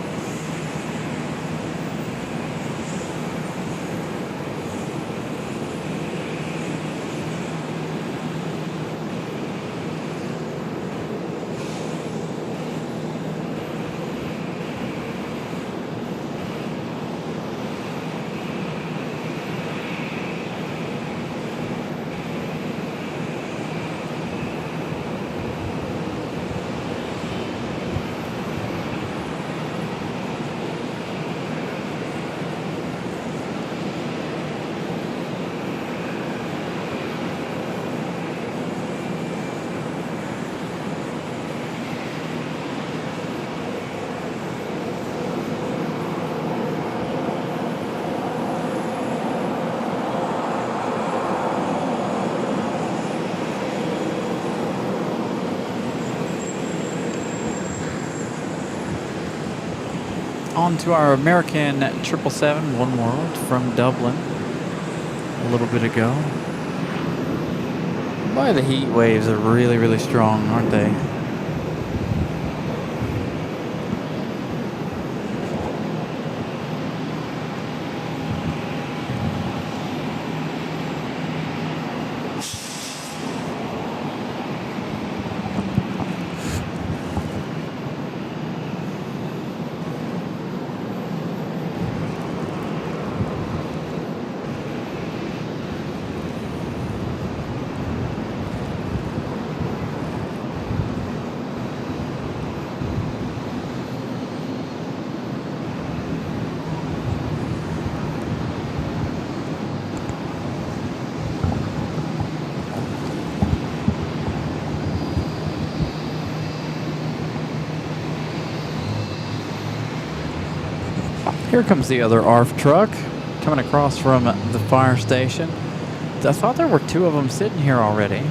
On to our American 777 One World from Dublin a little bit ago. Boy, the heat waves are really, really strong, aren't they? Here comes the other ARF truck coming across from the fire station. I thought there were two of them sitting here already.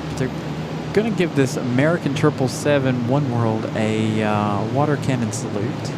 But they're going to give this American 777 One World a water cannon salute.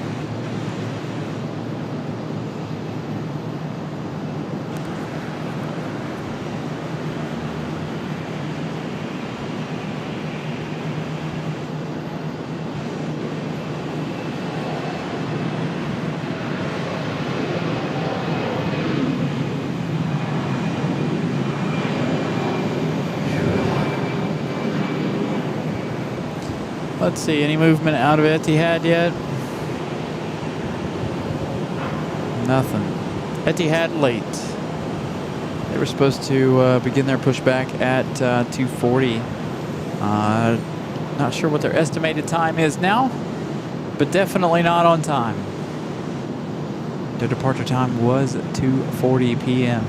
Let's see, any movement out of Etihad yet? Nothing. Etihad late. They were supposed to begin their pushback at 2:40. Not sure what their estimated time is now, but definitely not on time. Their departure time was 2:40 p.m.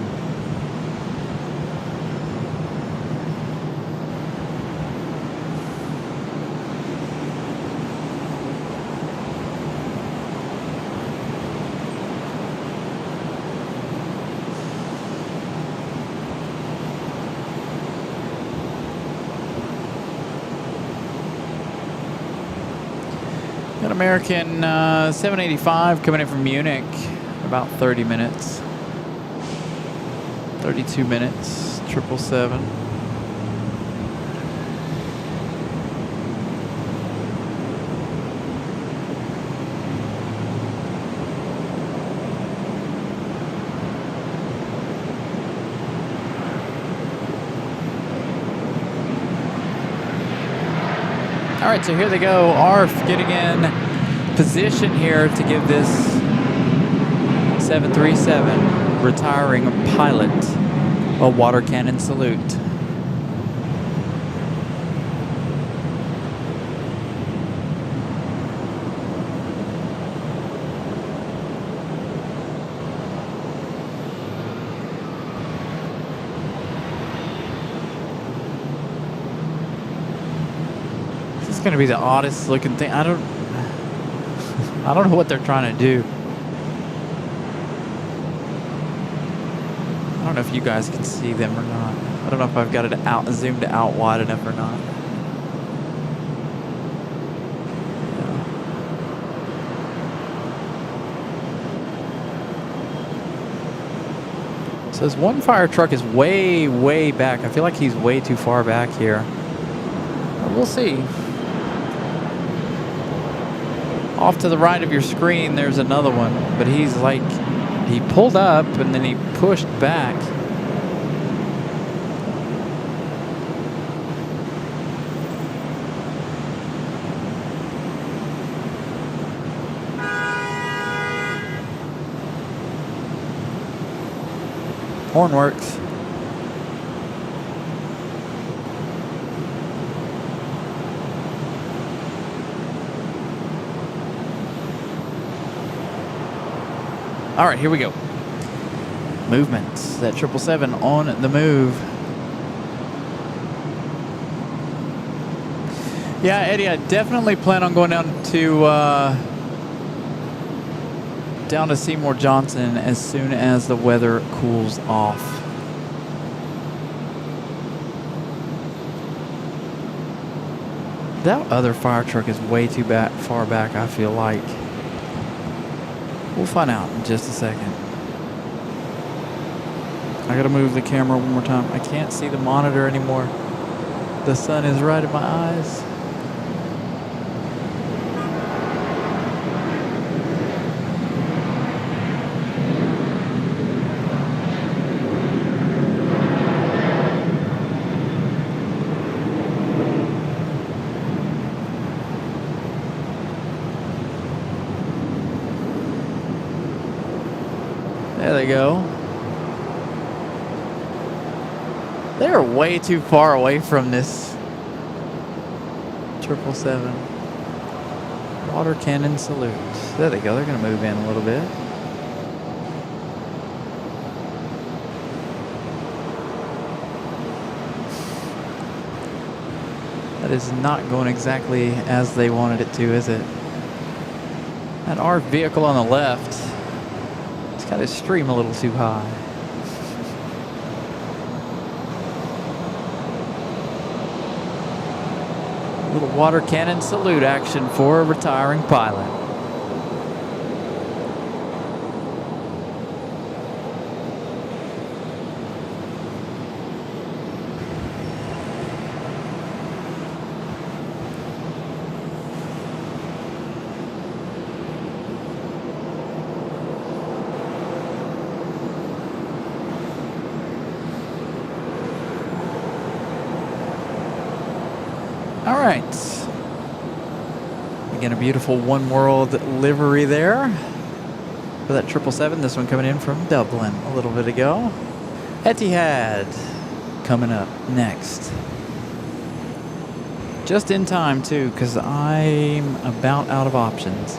Got American 785 coming in from Munich, about 30 minutes. 32 minutes, 777. All right, so here they go. ARF getting in position here to give this 737 retiring pilot a water cannon salute. going to be the oddest looking thing. I don't know what they're trying to do. I don't know if you guys can see them or not. I don't know if I've got it out zoomed out wide enough or not. So this one fire truck is way, way back. I feel like he's way too far back here. But we'll see. Off to the right of your screen, there's another one. But he's like, he pulled up and then he pushed back. Horn works. All right, here we go. Movements. That 777 on the move. Yeah, Eddie, I definitely plan on going down to Seymour Johnson as soon as the weather cools off. That other fire truck is way too far back, I feel like. We'll find out in just a second. I gotta move the camera one more time. I can't see the monitor anymore. The sun is right in my eyes. There they go. They're way too far away from this 777. Water cannon salute. There they go. They're going to move in a little bit. That is not going exactly as they wanted it to, is it? That our vehicle on the left, it's got his stream a little too high. Little water cannon salute action for a retiring pilot. All right. Again, a beautiful One World livery there for that 777. This one coming in from Dublin a little bit ago. Etihad coming up next. Just in time, too, because I'm about out of options.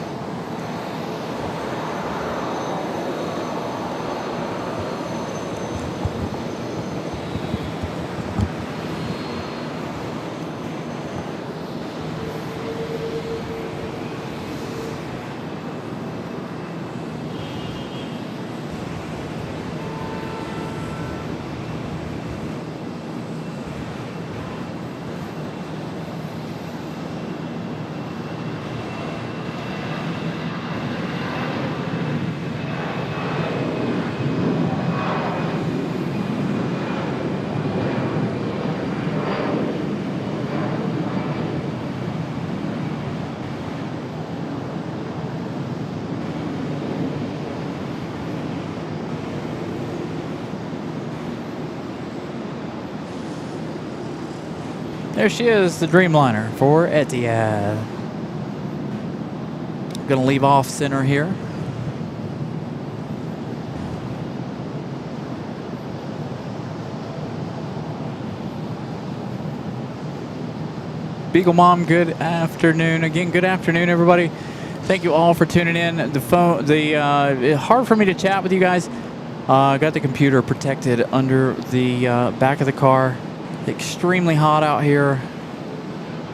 There she is, the Dreamliner for Etihad. Gonna leave off center here. Beagle Mom, good afternoon. Again, good afternoon, everybody. Thank you all for tuning in. Hard for me to chat with you guys. Got the computer protected under the back of the car. Extremely hot out here.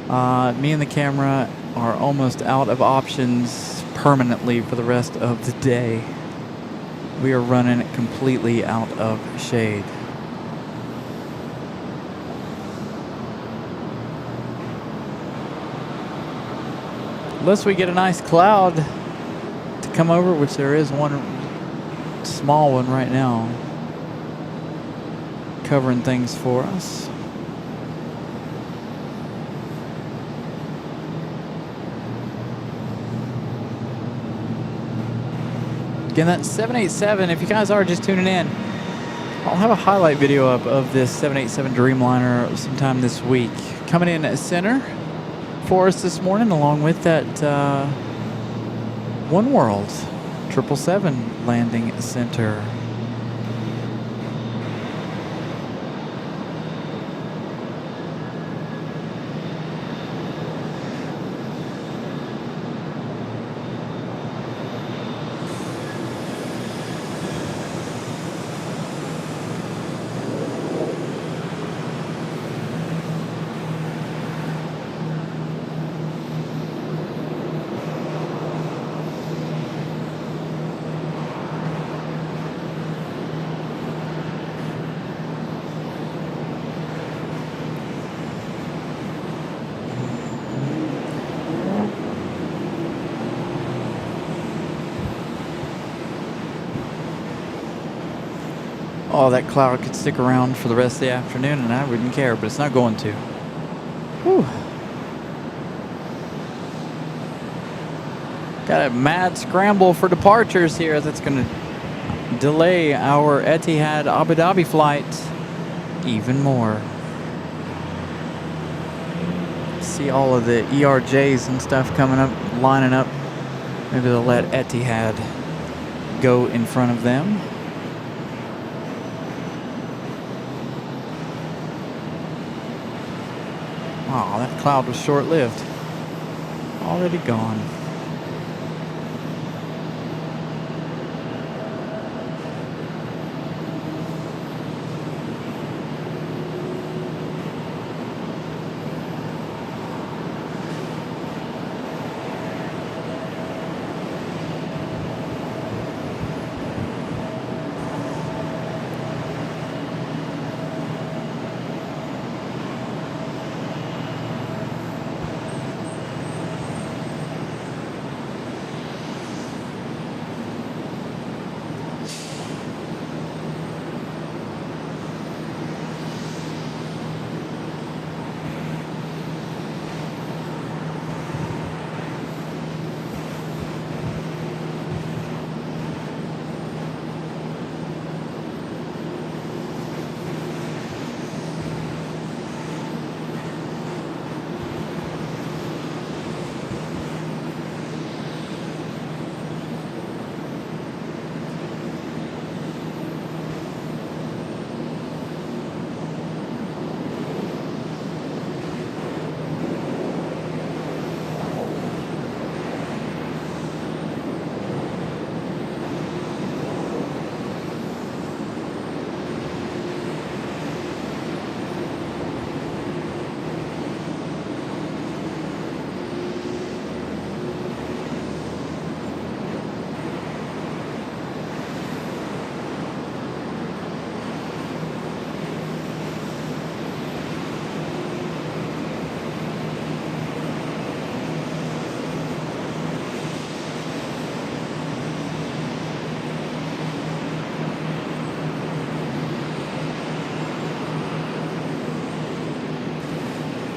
Me and the camera are almost out of options permanently for the rest of the day. We are running completely out of shade. Unless we get a nice cloud to come over, which there is one small one right now covering things for us. Again, that's 787. If you guys are just tuning in, I'll have a highlight video up of this 787 Dreamliner sometime this week. Coming in at center for us this morning, along with that One World 777 landing center. Oh, that cloud could stick around for the rest of the afternoon and I wouldn't care, but it's not going to. Whew. Got a mad scramble for departures here. That's going to delay our Etihad Abu Dhabi flight even more. See all of the ERJs and stuff coming up, lining up. Maybe they'll let Etihad go in front of them. Oh, that cloud was short-lived. Already gone.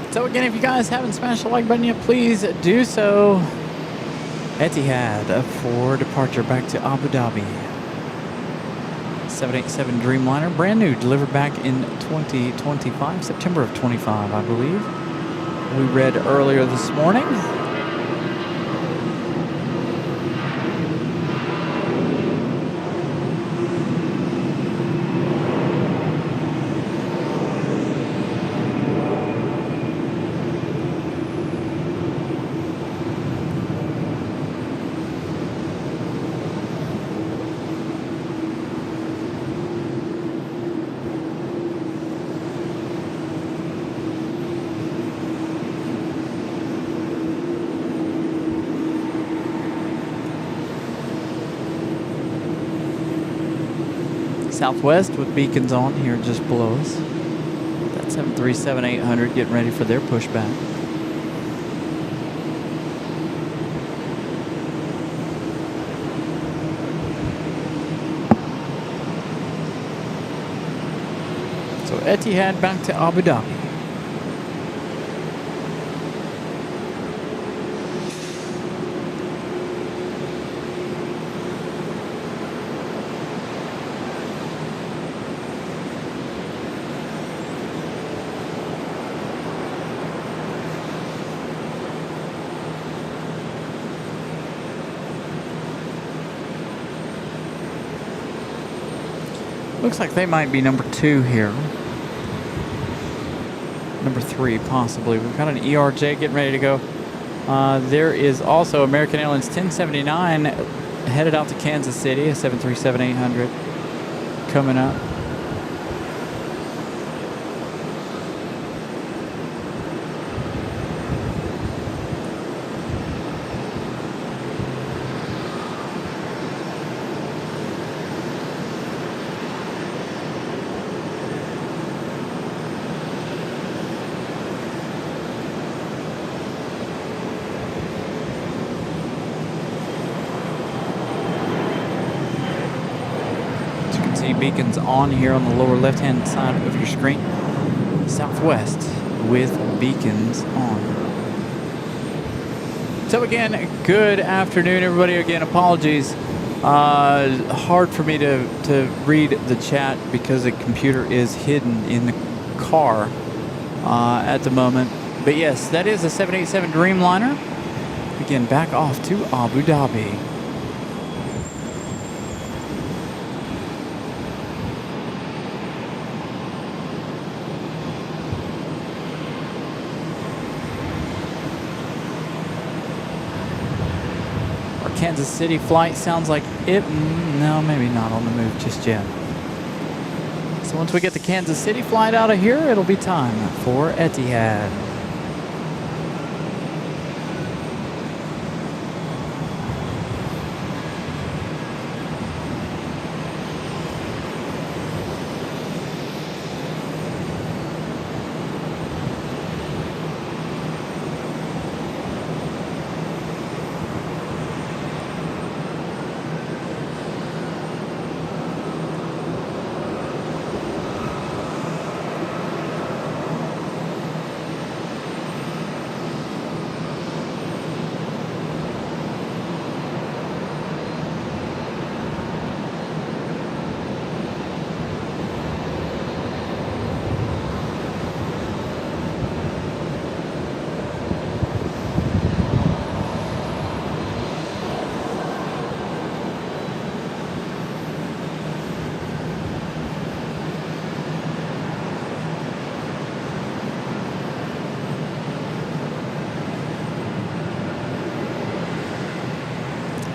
So again, if you guys haven't smashed the like button yet, please do so. Etihad for departure back to Abu Dhabi. 787 Dreamliner, brand new, delivered back in 2025, September of 25, I believe. We read earlier this morning. Southwest with beacons on here just below us. That 737-800 getting ready for their pushback. So Etihad back to Abu Dhabi. Looks like they might be number 2 here. Number 3, possibly. We've got an ERJ getting ready to go. There is also American Airlines 1079 headed out to Kansas City, a 737-800 coming up. Beacons on here on the lower left hand side of your screen. Southwest with beacons on. So again, good afternoon everybody. Again, apologies, hard for me to read the chat because the computer is hidden in the car at the moment. But yes, that is a 787 Dreamliner, again back off to Abu Dhabi. Kansas City flight sounds like it. No, maybe not on the move just yet. So once we get the Kansas City flight out of here, it'll be time for Etihad.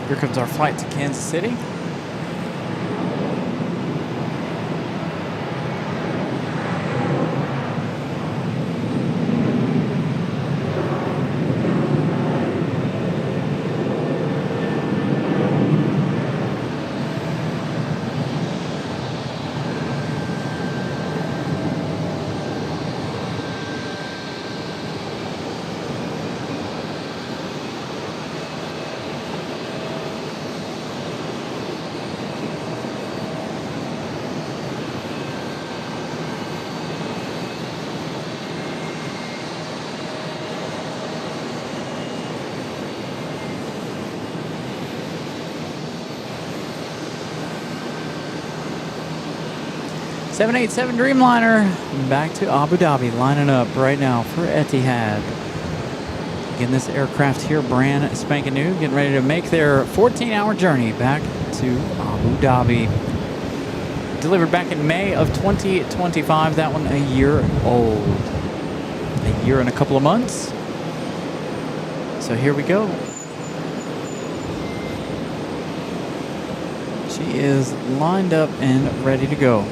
Here comes our flight to Kansas City. .787 Dreamliner back to Abu Dhabi, lining up right now for Etihad. Again, this aircraft here, brand spanking new, getting ready to make their 14-hour journey back to Abu Dhabi. Delivered back in May of 2025. That one a year old. A year and a couple of months. So here we go. She is lined up and ready to go.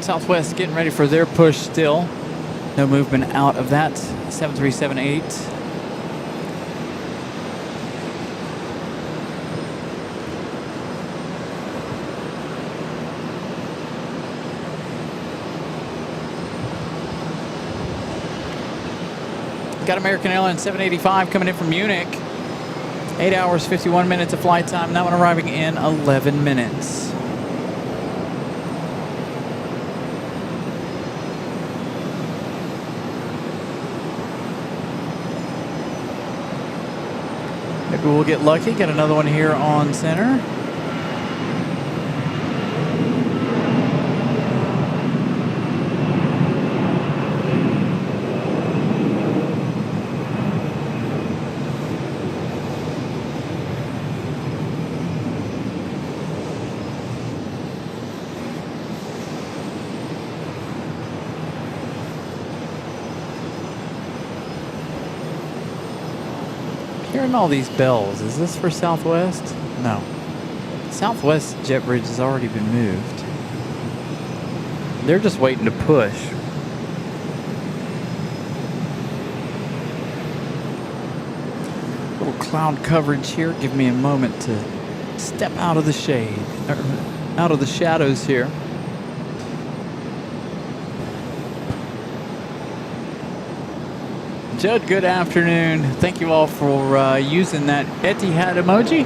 Southwest getting ready for their push still. No movement out of that. 7378. Got American Airlines 785 coming in from Munich. 8 hours, 51 minutes of flight time. That one arriving in 11 minutes. Maybe we'll get lucky. Got another one here on center. Hearing all these bells. Is this for Southwest? No. Southwest jet bridge has already been moved. They're just waiting to push. Little cloud coverage here. Give me a moment to step out of the shade, or out of the shadows here. Judd, good afternoon. Thank you all for using that Etihad emoji.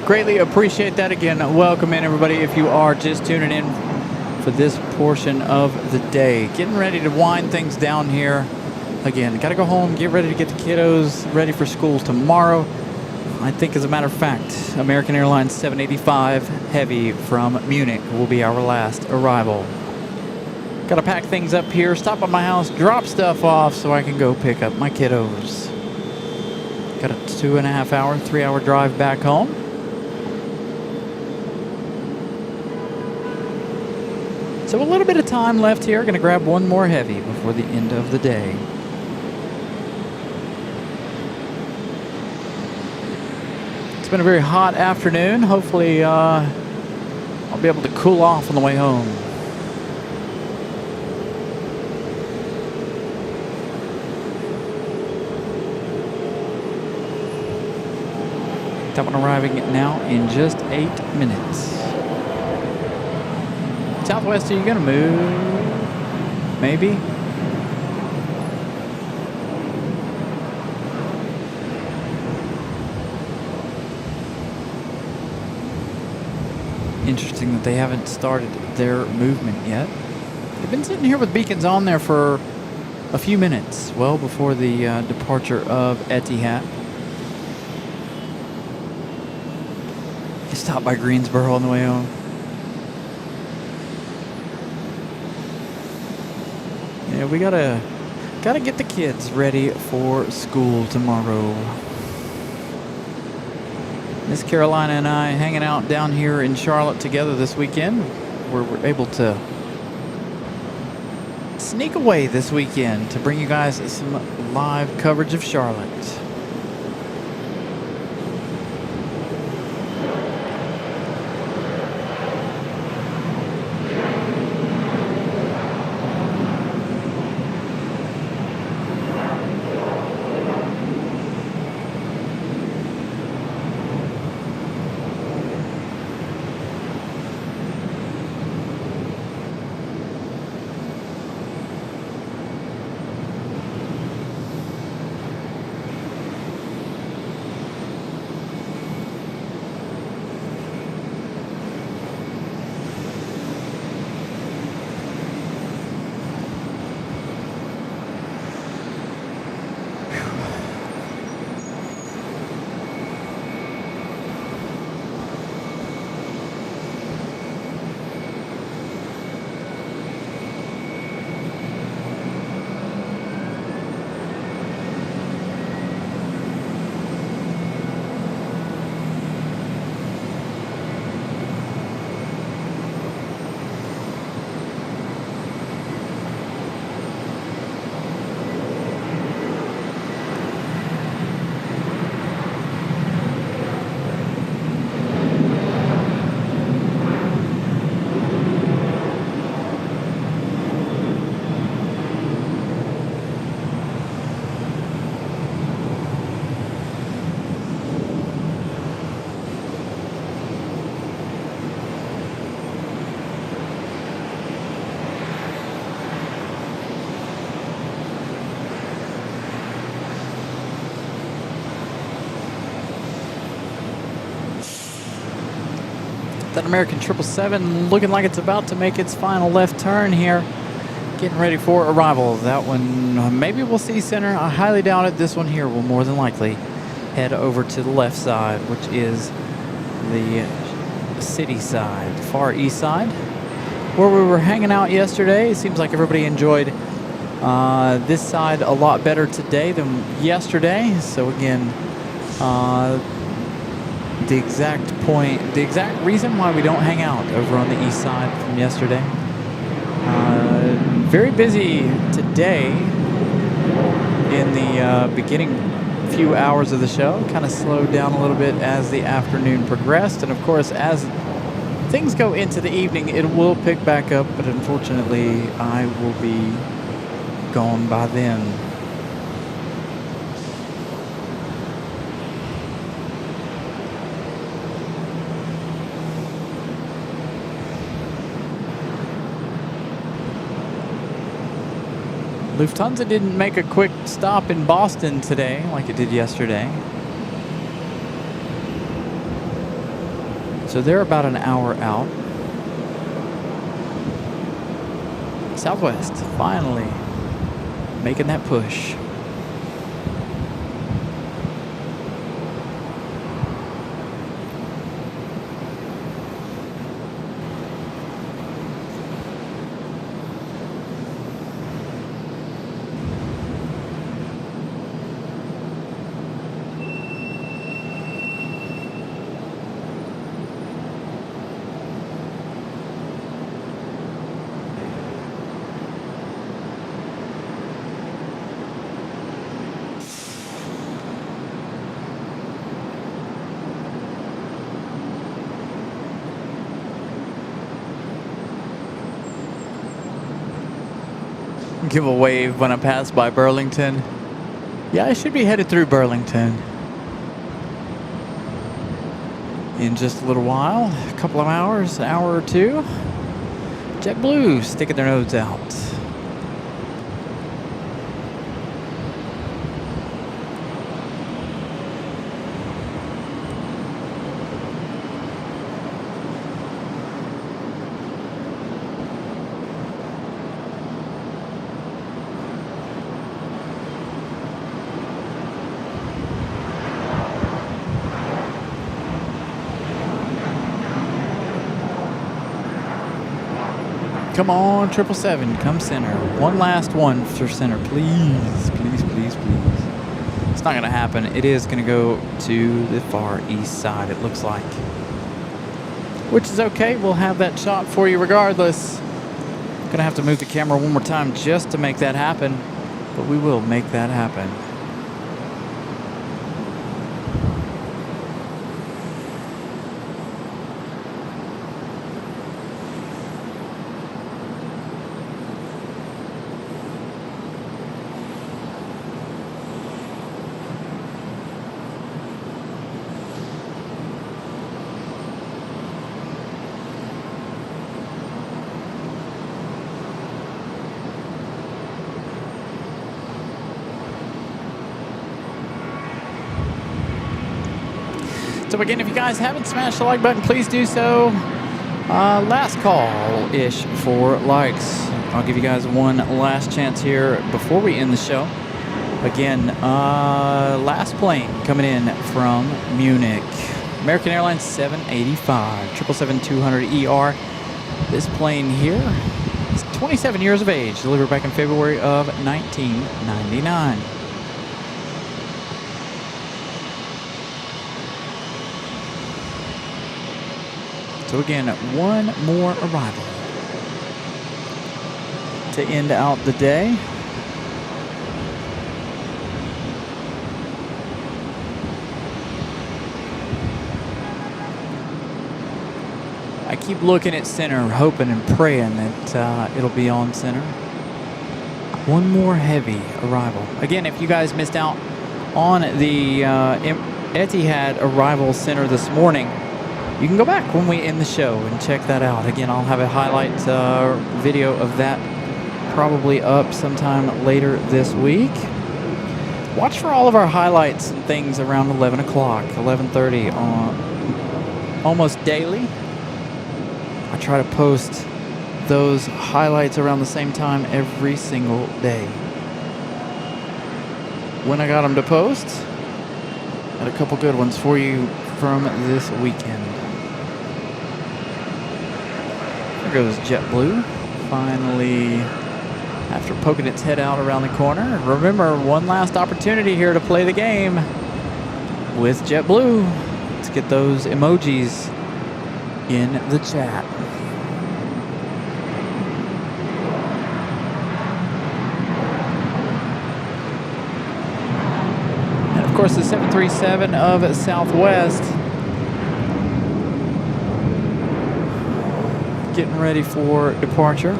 Greatly appreciate that. Again, welcome in everybody if you are just tuning in for this portion of the day. Getting ready to wind things down here. Again, got to go home, get ready to get the kiddos ready for school tomorrow. I think, as a matter of fact, American Airlines 785 Heavy from Munich will be our last arrival. Got to pack things up here, stop at my house, drop stuff off so I can go pick up my kiddos. Got a 2.5 hour, 3-hour drive back home. So a little bit of time left here. Going to grab one more heavy before the end of the day. It's been a very hot afternoon. Hopefully I'll be able to cool off on the way home. That one arriving now in just 8 minutes. Southwest, are you gonna move? Maybe. Interesting that they haven't started their movement yet. They've been sitting here with beacons on there for a few minutes, well before the departure of Etihad. Stopped by Greensboro on the way home. Yeah, we gotta get the kids ready for school tomorrow. Miss Carolina and I hanging out down here in Charlotte together this weekend. We're able to sneak away this weekend to bring you guys some live coverage of Charlotte. That American 777 looking like it's about to make its final left turn here. Getting ready for arrival. That one, maybe we'll see center. I highly doubt it. This one here will more than likely head over to the left side, which is the city side, far east side, where we were hanging out yesterday. It seems like everybody enjoyed this side a lot better today than yesterday. So again, the exact reason why we don't hang out over on the east side from yesterday. Very busy today in the beginning few hours of the show. Kind of slowed down a little bit as the afternoon progressed, and of course as things go into the evening it will pick back up, but unfortunately I will be gone by then. Lufthansa didn't make a quick stop in Boston today like it did yesterday. So they're about an hour out. Southwest finally making that push. Give a wave when I pass by Burlington. Yeah, I should be headed through Burlington in just a little while, a couple of hours, an hour or two. JetBlue sticking their nose out. Come on, 777, come center. One last one for center, please, please, please, please. It's not gonna happen. It is gonna go to the far east side, it looks like. Which is okay, we'll have that shot for you regardless. Gonna have to move the camera one more time just to make that happen, but we will make that happen. So again, if you guys haven't smashed the like button, please do so. Last call-ish for likes. I'll give you guys one last chance here before we end the show. Again, last plane coming in from Munich. American Airlines 785, 777-200ER. This plane here is 27 years of age, delivered back in February of 1999. So again, one more arrival to end out the day. I keep looking at center, hoping and praying that it'll be on center. One more heavy arrival. Again, if you guys missed out on the Etihad arrival center this morning, you can go back when we end the show and check that out. Again, I'll have a highlight video of that probably up sometime later this week. Watch for all of our highlights and things around 11 o'clock, 11:30 on almost daily. I try to post those highlights around the same time every single day. When I got them to post, got a couple good ones for you from this weekend. There goes JetBlue, finally, after poking its head out around the corner. Remember, one last opportunity here to play the game with JetBlue. Let's get those emojis in the chat. And of course, the 737 of Southwest getting ready for departure.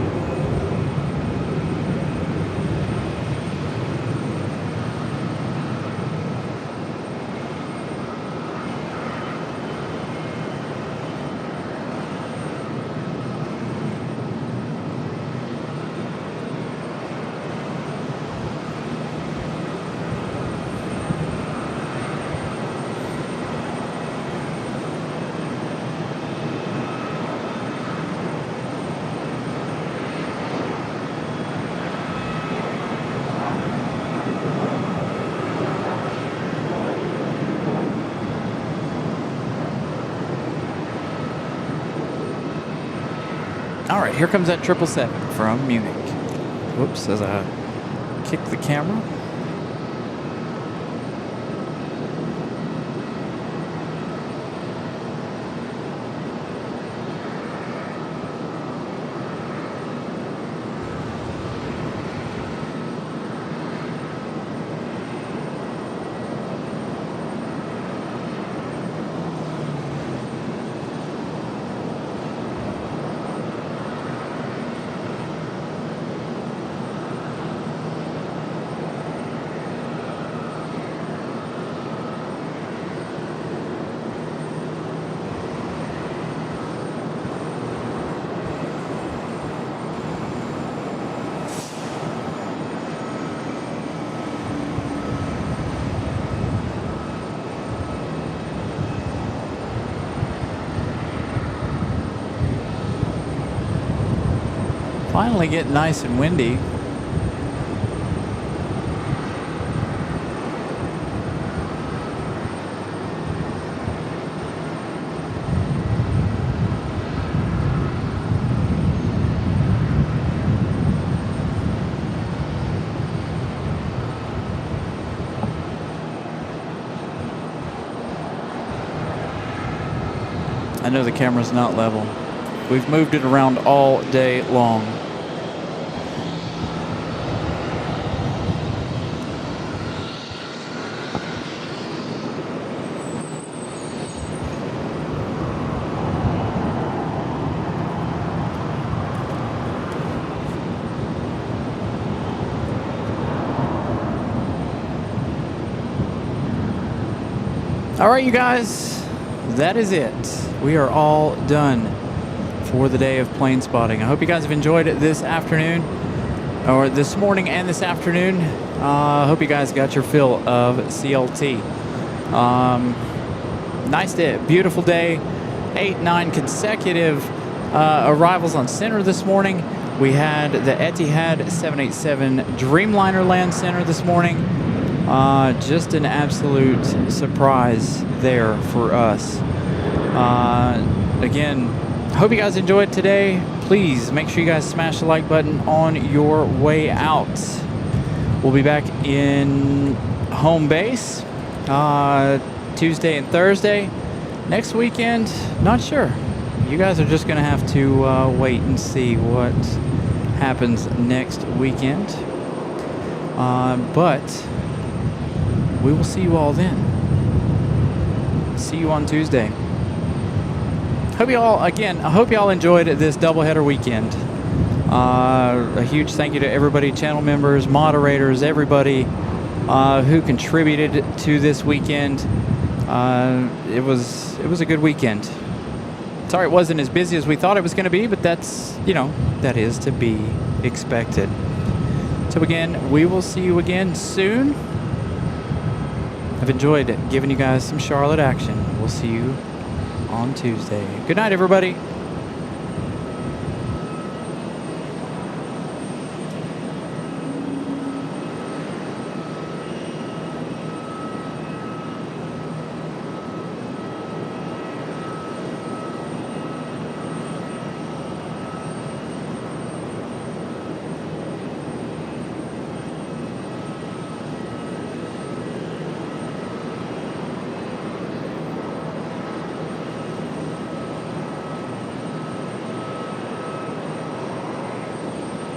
All right, here comes that 777 from Munich. Whoops, as I kick the camera. Finally getting nice and windy. I know the camera's not level. We've moved it around all day long. All right, you guys, that is it. We are all done for the day of plane spotting. I hope you guys have enjoyed it this afternoon, or this morning and this afternoon. I hope you guys got your fill of CLT. Nice day, beautiful day. 8-9 consecutive arrivals on center this morning. We had the Etihad 787 Dreamliner land center this morning. Just an absolute surprise there for us. Again, hope you guys enjoyed today. Please make sure you guys smash the like button on your way out. We'll be back in home base Tuesday and Thursday. Next weekend, not sure. You guys are just going to have to wait and see what happens next weekend. But we will see you all then. See you on Tuesday. Hope you all, again, I hope you all enjoyed this doubleheader weekend. A huge thank you to everybody, channel members, moderators, everybody who contributed to this weekend. It was a good weekend. Sorry it wasn't as busy as we thought it was going to be, but that's, you know, that is to be expected. So again, we will see you again soon. I've enjoyed giving you guys some Charlotte action. We'll see you on Tuesday. Good night, everybody.